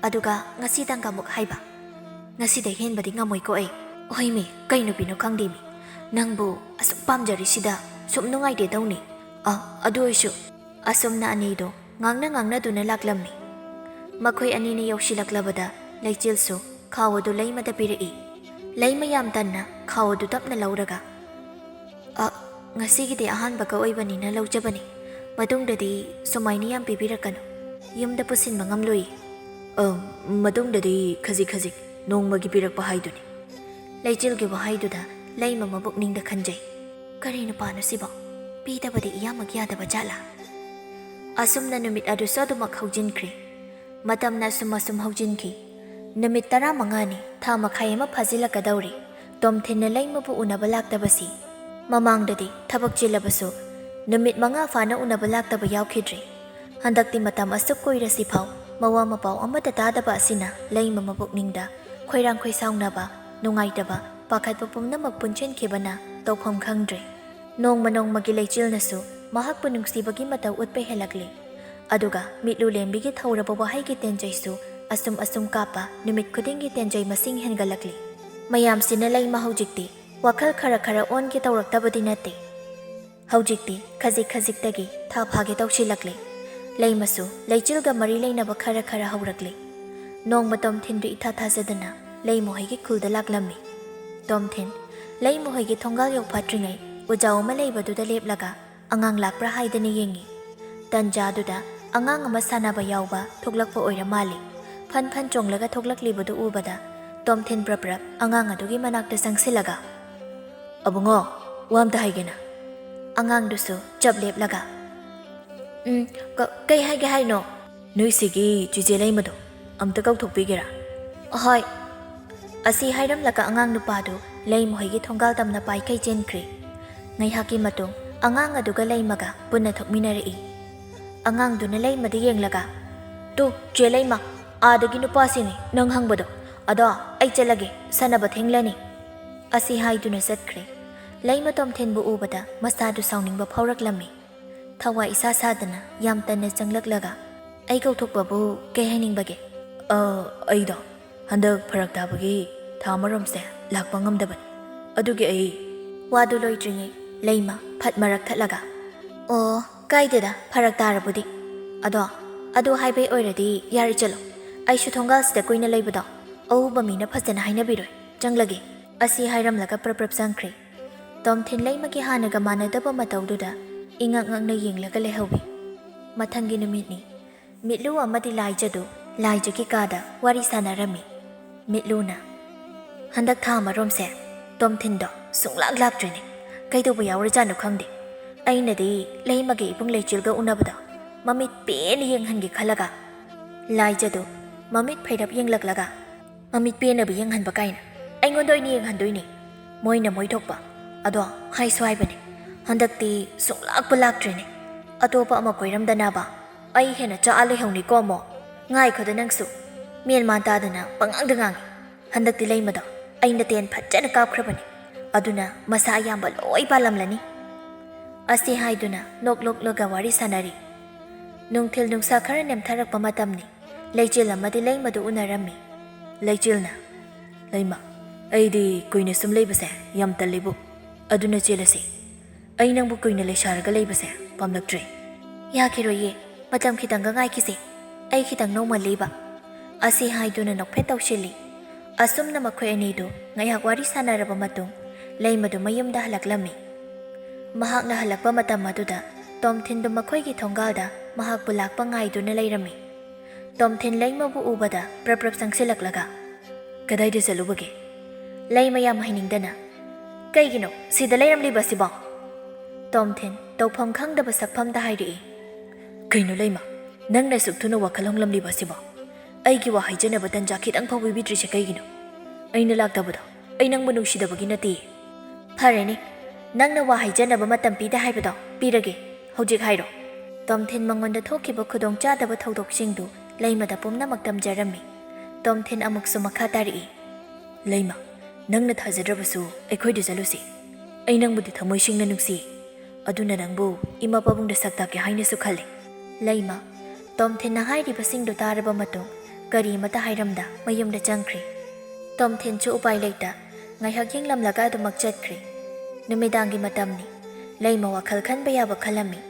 ꯑꯗꯨꯒ ꯉꯁꯤꯗꯪ ꯑꯃꯨꯛ ꯍꯥꯏꯕ ꯉꯁꯤꯗ ꯍꯦꯟꯕꯗꯤ ꯉꯝꯃꯣꯏꯀꯣ ꯑꯩ ꯍꯣꯏꯃꯤ ꯀꯩ ꯅꯨꯄꯤꯅꯣ ꯈꯪꯗꯦꯃꯤ ꯅꯪꯕꯨ ꯑꯁꯨꯛ ꯄꯥꯝꯖꯔꯤꯁꯤꯗ ꯁꯨꯝ ꯅꯨꯡꯉꯥꯏꯇꯦ ꯇꯧꯅꯤ ꯑꯗꯨ ꯑꯣꯏꯁꯨ ꯑꯁꯨꯝꯅ ꯑꯅꯤꯗꯣ ꯉꯥꯡꯅꯗꯨꯅ ꯂꯥꯛꯂꯝꯃꯤ ꯃꯈꯣꯏ ꯑꯅꯤꯅ ꯌꯧꯁꯤꯜꯂꯛꯂꯕꯗ ꯂꯩꯆꯤꯜꯁꯨ ꯈꯥꯎ ꯑꯗꯨ ꯂꯩꯃꯗ ꯄꯤꯔꯛꯏ ꯂꯩꯃ ꯌꯥꯝ ꯇꯟꯅ ꯈꯥꯎ ꯑꯗꯨ ꯇꯞꯅ ꯂꯧꯔꯒ ꯉꯁꯤꯒꯤꯗꯤ ꯑꯍꯥꯟꯕꯒ ꯑꯣꯏꯕꯅꯤꯅ ꯂꯧꯖꯕꯅꯤ ꯃꯇꯨꯡꯗꯗꯤ ꯁꯨꯃꯥꯏꯅ ꯌꯥꯝ ꯄꯤꯕꯤꯔꯛꯀꯅꯨ ꯌꯨꯝꯗ ꯄꯨꯁꯤꯟꯕ ꯉꯝꯂꯣꯏ ꯃꯇꯨꯡꯗꯗꯤ ꯈꯖꯤꯛ ꯅꯣꯡꯃꯒꯤ ꯄꯤꯔꯛꯄ ꯍꯥꯏꯗꯨꯅꯤ ꯂꯩꯆꯤꯜꯒꯤ ꯋꯥꯍꯩꯗꯨꯗ ꯂꯩꯃ ꯃꯕꯨꯛꯅꯤꯡꯗ ꯈꯟꯖꯩ ꯀꯔꯤ ꯅꯨꯄꯥꯅꯣ ꯁꯤꯕꯣ ꯄꯤꯗꯕꯗꯤ ꯏꯌꯥꯃꯛ ꯌꯥꯗꯕ ꯖꯥꯠꯂꯥ ꯑꯁꯨꯝꯅ ꯅꯨꯃꯤꯠ ꯑꯗꯨꯁꯨ ꯑꯗꯨꯃꯛ ꯍꯧꯖꯤꯟꯈ꯭ꯔꯦ ꯃꯇꯝꯅ ꯑꯁꯨꯝ ꯍꯧꯖꯤꯟꯈꯤ ꯅꯨꯃꯤꯠ 15ꯅꯤ ꯊꯥ ꯃꯈꯥꯏ ꯑꯃ ꯐꯥꯖꯤꯜꯂꯛꯀꯗꯧꯔꯤ ꯇꯣꯝꯊꯤꯟꯅ ꯂꯩꯃꯕꯨ ꯎꯅꯕ ꯂꯥꯛꯇꯕꯁꯤ ꯃꯃꯥꯡꯗꯗꯤ ꯊꯕꯛ ꯆꯤꯜꯂꯕꯁꯨ ꯅꯨꯃꯤꯠ 5 ꯐꯥꯅ ꯎꯅꯕ ꯂꯥꯛꯇꯕ ꯌꯥꯎꯈꯤꯗ꯭ꯔꯤ ꯍꯟꯗꯛꯇꯤ ꯃꯇꯝ ꯑꯁꯨꯛ ꯀꯨꯏꯔꯁꯤꯐꯥꯎ ꯃꯋꯥ ꯃꯄꯥꯎ ꯑꯃꯠꯇ ꯇꯥꯗꯕ ꯑꯁꯤꯅ ꯂꯩꯃ ꯃꯕꯨꯛꯅꯤꯡꯗ ꯈꯣꯏꯔꯥꯡ ꯈꯣꯏꯁꯥꯎꯅꯕ ꯅꯨꯡꯉꯥꯏꯇꯕ ꯄꯥꯈꯠꯄ ꯄꯨꯝꯅꯃꯛ ꯄꯨꯟꯁꯤꯟꯈꯤꯕꯅ ꯇꯧꯐꯝ ꯈꯪꯗ꯭ꯔꯦ ꯅꯣꯡꯃꯒꯤ ꯂꯩꯆꯤꯜꯅꯁꯨ ꯃꯍꯥꯛꯄꯨ ꯅꯨꯡꯁꯤꯕꯒꯤ ꯃꯇꯧ ꯎꯠꯄ ꯍꯦꯜꯂꯛꯂꯤ ꯑꯗꯨꯒ ꯃꯤꯠꯂꯨꯂꯦꯝꯕꯤꯒꯤ ꯊꯧꯔꯕ ꯋꯥꯍꯩꯒꯤ ꯇꯦꯟꯖꯩꯁꯨ ꯑꯁꯨꯝ ꯀꯥꯞꯄ ꯅꯨꯃꯤꯠ ꯈꯨꯗꯤꯡꯒꯤ ꯇꯦꯟꯖꯩ ꯃꯁꯤꯡ ꯍꯦꯟꯒꯠꯂꯛꯂꯤ ꯃꯌꯥꯝꯁꯤꯅ ꯂꯩꯃ ꯍꯧꯖꯤꯛꯇꯤ ꯋꯥꯈꯜ ꯈꯔ ꯑꯣꯟꯒꯦ ꯇꯧꯔꯛꯇꯕꯗꯤ ꯅꯠꯇꯦ ꯍꯧꯖꯤꯛꯇꯤ ꯈꯖꯤꯛꯇꯒꯤ ꯊꯥ ꯐꯥꯒꯦ ꯇꯧꯁꯤꯜꯂꯛꯂꯤ ꯂꯩꯃꯁꯨ ꯂꯩꯆꯤꯜꯒ ꯃꯔꯤ ꯂꯩꯅꯕ ꯈꯔ ꯍꯧꯔꯛꯂꯤ ꯅꯣꯡꯃ ꯇꯣꯝꯊꯤꯟꯗꯨ ꯏꯊꯥ ꯊꯥꯖꯗꯅ ꯂꯩꯃꯍꯣꯏꯒꯤ ꯈꯨꯜꯗ ꯂꯥꯛꯂꯝꯃꯤ ꯇꯣꯝꯊꯤꯟ ꯂꯩꯃꯍꯣꯏꯒꯤ ꯊꯣꯡꯒꯥꯜ ꯌꯧꯐꯥꯠꯇ꯭ꯔꯤꯉꯩ ꯎꯖꯥꯎ ꯑꯃ ꯂꯩꯕꯗꯨꯗ ꯂꯦꯞꯂꯒ ꯑꯉꯥꯡ ꯂꯥꯛꯄ꯭ꯔꯥ ꯍꯥꯏꯗꯅ ꯌꯦꯡꯉꯤ ꯇꯟꯖꯥꯗꯨꯗ ꯑꯉꯥꯡ ꯑꯃ ꯁꯥꯟꯅꯕ ꯌꯥꯎꯕ ꯊꯣꯛꯂꯛꯄ ꯑꯣꯏꯔ ꯃꯥꯜꯂꯤ ꯐꯟ ꯆꯣꯡꯂꯒ ꯊꯣꯛꯂꯛꯂꯤꯕꯗꯨ ꯎꯕꯗ ꯇꯣꯝꯊꯤꯟ ꯄ꯭ꯔꯞ ꯑꯉꯥꯡ ꯑꯗꯨꯒꯤ ꯃꯅꯥꯛꯇ ꯆꯪꯁꯤꯜꯂꯒ ꯑꯕꯨꯡꯉꯣ ꯋꯥ ꯑꯝꯇ ꯍꯥꯏꯒꯦꯅ ꯑꯉꯥꯡꯗꯨꯁꯨ ꯆꯞ ꯂꯦꯞꯂꯒ ꯀꯩ ꯍꯥꯏꯒꯦ ꯍꯥꯏꯅꯣ ꯅꯣꯏꯁꯤꯒꯤ ꯆꯤꯆꯦ ꯂꯩꯃꯗꯣ ꯑꯝꯇ ꯀꯧꯊꯣꯛꯄꯤꯒꯦꯔꯥ ꯍꯣꯏ ꯑꯁꯤ ꯍꯥꯏꯔꯝꯂꯒ ꯑꯉꯥꯡ ꯅꯨꯄꯥꯗꯨ ꯂꯩꯃꯍꯣꯏꯒꯤ ꯊꯣꯡꯒꯥꯜ ꯇꯝꯅ ꯄꯥꯏꯈꯩ ꯆꯦꯟꯈ꯭ꯔꯦ ꯉꯥꯏꯍꯥꯛꯀꯤ ꯃꯇꯨꯡ ꯑꯉꯥꯡ ꯑꯗꯨꯒ ꯂꯩꯃꯒ ꯄꯨꯟꯅ ꯊꯣꯛꯃꯤꯟꯅꯔꯛꯏ ꯑꯉꯥꯡꯗꯨꯅ ꯂꯩꯃꯗ ꯌꯦꯡꯂꯒ ꯇꯨ ꯆꯦ ꯂꯩꯃ ꯑꯥꯗꯒꯤ ꯅꯨꯄꯥꯁꯤꯡꯅꯤ ꯅꯪ ꯍꯪꯕꯗꯣ ꯑꯗꯣ ꯑꯩ ꯆꯠꯂꯒꯦ ꯁꯥꯟꯅꯕ ꯊꯦꯡꯂꯅꯤ ꯑꯁꯤ ꯍꯥꯏꯗꯨꯅ ꯆꯠꯈ꯭ꯔꯦ꯫ ꯂꯩꯃ ꯇꯣꯝꯊꯤꯟꯕꯨ ꯎꯕꯗ ꯃꯁꯥꯗꯨ ꯁꯥꯎꯅꯤꯡꯕ ꯐꯥꯎꯔꯛꯂꯝꯃꯤ꯫ ꯊꯋꯥꯏ ꯏꯁꯥ ꯁꯥꯗꯅ ꯌꯥꯝ ꯇꯟꯅ ꯆꯪꯂꯛꯂꯒ ꯑꯩ ꯀꯧꯊꯣꯛꯄꯕꯨ ꯀꯩ ꯍꯥꯏꯅꯤꯡꯕꯒꯦ? ꯑꯩꯗꯣ ꯍꯟꯗꯛ ꯐꯔꯛ ꯇꯥꯕꯒꯤ ꯊꯥ ꯑꯃꯔꯣꯝꯁꯦ ꯂꯥꯛꯄ ꯉꯝꯗꯕꯅꯤ꯫ ꯑꯗꯨꯒꯤ ꯑꯩ ꯋꯥꯗꯨ ꯂꯣꯏꯗ꯭ꯔꯤꯉꯩ ꯂꯩꯃ ꯐꯠ ꯃꯔꯛ ꯊꯠꯂꯒ ꯑꯣ ꯀꯥꯏꯗꯦꯗ ꯐꯔꯛ ꯇꯥꯔꯕꯨꯗꯤ ꯑꯗꯣ ꯍꯥꯏꯕꯩ ꯑꯣꯏꯔꯗꯤ ꯌꯥꯔꯦ ꯆꯠꯂꯣ꯫ ꯑꯩꯁꯨ ꯊꯣꯡꯒꯥꯜꯁꯤꯗ ꯀꯨꯏꯅ ꯂꯩꯕꯗꯣ ꯑꯎꯕ ꯃꯤꯅ ꯐꯖꯅ ꯍꯥꯏꯅꯕꯤꯔꯣꯏ, ꯆꯪꯂꯒꯦ꯫ ꯑꯁꯤ ꯍꯥꯏꯔꯝꯂꯒ ꯄ꯭ꯔꯞ ꯆꯪꯈ꯭ꯔꯦ꯫ ꯇꯣꯝꯊꯤꯟ ꯂꯩꯃꯒꯤ ꯍꯥꯟꯅꯒ ꯃꯥꯟꯅꯗꯕ ꯃꯇꯧꯗꯨꯗ ꯏꯉꯛ ꯉꯛꯅ ꯌꯦꯡꯂꯒ ꯂꯩꯍꯧꯏ꯫ ꯃꯊꯪꯒꯤ ꯅꯨꯃꯤꯠꯅꯤ꯫ ꯃꯤꯠꯂꯨ ꯑꯃꯗꯤ ꯂꯥꯏꯖꯗꯨ ꯂꯥꯏꯖꯒꯤ ꯀꯥꯗ ꯋꯥꯔꯤ ꯁꯥꯟꯅꯔꯝꯃꯤ꯫ ꯃꯤꯠꯂꯨꯅ ꯍꯟꯗꯛ ꯊꯥ ꯑꯃꯔꯣꯝꯁꯦ ꯇꯣꯝꯊꯤꯟꯗꯣ ꯁꯨꯡꯂꯥꯛ ꯂꯥꯛꯇ꯭ꯔꯤꯅꯦ, ꯀꯩꯗꯧꯕ ꯌꯥꯎꯔꯖꯥꯠꯅꯣ ꯈꯪꯗꯦ꯫ ꯑꯩꯅꯗꯤ ꯂꯩꯃꯒꯤ ꯏꯕꯨꯡ ꯂꯩꯆꯤꯜꯒ ꯎꯅꯕꯗꯣ ꯃꯃꯤꯠ ꯄꯦꯅ ꯌꯦꯡꯍꯟꯒꯦ ꯈꯜꯂꯒ ꯂꯥꯏꯖꯗꯨ ꯃꯃꯤꯠ ꯐꯩꯔꯞ ꯌꯦꯡꯂꯛꯂꯒ ꯃꯃꯤꯠ ꯄꯦꯅꯕ ꯌꯦꯡꯍꯟꯕ ꯀꯥꯏꯅ ꯑꯩꯉꯣꯟꯗ ꯑꯣꯏꯅ ꯌꯦꯡꯍꯟꯗꯣꯏꯅꯤ, ꯃꯣꯏꯅ ꯃꯣꯏ ꯊꯣꯛꯄ꯫ ꯑꯗꯣ ꯍꯥꯏꯁꯨ ꯍꯥꯏꯕꯅꯦ ꯍꯟꯗꯛꯇꯤ ꯁꯨꯡꯂꯥꯛꯄ ꯂꯥꯛꯇ꯭ꯔꯤꯅꯦ, ꯑꯇꯣꯞꯄ ꯑꯃ ꯀꯣꯏꯔꯝꯗꯅꯕ ꯑꯩ ꯍꯦꯟꯅ ꯆꯥꯛꯑ ꯂꯩꯍꯧꯅꯤꯀꯣ ꯑꯃꯨꯛ꯫ ꯉꯥꯏꯈꯣꯗ ꯅꯪꯁꯨ ꯃꯦꯟꯃꯥꯟ ꯇꯥꯗꯅ ꯄꯉꯥꯡꯗ ꯉꯥꯡꯉꯤ꯫ ꯍꯟꯗꯛꯇꯤ ꯂꯩꯃꯗꯣ ꯑꯩꯅ ꯇꯦꯟ ꯐꯖꯅ ꯀꯥꯞꯈ꯭ꯔꯕꯅꯤ, ꯑꯗꯨꯅ ꯃꯁꯥ ꯑꯌꯥꯝꯕ ꯂꯣꯏ ꯄꯥꯜꯂꯝꯂꯅꯤ꯫ ꯑꯁꯤ ꯍꯥꯏꯗꯨꯅ ꯅꯣꯛꯂꯣꯛꯂꯒ ꯋꯥꯔꯤ ꯁꯥꯟꯅꯔꯤ꯫ ꯅꯨꯡꯊꯤꯜ ꯅꯨꯡꯁꯥ ꯈꯔ ꯅꯦꯝꯊꯔꯛꯄ ꯃꯇꯝꯅꯤ꯫ ꯂꯩꯆꯤꯜ ꯑꯃꯗꯤ ꯂꯩꯃꯗꯨ ꯎꯅꯔꯝꯃꯤ꯫ ꯂꯩꯆꯤꯜꯅ ꯂꯩꯃ ꯑꯩꯗꯤ ꯀꯨꯏꯅ ꯁꯨꯝ ꯂꯩꯕꯁꯦ ꯌꯥꯝ ꯇꯜꯂꯤꯕꯨ, ꯑꯗꯨꯅ ꯆꯦꯜꯂꯁꯤ꯫ ꯑꯩ ꯅꯪꯕꯨ ꯀꯨꯏꯅ ꯂꯩꯁꯥꯔꯒ ꯂꯩꯕꯁꯦ ꯄꯥꯝꯂꯛꯇ꯭ꯔꯦ꯫ ꯌꯥꯈꯤꯔꯣꯏꯌꯦ, ꯃꯇꯝ ꯈꯤꯇꯪꯒ ꯉꯥꯏꯈꯤꯁꯦ, ꯑꯩ ꯈꯤꯇꯪ ꯅꯧꯃꯜꯂꯤꯕ꯫ ꯑꯁꯤ ꯍꯥꯏꯗꯨꯅ ꯅꯣꯛꯐꯦꯠ ꯇꯧꯁꯤꯜꯂꯤ꯫ ꯑꯁꯨꯝꯅ ꯃꯈꯣꯏ ꯑꯅꯤꯗꯨ ꯉꯥꯏꯍꯥꯛ ꯋꯥꯔꯤ ꯁꯥꯟꯅꯔꯕ ꯃꯇꯨꯡ ꯂꯩꯃꯗꯨ ꯃꯌꯨꯝꯗ ꯍꯜꯂꯛꯂꯝꯃꯤ꯫ ꯃꯍꯥꯛꯅ ꯍꯜꯂꯛꯄ ꯃꯇꯝ ꯑꯗꯨꯗ ꯇꯣꯝꯊꯤꯟꯗꯨ ꯃꯈꯣꯏꯒꯤ ꯊꯣꯡꯒꯥꯜꯗ ꯃꯍꯥꯛꯄꯨ ꯂꯥꯛꯄ ꯉꯥꯏꯗꯨꯅ ꯂꯩꯔꯝꯃꯤ꯫ ꯇꯣꯝꯊꯤꯟ ꯂꯩꯃꯕꯨ ꯎꯕꯗ ꯄ꯭ꯔꯞ ꯆꯪꯁꯤꯜꯂꯛꯂꯒ ꯀꯗꯥꯏꯗ ꯆꯠꯂꯨꯕꯒꯦ? ꯂꯩꯃ ꯌꯥꯝ ꯍꯩꯅꯤꯡꯗꯅ ꯀꯩꯒꯤꯅꯣ ꯁꯤꯗ ꯂꯩꯔꯝꯂꯤꯕ ꯑꯁꯤꯕꯣ? ꯇꯣꯝꯊꯤꯟ ꯇꯧꯐꯝ ꯈꯪꯗꯕ ꯁꯛꯐꯝꯗ ꯍꯥꯏꯔꯛꯏ꯫ ꯀꯩꯅꯣ ꯂꯩꯃ, ꯅꯪꯅ ꯁꯨꯛ ꯊꯨꯅ ꯋꯥꯈꯜ ꯍꯣꯡꯂꯝꯂꯤꯕ ꯑꯁꯤꯕꯣ? ꯑꯩꯒꯤ ꯋꯥ ꯍꯥꯏꯖꯅꯕ ꯇꯟꯖꯥ ꯈꯤꯇꯪ ꯐꯥꯎ ꯄꯤꯕꯤꯗ꯭ꯔꯤꯁꯦ ꯀꯩꯒꯤꯅꯣ? ꯑꯩꯅ ꯂꯥꯛꯇꯕꯗꯣ ꯑꯩ ꯅꯪꯕꯨ ꯅꯨꯡꯁꯤꯗꯕꯒꯤ ꯅꯠꯇꯦ꯫ ꯐꯔꯦꯅꯦ, ꯅꯪꯅ ꯋꯥ ꯍꯥꯏꯖꯅꯕ ꯃꯇꯝ ꯄꯤꯗꯦ ꯍꯥꯏꯕꯗꯣ ꯄꯤꯔꯒꯦ, ꯍꯧꯖꯤꯛ ꯍꯥꯏꯔꯣ꯫ ꯇꯣꯝꯊꯤꯟ ꯃꯉꯣꯟꯗ ꯊꯣꯛꯈꯤꯕ ꯈꯨꯗꯣꯡꯆꯥꯗꯕ ꯊꯧꯗꯣꯛꯁꯤꯡꯗꯨ ꯂꯩꯃꯗ ꯄꯨꯝꯅꯃꯛ ꯇꯝꯖꯔꯝꯃꯤ꯫ ꯇꯣꯝꯊꯤꯟ ꯑꯃꯨꯛꯁꯨ ꯃꯈꯥ ꯇꯥꯔꯛꯏ꯫ ꯂꯩꯃ, ꯅꯪꯅ ꯊꯥꯖꯗ꯭ꯔꯕꯁꯨ ꯑꯩꯈꯣꯏꯗ ꯆꯠꯂꯨꯁꯤ꯫ ꯑꯩ ꯅꯪꯕꯨꯗꯤ ꯊꯃꯣꯏ ꯁꯦꯡꯅ ꯅꯨꯡꯁꯤ, ꯑꯗꯨꯅ ꯅꯪꯕꯨ ꯏꯃꯥ ꯄꯥꯕꯨꯡꯗ ꯁꯛ ꯇꯥꯛꯀꯦ ꯍꯥꯏꯅꯁꯨ ꯈꯜꯂꯤ꯫ ꯂꯩꯃ ꯇꯣꯝꯊꯤꯟꯅ ꯍꯥꯏꯔꯤꯕꯁꯤꯡꯗꯨ ꯇꯥꯔꯕ ꯃꯇꯨꯡ ꯀꯔꯤꯃꯇ ꯍꯥꯏꯔꯝꯗ ꯃꯌꯨꯝꯗ ꯆꯪꯈ꯭ꯔꯦ꯫ ꯇꯣꯝꯊꯤꯟꯁꯨ ꯎꯄꯥꯏ ꯂꯩꯇ ꯉꯥꯏꯍꯥꯛ ꯌꯦꯡꯂꯝꯂꯒ ꯑꯗꯨꯃꯛ ꯆꯠꯈ꯭ꯔꯦ꯫ ꯅꯨꯃꯤꯗꯥꯡꯒꯤ ꯃꯇꯝꯅꯤ꯫ ꯂꯩꯃ ꯋꯥꯈꯜ ꯈꯟꯕ ꯌꯥꯕ ꯈꯜꯂꯝꯃꯤ꯫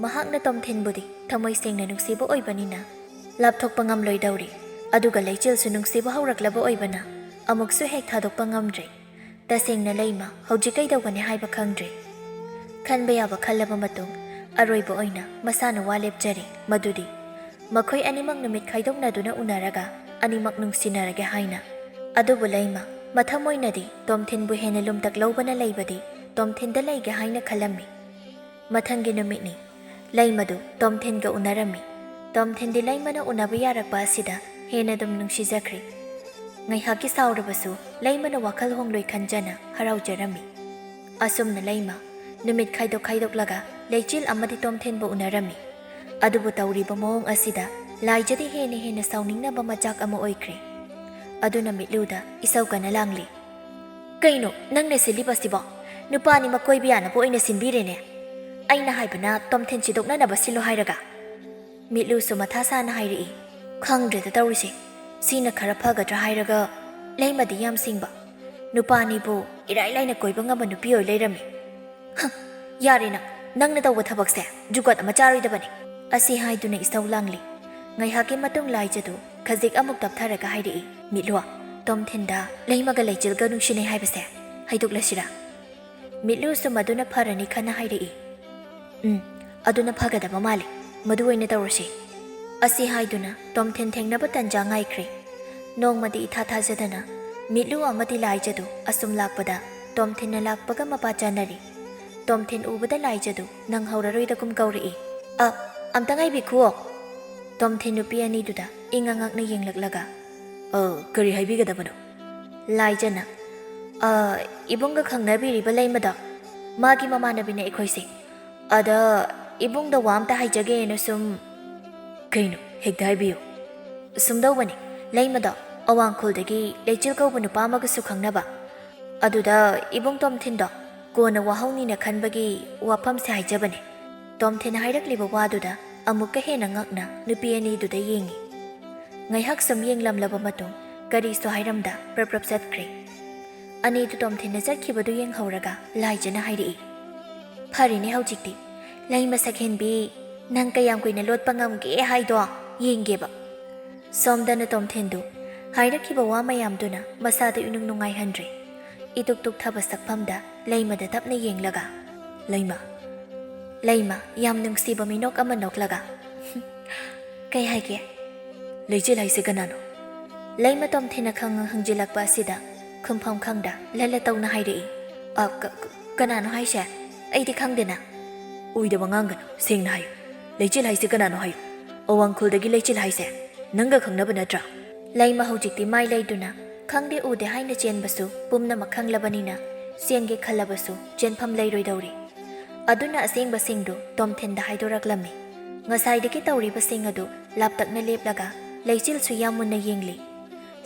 ꯃꯍꯥꯛꯅ ꯇꯣꯝꯊꯤꯟꯕꯨꯗꯤ ꯊꯃꯣꯏ ꯁꯦꯡꯅ ꯅꯨꯡꯁꯤꯕ ꯑꯣꯏꯕꯅꯤꯅ ꯂꯥꯞꯊꯣꯛꯄ ꯉꯝꯂꯣꯏꯗꯧꯔꯤ, ꯑꯗꯨꯒ ꯂꯩꯆꯤꯜꯁꯨ ꯅꯨꯡꯁꯤꯕ ꯍꯧꯔꯛꯂꯕ ꯑꯣꯏꯕꯅ ꯑꯃꯨꯛꯁꯨ ꯍꯦꯛ ꯊꯥꯗꯣꯛꯄ ꯉꯝꯗ꯭ꯔꯦ꯫ ꯇꯁꯦꯡꯅ ꯂꯩꯃ ꯍꯧꯖꯤꯛ ꯀꯩꯗꯧꯒꯅꯤ ꯍꯥꯏꯕ ꯈꯪꯗ꯭ꯔꯦ꯫ ꯈꯟꯕ ꯌꯥꯕ ꯈꯜꯂꯕ ꯃꯇꯨꯡ ꯑꯔꯣꯏꯕ ꯑꯣꯏꯅ ꯃꯁꯥꯅ ꯋꯥ ꯂꯦꯞꯆꯔꯦ, ꯃꯗꯨꯗꯤ ꯃꯈꯣꯏ ꯑꯅꯤꯃꯛ ꯅꯨꯃꯤꯠ ꯈꯥꯏꯗꯣꯛꯅꯗꯨꯅ ꯎꯅꯔꯒ ꯑꯅꯤꯃꯛ ꯅꯨꯡꯁꯤꯅꯔꯒꯦ ꯍꯥꯏꯅ꯫ ꯑꯗꯨꯕꯨ ꯂꯩꯃ ꯃꯊꯃꯣꯏꯅꯗꯤ ꯇꯣꯝꯊꯤꯟꯕꯨ ꯍꯦꯟꯅ ꯂꯨꯝꯇꯛ ꯂꯧꯕꯅ ꯂꯩꯕꯗꯤ ꯇꯣꯝꯊꯤꯟꯗ ꯂꯩꯒꯦ ꯍꯥꯏꯅ ꯈꯜꯂꯝꯃꯤ꯫ ꯃꯊꯪꯒꯤ ꯅꯨꯃꯤꯠꯅꯤ꯫ ꯂꯩꯃꯗꯨ ꯇꯣꯝꯊꯤꯟꯒ ꯎꯅꯔꯝꯃꯤ꯫ ꯇꯣꯝꯊꯤꯟꯗꯤ ꯂꯩꯃꯅ ꯎꯅꯕ ꯌꯥꯔꯛꯄ ꯑꯁꯤꯗ ꯍꯦꯟꯅ ꯑꯗꯨꯝ ꯅꯨꯡꯁꯤꯖꯈ꯭ꯔꯦ꯫ ꯉꯥꯏꯍꯥꯛꯀꯤ ꯁꯥꯎꯔꯕꯁꯨ ꯂꯩꯃꯅ ꯋꯥꯈꯜ ꯍꯣꯡꯂꯣꯏ ꯈꯟꯖꯅ ꯍꯔꯥꯎꯖꯔꯝꯃꯤ꯫ ꯑꯁꯨꯝꯅ ꯂꯩꯃ ꯅꯨꯃꯤꯠ ꯈꯥꯏꯗꯣꯛꯂꯒ ꯂꯩꯆꯤꯜ ꯑꯃꯗꯤ ꯇꯣꯝꯊꯤꯟꯕꯨ ꯎꯅꯔꯝꯃꯤ꯫ ꯑꯗꯨꯕꯨ ꯇꯧꯔꯤꯕ ꯃꯑꯣꯡ ꯑꯁꯤꯗ ꯂꯥꯏꯖꯗꯤ ꯍꯦꯟꯅ ꯁꯥꯎꯅꯤꯡꯅꯕ ꯃꯆꯥꯛ ꯑꯃ ꯑꯣꯏꯈ꯭ꯔꯦ꯫ ꯑꯗꯨꯅ ꯃꯤꯠꯂꯨꯗ ꯏꯁꯧ ꯀꯟꯅ ꯂꯥꯡꯂꯤ꯫ ꯀꯩꯅꯣ ꯅꯪꯅ ꯁꯤꯜꯂꯤꯕꯁꯤꯕꯣ? ꯅꯨꯄꯥꯅꯤꯃꯛ ꯀꯣꯏꯕ ꯌꯥꯅꯕ ꯑꯣꯏꯅ ꯁꯤꯟꯕꯤꯔꯦꯅꯦ꯫ ꯑꯩꯅ ꯍꯥꯏꯕꯅ ꯇꯣꯝꯊꯤꯟ ꯁꯤꯗꯣꯛꯅꯅꯕ ꯁꯤꯜꯂꯣ ꯍꯥꯏꯔꯒ꯫ ꯃꯤꯠꯂꯨꯁꯨ ꯃꯊꯥ ꯁꯥꯅ ꯍꯥꯏꯔꯛꯏ꯫ ꯈꯪꯗ꯭ꯔꯦꯗ ꯇꯧꯔꯤꯁꯦ, ꯁꯤꯅ ꯈꯔ ꯐꯒꯗ꯭ꯔꯥ ꯍꯥꯏꯔꯒ ꯂꯩꯃꯗꯤ ꯌꯥꯝ ꯁꯤꯡꯕ, ꯅꯨꯄꯥꯅꯤꯕꯨ ꯏꯔꯥꯏ ꯂꯥꯏꯅ ꯀꯣꯏꯕ ꯉꯝꯕ ꯅꯨꯄꯤ ꯑꯣꯏ ꯂꯩꯔꯝꯃꯤ꯫ ꯌꯥꯔꯦ ꯅꯪꯅ ꯇꯧꯕ ꯊꯕꯛꯁꯦ ꯖꯨꯒꯣꯠ ꯑꯃ ꯆꯥꯔꯣꯏꯗꯕꯅꯤ꯫ ꯑꯁꯤ ꯍꯥꯏꯗꯨꯅ ꯏꯁꯧ ꯂꯥꯡꯂꯤ꯫ ꯉꯥꯏꯍꯥꯛꯀꯤ ꯃꯇꯨꯡ ꯂꯥꯏꯖꯗꯨ ꯈꯖꯤꯛ ꯑꯃꯨꯛ ꯇꯞꯊꯔꯒ ꯍꯥꯏꯔꯛꯏ꯫ ꯃꯤꯠꯂꯨ, ꯇꯣꯝꯊꯤꯟꯗ ꯂꯩꯃꯒ ꯂꯩꯆꯤꯜꯒ ꯅꯨꯡꯁꯤꯅꯩ ꯍꯥꯏꯕꯁꯦ ꯍꯩꯗꯣꯛꯂꯁꯤꯔꯥ? ꯃꯤꯠꯂꯨꯁꯨ ꯃꯗꯨꯅ ꯐꯔꯅꯤ ꯈꯟꯅ ꯍꯥꯏꯔꯛꯏ꯫ ꯑꯗꯨꯅ ꯐꯒꯗꯕ ꯃꯥꯜꯂꯤ, ꯃꯗꯨ ꯑꯣꯏꯅ ꯇꯧꯔꯁꯤ꯫ ꯑꯁꯤ ꯍꯥꯏꯗꯨꯅ ꯇꯣꯝꯊꯤꯟ ꯊꯦꯡꯅꯕ ꯇꯟꯖꯥ ꯉꯥꯏꯈ꯭ꯔꯦ꯫ ꯅꯣꯡꯃꯗꯤ ꯏꯊꯥ ꯊꯥꯖꯗꯅ ꯃꯤꯠꯂꯨ ꯑꯃꯗꯤ ꯂꯥꯏꯖꯗꯨ ꯑꯁꯨꯝ ꯂꯥꯛꯄꯗ ꯇꯣꯝꯊꯤꯟꯅ ꯂꯥꯛꯄꯒ ꯃꯄꯥ ꯆꯥꯅꯔꯤ꯫ ꯇꯣꯝꯊꯤꯟ ꯎꯕꯗ ꯂꯥꯏꯖꯗꯨ ꯅꯪꯍꯧꯔꯔꯣꯏꯗꯒꯨꯝ ꯀꯧꯔꯛꯏ꯫ ꯑꯝꯇ ꯉꯥꯏꯕꯤꯈꯨꯑꯣ꯫ ꯇꯣꯝꯊꯤꯟ ꯅꯨꯄꯤ ꯑꯅꯤꯗꯨꯗ ꯏꯉꯛ ꯉꯛꯅ ꯌꯦꯡꯂꯛꯂꯒ ꯀꯔꯤ ꯍꯥꯏꯕꯤꯒꯗꯕꯅꯣ? ꯂꯥꯏꯖꯅ ꯏꯕꯨꯡꯒ ꯈꯪꯅꯕꯤꯔꯤꯕ ꯂꯩꯃꯗꯣ ꯃꯥꯒꯤ ꯃꯃꯥꯟꯅꯕꯤꯅꯦ ꯑꯩꯈꯣꯏꯁꯦ, ꯑꯗ ꯏꯕꯨꯡꯗ ꯋꯥ ꯑꯝꯇ ꯍꯥꯏꯖꯒꯦꯅ ꯁꯨꯝ꯫ ꯀꯩꯅꯣ ꯍꯦꯛꯇ ꯍꯥꯏꯕꯤꯌꯨ꯫ ꯁꯨꯝꯗꯧꯕꯅꯤ, ꯂꯩꯃꯗꯣ ꯑꯋꯥꯡꯈꯨꯜꯗꯒꯤ ꯂꯩꯆꯤꯜ ꯀꯧꯕ ꯅꯨꯄꯥ ꯑꯃꯒꯁꯨ ꯈꯪꯅꯕ, ꯑꯗꯨꯗ ꯏꯕꯨꯡ ꯇꯣꯝꯊꯤꯟꯗꯣ ꯀꯣꯟꯅ ꯋꯥꯍꯧꯅꯤꯅ ꯈꯟꯕꯒꯤ ꯋꯥꯐꯝꯁꯦ ꯍꯥꯏꯖꯕꯅꯦ꯫ ꯇꯣꯝꯊꯤꯟ ꯍꯥꯏꯔꯛꯂꯤꯕ ꯋꯥꯗꯨꯗ ꯑꯃꯨꯛꯀ ꯍꯦꯟꯅ ꯉꯛꯅ ꯅꯨꯄꯤ ꯑꯅꯤꯗꯨꯗ ꯌꯦꯡꯉꯤ꯫ ꯉꯥꯏꯍꯥꯛ ꯁꯨꯝ ꯌꯦꯡꯂꯝꯂꯕ ꯃꯇꯨꯡ ꯀꯔꯤꯁꯨ ꯍꯥꯏꯔꯝꯗ ꯄ꯭ꯔꯞ ꯆꯠꯈ꯭ꯔꯦ꯫ ꯑꯅꯤꯗꯨ ꯇꯣꯝꯊꯤꯟꯅ ꯆꯠꯈꯤꯕꯗꯨ ꯌꯦꯡꯍꯧꯔꯒ ꯂꯥꯏꯖꯅ ꯍꯥꯏꯔꯛꯏ, ꯐꯔꯦꯅꯦ ꯍꯧꯖꯤꯛꯇꯤ ꯂꯩ ꯃꯁꯛ ꯍꯦꯟꯕꯤ, ꯅꯪ ꯀꯌꯥꯝ ꯀꯨꯏꯅ ꯂꯣꯠꯄ ꯉꯝꯒꯦ ꯍꯥꯏꯗꯣ ꯌꯦꯡꯒꯦꯕ꯫ ꯁꯣꯝꯗꯅ ꯇꯣꯝꯊꯤꯟꯗꯨ ꯍꯥꯏꯔꯛꯈꯤꯕ ꯋꯥ ꯃꯌꯥꯝꯗꯨꯅ ꯃꯁꯥꯗ ꯏꯅꯨꯡ ꯅꯨꯡꯉꯥꯏꯍꯟꯗ꯭ꯔꯦ꯫ ꯏꯇꯨꯛ ꯇꯨꯛꯊꯕ ꯁꯛꯐꯝꯗ ꯂꯩꯃꯗ ꯇꯞꯅ ꯌꯦꯡꯂꯒ, ꯂꯩꯃ ꯌꯥꯝ ꯅꯨꯡꯁꯤꯕ ꯃꯤꯅꯣꯛ ꯑꯃ ꯅꯣꯛꯂꯒ, ꯀꯩ ꯍꯥꯏꯒꯦ? ꯂꯩꯆꯤꯜ ꯍꯥꯏꯁꯦ ꯀꯅꯥꯅꯣ? ꯂꯩꯃ ꯇꯣꯝꯊꯤꯟꯅ ꯍꯪꯖꯤꯜꯂꯛꯄ ꯑꯁꯤꯗ ꯈꯨꯝꯐꯝ ꯈꯪꯗ ꯂꯜꯂ ꯇꯧꯅ ꯍꯥꯏꯔꯛꯏ, ꯀꯅꯥꯅꯣ ꯍꯥꯏꯁꯦ? ꯑꯩꯗꯤ ꯈꯪꯗꯦꯅ꯫ ꯑꯣꯏꯗꯕ ꯉꯥꯡꯒꯅꯨ, ꯁꯦꯡꯅ ꯍꯥꯏꯌꯨ꯫ ꯂꯩꯆꯤꯜ ꯍꯥꯏꯁꯦ ꯀꯅꯥꯅꯣ ꯍꯥꯏꯌꯨ꯫ ꯑꯋꯥꯡꯈꯨꯜꯗꯒꯤ ꯂꯩꯆꯤꯜ ꯍꯥꯏꯁꯦ ꯅꯪꯒ ꯈꯪꯅꯕ ꯅꯠꯇ꯭ꯔꯥ? ꯂꯩꯃ ꯍꯧꯖꯤꯛꯇꯤ ꯃꯥꯏ ꯂꯩꯗꯨꯅ ꯈꯪꯗꯦ ꯎꯗꯦ ꯍꯥꯏꯅ ꯆꯦꯟꯕꯁꯨ ꯄꯨꯝꯅꯃꯛ ꯈꯪꯂꯕꯅꯤꯅ ꯆꯦꯟꯒꯦ ꯈꯜꯂꯕꯁꯨ ꯆꯦꯟꯐꯝ ꯂꯩꯔꯣꯏꯗꯧꯔꯤ꯫ ꯑꯗꯨꯅ ꯑꯁꯦꯡꯕꯁꯤꯡꯗꯨ ꯇꯣꯝꯊꯤꯟꯗ ꯍꯥꯏꯗꯣꯔꯛꯂꯝꯃꯤ꯫ ꯉꯁꯥꯏꯗꯒꯤ ꯇꯧꯔꯤꯕꯁꯤꯡ ꯑꯗꯨ ꯂꯥꯞꯇꯛꯅ ꯂꯦꯞꯂꯒ ꯂꯩꯆꯤꯜꯁꯨ ꯌꯥꯝ ꯃꯨꯟꯅ ꯌꯦꯡꯂꯤ꯫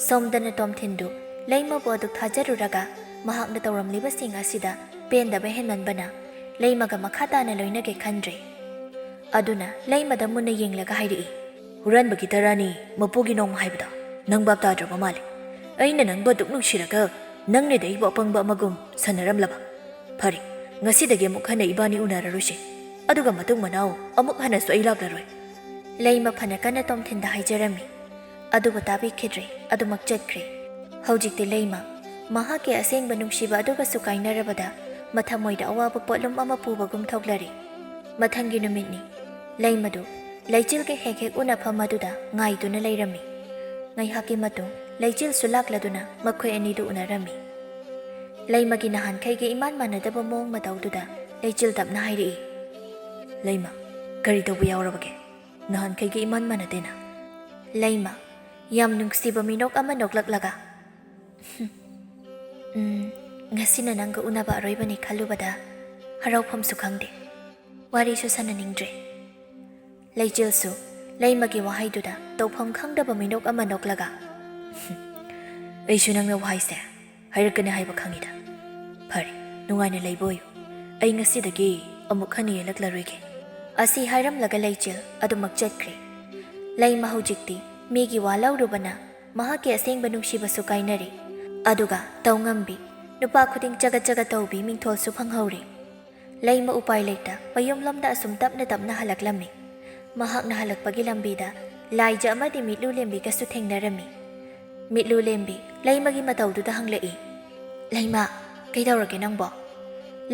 ꯁꯣꯝꯗꯅ ꯇꯣꯝꯊꯤꯟꯗꯨ ꯂꯩꯃꯕꯨ ꯑꯗꯨꯛ ꯊꯥꯖꯔꯨꯔꯒ ꯃꯍꯥꯛꯅ ꯇꯧꯔꯝꯂꯤꯕꯁꯤꯡ ꯑꯁꯤꯗ ꯄꯦꯟꯗꯕ ꯍꯦꯟꯃꯟꯕꯅ ꯂꯩꯃꯒ ꯃꯈꯥ ꯇꯥꯅ ꯂꯣꯏꯅꯒꯦ ꯈꯟꯗ꯭ꯔꯦ꯫ ꯑꯗꯨꯅ ꯂꯩꯃꯗ ꯃꯨꯟꯅ ꯌꯦꯡꯂꯒ ꯍꯥꯏꯔꯛꯏ, ꯍꯨꯔꯥꯟꯕꯒꯤ ꯇꯔꯥꯅꯤ ꯃꯄꯨꯒꯤ ꯅꯣꯡꯃ ꯍꯥꯏꯕꯗꯣ ꯅꯪ ꯚꯥꯞ ꯇꯥꯗ꯭ꯔꯕ ꯃꯥꯜꯂꯦ꯫ ꯑꯩꯅ ꯅꯪꯕꯨ ꯑꯗꯨꯛ ꯅꯨꯡꯁꯤꯔꯒ ꯅꯪꯅꯗꯤ ꯑꯩꯕꯨ ꯑꯄꯪꯕ ꯑꯃꯒꯨꯝ ꯁꯥꯟꯅꯔꯝꯂꯕ꯫ ꯐꯔꯦ, ꯉꯁꯤꯗꯒꯤ ꯑꯃꯨꯛ ꯍꯟꯅ ꯏꯕꯥꯅꯤ ꯎꯅꯔꯔꯣꯏꯁꯦ, ꯑꯗꯨꯒ ꯃꯇꯨꯡ ꯃꯅꯥꯎ ꯑꯃꯨꯛ ꯍꯟꯅꯁꯨ ꯑꯩ ꯂꯥꯛꯂꯔꯣꯏ꯫ ꯂꯩꯃ ꯐꯅ ꯀꯟꯅ ꯇꯣꯝꯊꯤꯟꯗ ꯍꯥꯏꯖꯔꯝꯃꯤ, ꯑꯗꯨꯕꯨ ꯇꯥꯕꯤꯈꯤꯗ꯭ꯔꯦ, ꯑꯗꯨꯃꯛ ꯆꯠꯈ꯭ꯔꯦ꯫ ꯍꯧꯖꯤꯛꯇꯤ ꯂꯩꯃ ꯃꯍꯥꯛꯀꯤ ꯑꯁꯦꯡꯕ ꯅꯨꯡꯁꯤꯕ ꯑꯗꯨꯒꯁꯨ ꯀꯥꯏꯅꯔꯕꯗ ꯃꯊꯃꯣꯏꯗ ꯑꯋꯥꯕ ꯄꯣꯠꯂꯨꯝ ꯑꯃ ꯄꯨꯕꯒꯨꯝ ꯊꯣꯛꯂꯔꯤ꯫ ꯃꯊꯪꯒꯤ ꯅꯨꯃꯤꯠꯅꯤ꯫ ꯂꯩꯃꯗꯨ ꯂꯩꯆꯤꯜꯒ ꯍꯦꯛ ꯍꯦꯛ ꯎꯅꯐꯝ ꯑꯗꯨꯗ ꯉꯥꯏꯗꯨꯅ ꯂꯩꯔꯝꯃꯤ꯫ ꯉꯥꯏꯍꯥꯛꯀꯤ ꯃꯇꯨꯡ ꯂꯩꯆꯤꯜꯁꯨ ꯂꯥꯛꯂꯗꯨꯅ ꯃꯈꯣꯏ ꯑꯅꯤꯗꯨ ꯎꯅꯔꯝꯃꯤ꯫ ꯂꯩꯃꯒꯤ ꯅꯍꯥꯟꯈꯩꯒꯤ ꯏꯃꯥꯟ ꯃꯥꯟꯅꯗꯕ ꯃꯑꯣꯡ ꯃꯇꯧꯗꯨꯗ ꯂꯩꯆꯤꯜ ꯇꯞꯅ ꯍꯥꯏꯔꯛꯏ, ꯂꯩꯃ, ꯀꯔꯤ ꯇꯧꯕ ꯌꯥꯎꯔꯕꯒꯦ? ꯅꯍꯥꯟꯈꯩꯒꯤ ꯏꯃꯥꯟ ꯃꯥꯟꯅꯗꯦꯅ꯫ ꯂꯩꯃ ꯌꯥꯝ ꯅꯨꯡꯁꯤꯕ ꯃꯤꯅꯣꯛ ꯑꯃ ꯅꯣꯛꯂꯛꯂꯒ, ꯉꯁꯤꯅ ꯅꯪꯒ ꯎꯅꯕ ꯑꯔꯣꯏꯕꯅꯤ ꯈꯜꯂꯨꯕꯗ ꯍꯔꯥꯎꯐꯝꯁꯨ ꯈꯪꯗꯦ, ꯋꯥꯔꯤꯁꯨ ꯁꯥꯟꯅꯅꯤꯡꯗ꯭ꯔꯦ꯫ ꯂꯩꯆꯤꯜꯁꯨ ꯂꯩꯃꯒꯤ ꯋꯥꯍꯩꯗꯨꯗ ꯇꯧꯐꯝ ꯈꯪꯗꯕ ꯃꯤꯅꯣꯛ ꯑꯃ ꯅꯣꯛꯂꯒ, ꯑꯩꯁꯨ ꯅꯪꯅ ꯋꯥꯍꯩꯁꯦ ꯍꯥꯏꯔꯛꯀꯅꯤ ꯍꯥꯏꯕ ꯈꯪꯉꯤꯗ꯫ ꯐꯔꯦ, ꯅꯨꯡꯉꯥꯏꯅ ꯂꯩꯕ ꯑꯣꯏꯌꯨ, ꯑꯩ ꯉꯁꯤꯗꯒꯤ ꯑꯃꯨꯛ ꯍꯟꯅ ꯌꯦꯜꯂꯛꯂꯔꯣꯏꯒꯦ꯫ ꯑꯁꯤ ꯍꯥꯏꯔꯝꯂꯒ ꯂꯩꯆꯤꯜ ꯑꯗꯨꯃꯛ ꯆꯠꯈ꯭ꯔꯦ꯫ ꯂꯩꯃ ꯍꯧꯖꯤꯛꯇꯤ ꯃꯤꯒꯤ ꯋꯥ ꯂꯧꯔꯨꯕꯅ ꯃꯍꯥꯛꯀꯤ ꯑꯁꯦꯡꯕ ꯅꯨꯡꯁꯤꯕꯁꯨ ꯀꯥꯏꯅꯔꯤ, ꯑꯗꯨꯒ ꯇꯧꯉꯝꯕꯤ ꯅꯨꯄꯥ ꯈꯨꯗꯤꯡ ꯆꯒꯠ ꯆꯒꯠ ꯇꯧꯕꯤ ꯃꯤꯡꯊꯣꯜꯁꯨ ꯐꯪꯍꯧꯔꯤ꯫ ꯂꯩꯃ ꯎꯄꯥꯏ ꯂꯩꯇ ꯃꯌꯨꯝꯂꯣꯝꯗ ꯑꯁꯨꯝ ꯇꯞꯅ ꯇꯞꯅ ꯍꯜꯂꯛꯂꯝꯃꯤ꯫ ꯃꯍꯥꯛꯅ ꯍꯜꯂꯛꯄꯒꯤ ꯂꯝꯕꯤꯗ ꯂꯥꯏꯖ ꯑꯃꯗꯤ ꯃꯤꯠꯂꯨ ꯂꯦꯝꯕꯤꯒꯁꯨ ꯊꯦꯡꯅꯔꯝꯃꯤ꯫ ꯃꯤꯠꯂꯨ ꯂꯦꯝꯕꯤ ꯂꯩꯃꯒꯤ ꯃꯇꯧꯗꯨꯗ ꯍꯪꯂꯛꯏ, ꯂꯩꯃ, ꯀꯩꯗꯧꯔꯒꯦ ꯅꯪꯕꯣ?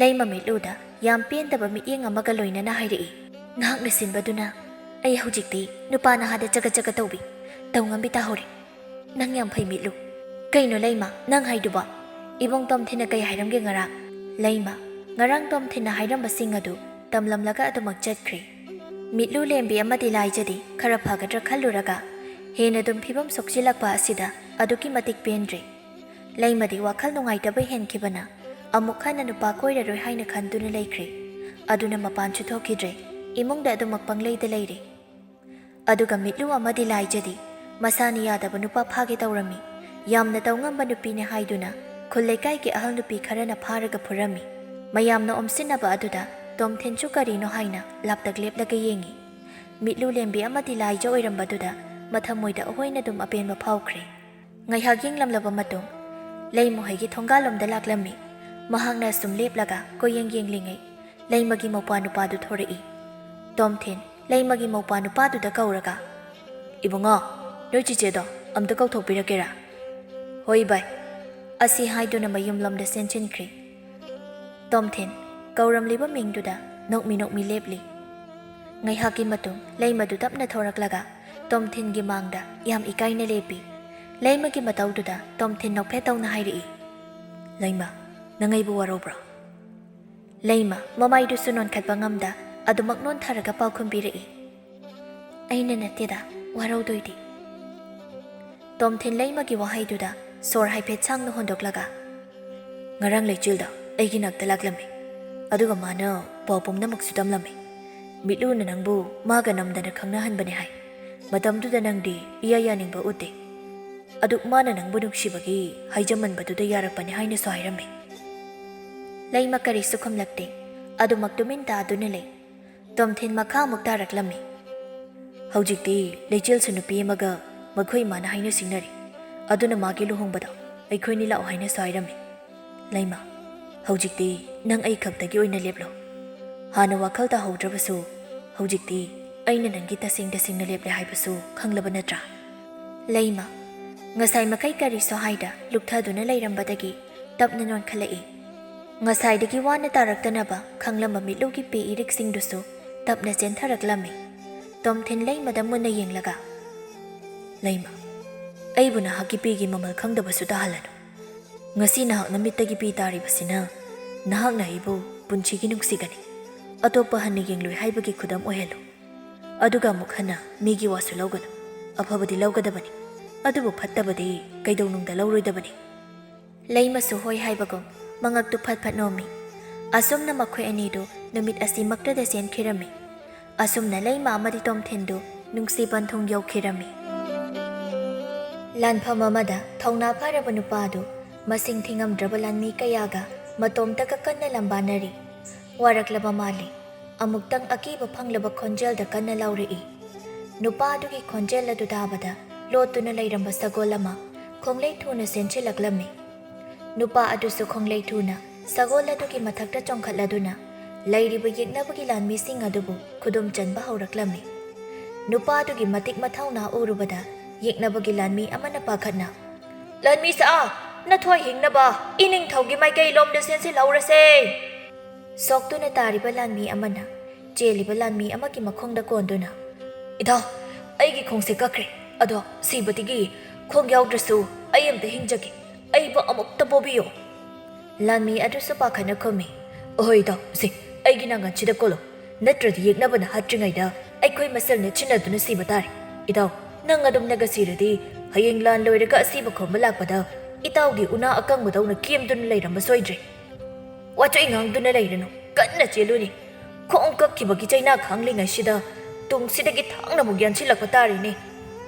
ꯂꯩꯃ ꯃꯤꯠꯂꯨꯗ ꯌꯥꯝ ꯄꯦꯟꯗꯕ ꯃꯤꯠꯌꯦꯡ ꯑꯃꯒ ꯂꯣꯏꯅꯅ ꯍꯥꯏꯔꯛꯏ, ꯅꯍꯥꯛꯅ ꯁꯤꯟꯕꯗꯨꯅ ꯑꯩ ꯍꯧꯖꯤꯛꯇꯤ ꯅꯨꯄꯥ ꯅꯍꯥꯗ ꯆꯒꯠ ꯆꯒꯠ ꯇꯧꯕꯤ ꯇꯧꯉꯝꯕꯤ ꯇꯥꯍꯧꯔꯦ꯫ ꯅꯪ ꯌꯥꯝ ꯐꯩ ꯃꯤꯠꯂꯨ꯫ ꯀꯩꯅꯣ ꯂꯩꯃ ꯅꯪ ꯍꯥꯏꯗꯨꯕꯣ? ꯏꯕꯨꯡ ꯇꯣꯝꯊꯤꯟꯅ ꯀꯩ ꯍꯥꯏꯔꯝꯒꯦ ꯉꯔꯥꯡ? ꯂꯩꯃ ꯉꯔꯥꯡ ꯇꯣꯝꯊꯤꯟꯅ ꯍꯥꯏꯔꯝꯕꯁꯤꯡ ꯑꯗꯨ ꯇꯝꯂꯝꯂꯒ ꯑꯗꯨꯃꯛ ꯆꯠꯈ꯭ꯔꯦ꯫ ꯃꯤꯠꯂꯨ ꯂꯦꯝꯕꯤ ꯑꯃꯗꯤ ꯂꯥꯏꯖꯗꯤ ꯈꯔ ꯐꯒꯗ꯭ꯔꯥ ꯈꯜꯂꯨꯔꯒ ꯍꯦꯟꯅ ꯑꯗꯨꯝ ꯐꯤꯕꯝ ꯁꯣꯛꯆꯤꯜꯂꯛꯄ ꯑꯁꯤꯗ ꯑꯗꯨꯛꯀꯤ ꯃꯇꯤꯛ ꯄꯦꯟꯗ꯭ꯔꯦ꯫ ꯂꯩꯃꯗꯤ ꯋꯥꯈꯜ ꯅꯨꯡꯉꯥꯏꯇꯕ ꯍꯦꯟꯈꯤꯕꯅ ꯑꯃꯨꯛ ꯍꯟꯅ ꯅꯨꯄꯥ ꯀꯣꯏꯔꯔꯣꯏ ꯍꯥꯏꯅ ꯈꯟꯗꯨꯅ ꯂꯩꯈ꯭ꯔꯦ꯫ ꯑꯗꯨꯅ ꯃꯄꯥꯟꯁꯨ ꯊꯣꯛꯈꯤꯗ꯭ꯔꯦ, ꯏꯃꯨꯡꯗ ꯑꯗꯨꯃꯛ ꯄꯪꯂꯩꯗ ꯂꯩꯔꯦ꯫ ꯑꯗꯨꯒ ꯃꯤꯠꯂꯨ ꯑꯃꯗꯤ ꯂꯥꯏꯖꯗꯤ ꯃꯁꯥꯅ ꯌꯥꯗꯕ ꯅꯨꯄꯥ ꯐꯥꯒꯦ ꯇꯧꯔꯝꯃꯤ꯫ ꯌꯥꯝꯅ ꯇꯧꯉꯝꯕ ꯅꯨꯄꯤꯅꯦ ꯍꯥꯏꯗꯨꯅ ꯈꯨꯜ ꯂꯩꯀꯥꯏꯒꯤ ꯑꯍꯜ ꯅꯨꯄꯤ ꯈꯔꯅ ꯐꯥꯔꯒ ꯐꯨꯔꯝꯃꯤ꯫ ꯃꯌꯥꯝꯅ ꯑꯣꯝꯁꯤꯟꯅꯕ ꯑꯗꯨꯗ ꯇꯣꯝꯊꯤꯟꯁꯨ ꯀꯔꯤꯅꯣ ꯍꯥꯏꯅ ꯂꯥꯞꯇꯛ ꯂꯦꯞꯂꯒ ꯌꯦꯡꯉꯤ꯫ ꯃꯤꯠꯂꯨ ꯂꯦꯝꯕꯤ ꯑꯃꯗꯤ ꯂꯥꯏꯖ ꯑꯣꯏꯔꯝꯕꯗꯨꯗ ꯃꯊꯃꯣꯏꯗ ꯑꯍꯣꯏꯅ ꯑꯗꯨꯝ ꯑꯄꯦꯟꯕ ꯐꯥꯎꯈ꯭ꯔꯦ꯫ ꯉꯥꯏꯍꯥꯛ ꯌꯦꯡꯂꯝꯂꯕ ꯃꯇꯨꯡ ꯂꯩꯃꯍꯣꯏꯒꯤ ꯊꯣꯡꯒꯥꯜꯂꯣꯝꯗ ꯂꯥꯛꯂꯝꯃꯤ꯫ ꯃꯍꯥꯛꯅ ꯁꯨꯝ ꯂꯦꯞꯂꯒ ꯀꯣꯌꯦꯡ ꯌꯦꯡꯂꯤꯉꯩ ꯂꯩꯃꯒꯤ ꯃꯧꯄ꯭ꯋꯥ ꯅꯨꯄꯥꯗꯨ ꯊꯣꯔꯛꯏ꯫ ꯇꯣꯝꯊꯤꯟ ꯂꯩꯃꯒꯤ ꯃꯧꯄ꯭ꯋꯥ ꯅꯨꯄꯥꯗꯨꯗ ꯀꯧꯔꯒ, ꯏꯕꯨꯡꯉꯣ, ꯅꯣꯏ ꯆꯤꯆꯦꯗꯣ ꯑꯝꯇ ꯀꯧꯊꯣꯛꯄꯤꯔꯛꯀꯦꯔꯥ? ꯍꯣꯏ ꯚꯥꯏ, ꯑꯁꯤ ꯍꯥꯏꯗꯨꯅ ꯃꯌꯨꯝꯂꯣꯝꯗ ꯆꯦꯟꯁꯤꯟꯈ꯭ꯔꯦ꯫ ꯇꯣꯝꯊꯤꯟ ꯀꯧꯔꯝꯂꯤꯕ ꯃꯤꯡꯗꯨꯗ ꯅꯣꯛꯃꯤ ꯅꯣꯛꯃꯤ ꯂꯦꯞꯂꯤ꯫ ꯉꯥꯏꯍꯥꯛꯀꯤ ꯃꯇꯨꯡ ꯂꯩꯃꯗꯨ ꯇꯞꯅ ꯊꯣꯔꯛꯂꯒ ꯇꯣꯝꯊꯤꯟꯒꯤ ꯃꯥꯡꯗ ꯌꯥꯝ ꯏꯀꯥꯏꯅ ꯂꯦꯞꯄꯤ꯫ ꯂꯩꯃꯒꯤ ꯃꯇꯧꯗꯨꯗ ꯇꯣꯝꯊꯤꯟ ꯅꯣꯛꯐꯦꯠ ꯇꯧꯅ ꯍꯥꯏꯔꯛꯏ, ꯂꯩꯃ, ꯅꯪ ꯑꯩꯕꯨ ꯋꯥꯔꯧꯕ꯭ꯔꯥ? ꯂꯩꯃ ꯃꯃꯥꯏꯗꯨꯁꯨ ꯅꯣꯟꯈꯠꯄ ꯉꯝꯗ ꯑꯗꯨꯃꯛ ꯅꯣꯟꯊꯔꯒ ꯄꯥꯎꯈꯨꯝ ꯄꯤꯔꯛꯏ, ꯑꯩꯅ ꯅꯠꯇꯦꯗ ꯋꯥꯔꯧꯗꯣꯏꯗꯤ꯫ ꯇꯣꯝꯊꯤꯟ ꯂꯩꯃꯒꯤ ꯋꯥꯍꯩꯗꯨꯗ ꯁꯣꯔ ꯍꯥꯏꯐꯦꯠ ꯁꯥꯡꯅ ꯍꯣꯟꯗꯣꯛꯂꯒ, ꯉꯔꯥꯡ ꯂꯩꯆꯤꯜꯗ ꯑꯩꯒꯤ ꯅꯥꯛꯇ ꯂꯥꯛꯂꯝꯃꯤ, ꯑꯗꯨꯒ ꯃꯥꯅ ꯄꯥꯎ ꯄꯨꯝꯅꯃꯛꯁꯨ ꯇꯝꯂꯝꯃꯤ꯫ ꯃꯤꯠꯂꯨꯅ ꯅꯪꯕꯨ ꯃꯥꯒ ꯅꯝꯗꯅ ꯈꯪꯅꯍꯟꯕꯅꯦ ꯍꯥꯏ꯫ ꯃꯇꯝꯗꯨꯗ ꯅꯪꯗꯤ ꯏꯌꯥ ꯌꯥꯅꯤꯡꯕ ꯎꯠꯇꯦ꯫ ꯑꯗꯨ ꯃꯥꯅ ꯅꯪꯕꯨ ꯅꯨꯡꯁꯤꯕꯒꯤ ꯍꯥꯏꯖꯃꯟꯕꯗꯨꯗ ꯌꯥꯔꯛꯄꯅꯤ ꯍꯥꯏꯅꯁꯨ ꯍꯥꯏꯔꯝꯃꯤ꯫ ꯂꯩꯃ ꯀꯔꯤꯁꯨ ꯈꯨꯝꯂꯛꯇꯦ, ꯑꯗꯨꯃꯛ ꯇꯨꯃꯤꯟ ꯇꯥꯗꯨꯅ ꯂꯩ꯫ ꯇꯣꯝꯊꯤꯟ ꯃꯈꯥ ꯑꯃꯨꯛ ꯇꯥꯔꯛꯂꯝꯃꯤ꯫ ꯍꯧꯖꯤꯛꯇꯤ ꯂꯩꯆꯦꯜꯁꯨ ꯅꯨꯄꯤ ꯑꯃꯒ ꯃꯈꯣꯏ ꯏꯃꯥꯅ ꯍꯥꯏꯅ ꯁꯤꯡꯅꯔꯤ, ꯑꯗꯨꯅ ꯃꯥꯒꯤ ꯂꯨꯍꯣꯡꯕꯗꯣ ꯑꯩꯈꯣꯏꯅꯤ ꯂꯥꯛꯑꯣ ꯍꯥꯏꯅꯁꯨ ꯍꯥꯏꯔꯝꯃꯤ꯫ ꯂꯩꯃ, ꯍꯧꯖꯤꯛꯇꯤ ꯅꯪ ꯑꯩ ꯈꯛꯇꯒꯤ ꯑꯣꯏꯅ ꯂꯦꯞꯂꯣ꯫ ꯍꯥꯟꯅ ꯋꯥꯈꯜ ꯇꯥꯍꯧꯗ꯭ꯔꯕꯁꯨ ꯍꯧꯖꯤꯛꯇꯤ ꯑꯩꯅ ꯅꯪꯒꯤ ꯇꯁꯦꯡ ꯇꯁꯦꯡꯅ ꯂꯦꯞꯂꯦ ꯍꯥꯏꯕꯁꯨ ꯈꯪꯂꯕ ꯅꯠꯇ꯭ꯔꯥ? ꯂꯩꯃ ꯉꯁꯥꯏ ꯃꯈꯩ ꯀꯔꯤꯁꯨ ꯍꯥꯏꯗ ꯂꯨꯞꯊꯗꯨꯅ ꯂꯩꯔꯝꯕꯗꯒꯤ ꯇꯞꯅ ꯅꯣꯟꯈꯠꯂꯛꯏ꯫ ꯉꯁꯥꯏꯗꯒꯤ ꯋꯥꯅ ꯇꯥꯔꯛꯇꯅꯕ ꯈꯪꯂꯝꯕ ꯃꯤꯠꯂꯨꯒꯤ ꯄꯤ ꯏꯔꯤꯛꯁꯤꯡꯗꯨꯁꯨ ꯇꯞꯅ ꯆꯦꯟꯊꯔꯛꯂꯝꯃꯤ꯫ ꯇꯣꯝꯊꯤꯟ ꯂꯩꯃꯗ ꯃꯨꯟꯅ ꯌꯦꯡꯂꯒ, ꯂꯩꯃ, ꯑꯩꯕꯨ ꯅꯍꯥꯛꯀꯤ ꯄꯤꯒꯤ ꯃꯃꯜ ꯈꯪꯗꯕꯁꯨ ꯇꯥꯍꯜꯂꯅꯨ꯫ ꯉꯁꯤ ꯅꯍꯥꯛꯅ ꯃꯤꯠꯇꯒꯤ ꯄꯤ ꯇꯥꯔꯤꯕꯁꯤꯅ ꯅꯍꯥꯛꯅ ꯑꯩꯕꯨ ꯄꯨꯟꯁꯤꯒꯤ ꯅꯨꯡꯁꯤꯒꯅꯤ, ꯑꯇꯣꯞꯄ ꯍꯟꯅ ꯌꯦꯡꯂꯣꯏ ꯍꯥꯏꯕꯒꯤ ꯈꯨꯗꯝ ꯑꯣꯏꯍꯜꯂꯨ꯫ ꯑꯗꯨꯒ ꯑꯃꯨꯛ ꯍꯟꯅ ꯃꯤꯒꯤ ꯋꯥꯁꯨ ꯂꯧꯒꯅꯨ꯫ ꯑꯐꯕꯗꯤ ꯂꯧꯒꯗꯕꯅꯤ, ꯑꯗꯨꯕꯨ ꯐꯠꯇꯕꯗꯤ ꯀꯩꯗꯧꯅꯨꯡꯗ ꯂꯧꯔꯣꯏꯗꯕꯅꯤ꯫ ꯂꯩꯃꯁꯨ ꯍꯣꯏ ꯍꯥꯏꯕꯒꯨꯝ ꯃꯉꯛꯇꯨ ꯐꯠ ꯐꯠ ꯅꯣꯝꯃꯤ꯫ ꯑꯁꯨꯝꯅ ꯃꯈꯣꯏ ꯑꯅꯤꯗꯨ ꯅꯨꯃꯤꯠ ꯑꯁꯤꯃꯛꯇꯗ ꯆꯦꯟꯈꯤꯔꯝꯃꯤ꯫ ꯑꯁꯨꯝꯅ ꯂꯩꯃ ꯑꯃꯗꯤ ꯇꯣꯝꯊꯤꯟꯗꯨ ꯅꯨꯡꯁꯤ ꯄꯟꯊꯨꯡ ꯌꯧꯈꯤꯔꯝꯃꯤ꯫ ꯂꯥꯟꯐꯝ ꯑꯃꯗ ꯊꯧꯅꯥ ꯐꯔꯕ ꯅꯨꯄꯥꯗꯨ ꯃꯁꯤꯡ ꯊꯤꯉꯝꯗ꯭ꯔꯕ ꯂꯥꯟꯃꯤ ꯀꯌꯥꯒ ꯃꯇꯣꯝꯇꯒ ꯀꯟꯅ ꯂꯝꯕꯥꯅꯔꯤ꯫ ꯋꯥꯔꯛꯂꯕ ꯃꯥꯜꯂꯤ꯫ ꯑꯃꯨꯛꯇꯪ ꯑꯀꯤꯕ ꯐꯪꯂꯕ ꯈꯣꯟꯖꯦꯜꯗ ꯀꯟꯅ ꯂꯥꯎꯔꯛꯏ꯫ ꯅꯨꯄꯥ ꯑꯗꯨꯒꯤ ꯈꯣꯟꯖꯦꯜ ꯑꯗꯨ ꯇꯥꯕꯗ ꯂꯣꯠꯇꯨꯅ ꯂꯩꯔꯝꯕ ꯁꯒꯣꯜ ꯑꯃ ꯈꯣꯡꯂꯩ ꯊꯨꯅ ꯆꯦꯟꯁꯤꯜꯂꯛꯂꯝꯃꯤ꯫ ꯅꯨꯄꯥ ꯑꯗꯨꯁꯨ ꯈꯣꯡꯂꯩ ꯊꯨꯅ ꯁꯒꯣꯜ ꯑꯗꯨꯒꯤ ꯃꯊꯛꯇ ꯆꯣꯡꯈꯠꯂꯗꯨꯅ ꯂꯩꯔꯤꯕ ꯌꯦꯛꯅꯕꯒꯤ ꯂꯥꯟꯃꯤꯁꯤꯡ ꯑꯗꯨꯕꯨ ꯈꯨꯗꯨꯝ ꯆꯟꯕ ꯍꯧꯔꯛꯂꯝꯃꯤ꯫ ꯅꯨꯄꯥ ꯑꯗꯨꯒꯤ ꯃꯇꯤꯛ ꯃꯊꯧꯅꯥ ꯎꯔꯨꯕꯗ ꯌꯦꯛꯅꯕꯒꯤ ꯂꯥꯟꯃꯤ ꯑꯃꯅ ꯄꯥꯈꯠꯅ, ꯂꯥꯟꯃꯤꯁꯥ, ꯅꯊꯣꯏ ꯍꯤꯡꯅꯕ ꯏꯅꯤꯡꯊꯧꯒꯤ ꯃꯥꯏꯀꯩꯂꯣꯝꯗ ꯆꯦꯟꯁꯤꯜꯍꯧꯔꯁꯦ! ꯁꯣꯛꯇꯨꯅ ꯇꯥꯔꯤꯕ ꯂꯥꯟꯃꯤ ꯑꯃꯅ ꯆꯦꯜꯂꯤꯕ ꯂꯥꯟꯃꯤ ꯑꯃꯒꯤ ꯃꯈꯣꯡꯗ ꯀꯣꯟꯗꯨꯅ, ꯏꯇꯥꯎ, ꯑꯩꯒꯤ ꯈꯣꯡꯁꯦ ꯀꯛꯈ꯭ꯔꯦ, ꯑꯗꯣ ꯁꯤꯕꯗꯒꯤ ꯈꯣꯡ ꯌꯥꯎꯗ꯭ꯔꯁꯨ ꯑꯩ ꯑꯝꯇ ꯍꯤꯡꯖꯒꯦ, ꯑꯩꯕꯨ ꯑꯃꯨꯛꯇ ꯄꯣꯕꯤꯌꯣ꯫ ꯂꯥꯟꯃꯤ ꯑꯗꯨꯁꯨ ꯄꯥꯈꯠꯅ ꯈꯨꯝꯃꯤ, ꯑꯍꯣꯏ ꯏꯇꯥꯎ, ꯑꯩꯒꯤ ꯅꯥꯉꯟꯁꯤꯗ ꯀꯣꯜꯂꯣ, ꯅꯠꯇ꯭ꯔꯗꯤ ꯌꯦꯛꯅꯕꯅ ꯍꯥꯠꯇ꯭ꯔꯤꯉꯩꯗ ꯑꯩꯈꯣꯏ ꯃꯁꯦꯜ ꯅꯦꯠꯁꯤꯟꯅꯗꯨꯅ ꯁꯤꯕ ꯇꯥꯔꯦ꯫ ꯏꯇꯥꯎ, ꯅꯪ ꯑꯗꯨꯝꯅꯒ ꯁꯤꯔꯗꯤ ꯍꯌꯦꯡ ꯂꯥꯟ ꯂꯣꯏꯔꯒ ꯑꯁꯤꯕ ꯈꯣꯝꯕ ꯂꯥꯛꯄꯗ ꯏꯇꯥꯎꯒꯤ ꯎꯅꯥ ꯑꯀꯪꯕꯗꯧꯅ ꯀꯦꯝꯗꯨꯅ ꯂꯩꯔꯝꯕ ꯁꯣꯏꯗ꯭ꯔꯦ꯫ ꯋꯥꯆꯣꯏ ꯉꯥꯡꯗꯨꯅ ꯂꯩꯔꯅꯨ, ꯀꯟꯅ ꯆꯦꯜꯂꯨꯅꯤ꯫ ꯈꯣꯡ ꯀꯛꯈꯤꯕꯒꯤ ꯆꯩꯅꯥ ꯈꯥꯡꯂꯤꯉꯩꯁꯤꯗ ꯇꯨꯡꯁꯤꯗꯒꯤ ꯊꯥꯡꯅ ꯑꯃꯨꯛ ꯌꯥꯟꯁꯤꯜꯂꯛꯄ ꯇꯥꯔꯤꯅꯦ꯫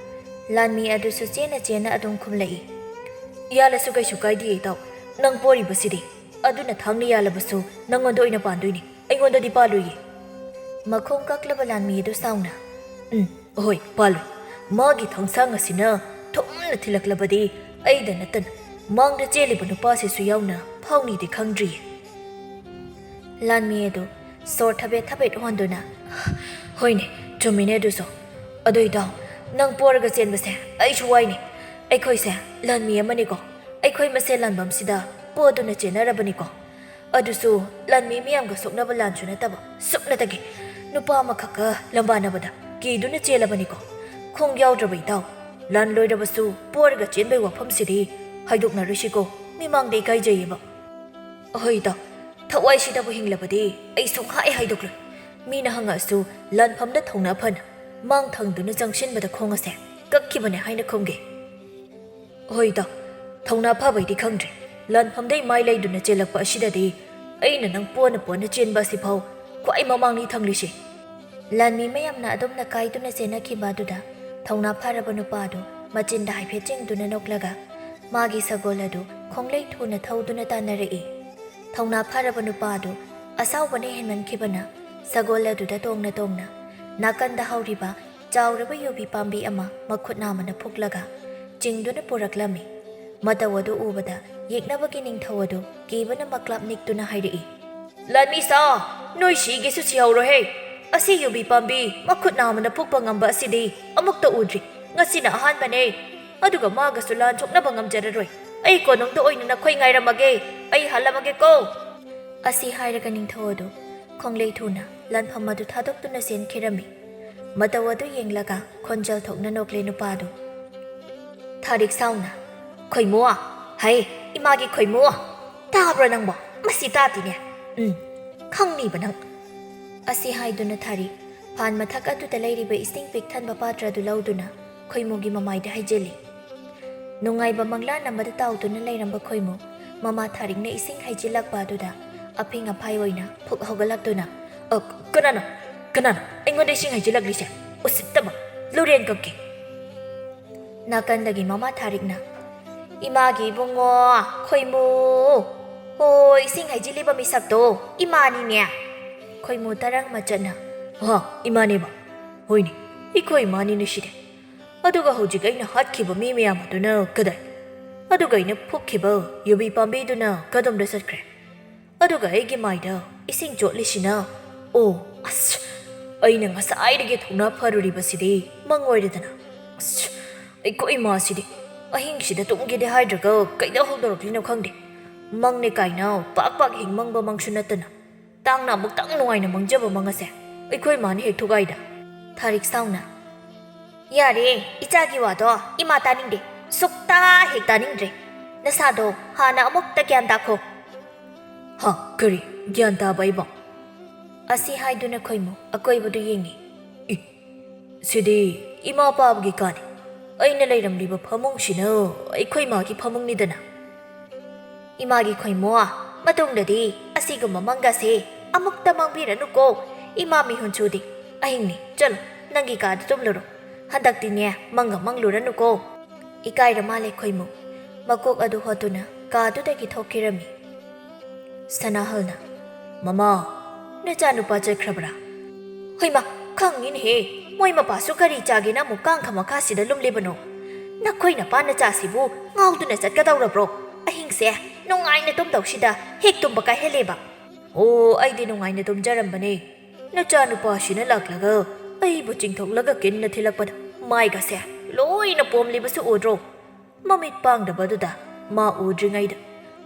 ꯂꯥꯟꯃꯤ ꯑꯗꯨꯁꯨ ꯆꯦꯟꯅ ꯆꯦꯟꯅ ꯑꯗꯨꯝ ꯈꯨꯝꯂꯛꯏ, ꯌꯥꯜꯂꯁꯨ ꯀꯩꯁꯨ ꯀꯥꯏꯗꯦ ꯏꯇꯥꯎ, ꯅꯪ ꯄꯣꯔꯤꯕꯁꯤꯗꯤ, ꯑꯗꯨꯅ ꯊꯥꯡꯅ ꯌꯥꯜꯂꯕꯁꯨ ꯅꯪꯉꯣꯟꯗ ꯑꯣꯏꯅ ꯄꯥꯟꯗꯣꯏꯅꯤ, ꯑꯩꯉꯣꯟꯗꯗꯤ ꯄꯥꯜꯂꯣꯏꯌꯦ꯫ ꯃꯈꯣꯡ ꯀꯛꯂꯕ ꯂꯥꯟꯃꯤ ꯑꯗꯨ ꯁꯥꯎꯅ, ꯑꯍꯣꯏ, ꯄꯥꯜꯂꯣꯏ꯫ ꯃꯥꯒꯤ ꯊꯥꯡꯁꯥꯡ ꯑꯁꯤꯅ ꯊꯨꯝꯅ ꯊꯤꯜꯂꯛꯂꯕꯗꯤ ꯑꯩꯗ ꯅꯠꯇꯅ ꯃꯥꯡꯗ ꯆꯦꯜꯂꯤꯕ ꯅꯨꯄꯥꯁꯤꯁꯨ ꯌꯥꯎꯅ ꯐꯥꯎꯅꯤꯗꯤ ꯈꯪꯗ꯭ꯔꯤꯌꯦ꯫ ꯂꯥꯟꯃꯤ ꯑꯗꯨ ꯁꯣꯔ ꯊꯕꯦꯠ ꯊꯕꯦꯠ ꯍꯣꯟꯗꯨꯅ, ꯍꯣꯏꯅꯦ, ꯆꯨꯝꯃꯤꯅꯦ ꯑꯗꯨꯁꯨ꯫ ꯑꯗꯣ ꯏꯇꯥꯎ, ꯅꯪ ꯄꯣꯔꯒ ꯆꯦꯟꯕꯁꯦ ꯑꯩꯁꯨ ꯋꯥꯏꯅꯦ꯫ ꯑꯩꯈꯣꯏꯁꯦ ꯂꯥꯟꯃꯤ ꯑꯃꯅꯤꯀꯣ, ꯑꯩꯈꯣꯏ ꯃꯁꯦꯜ ꯂꯥꯟꯕꯝꯁꯤꯗ ꯄꯣꯗꯨꯅ ꯆꯦꯟꯅꯔꯕꯅꯤꯀꯣ꯫ ꯑꯗꯨꯁꯨ ꯂꯥꯟꯃꯤ ꯃꯤꯌꯥꯝꯒ ꯁꯣꯛꯅꯕ ꯂꯥꯟꯁꯨ ꯅꯠꯇꯕ, ꯁꯨꯞꯅꯇꯒꯤ ꯅꯨꯄꯥ ꯑꯃꯈꯛꯀ ꯂꯝꯕꯥꯅꯕꯗ ꯀꯤꯗꯨꯅ ꯆꯦꯜꯂꯕꯅꯤꯀꯣ꯫ ꯈꯣꯡ ꯌꯥꯎꯗ꯭ꯔꯕ ꯏꯇꯥꯎ, ꯂꯥꯟ ꯂꯣꯏꯔꯕꯁꯨ ꯄꯣꯔꯒ ꯆꯦꯟꯕꯩ ꯋꯥꯐꯝꯁꯤꯗꯤ ꯍꯥꯏꯗꯣꯛꯅꯔꯣꯏꯁꯤꯀꯣ, ꯃꯤꯃꯥꯡꯗ ꯏꯀꯥꯏꯖꯩꯌꯦꯕ꯫ ꯑꯍꯣꯏ ꯏꯇꯥꯎ, ꯊꯋꯥꯏꯁꯤꯗꯕꯨ ꯍꯤꯡꯂꯕꯗꯤ ꯑꯩ ꯁꯨꯡꯍꯥꯏ ꯍꯥꯏꯗꯣꯛꯂꯣꯏ꯫ ꯃꯤꯅ ꯍꯪꯉꯛꯑꯁꯨ ꯂꯥꯟꯐꯝꯗ ꯊꯧꯅꯥ ꯐꯅ ꯃꯥꯡ ꯊꯪꯗꯨꯅ ꯆꯪꯁꯤꯟꯕꯗ ꯈꯣꯡ ꯑꯁꯦ ꯀꯛꯈꯤꯕꯅꯦ ꯍꯥꯏꯅ ꯈꯨꯝꯒꯦ꯫ ꯍꯣꯏ ꯏꯇꯥꯎ, ꯊꯧꯅꯥ ꯐꯕꯩꯗꯤ ꯈꯪꯗ꯭ꯔꯦ, ꯂꯥꯟꯐꯝꯗꯩ ꯃꯥꯏ ꯂꯩꯗꯨꯅ ꯆꯦꯜꯂꯛꯄ ꯑꯁꯤꯗꯗꯤ ꯑꯩꯅ ꯅꯪ ꯄꯣꯅ ꯄꯣꯅ ꯆꯦꯟꯕ ꯑꯁꯤꯐꯥꯎ ꯈ꯭ꯋꯥꯏ ꯃꯃꯥꯡꯅꯤ ꯊꯪꯂꯤꯁꯦ꯫ ꯂꯥꯟꯃꯤ ꯃꯌꯥꯝꯅ ꯑꯗꯨꯝꯅ ꯀꯥꯏꯗꯨꯅ ꯆꯦꯟꯅꯈꯤꯕ ꯑꯗꯨꯗ ꯊꯧꯅꯥ ꯐꯔꯕ ꯅꯨꯄꯥꯗꯨ ꯃꯆꯤꯟꯗ ꯍꯥꯏꯐꯦꯠ ꯆꯤꯡꯗꯨꯅ ꯅꯣꯛꯂꯒ ꯃꯥꯒꯤ ꯁꯒꯣꯜ ꯑꯗꯨ ꯈꯣꯡꯂꯩ ꯊꯨꯅ ꯊꯧꯗꯨꯅ ꯇꯥꯟꯅꯔꯛꯏ꯫ ꯊꯧꯅꯥ ꯐꯔꯕ ꯅꯨꯄꯥꯗꯨ ꯑꯁꯥꯎꯕꯅ ꯍꯦꯟꯃꯟꯈꯤꯕꯅ ꯁꯒꯣꯜ ꯑꯗꯨꯗ ꯇꯣꯡꯅ ꯇꯣꯡꯅ ꯅꯥꯀꯟꯗ ꯍꯧꯔꯤꯕ ꯆꯥꯎꯔꯕ ꯌꯨꯕꯤ ꯄꯥꯝꯕꯤ ꯑꯃ ꯃꯈꯨꯠ ꯅꯥꯝꯃꯅ ꯐꯨꯛꯂꯒ ꯆꯤꯡꯗꯨꯅ ꯄꯨꯔꯛꯂꯝꯃꯤ꯫ ꯃꯇꯧ ꯑꯗꯨ ꯎꯕꯗ ꯌꯦꯛꯅꯕꯒꯤ ꯅꯤꯡꯊꯧ ꯑꯗꯨ ꯀꯤꯕꯅ ꯃꯀ꯭ꯂꯥꯞ ꯅꯤꯛꯇꯨꯅ ꯍꯥꯏꯔꯛꯏ, ꯂꯥꯟꯃꯤꯁꯥ, ꯅꯣꯏ ꯁꯤꯒꯦꯁꯨ ꯁꯤꯍꯧꯔꯣꯍꯦ! ꯑꯁꯤ ꯌꯨꯕꯤ ꯄꯥꯝꯕꯤ ꯃꯈꯨꯠ ꯅꯥꯝꯃꯅ ꯐꯨꯛꯄ ꯉꯝꯕ ꯑꯁꯤꯗꯤ ꯑꯃꯨꯛꯇ ꯎꯗ꯭ꯔꯤ, ꯉꯁꯤꯅ ꯑꯍꯥꯟꯕꯅꯦ꯫ ꯑꯗꯨꯒ ꯃꯥꯒꯁꯨ ꯂꯥꯟ ꯁꯣꯛꯅꯕ ꯉꯝꯖꯔꯔꯣꯏ꯫ ꯑꯩ ꯀꯣꯅꯨꯡꯗ ꯑꯣꯏꯅ ꯅꯈꯣꯏ ꯉꯥꯏꯔꯝꯃꯒꯦ, ꯑꯩ ꯍꯜꯂꯝꯃꯒꯦꯀꯣ꯫ ꯑꯁꯤ ꯍꯥꯏꯔꯒ ꯅꯤꯡꯊꯧ ꯑꯗꯨ ꯈꯣꯡꯂꯩ ꯊꯨꯅ ꯂꯥꯟꯐꯝ ꯑꯗꯨ ꯊꯥꯗꯣꯛꯇꯨꯅ ꯆꯦꯟꯈꯤꯔꯝꯃꯤ꯫ ꯃꯇꯧ ꯑꯗꯨ ꯌꯦꯡꯂꯒ ꯈꯣꯟꯖꯦꯜ ꯊꯣꯛꯅ ꯅꯣꯛꯂꯦ ꯅꯨꯄꯥꯗꯨ, ꯊꯥꯔꯤꯛ ꯁꯥꯎꯅ, ꯈꯣꯏꯃꯨ, ꯍꯩ ꯏꯃꯥꯒꯤ ꯈꯣꯏꯃꯨ, ꯇꯥꯕ꯭ꯔꯥ ꯅꯪꯕꯣ? ꯃꯁꯤ ꯇꯥꯗꯦꯅꯦ꯫ ꯈꯪꯅꯤꯕ ꯅꯪ꯫ ꯑꯁꯤ ꯍꯥꯏꯗꯨꯅ ꯊꯥꯔꯤꯛ ꯐꯥꯟ ꯃꯊꯛ ꯑꯗꯨꯗ ꯂꯩꯔꯤꯕ ꯏꯁꯤꯡ ꯄꯤꯛ ꯊꯟꯕ ꯄꯥꯇ꯭ꯔ ꯑꯗꯨ ꯂꯧꯗꯨꯅ ꯈꯣꯏꯃꯨꯒꯤ ꯃꯃꯥꯏꯗ ꯍꯩꯖꯤꯜꯂꯤ꯫ ꯅꯨꯡꯉꯥꯏꯕ ꯃꯪꯂꯥꯟ ꯑꯃꯗ ꯇꯥꯎꯗꯨꯅ ꯂꯩꯔꯝꯕ ꯈꯣꯏꯃꯨ ꯃꯃꯥ ꯊꯥꯔꯤꯛꯅ ꯏꯁꯤꯡ ꯍꯩꯖꯤꯜꯂꯛꯄ ꯑꯗꯨꯗ ꯑꯐꯤꯡ ꯑꯐꯥꯏ ꯑꯣꯏꯅ ꯐꯨꯛ ꯍꯧꯒꯠꯂꯛꯇꯨꯅ, ꯀꯅꯥꯅꯣ ꯑꯩꯉꯣꯟꯗ ꯏꯁꯤꯡ ꯍꯩꯖꯤꯜꯂꯛꯂꯤꯁꯦ? ꯎꯁꯤꯠꯇꯕ, ꯂꯨꯔꯦꯟ ꯀꯛꯀꯦ! 나간다기 마마 타릭나 이마기 붕어 코이무 오 이싱하이 질리바 미삭도 이마니냐 코이무 따랑 맞잖아 이마네바 호이니 이코 이마니는 시대 아두가 호지가 이나 핫키바 미미야마도나 그다 아두가 이나 푹키바 유비 밤비도나 가dom다 섰그래 아두가 애기 마이다 이싱 쫄리시나 오 아스 아이나 ngasaidagi thona pharuribasidi mangoidana ass ai imasidi ahingshida tungide haidraga kaida hodoroklina khangde mangne kaina pak hingmangba mangsunatana tangna muk tang nuaina mangjaba mangase ai mani hek thugaida 타릭 사우나 야리 이자기 와도 이마 따닝데 쏙다 핵 따닝데 나사도 하나 어묵다 겐다코 하 그리 겐다 바이바 아시 하이두나 코이모 아코이부도 잉이 시디 이마 바브기 까니 아이나 레이람리바 파몽시나 ai 마기 파몽니드나 이마기 코이모아 마동다디 아시고 마망가세 아묵다 망비라누고 이마미 혼초디 아잉니 쩔 nangi kaad tumluro handak tinya manga mangluranu ko ikaira male khoimu makok adu hotuna kaadu dagi thokirami sanahalna mama ne chanu pa chakhrabra hoima khangin he moi ma pasu kari chage na mukang khama khasi da lumle bano na khoina pa na cha sibu ngauduna chatka dawrabro ahingse nongai ne tum tawsida hek tum baka heleba o aidi nongai ne tum jarambane na chanu pa shina laklaga aibu chingthoklaga kinna thilakpada maiga se loina pomlibasu udro mamit pangdabaduda ma udringaida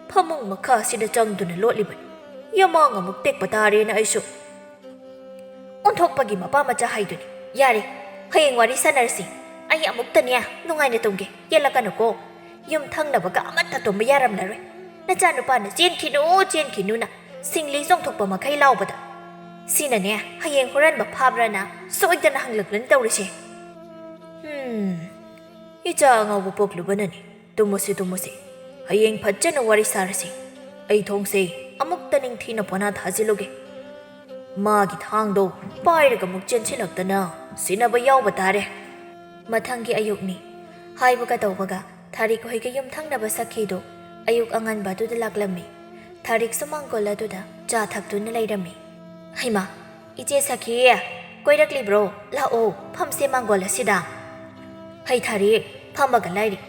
phamung makha sida changduna lotliba yamanga muktek patare na aisu onthokpagi mapa macha haiduni yare hayeng wari sanarsi ai amuktania nungai ne tumge yelakanu ko yum thangnabaga amatta tomba yaramlaroi na chanu pa na chen khinu na singli jongthokpa makhai laubada sinane hayeng horan ba phabrana soidana hanglaklan tawrise icha ngawu poklubanani tumusi hayeng phajjana wari sarasi ai thongse amukta ningthina pona thajiloge magi thangdo pairaga mukchen chilaktana sinaba yawba tare mathangi ayukni haibuga tawbaga tharik hoiga yum thangnaba sakhido ayuk angan badu da laklami tharik sumangkola duda cha thakduna leirami haima iche sakhi koirakli bro lao phamse mangola sida hai thari phamaga lairi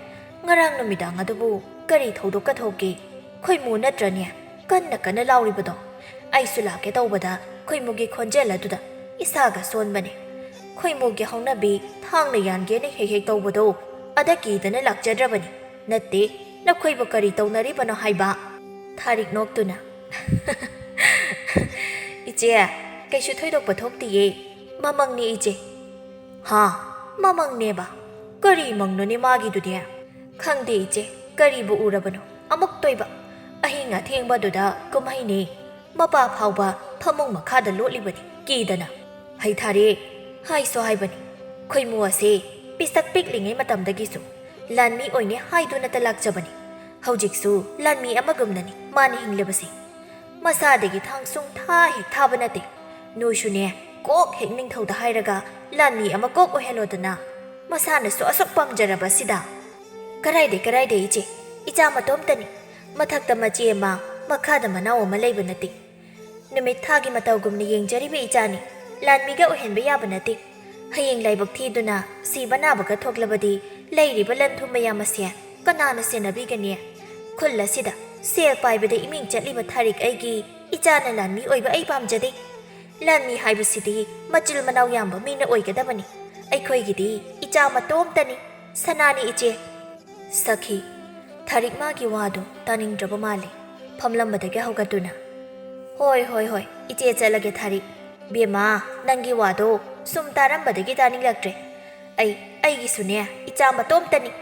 ngarang numidang adubu kari thodok ka thoki khoimu natrania kanna lauribado aisula ke tawbada khoimugi khonjel aduda isaga sonbane khoimugi haunabi thangna yange ne hek tawbado adaki dana lakjadrabani natte na khoibu kari tawnari bano haiba tharik noktuna iche kaisu thoidok pathoktiye mamangni iche ha mamang neba kari mangno ni magi dudia khangde iche kari bu urabano amuk toiba ahinga thengba duda kumhai ni mapa phawba thamung makha da lotlibani kidana hai thare hai so hai bani khoimu ase pisak piklingai matamdagi su lanmi oine haiduna talak jabani haujiksu lanmi amagumnani mani hinglebasi masadagi thangsung tha hek thabanate noishune kok hek ningthauda hairaga lanmi ama kok ohelodana masana so asok pangjaraba sida karaide iche icha matomtani mathakta machi ma makhada manaw ma leibanati numit thagi matawgumni yengjaribi ichani lanmiga ohenba yabanati hayeng laibak thiduna sibana baga thoklabadi leiriba lanthum mayamasya kanana senabigani khulla sida sel paibada iming chatliba tharik aigi ichana lanmi oiba ai pamjade lanmi haibasidi machil manaw yamba mina oigadabani aikhoigidi icha matomtani sanani iche sakhi tharik ma gi wadu taning draba male phamlambadaga hogatuna hoi iche chalage tharik bema nangi wado sum tarambadagi taning laktre ai gi sune icha matomtani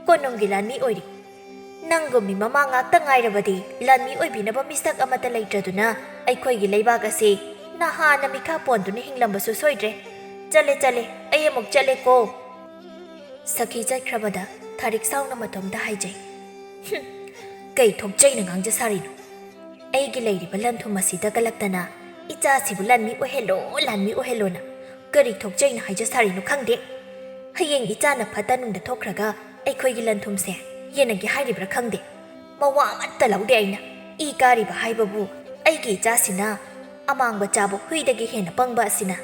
konongi lanmi oiri nangumi mama ngakta ngairabadi lanmi oibinaba misak amata leitraduna aikhoigi leibak ase nahana mikha ponduna hinglambasu soidre chale ai amuk chale ko sakhi chakhrabada tharik sauna matomda haijai kai thokjai na ngangja sarino aigi leiriba lanthum asida kalaktana icha sibu lanmi ohelo na kari thokjai na haija sarino khangde ꯍꯌꯦꯡ ꯏꯆꯥꯅ ꯐꯠꯇ ꯅꯨꯡꯗ ꯊꯣꯛꯈ꯭ꯔꯒ ꯑꯩꯈꯣꯏꯒꯤ ꯂꯟ ꯊꯨꯝꯁꯦ ꯌꯦꯟꯅꯒꯦ ꯍꯥꯏꯔꯤꯕ꯭ꯔꯥ ꯈꯪꯗꯦ ꯃꯋꯥ ꯑꯃꯠꯇ ꯂꯧꯗꯦ ꯑꯩꯅ ꯏ ꯀꯥꯔꯤꯕ ꯍꯥꯏꯕꯕꯨ ꯑꯩꯒꯤ ꯏꯆꯥꯁꯤꯅ ꯑꯃꯥꯡꯕ ꯆꯥꯕ ꯍꯨꯏꯗꯒꯤ ꯍꯦꯟꯅ ꯄꯪꯕ ꯑꯁꯤꯅ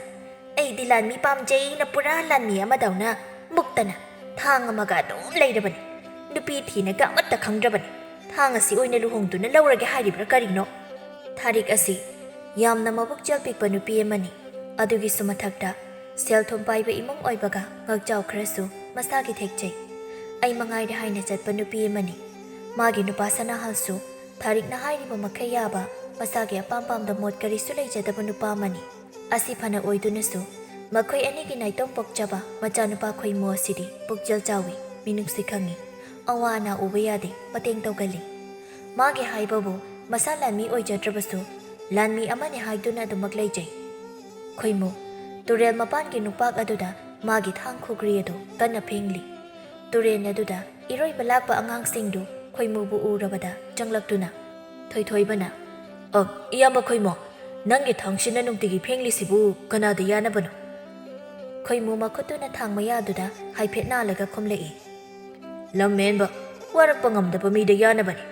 ꯑꯩꯗꯤ ꯂꯥꯟꯃꯤ ꯄꯥꯝꯖꯩꯅ ꯄꯨꯔꯥ ꯂꯥꯟꯃꯤ ꯑꯃꯗꯧꯅ ꯃꯨꯛꯇꯅ ꯊꯥꯡ ꯑꯃꯒ ꯑꯗꯨꯝ ꯂꯩꯔꯕꯅꯤ ꯅꯨꯄꯤ ꯊꯤꯅꯒ ꯑꯃꯠꯇ ꯈꯪꯗ꯭ꯔꯕꯅꯤ ꯊꯥꯡ ꯑꯁꯤ ꯑꯣꯏꯅ ꯂꯨꯍꯣꯡꯗꯨꯅ ꯂꯧꯔꯒꯦ ꯍꯥꯏꯔꯤꯕ꯭ꯔꯥ ꯀꯔꯤꯅꯣ ꯊꯥꯔꯤꯛ ꯑꯁꯤ ꯌꯥꯝꯅ ꯃꯕꯨꯛꯆꯦꯜ ꯄꯤꯛꯄ ꯅꯨꯄꯤ ꯑꯃꯅꯤ ꯑꯗꯨꯒꯤꯁꯨ ꯃꯊꯛꯇ ꯁꯦꯜ ꯊꯨꯝ ꯄꯥꯏꯕ ꯏꯃꯨꯡ ꯑꯣꯏꯕꯒ ꯉꯛꯆꯥꯎ ꯈꯔꯁꯨ ꯃꯁꯥꯒꯤ ꯊꯦꯛꯆꯩ ꯑꯩ ꯃꯉꯥꯏꯔꯦ ꯍꯥꯏꯅ ꯆꯠꯄ ꯅꯨꯄꯤ ꯑꯃꯅꯤ ꯃꯥꯒꯤ ꯅꯨꯄꯥ ꯁꯅꯥꯍꯜꯁꯨ ꯊꯥꯔꯤꯛꯅ ꯍꯥꯏꯔꯤꯕ ꯃꯈꯩ ꯌꯥꯕ ꯃꯁꯥꯒꯤ ꯑꯄꯥꯝ ꯄꯥꯝꯗ ꯃꯣꯠ ꯀꯔꯤꯁꯨ ꯂꯩꯖꯗꯕ ꯅꯨꯄꯥ ꯑꯃꯅꯤ ꯑꯁꯤ ꯐꯅ ꯑꯣꯏꯗꯨꯅꯁꯨ ꯃꯈꯣꯏ ꯑꯅꯤꯒꯤ ꯅꯥꯏꯇꯣꯝ ꯄꯣꯛꯆꯕ ꯃꯆꯥꯅꯨꯄꯥ ꯈꯣꯏꯃꯨ ꯑꯁꯤꯗꯤ ꯄꯨꯛꯆꯦꯜ ꯆꯥꯎꯏ ꯃꯤꯅꯨꯡꯁꯤ ꯈꯪꯏ ꯑꯋꯥ ꯑꯅꯥ ꯎꯕ ꯌꯥꯗꯦ ꯃꯇꯦꯡ ꯇꯧꯒꯜꯂꯤ ꯃꯥꯒꯤ ꯍꯥꯏꯕꯕꯨ ꯃꯁꯥ ꯂꯥꯟꯃꯤ ꯑꯣꯏꯖꯗ꯭ꯔꯕꯁꯨ ꯂꯥꯟꯃꯤ ꯑꯃꯅꯤ ꯍꯥꯏꯗꯨꯅ ꯑꯗꯨꯃꯛ ꯂꯩꯖꯩ ꯈꯣꯏꯃꯨ ꯇꯨꯔꯦꯜ ꯃꯄꯥꯟꯒꯤ ꯅꯨꯄꯥꯛ ꯑꯗꯨꯗ ꯃꯥꯒꯤ ꯊꯥꯡ ꯈꯨꯒ꯭ꯔꯤ ꯑꯗꯨ ꯀꯟꯅ ꯐꯦꯡꯂꯤ ꯇꯨꯔꯦꯜ ꯑꯗꯨꯗ ꯏꯔꯣꯏꯕ ꯂꯥꯛꯄ ꯑꯉꯥꯡꯁꯤꯡꯗꯨ ꯈꯣꯏꯃꯨꯕꯨ ꯎꯔꯕꯗ ꯆꯪꯂꯛꯇꯨꯅ ꯊꯣꯏꯊꯣꯏꯕꯅ ꯏꯌꯥꯝꯕ ꯈꯣꯏꯃꯨ ꯅꯪꯒꯤ ꯊꯥꯡꯁꯤꯅ ꯅꯨꯡꯇꯤꯒꯤ ꯐꯦꯡꯂꯤꯁꯤꯕꯨ ꯀꯅꯥꯗ ꯌꯥꯅꯕꯅꯣ ꯈꯣꯏꯃꯨ ꯃꯈꯨꯠꯇꯨꯅ ꯊꯥꯡ ꯃꯌꯥꯗꯨꯗ ꯍꯥꯏꯐꯦꯠ ꯅꯥꯜꯂꯒ ꯈꯨꯝꯂꯛꯏ ꯂꯝꯍꯦꯟꯕ ꯋꯥꯔꯛꯄ ꯉꯝꯗꯕ ꯃꯤꯗ ꯌꯥꯅꯕꯅꯤ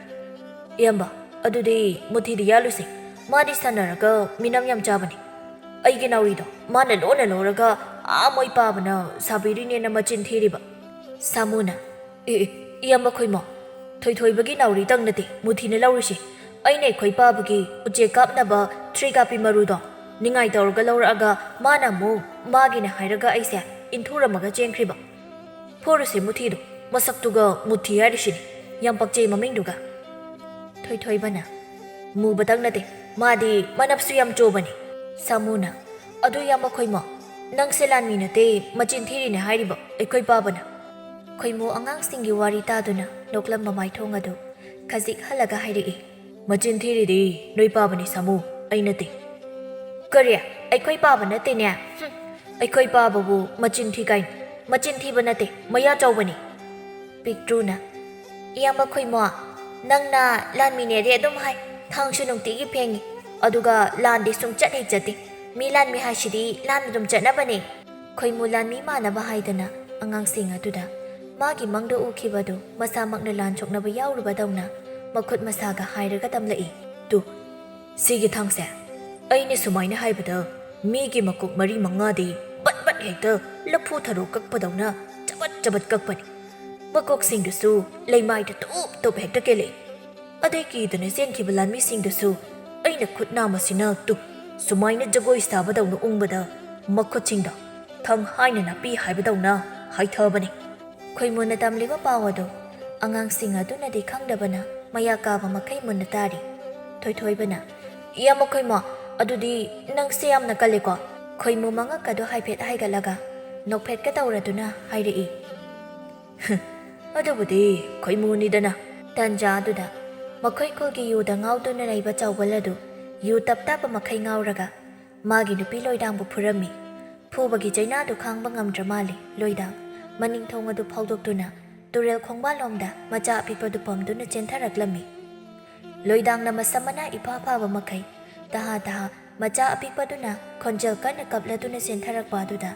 ꯏꯌꯥꯝꯕ ꯑꯗꯨꯗꯤ ꯃꯨꯊꯤꯗ ꯌꯥꯜꯂꯨꯁꯤ ꯃꯥꯗꯤ ꯁꯥꯟꯅꯔꯒ ꯃꯤꯅꯝ ꯌꯥꯝ ꯆꯥꯕꯅꯤ ꯑꯩꯒꯤ ꯅꯥꯎꯔꯤꯗꯣ ꯃꯥꯅ ꯂꯣꯟꯅ ꯂꯧꯔꯒ ꯃꯣꯏ ꯄꯥꯕꯅ ꯁꯥꯕꯤꯔꯤꯅꯦꯅ ꯃꯆꯤꯟ ꯊꯤꯔꯤꯕ ꯁꯥꯃꯨꯅ ꯏꯌꯥꯝꯕ ꯈꯣꯏꯃꯨ ꯊꯣꯏꯊꯣꯏꯕꯒꯤ ꯅꯥꯎꯔꯤꯇꯪ ꯅꯠꯇꯦ ꯃꯨꯊꯤꯅ ꯂꯧꯔꯤꯁꯤ ꯑꯩꯅ ꯑꯩꯈꯣꯏ ꯄꯥꯕꯒꯤ ꯎꯆꯦꯛ ꯀꯥꯞꯅꯕ ꯊ꯭ꯔꯤ ꯀꯥꯞꯄꯤ ꯃꯔꯨꯗꯣ ꯅꯤꯡꯉꯥꯏ ꯇꯧꯔꯒ ꯂꯧꯔꯛꯑꯒ ꯃꯥꯅ ꯑꯃꯨꯛ ꯃꯥꯒꯤꯅ ꯍꯥꯏꯔꯒ ꯑꯩꯁꯦ ꯏꯟꯊꯨꯔꯝꯃꯒ ꯆꯦꯟꯈ꯭ꯔꯤꯕ ꯐꯣꯔꯨꯁꯦ ꯃꯨꯊꯤꯗꯣ ꯃꯁꯛꯇꯨꯒ ꯃꯨꯊꯤ ꯍꯥꯏꯔꯤꯁꯤꯅꯤ ꯌꯥꯝ ꯄꯛꯆꯩ ꯃꯃꯤꯡꯗꯨꯒ ꯊꯣꯏꯊꯣꯏꯕꯅ ꯃꯨꯕꯇꯪ ꯅꯠꯇꯦ ꯃꯥꯗꯤ ꯃꯅꯞꯁꯨ ꯌꯥꯝ ꯆꯣꯕꯅꯤ ꯁꯥꯃꯨꯅ ꯑꯗꯨ ꯏꯌꯥꯝꯕ ꯈꯣꯏꯃꯨ ꯅꯪꯁꯦ ꯂꯥꯟꯃꯤ ꯅꯠꯇꯦ ꯃꯆꯤꯟ ꯊꯤꯔꯤꯅꯦ ꯍꯥꯏꯔꯤꯕ ꯑꯩꯈꯣꯏ ꯄꯥꯕꯅ ꯈꯣꯏꯃꯨ ꯑꯉꯥꯡꯁꯤꯡꯒꯤ ꯋꯥꯔꯤ ꯇꯥꯗꯨꯅ ꯅꯣꯛꯂꯝꯕ ꯃꯥꯏꯊꯣꯡ ꯑꯗꯨ ꯈꯖꯤꯛ ꯍꯜꯂꯒ ꯍꯥꯏꯔꯛꯏ ꯃꯆꯤꯟ ꯊꯤꯔꯤꯗꯤ ꯅꯣꯏ ꯄꯥꯕꯅꯤ ꯁꯥꯃꯨ ꯑꯩ ꯅꯠꯇꯦ ꯀꯔꯤ ꯑꯩꯈꯣꯏ ꯄꯥꯕ ꯅꯠꯇꯦꯅꯦ ꯑꯩꯈꯣꯏ ꯄꯥꯕꯕꯨ ꯃꯆꯤꯟ ꯊꯤ ꯀꯥꯏꯅ ꯃꯆꯤꯟ ꯊꯤꯕ ꯅꯠꯇꯦ ꯃꯌꯥ ꯆꯧꯕꯅꯤ ꯄꯤꯛꯇ꯭ꯔꯨꯅ ꯏꯌꯥꯝꯕ ꯈꯣꯏꯃꯨ ꯅꯪꯅ ꯂꯥꯟꯃꯤꯅꯦꯗꯤ ꯑꯗꯨꯝ ꯍꯥꯏ ꯊꯥꯡꯁꯨ ꯅꯨꯡꯇꯤꯒꯤ ꯐꯦꯡꯉꯤ ꯑꯗꯨꯒ ꯂꯥꯟꯗꯤ ꯁꯨꯡꯆꯠ ꯍꯦꯛ ꯆꯠꯇꯦ ꯃꯤ ꯂꯥꯟꯃꯤ ꯍꯥꯏꯁꯤꯗꯤ ꯂꯥꯟ ꯑꯗꯨꯝ ꯆꯠꯅꯕꯅꯦ ꯈꯣꯏꯃꯨ ꯂꯥꯟꯃꯤ ꯃꯥꯟꯅꯕ ꯍꯥꯏꯗꯅ ꯑꯉꯥꯡꯁꯤꯡ ꯑꯗꯨꯗ ꯃꯥꯒꯤ ꯃꯪꯗ ꯎꯈꯤꯕꯗꯨ ꯃꯁꯥꯃꯛꯅ ꯂꯥꯟ ꯁꯣꯛꯅꯕ ꯌꯥꯎꯔꯨꯕꯗꯧꯅ ꯃꯈꯨꯠ ꯃꯁꯥꯒ ꯍꯥꯏꯔꯒ ꯇꯝꯂꯛꯏ ꯇꯨ ꯁꯤꯒꯤ ꯊꯥꯡꯁꯦ ꯑꯩꯅ ꯁꯨꯃꯥꯏꯅ ꯍꯥꯏꯕꯗ ꯃꯤꯒꯤ ꯃꯀꯣꯛ 4-5ꯗꯤ ꯕꯠ ꯕꯠ ꯍꯦꯛꯇ ꯂꯐꯨ ꯊꯔꯣ ꯀꯛꯄꯗꯧꯅ ꯆꯕꯠ ꯆꯕꯠ ꯀꯛꯄꯅꯤ ꯃꯀꯣꯛꯁꯤꯡꯗꯨꯁꯨ ꯂꯩꯃꯥꯏꯗ ꯇꯨꯞ ꯇꯨꯞ ꯍꯦꯛꯇ ꯀꯦꯜꯂꯛꯏ ꯑꯗꯩ ꯀꯤꯗꯅ ꯆꯦꯟꯈꯤꯕ ꯂꯥꯟꯃꯤꯁꯤꯡꯗꯨꯁꯨ ꯑꯩꯅ ꯈꯨꯠ ꯅꯥꯝꯃꯁꯤꯅ ꯇꯨ ꯁꯨꯃꯥꯏꯅ ꯖꯒꯣꯏ ꯁꯥꯕꯗꯧꯅ ꯎꯪꯕꯗ ꯃꯈꯨꯠꯁꯤꯡꯗꯣ ꯊꯪ ꯍꯥꯏꯅ ꯅꯥꯄꯤ ꯍꯥꯏꯕꯗꯧꯅ ꯍꯥꯏꯊꯕꯅꯤ ꯈꯣꯏꯃꯨꯅ ꯇꯝꯂꯤꯕ ꯄꯥꯎ ꯑꯗꯨ ꯑꯉꯥꯡꯁꯤꯡ ꯑꯗꯨꯅꯗꯤ ꯈꯪꯗꯕꯅ ꯃꯌꯥ ꯀꯥꯕ ꯃꯈꯩ ꯃꯨꯟꯅ ꯇꯥꯔꯤ ꯊꯣꯏꯊꯣꯏꯕꯅ ꯏꯌꯥꯝꯕ ꯈꯣꯏꯃꯨ ꯑꯗꯨꯗꯤ ꯅꯪꯁꯦ ꯌꯥꯝꯅ ꯀꯜꯂꯦꯀꯣ ꯈꯣꯏꯃꯨ ꯃꯉꯛ ꯑꯗꯨ ꯍꯥꯏꯐꯦꯠ ꯍꯥꯏꯒꯠꯂꯒ ꯅꯣꯛꯐꯦꯠꯀ ꯇꯧꯔꯗꯨꯅ ꯍꯥꯏꯔꯛꯏ ꯑꯗꯨꯕꯨꯗꯤ ꯈꯣꯏꯃꯨꯅꯤꯗꯅ ꯇꯟꯖꯥ ꯑꯗꯨꯗ ꯃꯈꯣꯏ ꯈꯨꯜꯒꯤ ꯌꯨꯗ ꯉꯥꯎꯗꯨꯅ ꯂꯩꯕ ꯆꯥꯎꯕꯜ ꯑꯗꯨ ꯌꯨ ꯇꯞ ꯃꯈꯩ ꯉꯥꯎꯔꯒ ꯃꯥꯒꯤ ꯅꯨꯄꯤ ꯂꯣꯏꯗꯥꯡꯕꯨ ꯐꯨꯔꯝꯃꯤ ꯐꯨꯕꯒꯤ ꯆꯩꯅꯥꯗꯨ ꯈꯥꯡꯕ ꯉꯝꯗ꯭ꯔ ꯃꯥꯜꯂꯤ ꯂꯣꯏꯗꯥꯡ ꯃꯅꯤꯡꯊꯣꯡ ꯑꯗꯨ ꯐꯥꯎꯗꯣꯛꯇꯨꯅ ꯇꯨꯔꯦꯜ ꯈꯣꯡꯕꯥꯜꯂꯣꯝꯗ ꯃꯆꯥ ꯑꯄꯤꯛꯄꯗꯨ ꯄꯝꯗꯨꯅ ꯆꯦꯟꯊꯔꯛꯂꯝꯃꯤ ꯂꯣꯏꯗꯥꯡꯅ ꯃꯁꯝ ꯃꯅꯥ ꯏꯐꯥ ꯐꯥꯕ ꯃꯈꯩ ꯇꯍꯥ ꯃꯆꯥ ꯑꯄꯤꯛꯄꯗꯨꯅ ꯈꯣꯟꯖꯦꯜ ꯀꯟꯅ ꯀꯞꯂꯗꯨꯅ ꯆꯦꯟꯊꯔꯛꯄ ꯑꯗꯨꯗ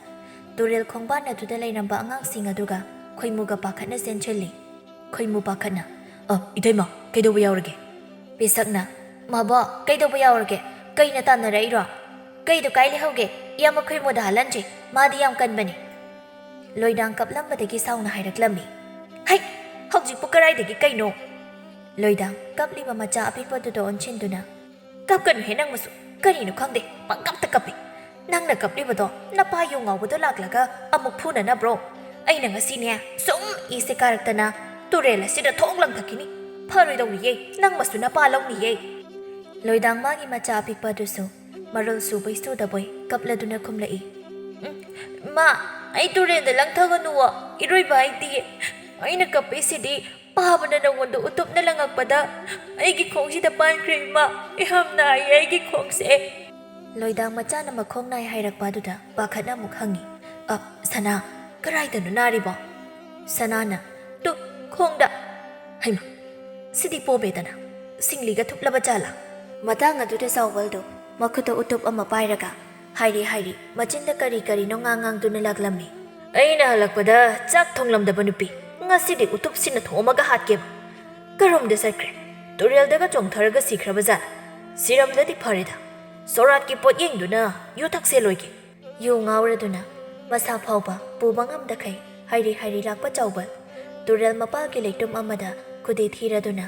ꯇꯨꯔꯦꯜ ꯈꯣꯡꯕꯥꯟ ꯑꯗꯨꯗ ꯂꯩꯔꯝꯕ ꯑꯉꯥꯡꯁꯤꯡ ꯑꯗꯨꯒ ꯈꯣꯏꯃꯨꯒ ꯄꯥꯈꯠꯅ ꯆꯦꯟꯁꯤꯜꯂꯤ ꯈꯣꯏꯃꯨ ꯄꯥꯈꯠꯅ ꯏꯇꯩꯃ ꯀꯩꯗꯧꯕ ꯌꯥꯎꯔꯒꯦ ꯄꯤꯁꯛꯅ ꯃꯕꯣꯛ ꯀꯩꯗꯧꯕ ꯌꯥꯎꯔꯒꯦ ꯀꯩꯅ ꯇꯥꯟꯅꯔꯛꯏꯔꯣ ꯀꯩꯗꯨ ꯀꯥꯏ ꯂꯩꯍꯧꯒꯦ ꯏꯌꯥꯝꯕ ꯈꯣꯏꯃꯨꯗ ꯍꯜꯍꯟꯁꯤ ꯃꯥꯗꯤ ꯌꯥꯝ ꯀꯟꯕꯅꯤ ꯂꯣꯏꯗꯥꯡ ꯀꯞꯂꯝꯕꯗꯒꯤ ꯁꯥꯎꯅ ꯍꯥꯏꯔꯛꯂꯝꯃꯤ ꯍꯩ ꯍꯧꯖꯤꯛꯄꯨ ꯀꯔꯥꯏꯗꯒꯤ ꯀꯩꯅꯣ ꯂꯣꯏꯗꯥꯡ ꯀꯞꯂꯤꯕ ꯃꯆꯥ ꯑꯄꯤꯛꯄꯗꯨꯗ ꯑꯣꯟꯁꯤꯟꯗꯨꯅ ꯀꯞꯀꯅꯨꯍꯦ ꯅꯪꯃꯁꯨ ꯀꯔꯤꯅꯣ ꯈꯪꯗꯦ ꯄꯪꯀꯞꯇ ꯀꯞꯄꯤ ꯅꯪꯅ ꯀꯞꯂꯤꯕꯗꯣ ꯅꯄꯥ ꯌꯨ ꯉꯥꯎꯕꯗꯣ ꯂꯥꯛꯂꯒ ꯑꯃꯨꯛ ꯐꯨꯅꯅꯕ꯭ꯔꯣ ꯑꯩꯅ ꯉꯁꯤꯅꯦ ꯁꯨꯝ ꯏꯁꯦ ꯀꯥꯔꯛꯇꯅ ꯇꯨꯔꯦꯜ ꯑꯁꯤꯗ ꯊꯣꯛ ꯂꯪꯊꯛꯈꯤꯅꯤ ꯐꯔꯣꯏꯗꯧꯅꯤꯌꯦ ꯅꯪꯃꯁꯨ ꯅꯄꯥ ꯂꯧꯅꯤꯌꯦ ꯂꯣꯏꯗꯥꯡ ꯃꯥꯒꯤ ꯃꯆꯥ ꯑꯄꯤꯛꯄꯗꯨꯁꯨ ꯃꯔꯣꯜ ꯁꯨꯕꯩ ꯁꯨꯗꯕꯣꯏ ꯀꯞꯂꯗꯨꯅ ꯈꯨꯝꯂꯛꯏ ꯃꯥ ꯑꯩ ꯇꯨꯔꯦꯜꯗ ꯂꯪꯊꯒꯅꯨꯋꯣ ꯏꯔꯣꯏꯕ ꯍꯩꯇꯤꯌꯦ ꯑꯩꯅ ꯀꯞꯄꯤꯁꯤꯗꯤ ꯄꯥꯕꯅ ꯅꯉꯣꯟꯗ ꯎꯇꯨꯞꯅ ꯂꯪꯉꯛꯄꯗ ꯑꯩꯒꯤ ꯈꯣꯡꯁꯤꯗ ꯄꯥꯟꯈ꯭ꯔꯦ ꯏꯃꯥ ꯌꯥꯝ ꯅꯥꯏꯌꯦ ꯑꯩꯒꯤ ꯈꯣꯡꯁꯦ ꯂꯣꯏꯗꯥꯡ ꯃꯆꯥꯅ ꯃꯈꯣꯡ ꯅꯥꯏ ꯍꯥꯏꯔꯛꯄ ꯑꯗꯨꯗ ꯄꯥꯈꯠꯅ ꯑꯃꯨꯛ ꯍꯪꯉꯤ ꯁꯅꯥ ꯀꯔꯥꯏꯗꯅꯣ ꯅꯥꯔꯤꯕꯣ ꯁꯅꯥꯅ ꯇꯨ ꯈꯣꯡꯗ ꯍꯩꯃ ꯁꯤꯗꯤ ꯄꯣꯕꯦꯗꯅ ꯁꯤꯡꯂꯤꯒ ꯊꯨꯞꯂꯕ ꯖꯥꯠꯂꯥ ꯃꯇꯥꯡ ꯑꯗꯨꯗ ꯆꯥꯎꯕꯜꯗꯣ ꯃꯈꯨꯠꯇ ꯎꯇꯨꯞ ꯑꯃ ꯄꯥꯏꯔꯒ ꯍꯥꯏꯔꯤ ꯃꯆꯤꯟꯗ ꯀꯔꯤ ꯀꯔꯤꯅꯣ ꯉꯥꯡꯗꯨꯅ ꯂꯥꯛꯂꯝꯃꯤ ꯑꯩꯅ ꯍꯜꯂꯛꯄꯗ ꯆꯥꯛ ꯊꯣꯡꯂꯝꯗꯕ ꯅꯨꯄꯤ ꯉꯁꯤꯗꯤ ꯎꯇꯨꯞꯁꯤꯅ ꯊꯣꯡꯑꯃꯒ ꯍꯥꯠꯀꯦꯕ ꯀꯔꯣꯝꯗ ꯆꯠꯈ꯭ꯔꯦ ꯇꯨꯔꯦꯜꯗꯒ ꯆꯣꯡꯊꯔꯒ ꯁꯤꯈ꯭ꯔꯕ ꯖꯥꯠ ꯁꯤꯔꯝꯗꯗꯤ ꯐꯔꯦꯗ ꯁꯣꯔꯥꯠꯀꯤ ꯄꯣꯠꯌꯦꯡꯗꯨꯅ ꯌꯨ ꯊꯛꯁꯦꯂꯣꯏꯒꯦ ꯌꯨ ꯉꯥꯎꯔꯗꯨꯅ ꯃꯁꯥ ꯐꯥꯎꯕ ꯄꯨꯕ ꯉꯝꯗꯈꯩ ꯍꯥꯏꯔꯤ ꯍꯥꯏꯔꯤ ꯂꯥꯛꯄ ꯆꯥꯎꯕꯜ ꯇꯨꯔꯦꯜ ꯃꯄꯥꯜꯒꯤ ꯂꯩꯇꯨꯝ ꯑꯃꯗ ꯈꯨꯗꯤ ꯊꯤꯔꯗꯨꯅ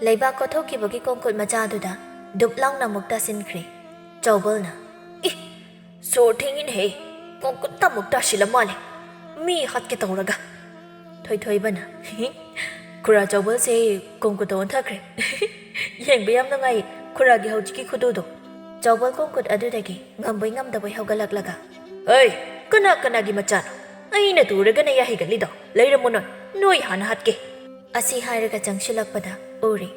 ꯂꯩꯕꯥꯛ ꯀꯣꯊꯣꯛꯈꯤꯕꯒꯤ ꯀꯣꯡꯀꯨꯠ ꯃꯆꯥꯗꯨꯗ ꯗꯨꯞ ꯂꯥꯎꯅ ꯑꯃꯨꯛ ꯇꯥꯁꯤꯟꯈ꯭ꯔꯦ ꯆꯥꯎꯕꯜꯅ ꯁꯣꯔ ꯊꯦꯡꯉꯤꯅꯦꯍꯦ ꯀꯣꯡꯀꯨꯠꯇ ꯑꯃꯨꯛ ꯇꯥꯁꯤꯜꯂ ꯃꯥꯜꯂꯦ ꯃꯤ ꯍꯥꯠꯀꯦ ꯇꯧꯔꯒ ꯊꯣꯏꯊꯣꯏꯕꯅ ꯈꯨꯔꯥ ꯆꯥꯎꯕꯜꯁꯦ ꯀꯣꯡꯀꯨꯠꯇ ꯑꯣꯟꯊꯈ꯭ꯔꯦ ꯌꯦꯡꯕ ꯌꯥꯝ ꯅꯨꯡꯉꯥꯏ ꯈꯨꯔꯥꯒꯤ ꯍꯧꯖꯤꯛꯀꯤ ꯈꯨꯗꯨꯗꯣ ꯆꯥꯎꯕꯜ ꯀꯣꯡꯀꯨꯠ ꯑꯗꯨꯗꯒꯤ ꯉꯝꯕꯣꯏ ꯉꯝꯗꯕꯣꯏ ꯍꯧꯒꯠꯂꯛꯂꯒ ꯑꯩ ꯀꯅꯥꯒꯤ ꯃꯆꯥꯅꯣ ꯑꯩꯅ ꯇꯨꯔꯒꯅ ꯌꯥꯍꯩꯒꯠꯂꯤꯗꯣ ꯂꯩꯔꯝꯃꯨ ꯅꯣꯏ ꯍꯥꯟꯅ ꯍꯥꯠꯀꯦ ꯑꯁꯤ ꯍꯥꯏꯔꯒ ꯆꯪꯁꯤꯜꯂꯛꯄꯗ ꯎꯔꯤ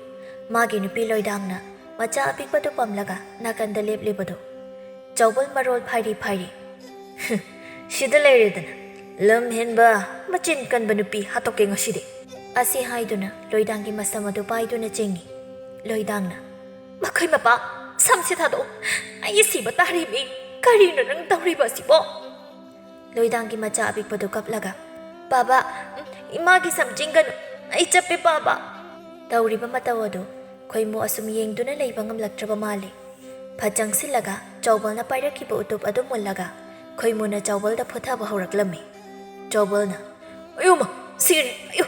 ꯃꯥꯒꯤ ꯅꯨꯄꯤ ꯂꯣꯏꯗꯥꯡꯅ ꯃꯆꯥ ꯑꯄꯤꯛꯄꯗꯨ ꯄꯝꯂꯒ ꯅꯥꯀꯟꯗ ꯂꯦꯞꯂꯤꯕꯗꯣ ꯆꯥꯎꯕꯜ ꯃꯔꯣꯜ ꯐꯥꯏꯔꯤ ꯁꯤꯗ ꯂꯩꯔꯦꯗꯅ ꯂꯝ ꯍꯦꯟꯕ ꯃꯆꯤꯟ ꯀꯟꯕ ꯅꯨꯄꯤ ꯍꯥꯠꯇꯣꯛꯀꯦ ꯉꯁꯤꯗꯤ ꯑꯁꯤ ꯍꯥꯏꯗꯨꯅ ꯂꯣꯏꯗꯥꯡꯒꯤ ꯃꯁꯝ ꯑꯗꯨ ꯄꯥꯏꯗꯨꯅ ꯆꯤꯡꯉꯤ ꯂꯣꯏꯗꯥꯡꯅ ꯃꯈꯣꯏ ꯃꯄꯥ ꯁꯝꯁꯤ ꯊꯥꯗꯣꯛꯎ ꯑꯩ ꯁꯤꯕ ꯇꯥꯔꯤꯃꯤ ꯀꯔꯤꯅꯣ ꯅꯪ ꯇꯧꯔꯤꯕ ꯑꯁꯤꯕꯣ ꯂꯣꯏꯗꯥꯡꯒꯤ ꯃꯆꯥ ꯑꯄꯤꯛꯄꯗꯨ ꯀꯞꯂꯒ ꯕꯥꯕꯥ ꯏꯃꯥꯒꯤ ꯁꯝ ꯆꯤꯡꯒꯅꯨ ꯑꯩ ꯆꯞꯄꯦ ꯕꯥꯕꯥ ꯇꯧꯔꯤꯕ ꯃꯇꯧ ꯑꯗꯨ ꯈꯣꯏꯃꯨ ꯑꯁꯨꯝ ꯌꯦꯡꯗꯨꯅ ꯂꯩꯕ ꯉꯝꯂꯛꯇ꯭ꯔꯕ ꯃꯥꯜꯂꯤ ꯐꯠ ꯆꯪꯁꯤꯜꯂꯒ ꯆꯥꯎꯕꯜꯅ ꯄꯥꯏꯔꯛꯈꯤꯕ ꯎꯇꯨꯞ ꯑꯗꯨ ꯃꯨꯜꯂꯒ ꯈꯣꯏꯃꯨꯅ ꯆꯥꯎꯕꯜꯗ ꯐꯨꯊꯕ ꯍꯧꯔꯛꯂꯝꯃꯤ ꯆꯥꯎꯕꯜꯅ ꯑꯌꯨꯃ ꯁꯤꯔꯦ ꯑꯌꯨ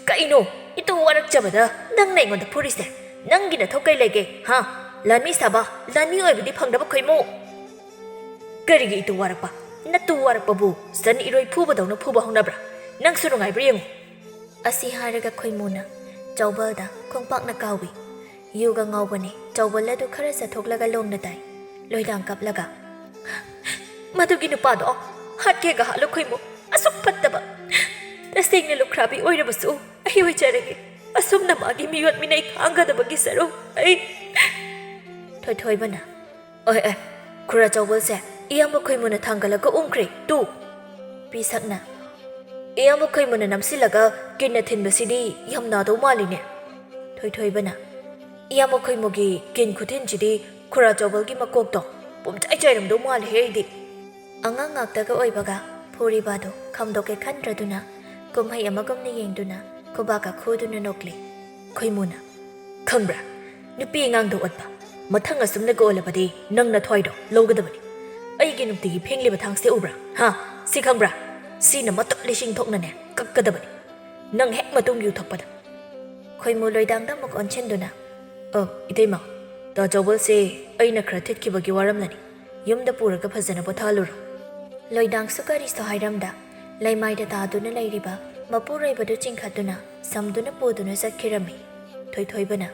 ꯀꯩꯅꯣ ꯏꯇꯨ ꯋꯥꯔꯛꯆꯕꯗ ꯅꯪꯅ ꯑꯩꯉꯣꯟꯗ ꯐꯨꯔꯤꯁꯦ ꯅꯪꯒꯤ ꯅꯊꯧ ꯀꯩ ꯂꯩꯒꯦ ꯍꯥ ꯂꯥꯟꯃꯤ ꯁꯥꯕ ꯂꯥꯟꯃꯤ ꯑꯣꯏꯕꯗꯤ ꯐꯪꯗꯕ ꯈꯣꯏꯃꯨ ꯀꯔꯤꯒꯤ ꯏꯇꯨ ꯋꯥꯔꯛꯄ ꯅꯠꯇꯨ ꯋꯥꯔꯛꯄꯕꯨ ꯁꯟ ꯏꯔꯣꯏ ꯐꯨꯕꯗꯧꯅ ꯐꯨꯕ ꯍꯧꯅꯕ꯭ꯔꯥ ꯅꯪꯁꯨ ꯅꯨꯡꯉꯥꯏꯕ꯭ꯔꯥ ꯌꯦꯡꯉꯨ ꯑꯁꯤ ꯍꯥꯏꯔꯒ ꯈꯣꯏꯃꯨꯅ ꯆꯥꯎꯕꯜꯗ ꯈꯣꯡꯄꯥꯛꯅ ꯀꯥꯎꯏ ꯌꯨꯒ ꯉꯥꯎꯕꯅꯤ ꯆꯥꯎꯕꯜ ꯑꯗꯨ ꯈꯔ ꯆꯠꯊꯣꯛꯂꯒ ꯂꯣꯡꯅ ꯇꯥꯏ ꯂꯣꯏꯗꯥꯡ ꯀꯞꯂꯒ ꯃꯗꯨꯒꯤ ꯅꯨꯄꯥꯗꯣ ꯍꯥꯠꯀꯦꯒ ꯍꯥꯠꯂꯨ ꯈꯣꯏꯃꯨ ꯑꯁꯨꯛ ꯐꯠꯇꯕ ꯇꯁꯦꯡꯅ ꯂꯨꯈ꯭ꯔꯥꯕꯤ ꯑꯣꯏꯔꯕꯁꯨ ꯑꯩ ꯑꯣꯏꯖꯔꯒꯦ ꯑꯁꯨꯝꯅ ꯃꯥꯒꯤ ꯃꯤꯑꯣꯠ ꯃꯤꯅꯩ ꯈꯥꯡꯒꯗꯕꯒꯤ ꯁꯔꯨꯛ ꯑꯩ ꯊꯣꯏꯊꯣꯏꯕꯅ ꯑꯣꯏ ꯈꯨꯔꯥ ꯆꯥꯎꯕꯜꯁꯦ ꯏꯌꯥꯝꯕ ꯈꯣꯏꯃꯨꯅ ꯊꯥꯡꯒꯠꯂꯒ ꯎꯝꯈ꯭ꯔꯦ ꯇꯨ ꯄꯤꯁꯛꯅ ꯏꯌꯥꯝꯕ ꯈꯣꯏꯃꯨꯅ ꯅꯝꯁꯤꯜꯂꯒ ꯀꯤꯟꯅ ꯊꯤꯟꯕꯁꯤꯗꯤ ꯌꯥꯝ ꯅꯥꯗꯧ ꯃꯥꯜꯂꯤꯅꯦ ꯊꯣꯏꯊꯣꯏꯕꯅ ꯏꯌꯥꯝꯕ ꯈꯣꯏꯃꯨꯒꯤ ꯀꯤꯟ ꯈꯨꯊꯤꯟꯁꯤꯗꯤ ꯈꯨꯔꯥ ꯆꯥꯎꯕꯜꯒꯤ ꯃꯀꯣꯛꯇꯣ ꯄꯨꯝꯆꯥꯏ ꯆꯥꯏꯔꯝꯗꯧ ꯃꯥꯜꯂꯦꯍꯦ ꯑꯩꯗꯤ ꯑꯉꯥꯡ ꯉꯥꯛꯇꯒ ꯑꯣꯏꯕꯒ ꯐꯨꯔꯤꯕꯗꯣ ꯈꯝꯗꯣꯛꯀꯦ ꯈꯟꯗ꯭ꯔꯗꯨꯅ ꯀꯨꯝꯍꯩ ꯑꯃꯒꯨꯝꯅ ꯌꯦꯡꯗꯨꯅ ꯈꯨꯕꯥꯛꯀ ꯈꯨꯗꯨꯅ ꯅꯣꯛꯂꯤ ꯈꯣꯏꯃꯨꯅ ꯈꯪꯕ꯭ꯔꯥ ꯅꯨꯄꯤ ꯑꯉꯥꯡꯗ ꯑꯣꯠꯄ ꯃꯊꯪ ꯑꯁꯨꯝꯅꯒ ꯑꯣꯜꯂꯕꯗꯤ ꯅꯪꯅ ꯊꯋꯥꯏꯗꯣ ꯂꯧꯒꯗꯕꯅꯤ ꯑꯩꯒꯤ ꯅꯨꯡꯇꯤꯒꯤ ꯐꯦꯡꯂꯤꯕ ꯊꯥꯡꯁꯦ ꯎꯕ꯭ꯔꯥ ꯍꯥ ꯁꯤ ꯈꯪꯕ꯭ꯔꯥ ꯁꯤꯅ ꯃꯇꯨꯞ ꯂꯤꯁꯤꯡ ꯊꯣꯛꯅꯅꯦ ꯀꯛꯀꯗꯕꯅꯤ ꯅꯪ ꯍꯦꯛ ꯃꯇꯨꯡ ꯌꯨ ꯊꯛꯄꯗ ꯈꯣꯏꯃꯨ ꯂꯣꯏꯗꯥꯡꯗ ꯑꯃꯨꯛ ꯑꯣꯟꯁꯤꯟꯗꯨꯅ ꯏꯇꯩꯃ ꯇꯥ ꯆꯥꯎꯕꯜꯁꯦ ꯑꯩꯅ ꯈꯔ ꯊꯤꯠꯈꯤꯕꯒꯤ ꯋꯥꯔꯝꯂꯅꯤ ꯌꯨꯝꯗ ꯄꯨꯔꯒ ꯐꯖꯅ ꯄꯣꯊꯥꯍꯜꯂꯨꯔꯣ ꯂꯣꯏꯗꯥꯡꯁꯨ ꯀꯔꯤꯁꯨ ꯍꯥꯏꯔꯝꯗ ꯂꯩꯃꯥꯏꯗ ꯇꯥꯗꯨꯅ ꯂꯩꯔꯤꯕ ꯃꯄꯨꯔꯣꯏꯕꯗꯨ ꯆꯤꯡꯈꯠꯇꯨꯅ ꯁꯝꯗꯨꯅ ꯄꯨꯗꯨꯅ ꯆꯠꯈꯤꯔꯝꯃꯤ ꯊꯣꯏꯊꯣꯏꯕꯅ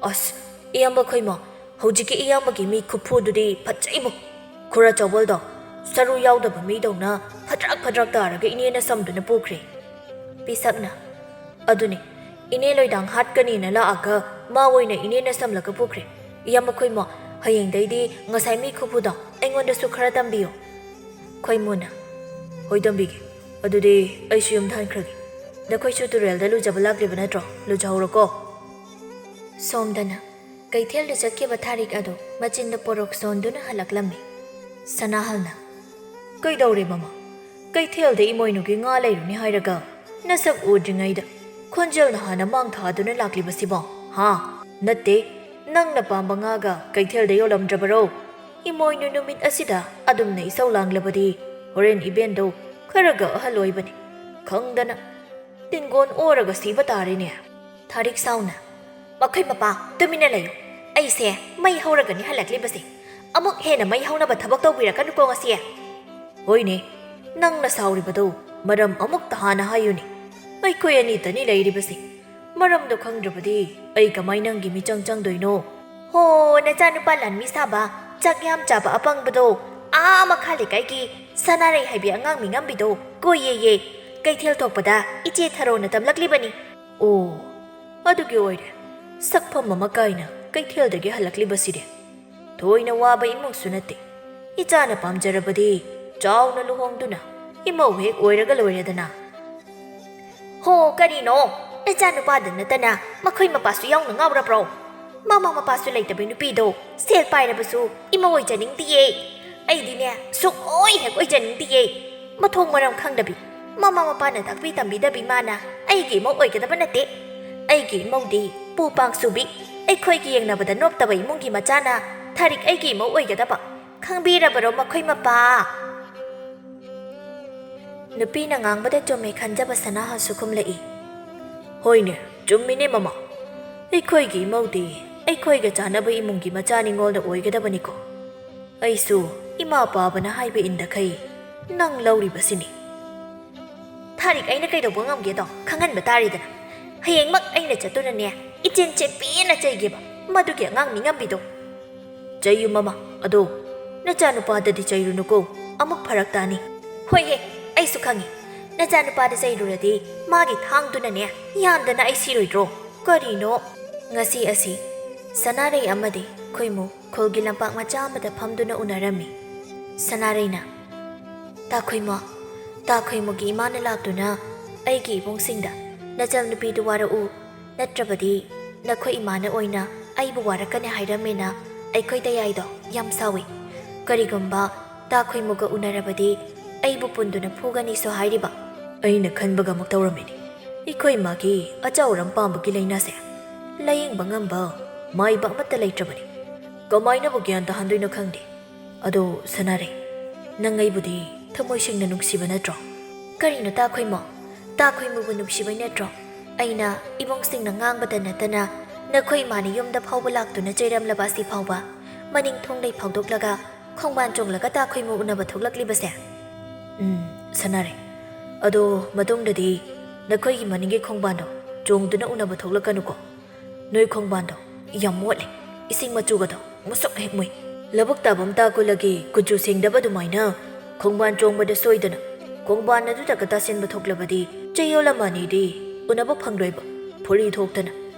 ꯑꯁ ꯏꯌꯥꯝꯕ ꯈꯣꯏꯃꯣ ꯍꯧꯖꯤꯛꯀꯤ ꯏꯌꯥꯝꯕꯒꯤ ꯃꯤ ꯈꯨꯐꯨꯗꯨꯗꯤ ꯐꯠꯖꯩꯕꯨ ꯈꯨꯔꯥ ꯆꯥꯎꯕꯜꯗꯣ ꯁꯔꯨ ꯌꯥꯎꯗꯕ ꯃꯤꯗꯧꯅ ꯐꯗ꯭ꯔꯛ ꯇꯥꯔꯒ ꯏꯅꯦꯅ ꯁꯝꯗꯨꯅ ꯄꯨꯈ꯭ꯔꯦ ꯄꯤꯁꯛꯅ ꯑꯗꯨꯅꯤ ꯏꯅꯦ ꯂꯣꯏꯗꯥꯡ ꯍꯥꯠꯀꯅꯤꯅ ꯂꯥꯛꯑꯒ ꯃꯥ ꯑꯣꯏꯅ ꯏꯅꯦꯅ ꯁꯝꯂꯒ ꯄꯨꯈ꯭ꯔꯦ ꯏꯌꯥꯝꯕ ꯈꯣꯏꯃꯣ ꯍꯌꯦꯡꯗꯩꯗꯤ ꯉꯁꯥꯏ ꯃꯤ ꯈꯨꯐꯨꯗꯣ ꯑꯩꯉꯣꯟꯗꯁꯨ ꯈꯔ ꯇꯝꯕꯤꯌꯨ ꯈꯣꯏꯃꯨꯅ ꯍꯣꯏ ꯇꯝꯕꯤꯒꯦ ꯑꯗꯨꯗꯤ ꯑꯩꯁꯨ ꯌꯨꯝ ꯊꯥꯟꯈ꯭ꯔꯒꯦ ꯅꯈꯣꯏꯁꯨ ꯇꯨꯔꯦꯜꯗ ꯂꯨꯖꯕ ꯂꯥꯛꯂꯤꯕ ꯅꯠꯇ꯭ꯔꯣ ꯂꯨꯖꯍꯧꯔꯣꯀꯣ ꯁꯣꯝꯗꯅ ꯀꯩꯊꯦꯜꯗ ꯆꯠꯈꯤꯕ ꯊꯥꯔꯤꯛ ꯑꯗꯨ ꯃꯆꯤꯟꯗ ꯄꯣꯔꯣꯛ ꯁꯣꯟꯗꯨꯅ ꯍꯜꯂꯛꯂꯝꯃꯤ ꯁꯅꯥꯍꯜꯅ ꯀꯩꯗꯧꯔꯦ ꯃꯃꯥ ꯀꯩꯊꯦꯜꯗ ꯏꯃꯣꯏꯅꯨꯒꯤ ꯉꯥ ꯂꯩꯔꯨꯅꯤ ꯍꯥꯏꯔꯒ ꯅꯁꯛ ꯎꯗ꯭ꯔꯤꯉꯩꯗ ꯈꯣꯟꯖꯦꯜꯅ ꯍꯥꯟꯅ ꯃꯥꯡ ꯊꯥꯗꯨꯅ ꯂꯥꯛꯂꯤꯕꯁꯤꯕꯣ ꯍꯥ ꯅꯠꯇꯦ ꯅꯪꯅ ꯄꯥꯝꯕ ꯉꯥꯒ ꯀꯩꯊꯦꯜꯗ ꯌꯣꯜꯂꯝꯗ꯭ꯔꯕꯔꯣ ꯏꯃꯣꯏꯅꯨ ꯅꯨꯃꯤꯠ ꯑꯁꯤꯗ ꯑꯗꯨꯝꯅ ꯏꯁꯧ ꯂꯥꯡꯂꯕꯗꯤ ꯍꯣꯔꯦꯟ ꯏꯕꯦꯟꯗꯣ ꯈꯔꯒ ꯑꯍꯜ ꯑꯣꯏꯕꯅꯤ ꯈꯪꯗꯅ ꯇꯤꯟꯒꯣꯟ ꯑꯣꯔꯒ ꯁꯤꯕ ꯇꯥꯔꯦꯅꯦ ꯊꯥꯔꯤꯛ ꯁꯥꯎꯅ ꯃꯈꯣꯏ ꯃꯄꯥ ꯇꯨꯃꯤꯟꯅ ꯂꯩꯌꯨ ꯑꯩꯁꯦ ꯃꯩ ꯍꯧꯔꯒꯅꯤ ꯍꯜꯂꯛꯂꯤꯕꯁꯦ ꯑꯃꯨꯛ ꯍꯦꯟꯅ ꯃꯩ ꯍꯧꯅꯕ ꯊꯕꯛ ꯇꯧꯕꯤꯔꯛꯀꯅꯨꯀꯣ ꯉꯁꯤ ꯍꯣꯏꯅꯦ ꯅꯪꯅ ꯁꯥꯎꯔꯤꯕꯗꯣ ꯃꯔꯝ ꯑꯃꯨꯛꯇ ꯍꯥꯟꯅ ꯍꯥꯏꯌꯨꯅꯦ ꯑꯩꯈꯣꯏ ꯑꯅꯤꯇꯅꯤ ꯂꯩꯔꯤꯕꯁꯦ ꯃꯔꯝꯗꯣ ꯈꯪꯗ꯭ꯔꯕꯗꯤ ꯑꯩ ꯀꯃꯥꯏ ꯅꯪꯒꯤ ꯃꯤꯆꯪ ꯆꯪꯗꯣꯏꯅꯣ ꯍꯣ ꯅꯆꯥꯅꯨꯄꯥ ꯂꯥꯟꯃꯤ ꯁꯥꯕ ꯆꯥꯛ ꯌꯥꯝ ꯆꯥꯕ ꯑꯄꯪꯕꯗꯣ ꯃꯈꯥ ꯂꯩꯀꯥꯏꯒꯤ ꯁꯅꯥꯔꯩ ꯍꯥꯏꯕꯤ ꯑꯉꯥꯡ ꯃꯤꯉꯝꯕꯤꯗꯣ ꯀꯣꯏꯌꯦꯌꯦ ꯀꯩꯊꯦꯜ ꯊꯣꯛꯄꯗ ꯏꯆꯦ ꯊꯔꯣꯅ ꯇꯝꯂꯛꯂꯤꯕꯅꯤ ꯑꯣ ꯑꯗꯨꯒꯤ ꯑꯣꯏꯔꯦ ꯁꯛꯐꯝ ꯑꯃ ꯀꯥꯏꯅ ꯀꯩꯊꯦꯜꯗꯒꯤ ꯍꯜꯂꯛꯂꯤꯕꯁꯤꯗꯤ ꯊꯣꯏꯅ ꯋꯥꯕ ꯏꯃꯨꯡꯁꯨ ꯅꯠꯇꯦ ꯏꯆꯥꯅ ꯄꯥꯝꯖꯔꯕꯗꯤ ꯆꯥꯎꯅ ꯂꯨꯍꯣꯡꯗꯨꯅ ꯏꯃꯧ ꯍꯦꯛ ꯑꯣꯏꯔꯒ ꯂꯣꯏꯔꯦꯗꯅ ꯍꯣ ꯀꯔꯤꯅꯣ ꯅꯆꯥꯅꯨꯄꯥꯗ ꯅꯠꯇꯅ ꯃꯈꯣꯏ ꯃꯄꯥꯁꯨ ꯌꯥꯎꯅ ꯉꯥꯎꯔꯕ꯭ꯔꯣ ꯃꯃꯥ ꯃꯄꯥꯁꯨ ꯂꯩꯇꯕ ꯅꯨꯄꯤꯗꯣ ꯁꯦꯜ ꯄꯥꯏꯔꯕꯁꯨ ꯏꯃꯧ ꯑꯣꯏꯖꯅꯤꯡꯗꯤꯌꯦ ꯑꯩꯗꯤꯅꯦ ꯁꯨꯡꯑꯣꯏ ꯍꯦꯛ ꯑꯣꯏꯖꯅꯤꯡꯗꯤꯌꯦ ꯃꯊꯣꯡ ꯃꯔꯝ ꯈꯪꯗꯕꯤ ꯃꯃꯥ ꯃꯄꯥꯅ ꯇꯥꯛꯄꯤ ꯇꯝꯕꯤꯗꯕꯤ ꯃꯥꯅ ꯑꯩꯒꯤ ꯏꯃꯧ ꯑꯣꯏꯒꯗꯕ ꯅꯠꯇꯦ ꯑꯩꯒꯤ ꯏꯃꯧꯗꯤ ꯄꯨ ꯄꯥꯡ ꯁꯨꯕꯤ ꯑꯩꯈꯣꯏꯒꯤ ꯌꯦꯡꯅꯕꯗ ꯅꯣꯞꯇꯕ ꯏꯃꯨꯡꯒꯤ ꯃꯆꯥꯅ ꯊꯥꯔꯤꯛ ꯑꯩꯒꯤ ꯏꯃꯧ ꯑꯣꯏꯒꯗꯕ ꯈꯪꯕꯤꯔꯕꯔꯣ ꯃꯈꯣꯏ ꯃꯄꯥ ꯅꯨꯄꯤꯅ ꯉꯥꯡꯕꯗ ꯆꯨꯝꯃꯦ ꯈꯟꯖꯕ ꯁꯅꯥꯍꯟꯁꯨ ꯈꯨꯝꯂꯛꯏ ꯍꯣꯏꯅꯦ ꯆꯨꯝꯃꯤꯅꯦ ꯃꯃꯥ ꯑꯩꯈꯣꯏꯒꯤ ꯏꯃꯧꯗꯤ ꯑꯩꯈꯣꯏꯒ ꯆꯥꯟꯅꯕ ꯏꯃꯨꯡꯒꯤ ꯃꯆꯥ ꯅꯤꯉꯣꯜꯅ ꯑꯣꯏꯒꯗꯕꯅꯤꯀꯣ ꯑꯩꯁꯨ ꯏꯃꯥ ꯄꯥꯕꯅ ꯍꯥꯏꯕ ꯏꯟꯗꯈꯩ ꯅꯪ ꯂꯧꯔꯤꯕꯁꯤꯅꯤ ꯊꯥꯔꯤꯛ ꯑꯩꯅ ꯀꯩꯗꯧꯕ ꯉꯝꯒꯦꯗꯣ ꯈꯪꯍꯟꯕ ꯇꯥꯔꯤꯗꯅ ꯍꯌꯦꯡꯃꯛ ꯑꯩꯅ ꯆꯠꯇꯨꯅꯅꯦ ꯏꯆꯦꯟ ꯆꯦꯠꯄꯤꯅ ꯆꯩꯒꯦꯕ ꯃꯗꯨꯒꯤ ꯑꯉꯥꯡ ꯅꯤꯡꯉꯝꯕꯤꯗꯣ ꯆꯩꯌꯨ ꯃꯃꯥ ꯑꯗꯣ ꯅꯆꯥꯅꯨꯄꯥꯗꯗꯤ ꯆꯩꯔꯨꯅꯨꯀꯣ ꯑꯃꯨꯛ ꯐꯔꯛ ꯇꯥꯅꯤ ꯍꯣꯏꯍꯦ ꯑꯩꯁꯨ ꯈꯪꯉꯤ ꯅꯆꯥꯅꯨꯄꯥꯗ ꯆꯩꯔꯨꯔꯗꯤ ꯃꯥꯒꯤ ꯊꯥꯡꯗꯨꯅꯅꯦ ꯌꯥꯟꯗꯅ ꯑꯩ ꯁꯤꯔꯣꯏꯗ꯭ꯔꯣ ꯀꯔꯤꯅꯣ ꯉꯁꯤ ꯑꯁꯤ ꯁꯅꯥꯔꯩ ꯑꯃꯗꯤ ꯈꯣꯏꯃꯨ ꯈꯨꯜꯒꯤ ꯂꯝꯄꯥꯛ ꯃꯆꯥ ꯑꯃꯗ ꯐꯝꯗꯨꯅ ꯎꯅꯔꯝꯃꯤ ꯁꯅꯥꯔꯩꯅ ꯇꯥꯈꯣꯏꯃꯨꯒꯤ ꯏꯃꯥꯅ ꯂꯥꯛꯇꯨꯅ ꯑꯩꯒꯤ ꯏꯕꯨꯡꯁꯤꯡꯗ ꯅꯆꯜ ꯅꯨꯄꯤꯗꯨ ꯋꯥꯔꯛꯎ ꯅꯠꯇ꯭ꯔꯕꯗꯤ ꯅꯈꯣꯏ ꯏꯃꯥꯅ ꯑꯣꯏꯅ ꯑꯩꯕꯨ ꯋꯥꯔꯛꯀꯅꯤ ꯍꯥꯏꯔꯝꯃꯦꯅ ꯑꯩꯈꯣꯏ ꯗꯌꯥꯏꯗꯣ ꯌꯥꯝ ꯁꯥꯎꯏ ꯀꯔꯤꯒꯨꯝꯕ ꯇꯥꯈꯣꯏꯃꯨꯒ ꯎꯅꯔꯕꯗꯤ ꯑꯩꯕꯨ ꯄꯨꯟꯗꯨꯅ ꯐꯨꯒꯅꯤꯁꯨ ꯍꯥꯏꯔꯤꯕ ꯑꯩꯅ ꯈꯟꯕꯒ ꯑꯃꯨꯛ ꯇꯧꯔꯝꯃꯤꯅꯤ ꯑꯩꯈꯣꯏ ꯏꯃꯥꯒꯤ ꯑꯆꯧꯔꯝ ꯄꯥꯝꯕꯒꯤ ꯂꯩꯅꯥꯁꯦ ꯂꯥꯌꯦꯡꯕ ꯉꯝꯕ ꯃꯥꯏꯕ ꯑꯃꯠꯇ ꯂꯩꯇ꯭ꯔꯕꯅꯤ ꯀꯃꯥꯏꯅꯕꯨ ꯒ꯭ꯌꯥꯟ ꯇꯥꯍꯟꯗꯣꯏꯅꯣ ꯈꯪꯗꯦ ꯑꯗꯣ ꯁꯅꯥꯔꯩ ꯅꯪ ꯑꯩꯕꯨꯗꯤ ꯊꯃꯣꯏ ꯁꯦꯡꯅ ꯅꯨꯡꯁꯤꯕ ꯅꯠꯇ꯭ꯔꯣ ꯀꯔꯤꯅꯣ ꯇꯥꯈꯣꯏꯃꯨꯕꯨ ꯅꯨꯡꯁꯤꯕꯩ ꯅꯠꯇ꯭ꯔꯣ ꯑꯩꯅ ꯏꯕꯨꯡꯁꯤꯡꯅ ꯉꯥꯡꯕꯗ ꯅꯠꯇꯅ ꯅꯈꯣꯏ ꯏꯃꯥꯅ ꯌꯨꯝꯗ ꯐꯥꯎꯕ ꯂꯥꯛꯇꯨꯅ ꯆꯩꯔꯝꯂꯕ ꯑꯁꯤ ꯐꯥꯎꯕ ꯃꯅꯤꯡ ꯊꯣꯡꯗꯩ ꯐꯥꯎꯗꯣꯛꯂꯒ ꯈꯣꯡꯕꯥꯟ ꯆꯣꯡꯂꯒ ꯇꯥꯈꯣꯏꯃꯨ ꯎꯅꯕ ꯊꯣꯛꯂꯛꯂꯤꯕꯁꯦ ꯁꯅꯥꯔꯩ ꯑꯗꯣ ꯃꯇꯨꯡꯗꯗꯤ ꯅꯈꯣꯏꯒꯤ ꯃꯅꯤꯡꯒꯤ ꯈꯣꯡꯕꯥꯟꯗꯣ ꯆꯣꯡꯗꯨꯅ ꯎꯅꯕ ꯊꯣꯛꯂꯛꯀꯅꯨꯀꯣ ꯅꯣꯏ ꯈꯣꯡꯕꯥꯟꯗꯣ ꯌꯥꯝ ꯃꯣꯠꯂꯦ ꯏꯁꯤꯡ ꯃꯆꯨꯒꯗꯣ ꯃꯨꯁꯨꯛ ꯍꯦꯛ ꯃꯨꯏ ꯂꯧꯕꯨꯛ ꯇꯥꯕꯝ ꯇꯥꯀꯨꯂꯒꯤ ꯀꯨꯆꯨ ꯁꯦꯡꯗꯕ ꯑꯗꯨꯃꯥꯏꯅ ꯈꯣꯡꯕꯥꯟ ꯆꯣꯡꯕꯗ ꯁꯣꯏꯗꯅ ꯈꯣꯡꯕꯥꯟ ꯑꯗꯨꯗꯒ ꯇꯥꯁꯤꯟꯕ ꯊꯣꯛꯂꯕꯗꯤ ꯆꯌꯣꯜ ꯑꯃ ꯑꯅꯤꯗꯤ ꯎꯅꯕ ꯐꯪꯂꯣꯏꯕ ꯐꯨꯔꯤ ꯊꯣꯛꯇꯅ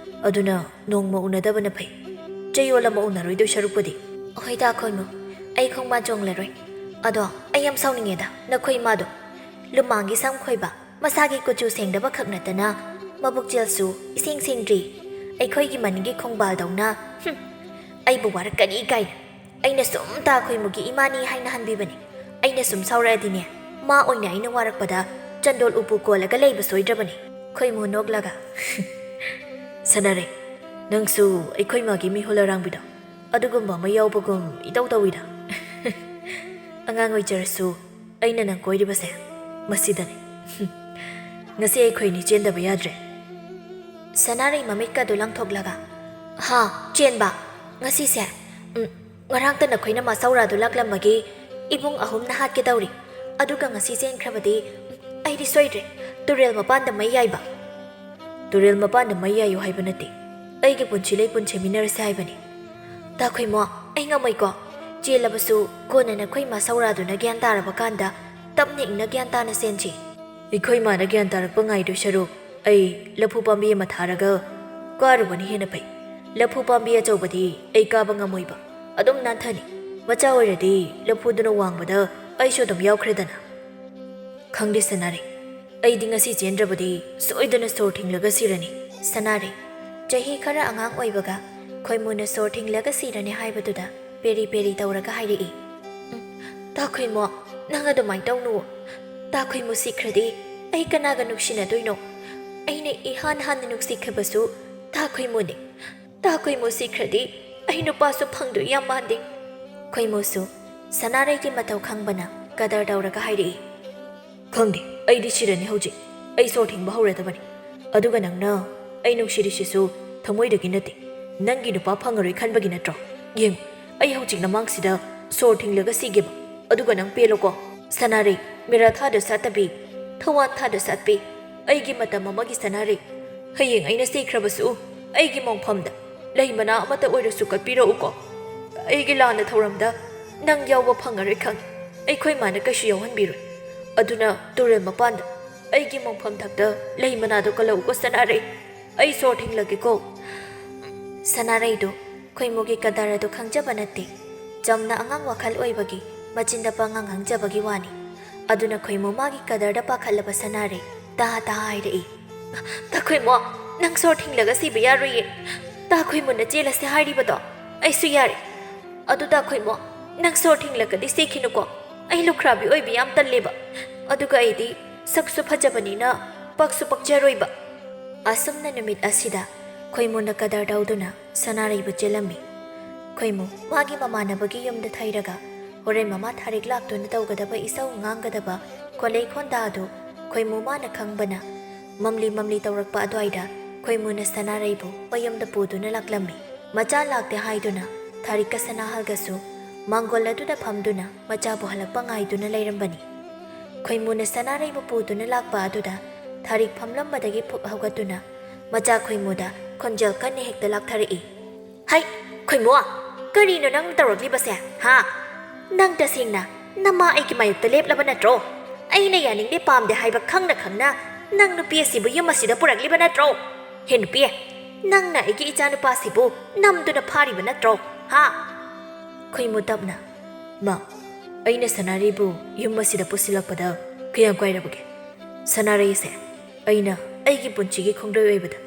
ꯑꯗꯨꯅ ꯅꯣꯡꯃ ꯎꯅꯗꯕꯅ ꯐꯩ ꯆꯌꯣꯜ ꯑꯃ ꯎꯅꯔꯣꯏꯗꯣꯏ ꯁꯔꯨꯛꯄꯨꯗꯤ ꯍꯣꯏ ꯇꯥꯈꯣꯏꯃꯨ ꯑꯩ ꯈꯣꯡꯕꯥꯟ ꯆꯣꯡꯂꯔꯣꯏ ꯑꯗꯣ ꯑꯩ ꯌꯥꯝ ꯁꯥꯎꯅꯤꯡꯉꯦꯗ ꯅꯈꯣꯏ ꯏꯃꯥꯗꯣ ꯂꯨꯃꯥꯡꯒꯤ ꯁꯝ ꯈꯣꯏꯕ ꯃꯁꯥꯒꯤ ꯀꯨꯆꯨ ꯁꯦꯡꯗꯕ ꯈꯛ ꯅꯠꯇꯅ ꯃꯕꯨꯛꯆꯦꯜꯁꯨ ꯏꯁꯦꯡ ꯁꯦꯡꯗ꯭ꯔꯤ ꯑꯩꯈꯣꯏꯒꯤ ꯃꯅꯤꯡꯒꯤ ꯈꯣꯡꯕꯥꯜꯗꯧꯅ ꯑꯩꯕꯨ ꯋꯥꯔꯛꯀꯅꯤ ꯀꯥꯏꯅ ꯑꯩꯅ ꯁꯨꯝ ꯇꯥꯈꯣꯏꯃꯨꯒꯤ ꯏꯃꯥꯅꯤ ꯍꯥꯏꯅ ꯍꯟꯕꯤꯕꯅꯤ ꯑꯩꯅ ꯁꯨꯝ ꯁꯥꯎꯔꯛꯑꯗꯤꯅꯦ ꯃꯥ ꯑꯣꯏꯅ ꯑꯩꯅ ꯋꯥꯔꯛꯄꯗ ꯆꯟꯗꯣꯜ ꯎꯄꯨ ꯀꯣꯜꯂꯒ ꯂꯩꯕ ꯁꯣꯏꯗ꯭ꯔꯕꯅꯤ ꯈꯣꯏꯃꯨ ꯅꯣꯛꯂꯒ ꯁꯅꯥꯔꯩ ꯅꯪꯁꯨ ꯑꯩꯈꯣꯏ ꯃꯥꯒꯤ ꯃꯤꯍꯨꯜ ꯑꯔꯥꯡꯕꯤꯗꯣ ꯑꯗꯨꯒꯨꯝꯕ ꯑꯃ ꯌꯥꯎꯕꯒꯨꯝ ꯏꯇꯧ ꯇꯧꯏꯗ ꯑꯉꯥꯡ ꯑꯣꯏꯖꯔꯁꯨ ꯑꯩꯅ ꯅꯪ ꯀꯣꯏꯔꯤꯕꯁꯦ ꯃꯁꯤꯗꯅꯤ ꯉꯁꯤ ꯑꯩꯈꯣꯏꯅꯤ ꯆꯦꯟꯗꯕ ꯌꯥꯗ꯭ꯔꯦ ꯁꯅꯥꯔꯩ ꯃꯃꯤꯠꯀꯗꯨ ꯂꯪꯊꯣꯛꯂꯒ ꯆꯦꯟꯕ ꯉꯁꯤꯁꯦ ꯉꯔꯥꯡꯇ ꯅꯈꯣꯏꯅ ꯃꯥꯁꯧꯔꯥꯗꯨ ꯂꯥꯛꯂꯝꯕꯒꯤ ꯏꯕꯨꯡ ꯑꯍꯨꯝꯅ ꯍꯥꯠꯀꯦ ꯇꯧꯔꯤ ꯑꯗꯨꯒ ꯉꯁꯤ ꯆꯦꯟꯈ꯭ꯔꯕꯗꯤ ꯑꯩꯗꯤ ꯁꯣꯏꯗ꯭ꯔꯦ ꯇꯨꯔꯦꯜ ꯃꯄꯥꯟꯗ ꯃꯩ ꯌꯥꯏꯕ ꯇꯨꯔꯦꯜ ꯃꯄꯥꯟꯗ ꯃꯩ ꯌꯥꯏꯌꯨ ꯍꯥꯏꯕ ꯅꯠꯇꯦ ꯑꯩꯒꯤ ꯄꯨꯟꯁꯤ ꯂꯩꯄꯨꯟ ꯁꯦꯝꯃꯤꯟꯅꯔꯁꯦ ꯍꯥꯏꯕꯅꯤ ꯇꯥꯈꯣꯏꯃꯣ ꯑꯩ ꯉꯝꯃꯣꯏꯀꯣ ꯆꯦꯜꯂꯕꯁꯨ ꯀꯣꯟꯅ ꯅꯈꯣꯏ ꯃꯥꯁꯧꯔꯥꯗꯨꯅ ꯒ꯭ꯌꯥꯟ ꯇꯥꯔꯕ ꯀꯥꯟꯗ ꯇꯞꯅ ꯏꯪꯅ ꯒ꯭ꯌꯥꯟ ꯇꯥꯅ ꯆꯦꯟꯁꯤ ꯑꯩꯈꯣꯏ ꯃꯥꯅ ꯒ꯭ꯌꯥꯟ ꯇꯥꯔꯛꯄ ꯉꯥꯏꯗꯣꯏ ꯁꯔꯨꯛ ꯑꯩ ꯂꯐꯨ ꯄꯥꯝꯕꯤ ꯑꯃ ꯊꯥꯔꯒ ꯀꯥꯔꯨꯕꯅ ꯍꯦꯟꯅ ꯐꯩ ꯂꯐꯨ ꯄꯥꯝꯕꯤ ꯑꯆꯧꯕꯗꯤ ꯑꯩ ꯀꯥꯕ ꯉꯝꯃꯣꯏꯕ ꯑꯗꯨꯝ ꯅꯥꯟꯊꯅꯤ ꯃꯆꯥ ꯑꯣꯏꯔꯗꯤ ꯂꯐꯨꯗꯨꯅ ꯋꯥꯡꯕꯗ ꯑꯩꯁꯨ ꯑꯗꯨꯝ ꯌꯥꯎꯈ꯭ꯔꯦꯗꯅ ꯈꯪꯗꯦ ꯁꯅꯥꯔꯩ ꯑꯩꯗꯤ ꯉꯁꯤ ꯆꯦꯟꯗ꯭ꯔꯕꯗꯤ ꯁꯣꯏꯗꯅ ꯁꯣꯔ ꯊꯤꯡꯂꯒ ꯁꯤꯔꯅꯤ ꯁꯅꯥꯔꯩ ꯆꯍꯤ ꯈꯔ ꯑꯉꯥꯡ ꯑꯣꯏꯕꯒ ꯈꯣꯏꯃꯨꯅ ꯁꯣꯔ ꯊꯤꯡꯂꯒ ꯁꯤꯔꯅꯤ ꯍꯥꯏꯕꯗꯨꯗ ꯄꯦꯔꯤ ꯄꯦꯔꯤ ꯇꯧꯔꯒ ꯍꯥꯏꯔꯛꯏ ꯇꯥꯈꯣꯏꯃꯣ ꯅꯪ ꯑꯗꯨꯃꯥꯏꯅ ꯇꯧꯅꯨ ꯇꯥꯈꯣꯏꯃꯨ ꯁꯤꯈ꯭ꯔꯗꯤ ꯑꯩ ꯀꯅꯥꯒ ꯅꯨꯡꯁꯤꯅꯗꯣꯏꯅꯣ ꯑꯩꯅ ꯏꯍꯥꯟ ꯍꯥꯟꯅ ꯅꯨꯡꯁꯤꯈꯤꯕꯁꯨ ꯇꯥꯈꯣꯏꯃꯨꯅꯤ ꯇꯥꯈꯣꯏꯃꯨ ꯁꯤꯈ꯭ꯔꯗꯤ ꯑꯩ ꯅꯨꯄꯥꯁꯨ ꯐꯪꯗꯣꯏ ꯌꯥꯝ ꯃꯥꯟꯗꯦ ꯈꯣꯏꯃꯨꯁꯨ ꯁꯅꯥꯔꯩꯒꯤ ꯃꯇꯧ ꯈꯪꯕꯅ ꯀꯗꯔ ꯇꯧꯔꯒ ꯍꯥꯏꯔꯛꯏ ꯈꯪꯗꯦ ꯑꯩꯗꯤ ꯁꯤꯔꯅꯤ ꯍꯧꯖꯤꯛ ꯑꯩ ꯁꯣꯔ ꯊꯤꯡꯕ ꯍꯧꯔꯗꯕꯅꯤ ꯑꯗꯨꯒ ꯅꯪꯅ ꯑꯩ ꯅꯨꯡꯁꯤꯔꯤꯁꯤꯁꯨ ꯊꯃꯣꯏꯗꯒꯤ ꯅꯠꯇꯦ ꯅꯪꯒꯤ ꯅꯨꯄꯥ ꯐꯪꯉꯔꯣꯏ ꯈꯟꯕꯒꯤ ꯅꯠꯇ꯭ꯔꯣ ꯌꯦꯡꯉꯨ ꯑꯩ ꯍꯧꯖꯤꯛ ꯅꯃꯥꯡꯁꯤꯗ ꯁꯣꯔ ꯊꯤꯡꯂꯒ ꯁꯤꯒꯦꯕ ꯑꯗꯨꯒ ꯅꯪ ꯄꯦꯜꯂꯣꯀꯣ ꯁꯅꯥꯔꯩ ꯃꯦꯔꯥ ꯊꯥꯗ ꯁꯥꯠꯇꯕꯤ ꯊꯋꯥꯟ ꯊꯥꯗ ꯁꯥꯠꯄꯤ ꯑꯩꯒꯤ ꯃꯇꯝ ꯑꯃꯒꯤ ꯁꯅꯥꯔꯩ ꯍꯌꯦꯡ ꯑꯩꯅ ꯁꯤꯈ꯭ꯔꯕꯁꯨ ꯑꯩꯒꯤ ꯃꯣꯡꯐꯝꯗ ꯂꯩ ꯃꯅꯥ ꯑꯃꯠꯇ ꯑꯣꯏꯔꯁꯨ ꯀꯠꯄꯤꯔꯛꯎꯀꯣ ꯑꯩꯒꯤ ꯂꯥꯟꯅ ꯊꯧꯔꯝꯗ ꯅꯪ ꯌꯥꯎꯕ ꯐꯪꯉꯔꯣꯏ ꯈꯪꯉꯤ ꯑꯩꯈꯣꯏ ꯃꯥꯅ ꯀꯩꯁꯨ ꯌꯥꯎꯍꯟꯕꯤꯔꯣꯏ ꯑꯗꯨꯅ ꯇꯨꯔꯦꯜ ꯃꯄꯥꯟꯗ ꯑꯩꯒꯤ ꯃꯣꯡꯐꯝ ꯊꯛꯇ ꯂꯩ ꯃꯅꯥꯗꯣ ꯀꯜꯂꯛꯎꯀꯣ ꯁꯅꯥꯔꯩ ꯑꯩ ꯁꯣꯔ ꯊꯤꯡꯂꯒꯦꯀꯣ ꯁꯅꯥꯔꯩꯗꯨ ꯈꯣꯏꯃꯨꯒꯤ ꯀꯗꯔ ꯑꯗꯨ ꯈꯪꯖꯕ ꯅꯠꯇꯦ ꯆꯝꯅ ꯑꯉꯥꯡ ꯋꯥꯈꯜ ꯑꯣꯏꯕꯒꯤ ꯃꯆꯤꯟꯗ ꯄꯉꯥꯡ ꯉꯥꯡꯖꯕꯒꯤ ꯋꯥꯅꯤ ꯑꯗꯨꯅ ꯈꯣꯏꯃꯨ ꯃꯥꯒꯤ ꯀꯗꯔꯗ ꯄꯥꯈꯠꯂꯕ ꯁꯅꯥꯔꯩ ꯇꯥ ꯍꯥꯏꯔꯛꯏ ꯇꯥꯈꯣꯏꯃꯣ ꯅꯪ ꯁꯣꯔ ꯊꯤꯡꯂꯒ ꯁꯤꯕ ꯌꯥꯔꯣꯏꯌꯦ ꯇꯥꯈꯣꯏꯃꯨꯅ ꯆꯦꯜꯂꯁꯦ ꯍꯥꯏꯔꯤꯕꯗꯣ ꯑꯩꯁꯨ ꯌꯥꯔꯦ ꯑꯗꯨ ꯇꯥꯈꯣꯏꯃꯣ ꯅꯪ ꯁꯣꯔ ꯊꯤꯡꯂꯒꯗꯤ ꯁꯤꯈꯤꯅꯨꯀꯣ ꯑꯩ ꯂꯨꯈ꯭ꯔꯥꯕꯤ ꯑꯣꯏꯕ ꯌꯥꯝ ꯇꯜꯂꯦꯕ ꯑꯗꯨꯒ ꯑꯩꯗꯤ ꯁꯛꯁꯨ ꯐꯖꯕꯅꯤꯅ ꯄꯛꯁꯨ ꯄꯛꯆꯔꯣꯏꯕ. ꯑꯁꯨꯝꯅ ꯅꯨꯃꯤꯠ ꯑꯁꯤꯗ ꯈꯣꯏꯃꯨꯅ ꯀꯗꯔ ꯇꯧꯗꯨꯅ ꯁꯅꯥꯔꯩꯕꯨ ꯆꯦꯜꯂꯝꯃꯤ. ꯈꯣꯏꯃꯨ ꯃꯥꯒꯤ ꯃꯃꯥꯟꯅꯕꯒꯤ ꯌꯨꯝꯗ ꯊꯩꯔꯒ ꯍꯣꯔꯦꯟ ꯃꯃꯥ ꯊꯥꯔꯤꯛ ꯂꯥꯛꯇꯨꯅ ꯇꯧꯒꯗꯕ ꯏꯁꯧ ꯉꯥꯡꯒꯗꯕ ꯈꯣꯂꯩ ꯈꯣꯟꯗꯥ ꯑꯗꯨ ꯈꯣꯏꯃꯨ ꯃꯥꯅ ꯈꯪꯕꯅ ꯃꯝꯂꯤ ꯃꯝꯂꯤ ꯇꯧꯔꯛꯄ ꯑꯗꯨꯋꯥꯏꯗ ꯈꯣꯏꯃꯨꯅ ꯁꯅꯥꯔꯩꯕꯨ ꯃꯌꯨꯝꯗ ꯄꯨꯗꯨꯅ ꯂꯥꯛꯂꯝꯃꯤ. ꯃꯆꯥ ꯂꯥꯛꯇꯦ ꯍꯥꯏꯗꯨꯅ ꯊꯥꯔꯤꯛꯀ ꯁꯅꯥꯍꯜꯒꯁꯨ ꯃꯥꯡꯒꯣꯜ ꯑꯗꯨꯗ ꯐꯝꯗꯨꯅ ꯃꯆꯥꯕꯨ ꯍꯜꯂꯛꯄ ꯉꯥꯏꯗꯨꯅ ꯂꯩꯔꯝꯕꯅꯤ. ꯈꯣꯏꯃꯨꯅ ꯁꯅꯥꯔꯩꯕꯨ ꯄꯨꯗꯨꯅ ꯂꯥꯛꯄ ꯑꯗꯨꯗ ꯊꯥꯔꯤꯛ ꯐꯝꯂꯝꯕꯗꯒꯤ ꯐꯨꯛ ꯍꯧꯒꯠꯇꯨꯅ ꯃꯆꯥ ꯈꯣꯏꯃꯨꯗ ꯈꯣꯟꯖꯦꯜ ꯀꯟꯅ ꯍꯦꯛꯇ ꯂꯥꯛꯊꯔꯛꯏ. ꯍꯩ ꯈꯣꯏꯃꯨ, ꯀꯔꯤꯅꯣ ꯅꯪ ꯇꯧꯔꯛꯂꯤꯕꯁꯦ ꯍꯥ? ꯅꯪ ꯇꯁꯦꯡꯅ ꯅꯃꯥ ꯑꯩꯒꯤ ꯃꯥꯌꯣꯛꯇ ꯂꯦꯞꯂꯕ ꯅꯠꯇ꯭ꯔꯣ? ꯑꯩꯅ ꯌꯥꯅꯤꯡꯗꯦ ꯄꯥꯝꯗꯦ ꯍꯥꯏꯕ ꯈꯪꯅ ꯈꯪꯅ ꯅꯪ ꯅꯨꯄꯤ ꯑꯁꯤꯕꯨ ꯌꯨꯝ ꯑꯁꯤꯗ ꯄꯨꯔꯛꯂꯤꯕ ꯅꯠꯇ꯭ꯔꯣ? ꯍꯦ ꯅꯨꯄꯤ, ꯅꯪꯅ ꯑꯩꯒꯤ ꯏꯆꯥꯅꯨꯄꯥꯁꯤꯕꯨ ꯅꯝꯗꯨꯅ ꯐꯥꯔꯤꯕ ꯅꯠꯇ꯭ꯔꯣ ꯍꯥ? ꯈꯣꯏꯃꯨ ꯇꯞꯅ, ꯃꯥ, ꯑꯩꯅ ꯁꯅꯥꯔꯩꯕꯨ ꯌꯨꯝ ꯑꯁꯤꯗ ꯄꯨꯁꯤꯜꯂꯛꯄꯗ ꯀꯌꯥꯝ ꯀꯥꯏꯔꯕꯒꯦ? ꯁꯅꯥꯔꯩꯁꯦ ꯑꯩꯅ ꯑꯩꯒꯤ ꯄꯨꯟꯁꯤꯒꯤ ꯈꯣꯡꯂꯣꯏ ꯑꯣꯏꯕꯗ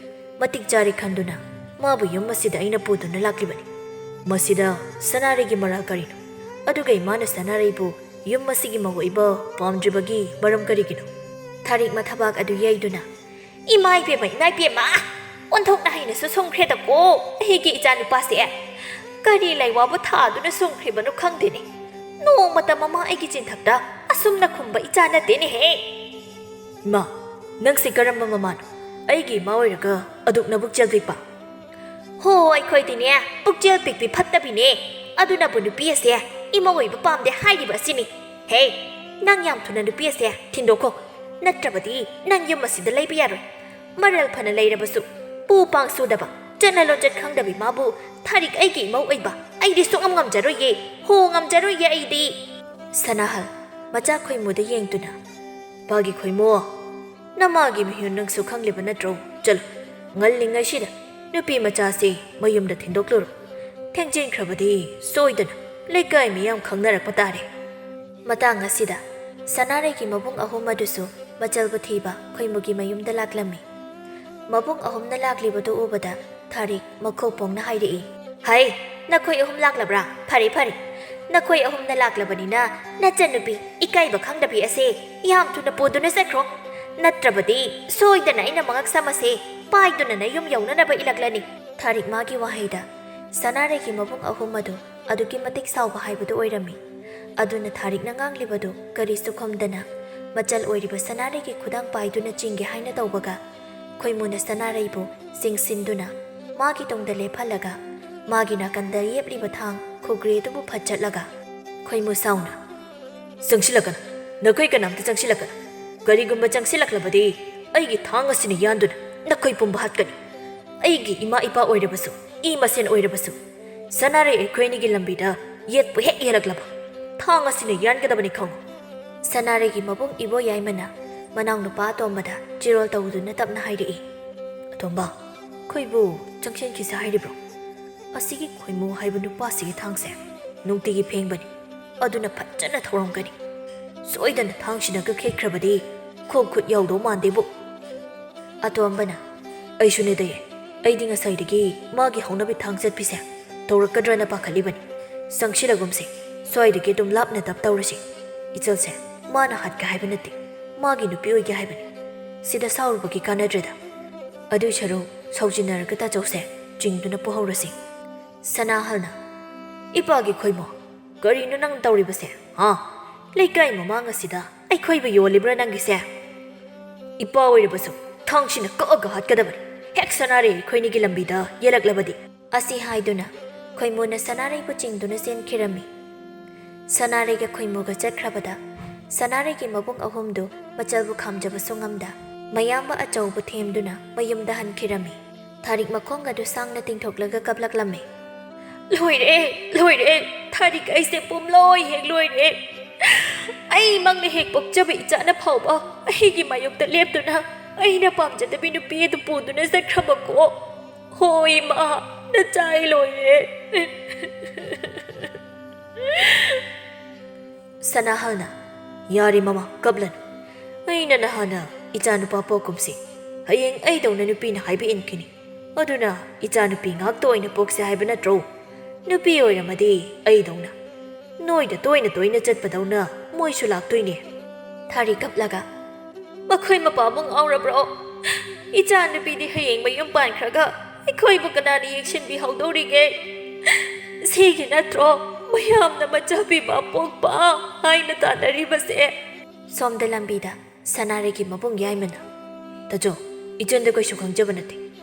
ꯃꯇꯤꯛ ꯆꯥꯔꯦ ꯈꯟꯗꯨꯅ ꯃꯥꯕꯨ ꯌꯨꯝ ꯑꯁꯤꯗ ꯑꯩꯅ ꯄꯨꯗꯨꯅ ꯂꯥꯛꯂꯤꯕꯅꯤ. ꯃꯁꯤꯗ ꯁꯅꯥꯔꯩꯒꯤ ꯃꯔꯥꯜ ꯀꯔꯤꯅꯣ? ꯑꯗꯨꯒ ꯏꯃꯥꯅ ꯁꯅꯥꯔꯩꯕꯨ ꯌꯨꯝ ꯑꯁꯤꯒꯤ ꯃꯧ ꯑꯣꯏꯕ ꯄꯥꯝꯗ꯭ꯔꯤꯕꯒꯤ ꯃꯔꯝ ꯀꯔꯤꯒꯤꯅꯣ? ꯊꯥꯔꯤꯛ ꯃꯊꯕꯥꯛ ꯑꯗꯨ ꯌꯩꯗꯨꯅ, ꯏꯃꯥ ꯏꯄꯦꯝꯃ, ꯑꯣꯟꯊꯣꯛꯅ ꯍꯩꯅꯁꯨ ꯁꯨꯝꯈ꯭ꯔꯦꯗꯀꯣ ꯑꯩꯒꯤ ꯏꯆꯥꯅꯨꯄꯥꯁꯦ. ꯀꯔꯤ ꯂꯩꯋꯥꯕꯨ ꯊꯥꯗꯨꯅ ꯁꯨꯝꯈ꯭ꯔꯤꯕꯅꯣ ꯈꯪꯗꯦꯅꯦ. ꯅꯣꯡꯃꯇ ꯃꯃꯥ ꯑꯩꯒꯤ ꯆꯤꯟꯊꯛꯇ ꯑꯁꯨꯝꯅ ꯈꯨꯝꯕ ꯏꯆꯥ ꯅꯠꯇꯦꯅꯦꯍꯦ. ꯏꯃꯥ, ꯅꯪꯁꯤ ꯀꯔꯝꯕ ꯃꯃꯥꯅꯣ? ꯑꯩꯒꯤ ꯏꯃꯥ ꯑꯣꯏꯔꯒ ꯑꯗꯨꯛꯅ ꯄꯨꯛꯆꯦꯜ ꯄꯤꯛꯄ? ꯍꯣ, ꯑꯩꯈꯣꯏꯗꯤꯅꯦ ꯄꯨꯛꯆꯦꯜ ꯄꯤꯛꯄꯤ ꯐꯠꯇꯕꯤꯅꯦ. ꯑꯗꯨꯅꯕꯨ ꯅꯨꯄꯤ ꯑꯁꯦ ꯏꯃꯧ ꯑꯣꯏꯕ ꯄꯥꯝꯗꯦ ꯍꯥꯏꯔꯤꯕ ꯑꯁꯤꯅꯤ. ꯍꯦ, ꯅꯪ ꯌꯥꯝ ꯊꯨꯅ ꯅꯨꯄꯤ ꯑꯁꯦ ꯊꯤꯟꯗꯣꯛꯈꯣ. ꯅꯠꯇ꯭ꯔꯕꯗꯤ ꯅꯪ ꯌꯨꯝ ꯑꯁꯤꯗ ꯂꯩꯕ ꯌꯥꯔꯣꯏ. ꯃꯔꯜ ꯐꯅ ꯂꯩꯔꯕꯁꯨ ꯄꯨ ꯄꯥꯡ ꯁꯨꯗꯕ, ꯆꯠꯅ ꯂꯣꯟꯆꯠ ꯈꯪꯗꯕꯤ ꯃꯥꯕꯨ ꯊꯥꯔꯤꯛ ꯑꯩꯒꯤ ꯏꯃꯧ ꯑꯣꯏꯕ ꯑꯩꯗꯤ ꯁꯨꯡꯉꯝ ꯉꯝꯖꯔꯣꯏꯌꯦ. ꯍꯣ, ꯉꯝꯖꯔꯣꯏꯌꯦ ꯑꯩꯗꯤ. ꯁꯅꯥꯍꯜ ꯃꯆꯥ ꯈꯣꯏꯃꯨꯗ ꯌꯦꯡꯗꯨꯅ, ꯄꯥꯒꯤ ꯈꯣꯏꯃꯨ, ꯅꯃꯥꯒꯤ ꯃꯤꯍꯨꯟ ꯅꯪꯁꯨ ꯈꯪꯂꯤꯕ ꯅꯠꯇ꯭ꯔꯣ? ꯆꯠꯂꯣ, ꯉꯜꯂꯤꯉꯩꯁꯤꯗ ꯅꯨꯄꯤ ꯃꯆꯥꯁꯤ ꯃꯌꯨꯝꯗ ꯊꯤꯟꯗꯣꯛꯂꯨꯔꯣ. ꯊꯦꯡꯖꯤꯟꯈ꯭ꯔꯕꯗꯤ ꯁꯣꯏꯗꯅ ꯂꯩꯀꯥꯏ ꯃꯤꯌꯥꯝ ꯈꯪꯅꯔꯛꯄ ꯇꯥꯔꯦ. ꯃꯇꯥꯡ ꯑꯁꯤꯗ ꯁꯅꯥꯔꯩꯒꯤ ꯃꯕꯨꯡ ꯑꯍꯨꯝ ꯑꯗꯨꯁꯨ ꯃꯆꯜꯕꯨ ꯊꯤꯕ ꯈꯣꯏꯃꯨꯒꯤ ꯃꯌꯨꯝꯗ ꯂꯥꯛꯂꯝꯃꯤ. ꯃꯕꯨꯡ ꯑꯍꯨꯝꯅ ꯂꯥꯛꯂꯤꯕꯗꯨ ꯎꯕꯗ ꯊꯥꯔꯤꯛ ꯃꯈꯣꯛ ꯄꯣꯡꯅ ꯍꯥꯏꯔꯛꯏ. ꯍꯩ, ꯅꯈꯣꯏ ꯑꯍꯨꯝ ꯂꯥꯛꯂꯕ꯭ꯔꯥ? ꯐꯔꯦ ꯐꯔꯦ. ꯅꯈꯣꯏ ꯑꯍꯨꯝꯅ ꯂꯥꯛꯂꯕꯅꯤꯅ ꯅꯆꯟꯅꯨꯄꯤ ꯏꯀꯥꯏꯕ ꯈꯪꯗꯕꯤ ꯑꯁꯦ ꯌꯥꯝ ꯊꯨꯅ ꯄꯨꯗꯨꯅ ꯆꯠꯈ꯭ꯔꯣ. ꯅꯠꯇ꯭ꯔꯕꯗꯤ ꯁꯣꯏꯗꯅ ꯑꯩꯅ ꯃꯉꯛ ꯁꯝ ꯑꯁꯦ ꯄꯥꯏꯗꯨꯅ ꯅꯌꯨꯝ ꯌꯧꯅꯅꯕ ꯏꯜꯂꯛꯂꯅꯤ. ꯊꯥꯔꯤꯛ ꯃꯥꯒꯤ ꯋꯥꯍꯩꯗ ꯁꯅꯥꯔꯩꯒꯤ ꯃꯕꯨꯡ ꯑꯍꯨꯝ ꯑꯗꯨ ꯑꯗꯨꯛꯀꯤ ꯃꯇꯤꯛ ꯁꯥꯎꯕ ꯍꯥꯏꯕꯗꯨ ꯑꯣꯏꯔꯝꯃꯤ. ꯑꯗꯨꯅ ꯊꯥꯔꯤꯛꯅ ꯉꯥꯡꯂꯤꯕꯗꯨ ꯀꯔꯤꯁꯨ ꯈꯨꯝꯗꯅ ꯃꯆꯜ ꯑꯣꯏꯔꯤꯕ ꯁꯅꯥꯔꯩꯒꯤ ꯈꯨꯗꯥꯡ ꯄꯥꯏꯗꯨꯅ ꯆꯤꯡꯒꯦ ꯍꯥꯏꯅ ꯇꯧꯕꯒ ꯈꯣꯏꯃꯨꯅ ꯁꯅꯥꯔꯩꯕꯨ ꯆꯤꯡꯁꯤꯟꯗꯨꯅ ꯃꯥꯒꯤ ꯇꯨꯡꯗ ꯂꯦꯞꯍꯜꯂꯒ ꯃꯥꯒꯤ ꯅꯥꯀꯟꯗ ꯌꯦꯞꯂꯤꯕ ꯊꯥꯡ ꯈꯨꯒ꯭ꯔꯤ ꯑꯗꯨꯕꯨ ꯐꯠ ꯆꯠꯂꯒ, ꯈꯣꯏꯃꯨ ꯁꯥꯎꯅ, ꯆꯪꯁꯤꯜꯂꯛꯀꯅꯨ, ꯅꯈꯣꯏ ꯀꯅꯥꯝꯇ ꯆꯪꯁꯤꯜꯂꯛꯀꯅꯨ. ꯀꯔꯤꯒꯨꯝꯕ ꯆꯪꯁꯤꯜꯂꯛꯂꯕꯗꯤ ꯑꯩꯒꯤ ꯊꯥꯡ ꯑꯁꯤꯅ ꯌꯥꯟꯗꯨꯅ ꯅꯈꯣꯏ ꯄꯨꯝꯕ ꯍꯥꯠꯀꯅꯤ. ꯑꯩꯒꯤ ꯏꯃꯥ ꯏꯄꯥ ꯑꯣꯏꯔꯕꯁꯨ, ꯏ ꯃꯁꯦꯟ ꯑꯣꯏꯔꯕꯁꯨ, ꯁꯅꯥꯔꯩ ꯑꯩꯈꯣꯏꯅꯤꯒꯤ ꯂꯝꯕꯤꯗ ꯌꯦꯠꯄꯨ ꯍꯦꯛ ꯌꯦꯜꯂꯛꯂꯕ ꯊꯥꯡ ꯑꯁꯤꯅ ꯌꯥꯟꯒꯗꯕꯅꯤ ꯈꯪꯉꯨ. ꯁꯅꯥꯔꯩꯒꯤ ꯃꯕꯨꯡ ꯏꯕꯣ ꯌꯥꯏꯃꯅ ꯃꯅꯥꯎꯅꯨꯄꯥ ꯑꯇꯣꯝꯕꯗ ꯆꯤꯔꯣꯜ ꯇꯧꯗꯨꯅ ꯇꯞꯅ ꯍꯥꯏꯔꯛꯏ. ꯑꯇꯣꯝꯕ, ꯑꯩꯈꯣꯏꯕꯨ ꯆꯪꯁꯤꯟꯈꯤꯁꯦ ꯍꯥꯏꯔꯤꯕ꯭ꯔꯣ? ꯑꯁꯤꯒꯤ ꯈꯣꯏꯃꯨ ꯍꯥꯏꯕ ꯅꯨꯄꯥꯁꯤꯒꯤ ꯊꯥꯡꯁꯦ ꯅꯨꯡꯇꯤꯒꯤ ꯐꯦꯡꯕꯅꯤ. ꯑꯗꯨꯅ ꯐꯖꯅ ꯊꯧꯔꯝꯒꯅꯤ. ꯁꯣꯏꯗꯅ ꯊꯥꯡꯁꯤꯅ ꯀꯛꯈꯦꯛꯈ꯭ꯔꯕꯗꯤ ꯈꯣꯡ ꯈꯨꯠ ꯌꯥꯎꯗꯧ ꯃꯥꯟꯗꯦꯕꯨ. ꯑꯇꯣꯝꯕꯅ, ꯑꯩꯁꯨꯅꯦ ꯗꯌꯦ. ꯑꯩꯗꯤ ꯉꯁꯥꯏꯗꯒꯤ ꯃꯥꯒꯤ ꯍꯧꯅꯕꯤ ꯊꯥꯡ ꯆꯠꯄꯤꯁꯦ ꯇꯧꯔꯛꯀꯗ꯭ꯔꯅ ꯄꯥꯈꯠꯂꯤꯕꯅꯤ. ꯆꯪꯁꯤꯜꯂꯒꯨꯝꯁꯤ, ꯁ꯭ꯋꯥꯏꯗꯒꯤ ꯑꯗꯨꯝ ꯂꯥꯞꯅ ꯇꯞ ꯇꯧꯔꯁꯤ. ꯏꯆꯜꯁꯦ ꯃꯥꯅ ꯍꯥꯠꯀꯦ ꯍꯥꯏꯕ ꯅꯠꯇꯦ, ꯃꯥꯒꯤ ꯅꯨꯄꯤ ꯑꯣꯏꯒꯦ ꯍꯥꯏꯕꯅꯤ. ꯁꯤꯗ ꯁꯥꯎꯔꯨꯕꯒꯤ ꯀꯥꯟꯅꯗ꯭ꯔꯦꯗ. ꯑꯗꯨꯏ ꯁꯔꯨꯛ ꯁꯥꯎꯖꯤꯟꯅꯔꯒ ꯇꯥꯆꯧꯁꯦ ꯆꯤꯡꯗꯨꯅ ꯄꯨꯍꯧꯔꯁꯤ. ꯁꯅꯥꯍꯜꯅ, ꯏꯄꯥꯒꯤ ꯈꯣꯏꯃꯨ, ꯀꯔꯤꯅꯣ ꯅꯪ ꯇꯧꯔꯤꯕꯁꯦ ꯍꯥ? ꯂꯩꯀꯥꯏ ꯃꯃꯥꯡ ꯑꯁꯤꯗ ꯑꯩꯈꯣꯏꯕꯨ ꯌꯣꯜꯂꯤꯕ꯭ꯔꯥ ꯅꯪꯒꯤꯁꯦ? ꯏꯄꯥ ꯑꯣꯏꯔꯕꯁꯨ ꯊꯥꯡꯁꯤꯅ ꯀꯛꯑꯒ ꯍꯥꯠꯀꯗꯕꯅꯤ, ꯍꯦꯛ ꯁꯅꯥꯔꯩ ꯑꯩꯈꯣꯏꯅꯤꯒꯤ ꯂꯝꯕꯤꯗ ꯌꯦꯜꯂꯛꯂꯕꯗꯤ. ꯑꯁꯤ ꯍꯥꯏꯗꯨꯅ ꯈꯣꯏꯃꯨꯅ ꯁꯅꯥꯔꯩꯕꯨ ꯆꯤꯡꯗꯨꯅ ꯆꯦꯟꯈꯤꯔꯝꯃꯤ. ꯁꯅꯥꯔꯩꯒ ꯈꯣꯏꯃꯨꯒ ꯆꯠꯈ꯭ꯔꯕꯗ ꯁꯅꯥꯔꯩꯒꯤ ꯃꯕꯨꯡ ꯑꯍꯨꯝꯗꯨ ꯃꯆꯜꯕꯨ ꯈꯥꯝꯖꯕꯁꯨ ꯉꯝꯗ ꯃꯌꯥꯝꯕ ꯑꯆꯧꯕ ꯊꯦꯝꯗꯨꯅ ꯃꯌꯨꯝꯗ ꯍꯟꯈꯤꯔꯝꯃꯤ. ꯊꯥꯔꯤꯛ ꯃꯈꯣꯡ ꯑꯗꯨ ꯁꯥꯡꯅ ꯇꯤꯡꯊꯣꯛꯂꯒ ꯀꯞꯂꯛꯂꯝꯃꯤ. ꯂꯣꯏꯔꯦ, ꯂꯣꯏꯔꯦ, ꯊꯥꯔꯤꯛ ꯑꯩꯁꯦ ꯄꯨꯝꯂꯣꯏ ꯍꯦꯛ ꯂꯣꯏꯔꯦ. ꯑꯩꯃꯛꯅ ꯍꯦꯛ ꯄꯣꯛꯆꯕ ꯏꯆꯥꯅ ꯐꯥꯎꯕ ꯑꯩꯒꯤ ꯃꯥꯌꯣꯛꯇ ꯂꯦꯞꯇꯨꯅ ꯑꯩꯅ ꯄꯥꯝꯖꯗꯕꯤ ꯅꯨꯄꯤ ꯑꯗꯨ ꯄꯨꯗꯨꯅ ꯆꯠꯈ꯭ꯔꯕꯀꯣ. ꯍꯣꯏ ꯏꯃꯥ, ꯅꯆꯥ ꯑꯩ ꯂꯣꯏꯔꯦ. ꯁꯅꯥꯍꯜꯅ, ꯌꯥꯔꯦ ꯃꯃꯥ, ꯀꯞꯂꯅꯨ. ꯑꯩꯅ ꯅꯍꯥꯟꯅ ꯏꯆꯥꯅꯨꯄꯥ ꯄꯣꯛꯀꯨꯝꯁꯤ ꯍꯌꯦꯡ ꯑꯩꯗꯧꯅ ꯅꯨꯄꯤꯅ ꯍꯥꯏꯕ ꯏꯟꯈꯤꯅꯤ. ꯑꯗꯨꯅ ꯏꯆꯥꯅꯨꯄꯤ ꯉꯥꯛꯇ ꯑꯣꯏꯅ ꯄꯣꯛꯁꯦ ꯍꯥꯏꯕ ꯅꯠꯇ꯭ꯔꯣ? ꯅꯨꯄꯤ ꯑꯣꯏꯔꯝꯃꯗꯤ ꯑꯩꯗꯧꯅ ꯅꯣꯏꯗ ꯇꯣꯏꯅ ꯇꯣꯏꯅ ꯆꯠꯄꯗꯧꯅ ꯃꯣꯏꯁꯨ ꯂꯥꯛꯇꯣꯏꯅꯦ. ꯊꯥꯔꯤ ꯀꯞꯂꯒ ꯃꯈꯣꯏ ꯃꯄꯥꯕꯨ ꯉꯥꯎꯔꯕ꯭ꯔꯣ? ꯏꯆꯥ ꯅꯨꯄꯤꯗꯤ ꯍꯌꯦꯡ ꯃꯌꯨꯝ ꯄꯥꯟꯈ꯭ꯔꯒ ꯑꯩꯈꯣꯏꯕꯨ ꯀꯅꯥꯅ ꯌꯦꯡꯁꯤꯟꯕꯤꯍꯧꯗꯧꯔꯤꯒꯦ? ꯁꯤꯒꯤ ꯅꯠꯇ꯭ꯔꯣ ꯃꯌꯥꯝꯅ ꯃꯆꯥ ꯄꯤꯕ ꯄꯣꯛꯄ ꯍꯥꯏꯅ ꯇꯥꯟꯅꯔꯤꯕꯁꯦ? ꯁꯣꯝꯗ ꯂꯝꯕꯤꯗ ꯁꯅꯥꯔꯩꯒꯤ ꯃꯕꯨꯡ ꯌꯥꯏꯃꯅ ꯇꯥꯖꯣ, ꯏꯆꯟꯗ ꯀꯩꯁꯨ ꯈꯪꯖꯕ ꯅꯠꯇꯦ.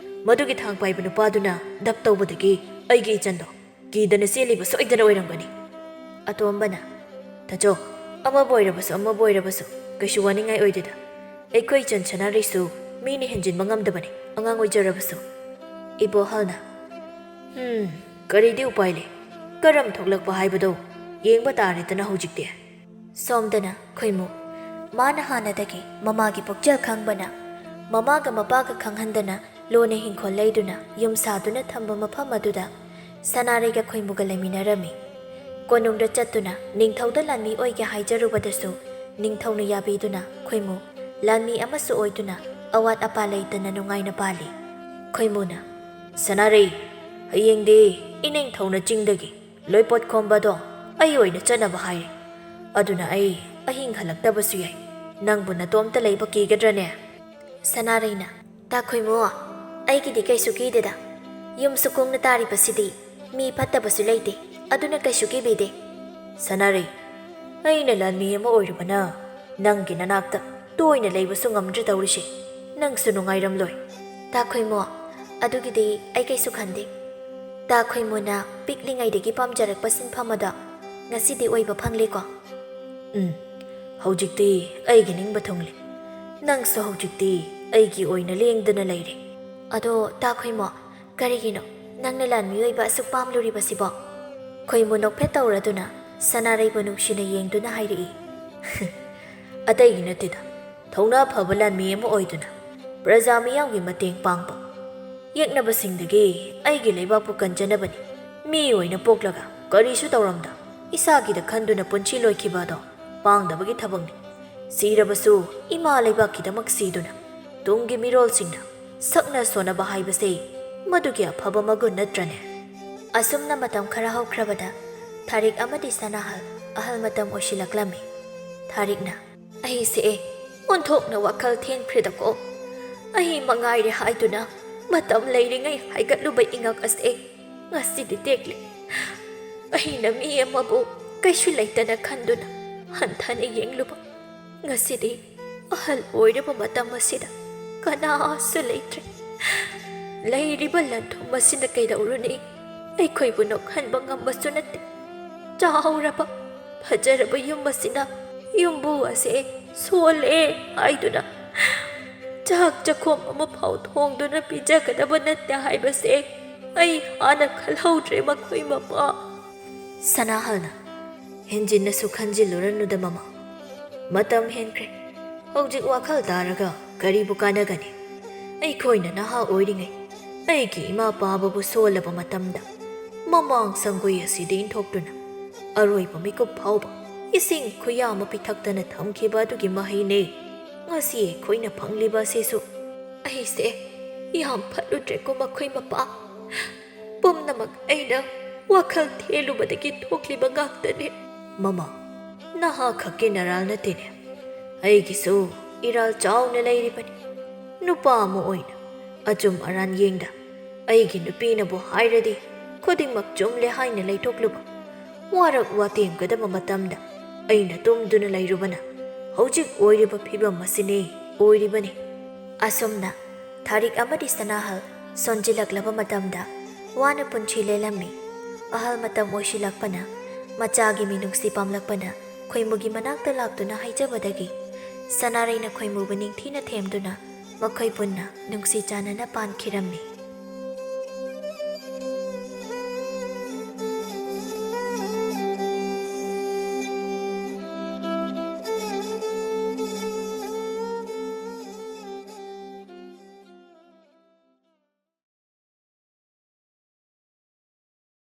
ꯃꯗꯨꯒꯤ ꯊꯥꯡ ꯄꯥꯏꯕ ꯅꯨꯄꯥꯗꯨꯅ ꯗꯞ ꯇꯧꯕꯗꯒꯤ ꯑꯩꯒꯤ ꯏꯆꯟꯗꯣ ꯀꯤꯗꯅ ꯆꯦꯜꯂꯤꯕ ꯁꯣꯏꯗꯅ ꯑꯣꯏꯔꯝꯒꯅꯤ. ꯑꯇꯣꯝꯕꯅ ꯇꯥꯖꯣ, ꯑꯃꯕꯨ ꯑꯣꯏꯔꯕꯁꯨ ꯀꯩꯁꯨ ꯋꯥꯅꯤꯡꯉꯥꯏ ꯑꯣꯏꯗꯦꯗ. ꯑꯩꯈꯣꯏ ꯏꯆꯟ ꯁꯅꯥꯔꯩꯁꯨ ꯃꯤꯅ ꯍꯦꯟꯖꯤꯟꯕ ꯉꯝꯗꯕꯅꯤ, ꯑꯉꯥꯡ ꯑꯣꯏꯖꯔꯕꯁꯨ. ꯏꯕꯣꯍꯜꯅ ꯀꯔꯤꯗꯤ ꯎꯄꯥꯏ ꯂꯩ. ꯀꯔꯝ ꯊꯣꯛꯂꯛꯄ ꯍꯥꯏꯕꯗꯣ ꯌꯦꯡꯕ ꯇꯥꯔꯦꯗꯅ ꯍꯧꯖꯤꯛꯇꯤ. ꯁꯣꯝꯗꯅ ꯈꯣꯏꯃꯨ ꯃꯥꯅ ꯍꯥꯟꯅꯗꯒꯤ ꯃꯃꯥꯒꯤ ꯄꯨꯛꯆꯦꯜ ꯈꯪꯕꯅ ꯃꯃꯥꯒ ꯃꯄꯥꯒ ꯈꯪꯍꯟꯗꯅ ꯂꯣꯟꯅ ꯍꯤꯡꯈꯣꯜ ꯂꯩꯗꯨꯅ ꯌꯨꯝ ꯁꯥꯗꯨꯅ ꯊꯝꯕ ꯃꯐꯝ ꯑꯗꯨꯗ ꯁꯅꯥꯔꯩꯒ ꯈꯣꯏꯃꯨꯒ ꯂꯩꯃꯤꯟꯅꯔꯝꯃꯤ. ꯀꯣꯅꯨꯡꯗ ꯆꯠꯇꯨꯅ ꯅꯤꯡꯊꯧꯗ ꯂꯥꯟꯃꯤ ꯑꯣꯏꯒꯦ ꯍꯥꯏꯖꯔꯨꯕꯗꯁꯨ ꯅꯤꯡꯊꯧꯅ ꯌꯥꯕꯤꯗꯨꯅ ꯈꯣꯏꯃꯨ ꯂꯥꯟꯃꯤ ꯑꯃꯁꯨ ꯑꯣꯏꯗꯨꯅ ꯑꯋꯥꯠ ꯑꯄꯥ ꯂꯩꯇꯅ ꯅꯨꯡꯉꯥꯏꯅ ꯄꯥꯜꯂꯤ. ꯈꯣꯏꯃꯨꯅ ꯁꯅꯥꯔꯩ, ꯍꯌꯦꯡꯗꯤ ꯏꯅꯤꯡꯊꯧꯅ ꯆꯤꯡꯗꯒꯤ ꯂꯣꯏꯄꯣꯠ ꯈꯣꯝꯕꯗꯣ ꯑꯩ ꯑꯣꯏꯅ ꯆꯠꯅꯕ ꯍꯥꯏꯔꯦ. ꯑꯗꯨꯅ ꯑꯩ ꯑꯍꯤꯡ ꯍꯜꯂꯛꯇꯕꯁꯨ ꯌꯥꯏ. ꯅꯪꯕꯨ ꯅꯇꯣꯝꯇ ꯂꯩꯕ ꯀꯤꯒꯗ꯭ꯔꯅꯦ? ꯁꯅꯥꯔꯩꯅ ꯇꯥ ꯈꯣꯏꯃꯨ, ꯑꯩꯒꯤꯗꯤ ꯀꯩꯁꯨ ꯀꯤꯗꯦꯗ. ꯌꯨꯝꯁꯨ ꯀꯨꯡꯅ ꯇꯥꯔꯤꯕꯁꯤꯗꯤ ꯃꯤ ꯐꯠꯇꯕꯁꯨ ꯂꯩꯇꯦ, ꯑꯗꯨꯅ ꯀꯩꯁꯨ ꯀꯤꯕꯤꯗꯦ. ꯁꯅꯥꯔꯩ, ꯑꯩꯅ ꯂꯥꯟꯃꯤ ꯑꯃ ꯑꯣꯏꯔꯨꯕꯅ ꯅꯪꯒꯤ ꯅꯅꯥꯛꯇ ꯇꯣꯏꯅ ꯂꯩꯕꯁꯨ ꯉꯝꯗ꯭ꯔꯦ ꯇꯧꯔꯤꯁꯦ. ꯅꯪꯁꯨ ꯅꯨꯡꯉꯥꯏꯔꯝꯂꯣꯏ. ꯇꯥ ꯈꯣꯏꯃꯨ, ꯑꯗꯨꯒꯤꯗꯤ ꯑꯩ ꯀꯩꯁꯨ ꯈꯟꯗꯦ. ꯇꯥ ꯈꯣꯏꯃꯨꯅ ꯄꯤꯛꯂꯤꯉꯩꯗꯒꯤ ꯄꯥꯝꯖꯔꯛꯄ ꯁꯤꯟꯐꯝ ꯑꯗꯣ ꯉꯁꯤꯗꯤ ꯑꯣꯏꯕ ꯐꯪꯂꯦꯀꯣ? ꯍꯧꯖꯤꯛꯇꯤ ꯑꯩꯒꯤ ꯅꯤꯡꯕ ꯊꯨꯡꯂꯦ. ꯅꯪꯁꯨ ꯍꯧꯖꯤꯛꯇꯤ ꯑꯩꯒꯤ ꯑꯣꯏꯅ ꯂꯦꯡꯗꯅ ꯂꯩꯔꯦ. ꯑꯗꯣ ꯇꯥ ꯈꯣꯏꯃꯨ, ꯀꯔꯤꯒꯤꯅꯣ ꯅꯪꯅ ꯂꯥꯟꯃꯤ ꯑꯣꯏꯕ ꯑꯁꯨꯛ ꯄꯥꯝꯂꯨꯔꯤꯕꯁꯤꯕꯣ? ꯈꯣꯏꯃꯨ ꯅꯣꯛꯐꯦꯠ ꯇꯧꯔꯗꯨꯅ ꯁꯅꯥꯔꯩꯕꯨ ꯅꯨꯡꯁꯤꯅ ꯌꯦꯡꯗꯨꯅ ꯍꯥꯏꯔꯛꯏ. ꯑꯇꯩꯒꯤ ꯅꯠꯇꯦꯗ, ꯊꯧꯅꯥ ꯐꯕ ꯂꯥꯟꯃꯤ ꯑꯃ ꯑꯣꯏꯗꯨꯅ ꯄ꯭ꯔꯖꯥ ꯃꯤꯌꯥꯝꯒꯤ ꯃꯇꯦꯡ ꯄꯥꯡꯕ, ꯌꯦꯛꯅꯕꯁꯤꯡꯗꯒꯤ ꯑꯩꯒꯤ ꯂꯩꯕꯥꯛꯄꯨ ꯀꯟꯖꯅꯕꯅꯤ. ꯃꯤ ꯑꯣꯏꯅ ꯄꯣꯛꯂꯒ ꯀꯔꯤꯁꯨ ꯇꯧꯔꯝꯗ ꯏꯁꯥꯒꯤꯗ ꯈꯟꯗꯨꯅ ꯄꯨꯟꯁꯤ ꯂꯣꯏꯈꯤꯕ ꯑꯗꯣ ꯄꯥꯡꯗꯕꯒꯤ ꯊꯕꯛꯅꯤ. ꯁꯤꯔꯕꯁꯨ ꯏꯃꯥ ꯂꯩꯕꯥꯛꯀꯤꯗꯃꯛ ꯁꯤꯗꯨꯅ ꯇꯨꯡꯒꯤ ꯃꯤꯔꯣꯜꯁꯤꯡꯅ ꯁꯛꯅ ꯁꯣꯟꯅꯕ ꯍꯥꯏꯕꯁꯦ ꯃꯗꯨꯒꯤ ꯑꯐꯕ ꯃꯒꯨꯟ ꯅꯠꯇ꯭ꯔꯅꯦ? ꯑꯁꯨꯝꯅ ꯃꯇꯝ ꯈꯔ ꯍꯧꯈ꯭ꯔꯕꯗ ꯊꯥꯔꯤꯛ ꯑꯃꯗꯤ ꯁꯅꯥꯍꯜ ꯑꯍꯜ ꯃꯇꯝ ꯑꯣꯏꯁꯤꯜꯂꯛꯂꯝꯃꯤ. ꯊꯥꯔꯤꯛꯅ ꯑꯩꯁꯦ ꯑꯣꯟꯊꯣꯛꯅ ꯋꯥꯈꯜ ꯊꯦꯟꯈ꯭ꯔꯦꯗꯀꯣ. ꯑꯩ ꯃꯉꯥꯏꯔꯦ ꯍꯥꯏꯗꯨꯅ ꯃꯇꯝ ꯂꯩꯔꯤꯉꯩ ꯍꯥꯏꯒꯠꯂꯨꯕ ꯏꯉꯛ ꯑꯁꯦ ꯉꯁꯤꯗꯤ ꯇꯦꯛꯂꯤ. ꯑꯩꯅ ꯃꯤ ꯑꯃꯕꯨ ꯀꯩꯁꯨ ꯂꯩꯇꯅ ꯈꯟꯗꯨꯅ ꯍꯟꯊꯅ ꯌꯦꯡꯂꯨꯕ ꯉꯁꯤꯗꯤ ꯑꯍꯜ ꯑꯣꯏꯔꯕ ꯃꯇꯝ ꯑꯁꯤꯗ ꯀꯅꯥꯁꯨ ꯂꯩꯇ꯭ꯔꯦ. ꯂꯩꯔꯤꯕ ꯂꯟꯊꯨꯝ ꯑꯁꯤꯅ ꯀꯩꯗꯧꯔꯨꯅꯤ? ꯑꯩꯈꯣꯏꯕꯨ ꯅꯣꯛꯍꯟꯕ ꯉꯝꯕꯁꯨ ꯅꯠꯇꯦ. ꯆꯥꯎꯔꯕ ꯐꯖꯔꯕ ꯌꯨꯝ ꯑꯁꯤꯅ ꯌꯨꯝꯕꯨ ꯑꯁꯦ ꯁꯣꯜꯂꯦ ꯍꯥꯏꯗꯨꯅ ꯆꯥꯛ ꯆꯈꯣꯝ ꯑꯃ ꯐꯥꯎ ꯊꯣꯡꯗꯨꯅ ꯄꯤꯖꯒꯗꯕ ꯅꯠꯇꯦ ꯍꯥꯏꯕꯁꯦ ꯑꯩ ꯍꯥꯟꯅ ꯈꯜꯍꯧꯗ꯭ꯔꯦ ꯃꯈꯣꯏ ꯃꯄꯥ. ꯁꯅꯥꯍꯜꯅ ꯍꯦꯟꯖꯤꯟꯅꯁꯨ ꯈꯟꯖꯤꯜꯂꯨꯔꯅꯨꯗ ꯃꯃꯥ. ꯃꯇꯝ ꯍꯦꯟꯈ꯭ꯔꯦ. ꯍꯧꯖꯤꯛ ꯋꯥꯈꯜ ꯇꯥꯔꯒ ꯀꯔꯤꯕꯨ ꯀꯥꯟꯅꯒꯅꯤ? ꯑꯩꯈꯣꯏꯅ ꯅꯍꯥ ꯑꯣꯏꯔꯤꯉꯩ ꯑꯩꯒꯤ ꯏꯃꯥ ꯄꯥꯕꯕꯨ ꯁꯣꯜꯂꯕ ꯃꯇꯝꯗ ꯃꯃꯥꯡ ꯁꯪꯒꯣꯏ ꯑꯁꯤꯗ ꯏꯟꯊꯣꯛꯇꯨꯅ ꯑꯔꯣꯏꯕ ꯃꯤꯀꯨꯞ ꯐꯥꯎꯕ ꯏꯁꯤꯡ ꯈꯨꯌꯥ ꯑꯃ ꯄꯤꯊꯛꯇꯅ ꯊꯝꯈꯤꯕ ꯑꯗꯨꯒꯤ ꯃꯍꯩꯅꯦ ꯉꯁꯤ ꯑꯩꯈꯣꯏꯅ ꯐꯪꯂꯤꯕ ꯑꯁꯤꯁꯨ. ꯑꯩꯁꯦ ꯌꯥꯝ ꯐꯠꯂꯨꯗ꯭ꯔꯦꯀꯣ ꯃꯈꯣꯏ ꯃꯄꯥ. ꯄꯨꯝꯅꯃꯛ ꯑꯩꯅ ꯋꯥꯈꯜ ꯊꯦꯜꯂꯨꯕꯗꯒꯤ ꯊꯣꯛꯂꯤꯕ ꯉꯥꯛꯇꯅꯦ. ꯃꯃꯥ, ꯅꯍꯥ ꯈꯛꯀꯤ ꯅꯔꯥꯜ ꯅꯠꯇꯦꯅꯦ. ꯑꯩꯒꯤꯁꯨ ꯏꯔꯥꯜ ꯆꯥꯎꯅ ꯂꯩꯔꯤꯕꯅꯤ. ꯅꯨꯄꯥ ꯑꯃ ꯑꯣꯏꯅ ꯑꯆꯨꯝ ꯑꯔꯥꯟ ꯌꯦꯡꯗ ꯑꯩꯒꯤ ꯅꯨꯄꯤꯅꯕꯨ ꯍꯥꯏꯔꯗꯤ ꯈꯨꯗꯤꯡꯃꯛ ꯆꯨꯝꯂꯦ ꯍꯥꯏꯅ ꯂꯩꯊꯣꯛꯂꯨꯕ. ꯋꯥꯔꯛ ꯋꯥꯇꯦꯝꯒꯗꯕ ꯃꯇꯝꯗ ꯑꯩꯅ ꯇꯨꯝꯗꯨꯅ ꯂꯩꯔꯨꯕꯅ ꯍꯧꯖꯤꯛ ꯑꯣꯏꯔꯤꯕ ꯐꯤꯕꯝ ꯑꯁꯤꯅꯦ ꯑꯣꯏꯔꯤꯕꯅꯤ. ꯑꯁꯨꯝꯅ ꯊꯥꯔꯤꯛ ꯑꯃꯗꯤ ꯁꯅꯥꯍꯜ ꯁꯣꯟꯖꯤꯜꯂꯛꯂꯕ ꯃꯇꯝꯗ ꯋꯥꯅ ꯄꯨꯟꯁꯤ ꯂꯦꯜꯂꯝꯃꯤ. ꯑꯍꯜ ꯃꯇꯝ ꯑꯣꯏꯁꯤꯜꯂꯛꯄꯅ ꯃꯆꯥꯒꯤ ꯃꯤꯅꯨꯡꯁꯤ ꯄꯥꯝꯂꯛꯄꯅ ꯈꯣꯏꯃꯨꯒꯤ ꯃꯅꯥꯛꯇ ꯂꯥꯛꯇꯨꯅ ꯍꯥꯏꯖꯕꯗꯒꯤ ꯁꯅꯥꯔꯩꯅ ꯈꯣꯏꯃꯨꯕꯨ ꯅꯤꯡꯊꯤꯅ ꯊꯦꯝꯗꯨꯅ ꯃꯈꯣꯏ ꯄꯨꯟꯅ ꯅꯨꯡꯁꯤ ꯆꯥꯟꯅꯅ ꯄꯥꯟꯈꯤꯔꯝꯃꯤ.